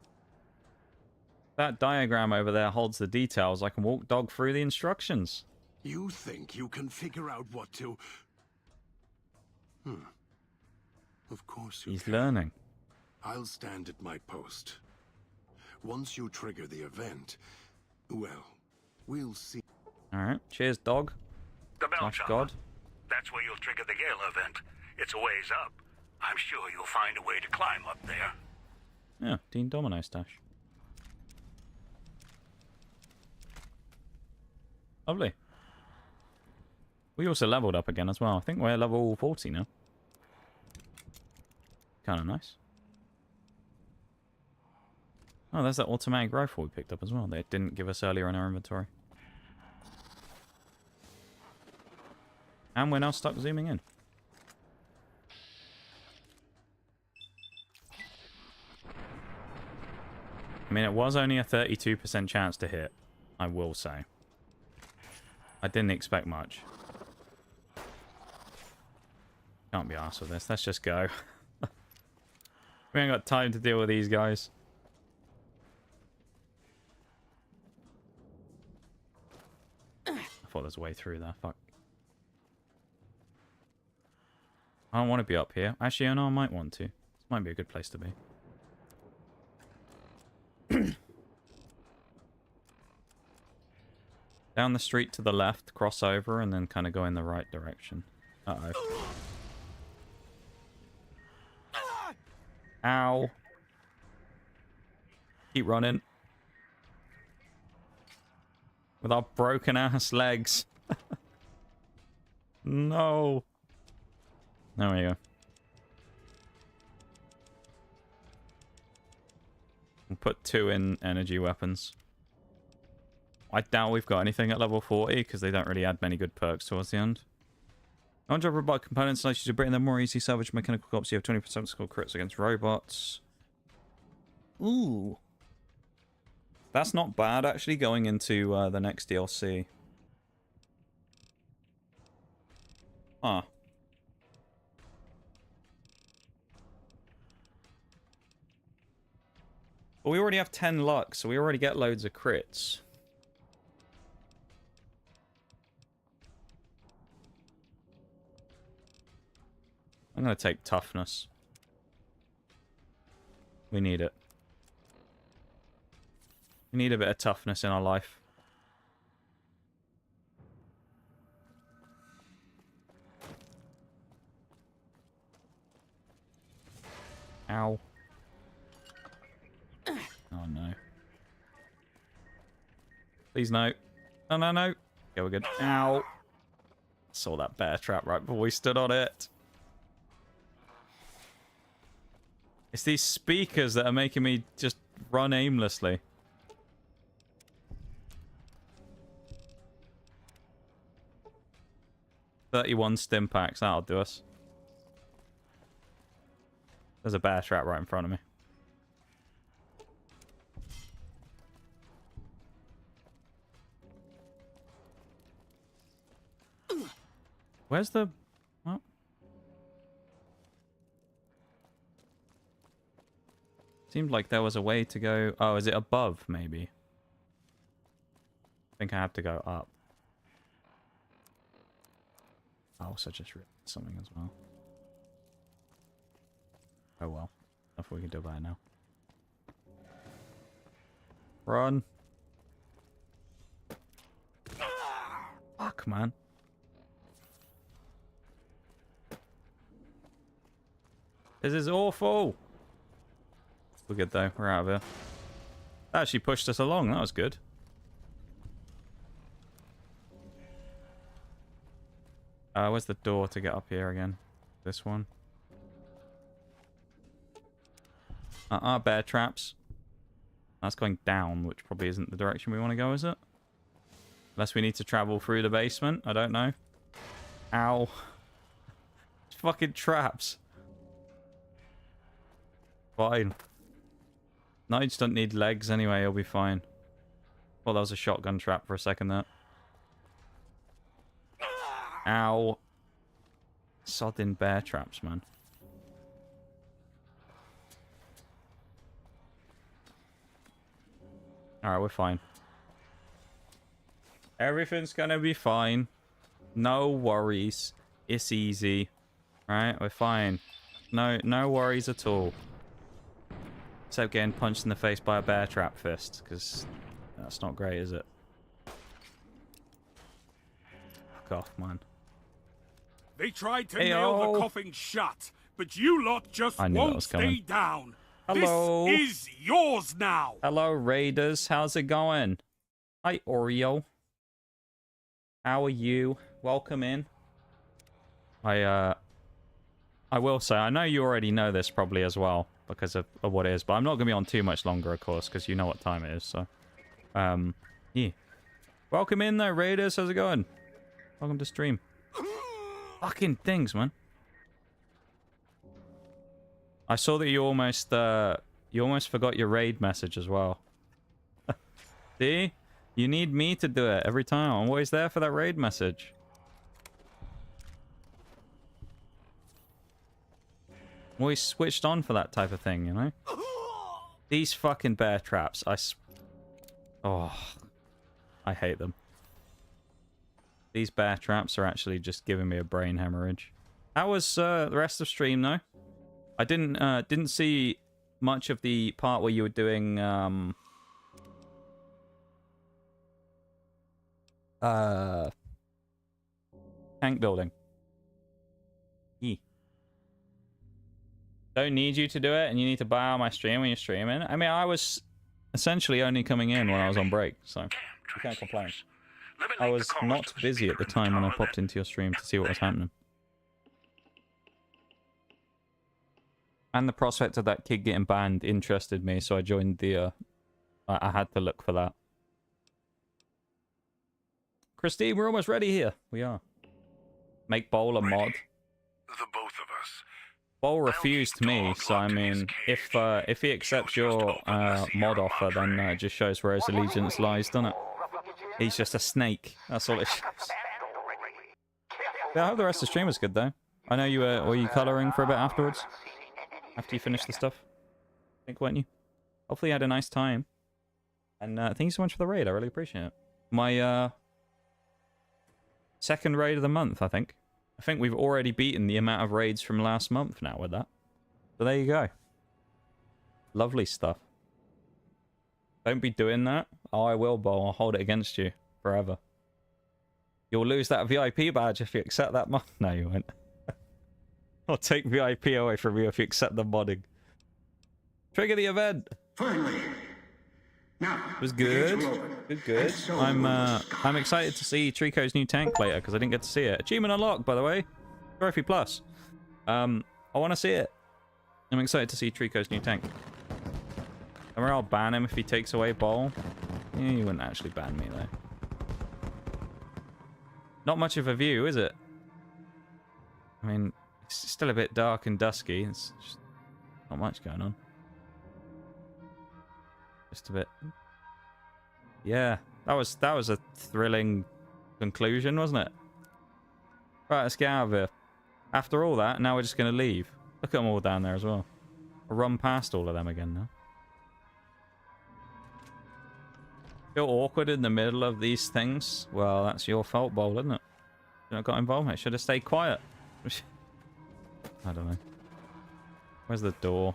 That diagram over there holds the details. I can walk dog through the instructions. You think you can figure out what to... Of course you He's can. learning. I'll stand at my post. Once you trigger the event, well, we'll see. Alright, cheers, dog. The bell Slash tower. God. That's where you'll trigger the gala event. It's a ways up. I'm sure you'll find a way to climb up there. Yeah, Dean Domino stash. Lovely. We also leveled up again as well. I think we're level 40 now. Kind of nice. Oh, there's that automatic rifle we picked up as well. They didn't give us earlier in our inventory. And we're now stuck zooming in. I mean, it was only a 32% chance to hit, I will say. I didn't expect much. Can't be arsed with this. Let's just go. We ain't got time to deal with these guys. I thought there was a way through there. Fuck. I don't want to be up here. Actually, I know I might want to. This might be a good place to be. Down the street to the left, cross over, and then kind of go in the right direction. Uh-oh. Ow. Keep running. With our broken ass legs. No. There we go. We'll put 2 in energy weapons. I doubt we've got anything at level 40 because they don't really add many good perks towards the end. On-job robot components allows you to bring them more easy salvage mechanical corpse. You have 20% skill crits against robots. Ooh. That's not bad, actually, going into the next DLC. Huh. But we already have 10 luck, so we already get loads of crits. I'm going to take toughness. We need it. We need a bit of toughness in our life. Ow. Oh no. Please no. No, no, no. Okay, we're good. Ow. Saw that bear trap right before we stood on it. It's these speakers that are making me just run aimlessly. $31 stim packs, that'll do us. There's a bear trap right in front of me. Where's the... What? Seemed like there was a way to go... Oh, is it above, maybe? I think I have to go up. Oh, so just ripped something as well. Oh well. Nothing we can do about it now. Run! Fuck, man. This is awful! We're good though, we're out of here. That actually pushed us along, that was good. Where's the door to get up here again? This one. Bear traps. That's going down, which probably isn't the direction we want to go, is it? Unless we need to travel through the basement, I don't know. Ow. It's fucking traps. Fine. Nige don't need legs anyway, he'll be fine. Well, that was a shotgun trap for a second there. Ow. Sodding bear traps, man. Alright, we're fine. Everything's gonna be fine. No worries. It's easy. Alright, we're fine. No worries at all. Except getting punched in the face by a bear trap fist, because that's not great, is it? Fuck off, man. They tried to Hey, nail oh. the coffin shut, but you lot just I knew that won't was stay coming. down. Hello. This is yours now. Hello, Raiders. How's it going? Hi, Oreo. How are you? Welcome in. I will say, I know you already know this probably as well because of what it is, but I'm not going to be on too much longer, of course, because you know what time it is, so. Yeah. Welcome in though, Raiders. How's it going? Welcome to stream. Fucking things, man. I saw that you almost forgot your raid message as well. See? You need me to do it every time. I'm always there for that raid message. I'm always switched on for that type of thing, you know? These fucking bear traps. Oh, I hate them. These bear traps are actually just giving me a brain hemorrhage. How was the rest of stream, though? I didn't see much of the part where you were doing tank building. Don't need you to do it, and you need to buy out my stream when you're streaming. I mean, I was essentially only coming in when I was on break, so you can't complain. I was not busy at the time when I popped into your stream to see what was happening. And the prospect of that kid getting banned interested me, so I joined the, I had to look for that. Christine, we're almost ready here. We are. Make Bowl a mod. The both of us. Bowl refused me, so I mean, if he accepts your mod offer, then it just shows where his allegiance lies, doesn't it? He's just a snake. That's all it shows. Yeah, I hope the rest of the stream was good, though. I know you were you colouring for a bit afterwards? After you finished the stuff? I think, weren't you? Hopefully you had a nice time. And thank you so much for the raid. I really appreciate it. My second raid of the month, I think. I think we've already beaten the amount of raids from last month now with that. So there you go. Lovely stuff. Don't be doing that. Oh, I will, Bo. I'll hold it against you forever. You'll lose that VIP badge if you accept that mod. No, you won't. I'll take VIP away from you if you accept the modding. Trigger the event. Finally. Now, it was good. Good. I'm excited to see Trico's new tank later because I didn't get to see it. Achievement unlocked, by the way. Trophy plus. I want to see it. I'm excited to see Trico's new tank. And I'll ban him if he takes away Bowl. Yeah, you wouldn't actually ban me though. Not much of a view, is it? I mean, it's still a bit dark and dusky. It's just not much going on. Just a bit. Yeah, that was a thrilling conclusion, wasn't it? Right, let's get out of here. After all that, now we're just going to leave. Look at them all down there as well. I'll run past all of them again now. Feel awkward in the middle of these things? Well, that's your fault, Bowl, isn't it? You not got involved, mate. Should have stayed quiet. I don't know. Where's the door?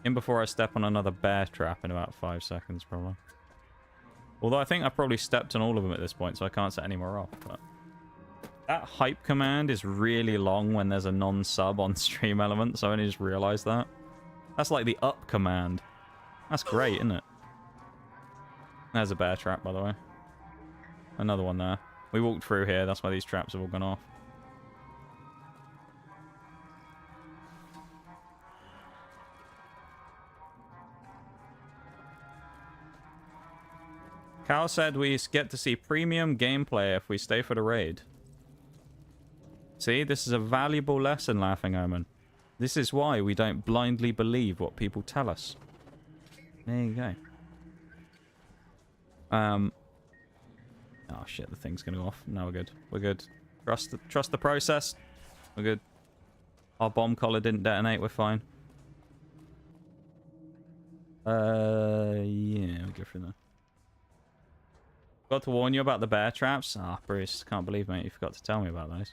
In before I step on another bear trap in about 5 seconds, probably. Although I think I've probably stepped on all of them at this point, so I can't set any more off. But that hype command is really long when there's a non-sub on stream element, so I only just realised that. That's like the up command. That's great, isn't it? There's a bear trap, by the way. Another one there. We walked through here, that's why these traps have all gone off. Cal said we get to see premium gameplay if we stay for the raid. See, this is a valuable lesson, Laughing Omen. This is why we don't blindly believe what people tell us. There you go. Oh shit, the thing's gonna go off. No, we're good. We're good. Trust the process. We're good. Our bomb collar didn't detonate, we're fine. Yeah, we'll go through there. Got to warn you about the bear traps. Ah, Bruce, can't believe, mate, you forgot to tell me about those.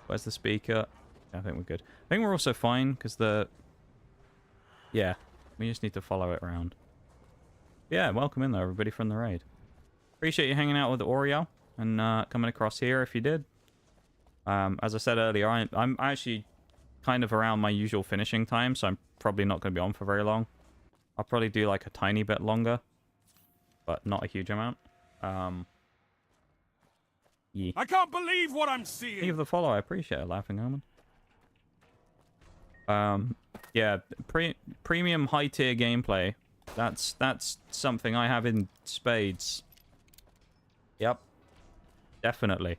Where's the speaker? I think we're good. I think we're also fine, because the... Yeah, we just need to follow it around. Yeah, welcome in there, everybody from the raid. Appreciate you hanging out with Oriel and coming across here if you did. As I said earlier, I'm actually kind of around my usual finishing time, so I'm probably not going to be on for very long. I'll probably do like a tiny bit longer, but not a huge amount. Yeah. I can't believe what I'm seeing. Leave the follow. I appreciate it, Laughing Omen. Yeah, premium high tier gameplay. That's something I have in spades. Yep, definitely.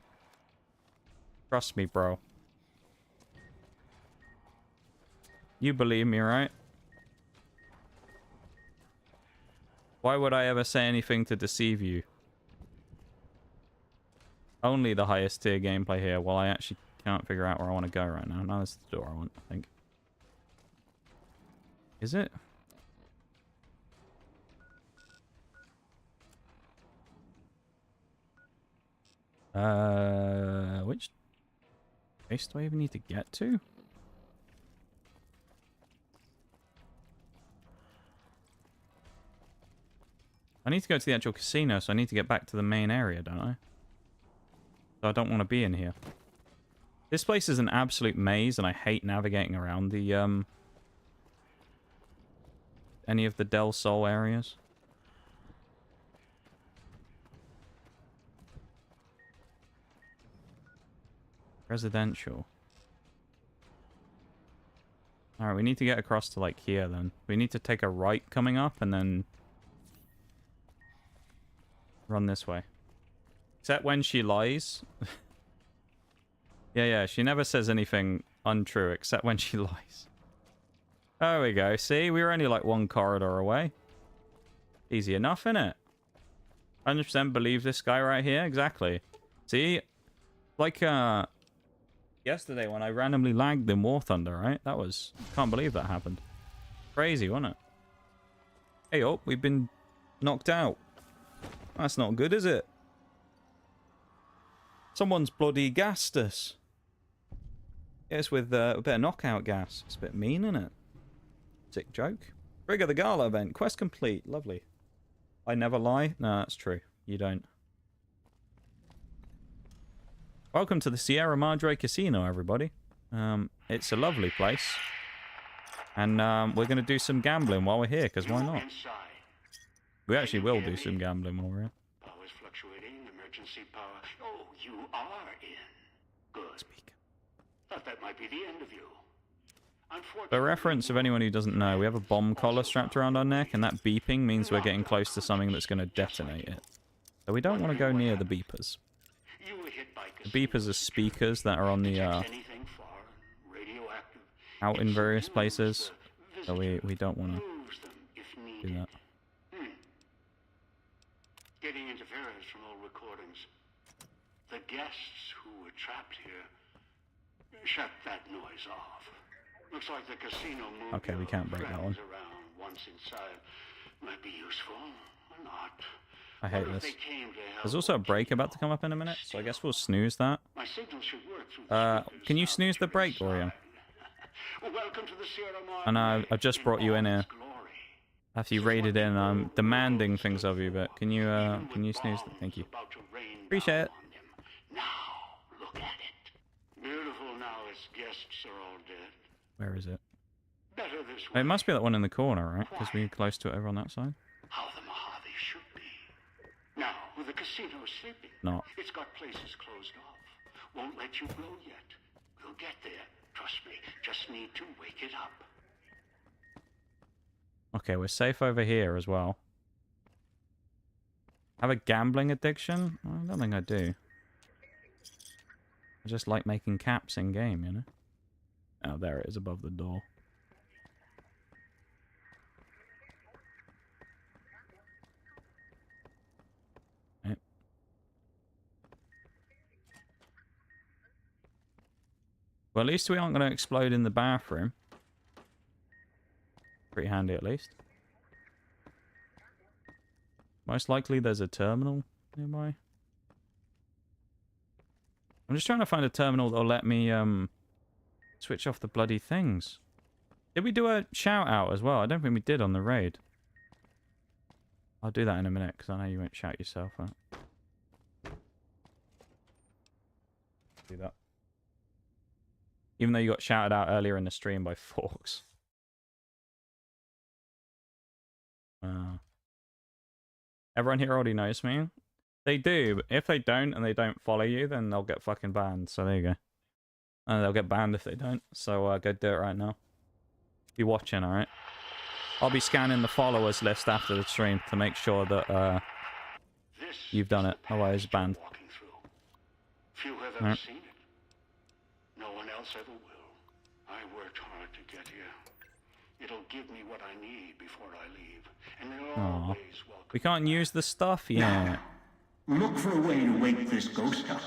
Trust me, bro. You believe me, right? Why would I ever say anything to deceive you? Only the highest tier gameplay here. Well, I actually can't figure out where I want to go right now. No, that's the door I want, I think. Is it? Which place do I even need to get to? I need to go to the actual casino, so I need to get back to the main area, don't I? So I don't want to be in here. This place is an absolute maze, and I hate navigating around the, any of the Del Sol areas. Residential. Alright, we need to get across to, like, here, then. We need to take a right coming up, and then... run this way. Except when she lies. Yeah, she never says anything untrue, except when she lies. There we go. See, we were only, like, one corridor away. Easy enough, innit? 100% believe this guy right here. Exactly. See? Like, yesterday when I randomly lagged in War Thunder, right? That was... Can't believe that happened. Crazy, wasn't it? Hey, oh, we've been knocked out. That's not good, is it? Someone's bloody gassed us. Yes, with a bit of knockout gas. It's a bit mean, isn't it? Sick joke. Trigger the Gala event. Quest complete. Lovely. I never lie. No, that's true. You don't. Welcome to the Sierra Madre Casino, everybody. It's a lovely place. And we're going to do some gambling while we're here, because why not? We actually will do some gambling while we're here. Power's fluctuating, emergency power. Oh, you are in. Good. Speak. Thought that might be the end of you. For reference of anyone who doesn't know, we have a bomb collar strapped around our neck, and that beeping means we're getting close to something that's going to detonate it. So we don't want to go near the beepers. The beepers are speakers that are on the, out in various places. So we don't want to do that. Getting interference from old recordings. The guests who were trapped here shut that noise off. Looks like the casino moved. Okay, we can't break that one. Around once inside. Might be useful or not. I hate this. There's also a break about to come up in a minute, so I guess we'll snooze that. My signal should work through Can you snooze the break, Orion? Welcome to the Sierra Madre. And I've just brought you in here. After you raided in, I'm demanding things of you, but can you snooze it? Thank you. Appreciate it. Now, look at it. Beautiful now its guests are all dead. Where is it? Better this way. It must be that one in the corner, right? Because we're close to it over on that side. How the Mojave should be. Now, with the casino sleeping, Not. It's got places closed off. Won't let you blow yet. We'll get there. Trust me. Just need to wake it up. Okay, we're safe over here as well. Have a gambling addiction? I don't think I do. I just like making caps in game, you know? Oh, there it is above the door. Well, at least we aren't going to explode in the bathroom. Pretty handy, at least. Most likely there's a terminal nearby. I'm just trying to find a terminal that'll let me, switch off the bloody things. Did we do a shout-out as well? I don't think we did on the raid. I'll do that in a minute, because I know you won't shout yourself out. Do that. Even though you got shouted out earlier in the stream by Forks. Everyone here already knows me. They do, but if they don't and they don't follow you, then they'll get fucking banned. So there you go. And they'll get banned if they don't. So go do it right now. Be watching, alright? I'll be scanning the followers list after the stream to make sure that you've done it. Otherwise, banned. Few have ever seen it. No one else ever will. I worked hard to get here. It'll give me what I need before I leave. And they're always welcome. We can't use the stuff yet. Look for a way to wake this ghost up.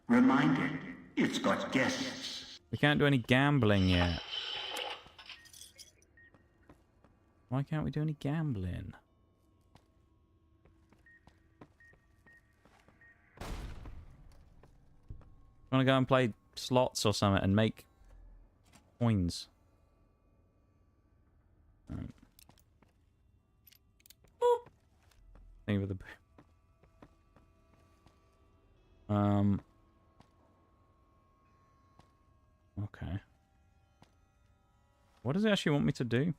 Remind it, it's got guests. We can't do any gambling yet. Why can't we do any gambling? I want to go and play slots or something and make coins. Right. Think of the okay. What does it actually want me to do?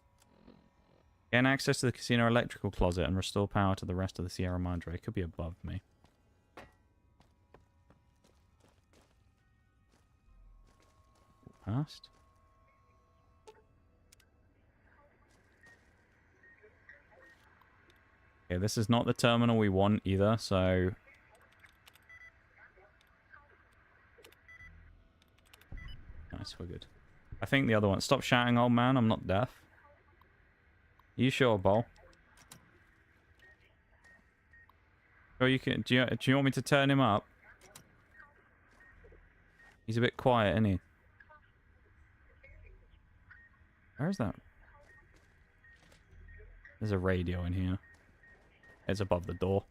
Gain access to the casino electrical closet and restore power to the rest of the Sierra Madre. It could be above me. Past. Okay, this is not the terminal we want either, so... Nice, we're good. I think the other one... Stop shouting, old man, I'm not deaf. You sure, Bol? Or you can... Do you want me to turn him up? He's a bit quiet, isn't he? Where is that? There's a radio in here. It's above the door.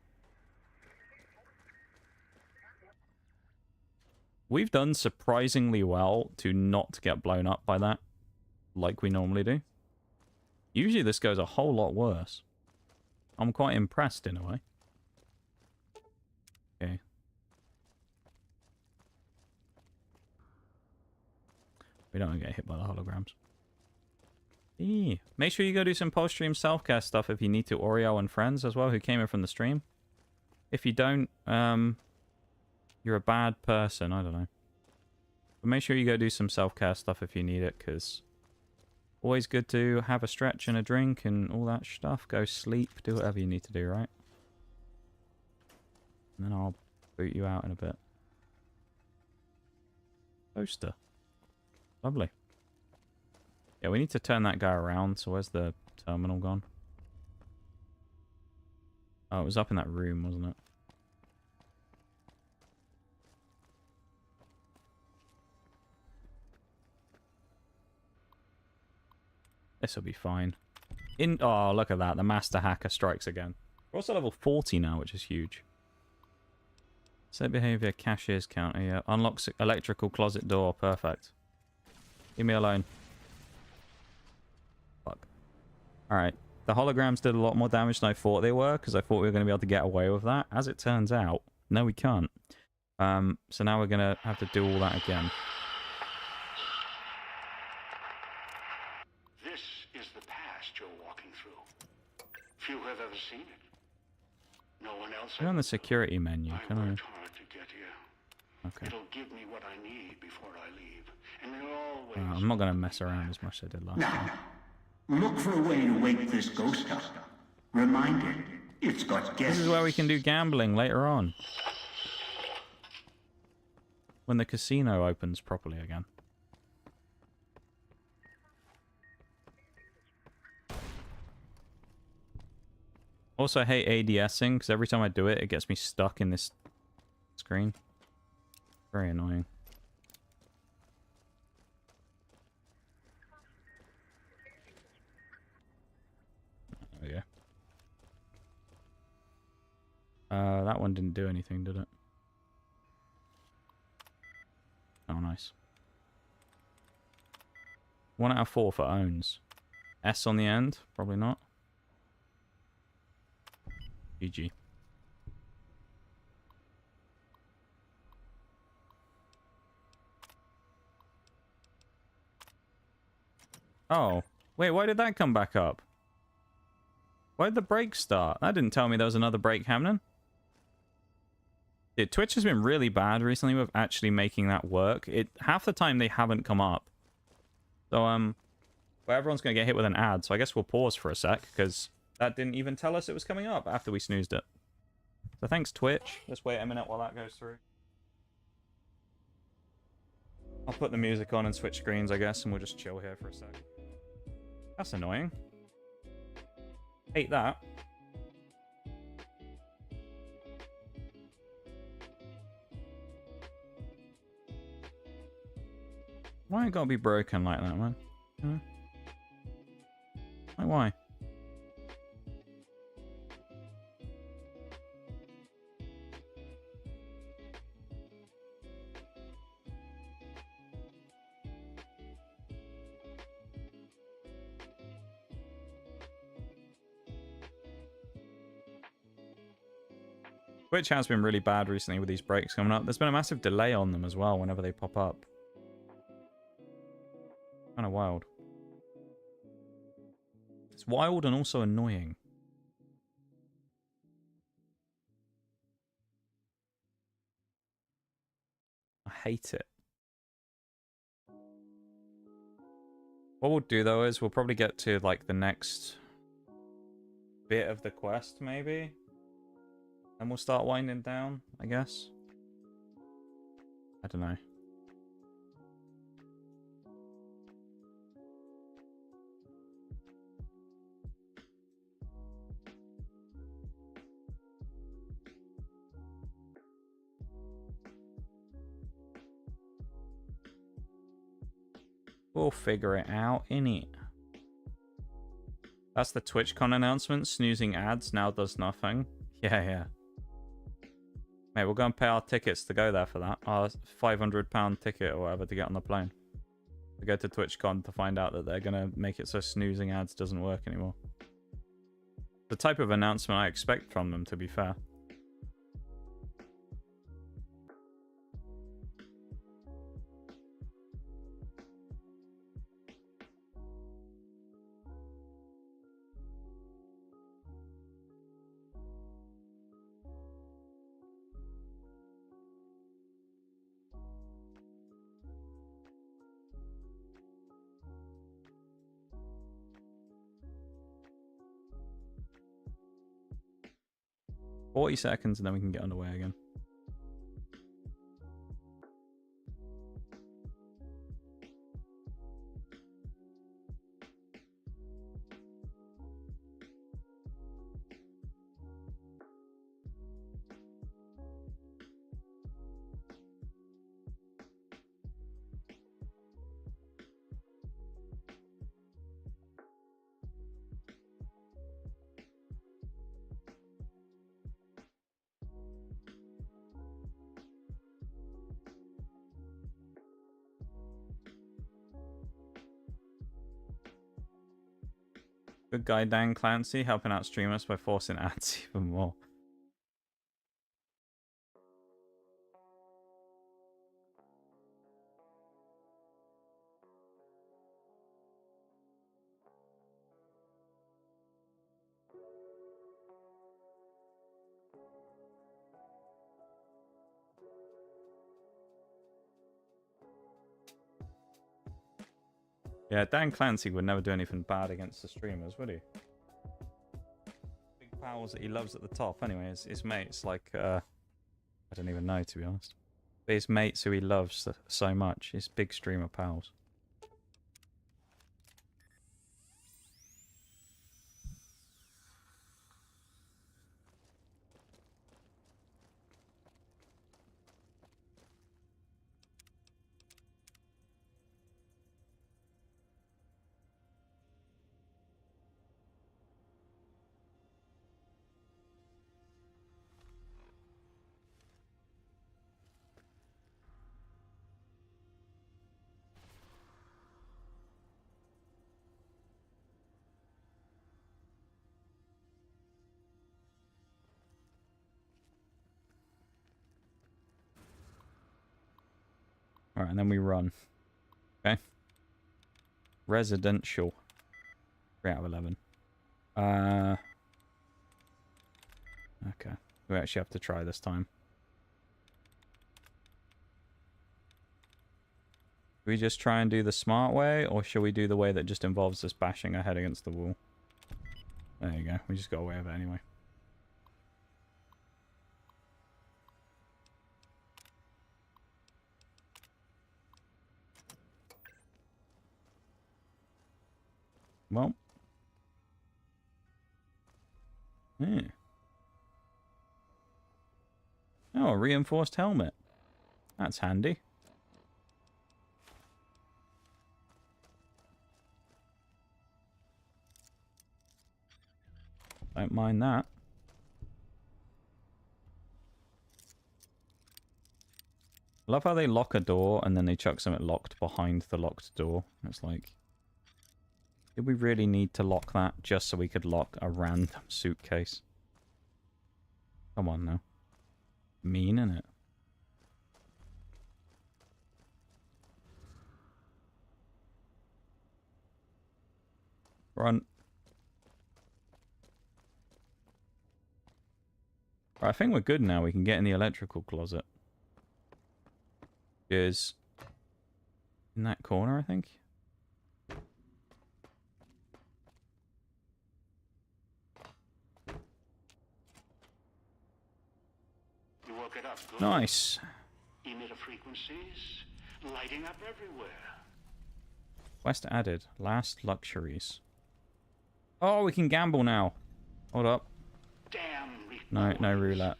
We've done surprisingly well to not get blown up by that, like we normally do. Usually this goes a whole lot worse. I'm quite impressed in a way. Okay. We don't want to get hit by the holograms. Eee. Make sure you go do some post-stream self-care stuff if you need to. Oreo and friends as well, who came in from the stream. If you don't, you're a bad person. I don't know. But make sure you go do some self-care stuff if you need it, because always good to have a stretch and a drink and all that stuff. Go sleep. Do whatever you need to do, right? And then I'll boot you out in a bit. Poster. Lovely. Yeah, we need to turn that guy around. So where's the terminal gone? Oh, it was up in that room, wasn't it? This will be fine. Oh, look at that. The Master Hacker strikes again. We're also level 40 now, which is huge. Set behavior, cashier's counter. Yeah. Unlocks electrical closet door. Perfect. Leave me alone. Fuck. Alright. The holograms did a lot more damage than I thought they were, because I thought we were going to be able to get away with that. As it turns out, no, we can't. So now we're going to have to do all that again. This is the past you're walking through. Few have ever seen it. No one else. We're on the security menu, can I? Worked hard to get here. Okay. It'll give me what I need before I leave. And they're always I'm not going to mess around as much as I did last time. Look for a way to wake this ghost up. Remind it, it's got guests. This is where we can do gambling later on. When the casino opens properly again. Also, I hate ADSing, because every time I do it, it gets me stuck in this screen. Very annoying. That one didn't do anything, did it? Oh, nice. 1 out of 4 for owns. S on the end? Probably not. GG. Oh. Wait, why did that come back up? Why did the break start? That didn't tell me there was another break happening. Dude, Twitch has been really bad recently with actually making that work. Half the time they haven't come up. So, well, everyone's going to get hit with an ad, so I guess we'll pause for a sec, because that didn't even tell us it was coming up after we snoozed it. So thanks, Twitch. Let's wait a minute while that goes through. I'll put the music on and switch screens, I guess, and we'll just chill here for a sec. That's annoying. Hate that. Why it gotta be broken like that, man? Huh? Like, why? Twitch has been really bad recently with these breaks coming up. There's been a massive delay on them as well whenever they pop up. Kind of wild. It's wild and also annoying. I hate it. What we'll do though is we'll probably get to like the next bit of the quest maybe. And we'll start winding down, I guess. I don't know. We'll figure it out, innit? That's the TwitchCon announcement. Snoozing ads now does nothing. Yeah. Mate, we'll go and pay our tickets to go there for that. Our £500 ticket or whatever to get on the plane. To go to TwitchCon to find out that they're going to make it so snoozing ads doesn't work anymore. The type of announcement I expect from them, to be fair. $40 seconds and then we can get underway again. Good guy Dan Clancy helping out streamers by forcing ads even more. Yeah, Dan Clancy would never do anything bad against the streamers, would he? Big pals that he loves at the top. Anyway, his mates, like, I don't even know, to be honest. But his mates who he loves so much, his big streamer pals. Alright, and then we run. Okay. Residential. 3 out of 11. Okay. We actually have to try this time. Should we just try and do the smart way, or should we do the way that just involves us bashing our head against the wall? There you go. We just got away with it anyway. Well. Yeah. Oh, a reinforced helmet. That's handy. Don't mind that. I love how they lock a door and then they chuck something locked behind the locked door. It's like, did we really need to lock that just so we could lock a random suitcase? Come on now. Mean, innit? Run. Right, I think we're good now. We can get in the electrical closet. Is in that corner, I think. You woke it up, good. Nice. Emitter frequencies lighting up everywhere. Quest added. Last luxuries. Oh, we can gamble now. Hold up. Damn. No roulette.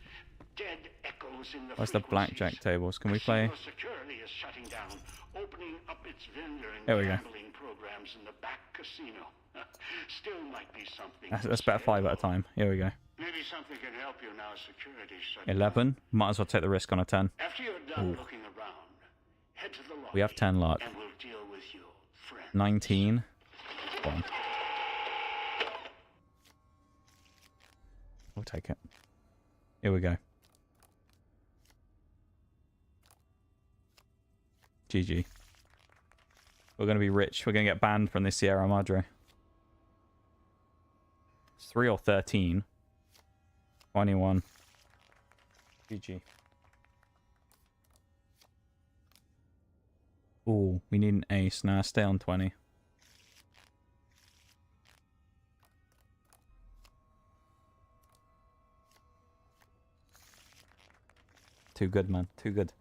Dead echoes in the Where's the blackjack tables? Can we play? Security is shutting down, opening up its vendor and There we go. gambling programs in the back casino. Still might be something. That's about 5 at a time. Here we go. Maybe something can help you now. Security shut 11. Might as well take the risk on a 10. After you're done Ooh. looking around, head to the lobby. We have 10 luck. And we'll deal with you, friend. 19. Go on. We'll take it. Here we go. GG. We're going to be rich. We're going to get banned from the Sierra Madre. It's 3 or 13. 21. GG. Ooh, we need an ace. Nah, stay on 20. Too good, man. Too good.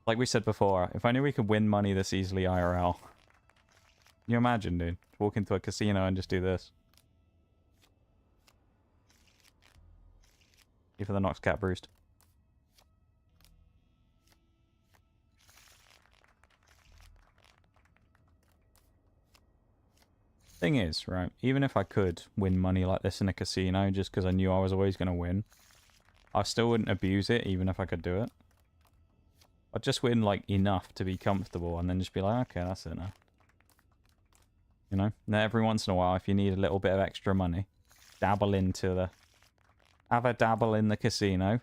Like we said before, if I knew we could win money this easily IRL. Can you imagine, dude? Walk into a casino and just do this. You for the Nox Cat Bruised. Thing is, right, even if I could win money like this in a casino just because I knew I was always going to win, I still wouldn't abuse it even if I could do it. I'd just win like enough to be comfortable and then just be like, okay, that's it now. You know? Now every once in a while, if you need a little bit of extra money, dabble into the... Have a dabble in the casino.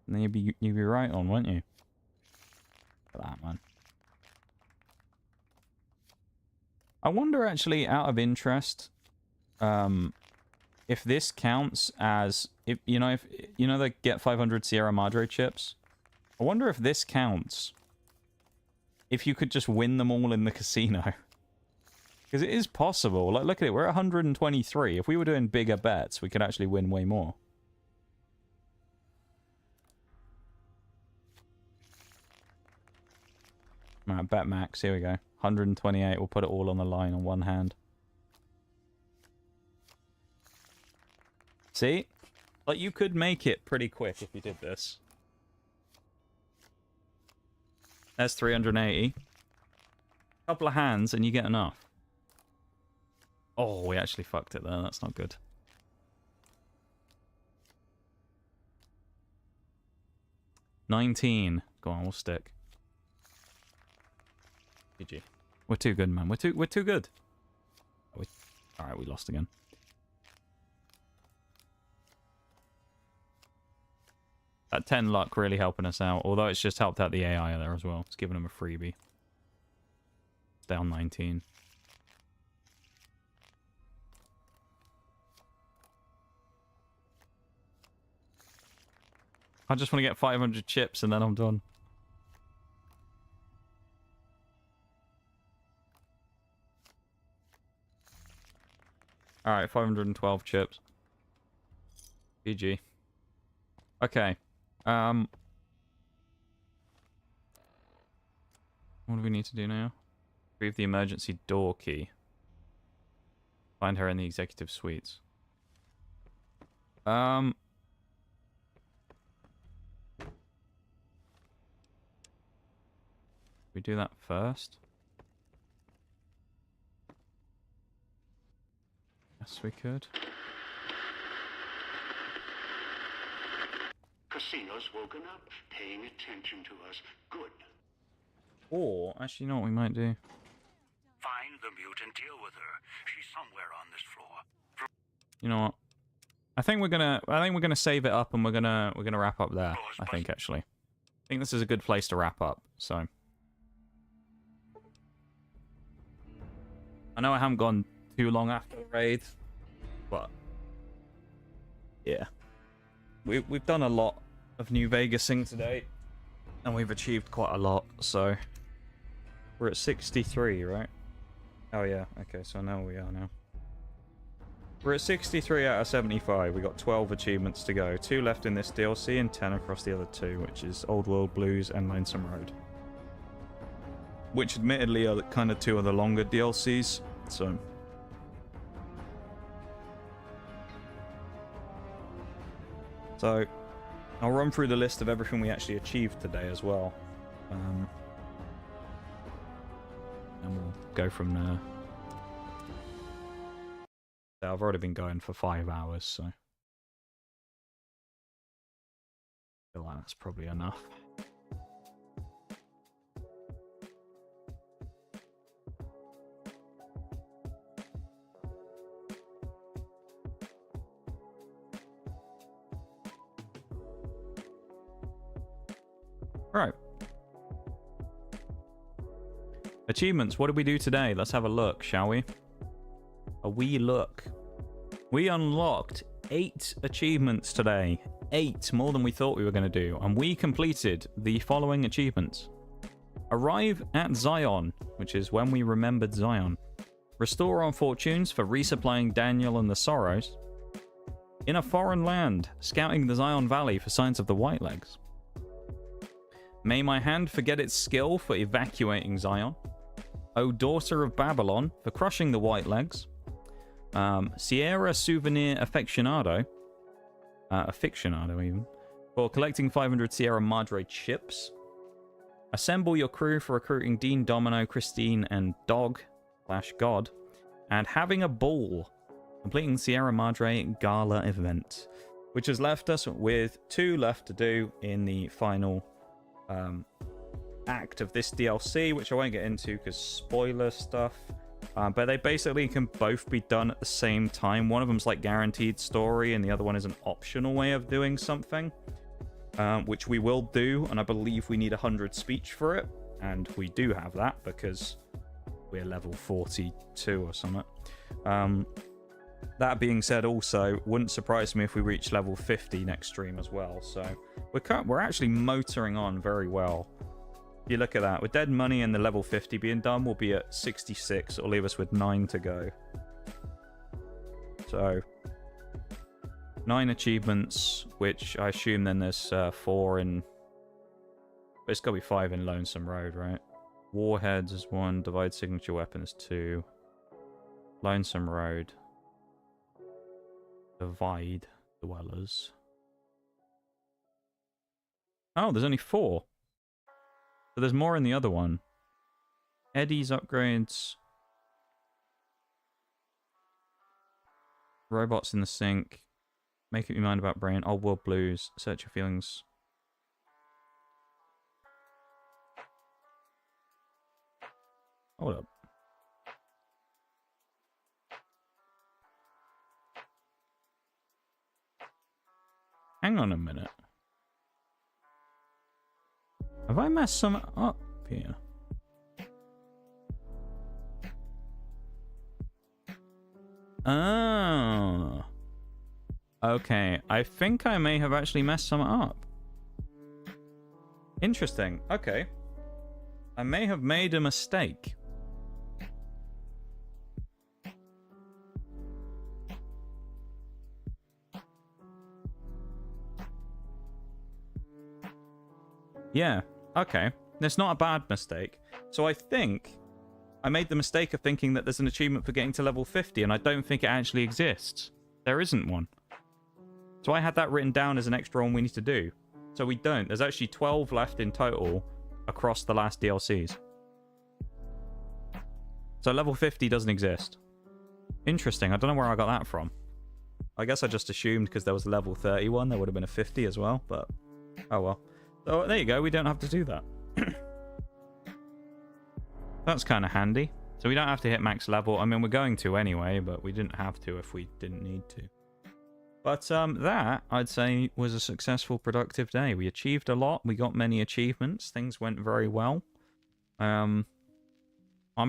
And then you'd be right on, wouldn't you? Look at that, man. I wonder actually, out of interest, if this counts as... if they get 500 Sierra Madre chips? I wonder if this counts. If you could just win them all in the casino. Because it is possible. Like, look at it. We're at 123. If we were doing bigger bets, we could actually win way more. Alright, bet max. Here we go. 128. We'll put it all on the line on one hand. See? Like, you could make it pretty quick if you did this. There's 380. Couple of hands and you get enough. Oh, we actually fucked it there. That's not good. $19. Go on, we'll stick. GG. We're too good, man. We're too good. Alright, we lost again. That 10 luck really helping us out, although it's just helped out the AI there as well. It's giving them a freebie. It's down 19. I just want to get 500 chips and then I'm done. Alright, 512 chips. GG. Okay. What do we need to do now? Retrieve the emergency door key. Find her in the executive suites. We do that first? Yes, we could. Casino's woken up, paying attention to us. Good. Or, actually, you know what we might do? Find the mute and deal with her. She's somewhere on this floor. You know what? I think we're gonna save it up and we're gonna wrap up there. I think actually. I think this is a good place to wrap up, so. I know I haven't gone too long after the raid, but yeah. We've done a lot of New Vegasing today, and we've achieved quite a lot, so we're at 63, right? Oh yeah, okay, so now we are now. We're at 63 out of 75. We got 12 achievements to go. 2 left in this DLC and 10 across the other 2, which is Old World Blues and Lonesome Road. Which admittedly are kind of 2 of the longer DLCs, so. So, I'll run through the list of everything we actually achieved today as well. And we'll go from there. So I've already been going for 5 hours, so I feel like that's probably enough. Right. Achievements, what did we do today? Let's have a look, shall we? A wee look. We unlocked 8 achievements today. 8, more than we thought we were going to do. And we completed the following achievements. Arrive at Zion, which is when we remembered Zion. Restore our fortunes for resupplying Daniel and the Sorrows. In a foreign land, scouting the Zion Valley for signs of the Whitelegs. May my hand forget its skill for evacuating Zion. O Daughter of Babylon for crushing the Whitelegs. Sierra Souvenir Aficionado even, for collecting 500 Sierra Madre chips. Assemble your crew for recruiting Dean, Domino, Christine, and Dog/God. And having a ball, completing Sierra Madre Gala event, which has left us with 2 left to do in the final act of this DLC, which I won't get into because spoiler stuff. But they basically can both be done at the same time. One of them's like guaranteed story, and the other one is an optional way of doing something, which we will do. And I believe we need 100 speech for it, and we do have that because we're level 42 or something. That being said, also wouldn't surprise me if we reach level 50 next stream as well. So we're actually motoring on very well. If you look at that, with Dead Money and the level 50 being done, we'll be at 66. It'll leave us with 9 to go. So 9 achievements, which I assume then there's 4 in. But it's got to be 5 in Lonesome Road, right? Warheads is 1. Divide Signature Weapon is 2. Lonesome Road. Divide Dwellers. Oh, there's only 4. So there's more in the other one. Eddie's upgrades. Robots in the sink. Make up your mind about brain. Old World Blues. Search your feelings. Hold up. Hang on a minute. I messed some up here? Oh. Okay, I think I may have actually messed some up. Interesting. Okay. I may have made a mistake. Yeah, okay. It's not a bad mistake. So I think I made the mistake of thinking that there's an achievement for getting to level 50, and I don't think it actually exists. There isn't one. So I had that written down as an extra one we need to do. So we don't. There's actually 12 left in total across the last DLCs. So level 50 doesn't exist. Interesting. I don't know where I got that from. I guess I just assumed because there was a level 31, there would have been a 50 as well, but oh well. So there you go. We don't have to do that. That's kind of handy. So we don't have to hit max level. I mean, we're going to anyway, but we didn't have to if we didn't need to. But that, I'd say, was a successful, productive day. We achieved a lot. We got many achievements. Things went very well. I'm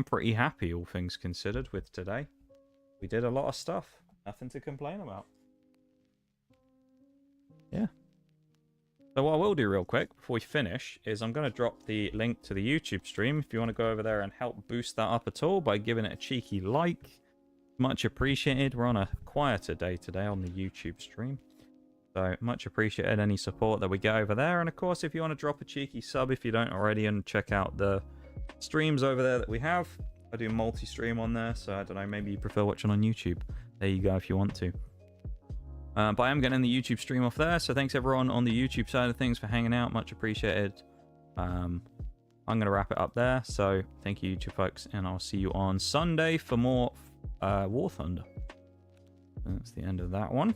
pretty happy, all things considered, with today. We did a lot of stuff. Nothing to complain about. Yeah. So what I will do real quick before we finish is I'm going to drop the link to the YouTube stream if you want to go over there and help boost that up at all by giving it a cheeky like. Much appreciated. We're on a quieter day today on the YouTube stream. So much appreciated any support that we get over there. And of course, if you want to drop a cheeky sub if you don't already and check out the streams over there that we have. I do multi-stream on there, so I don't know, maybe you prefer watching on YouTube. There you go if you want to. But I am getting the YouTube stream off there, so thanks everyone on the YouTube side of things for hanging out. Much appreciated. I'm going to wrap it up there, so thank you YouTube folks, and I'll see you on Sunday for more War Thunder. That's the end of that one.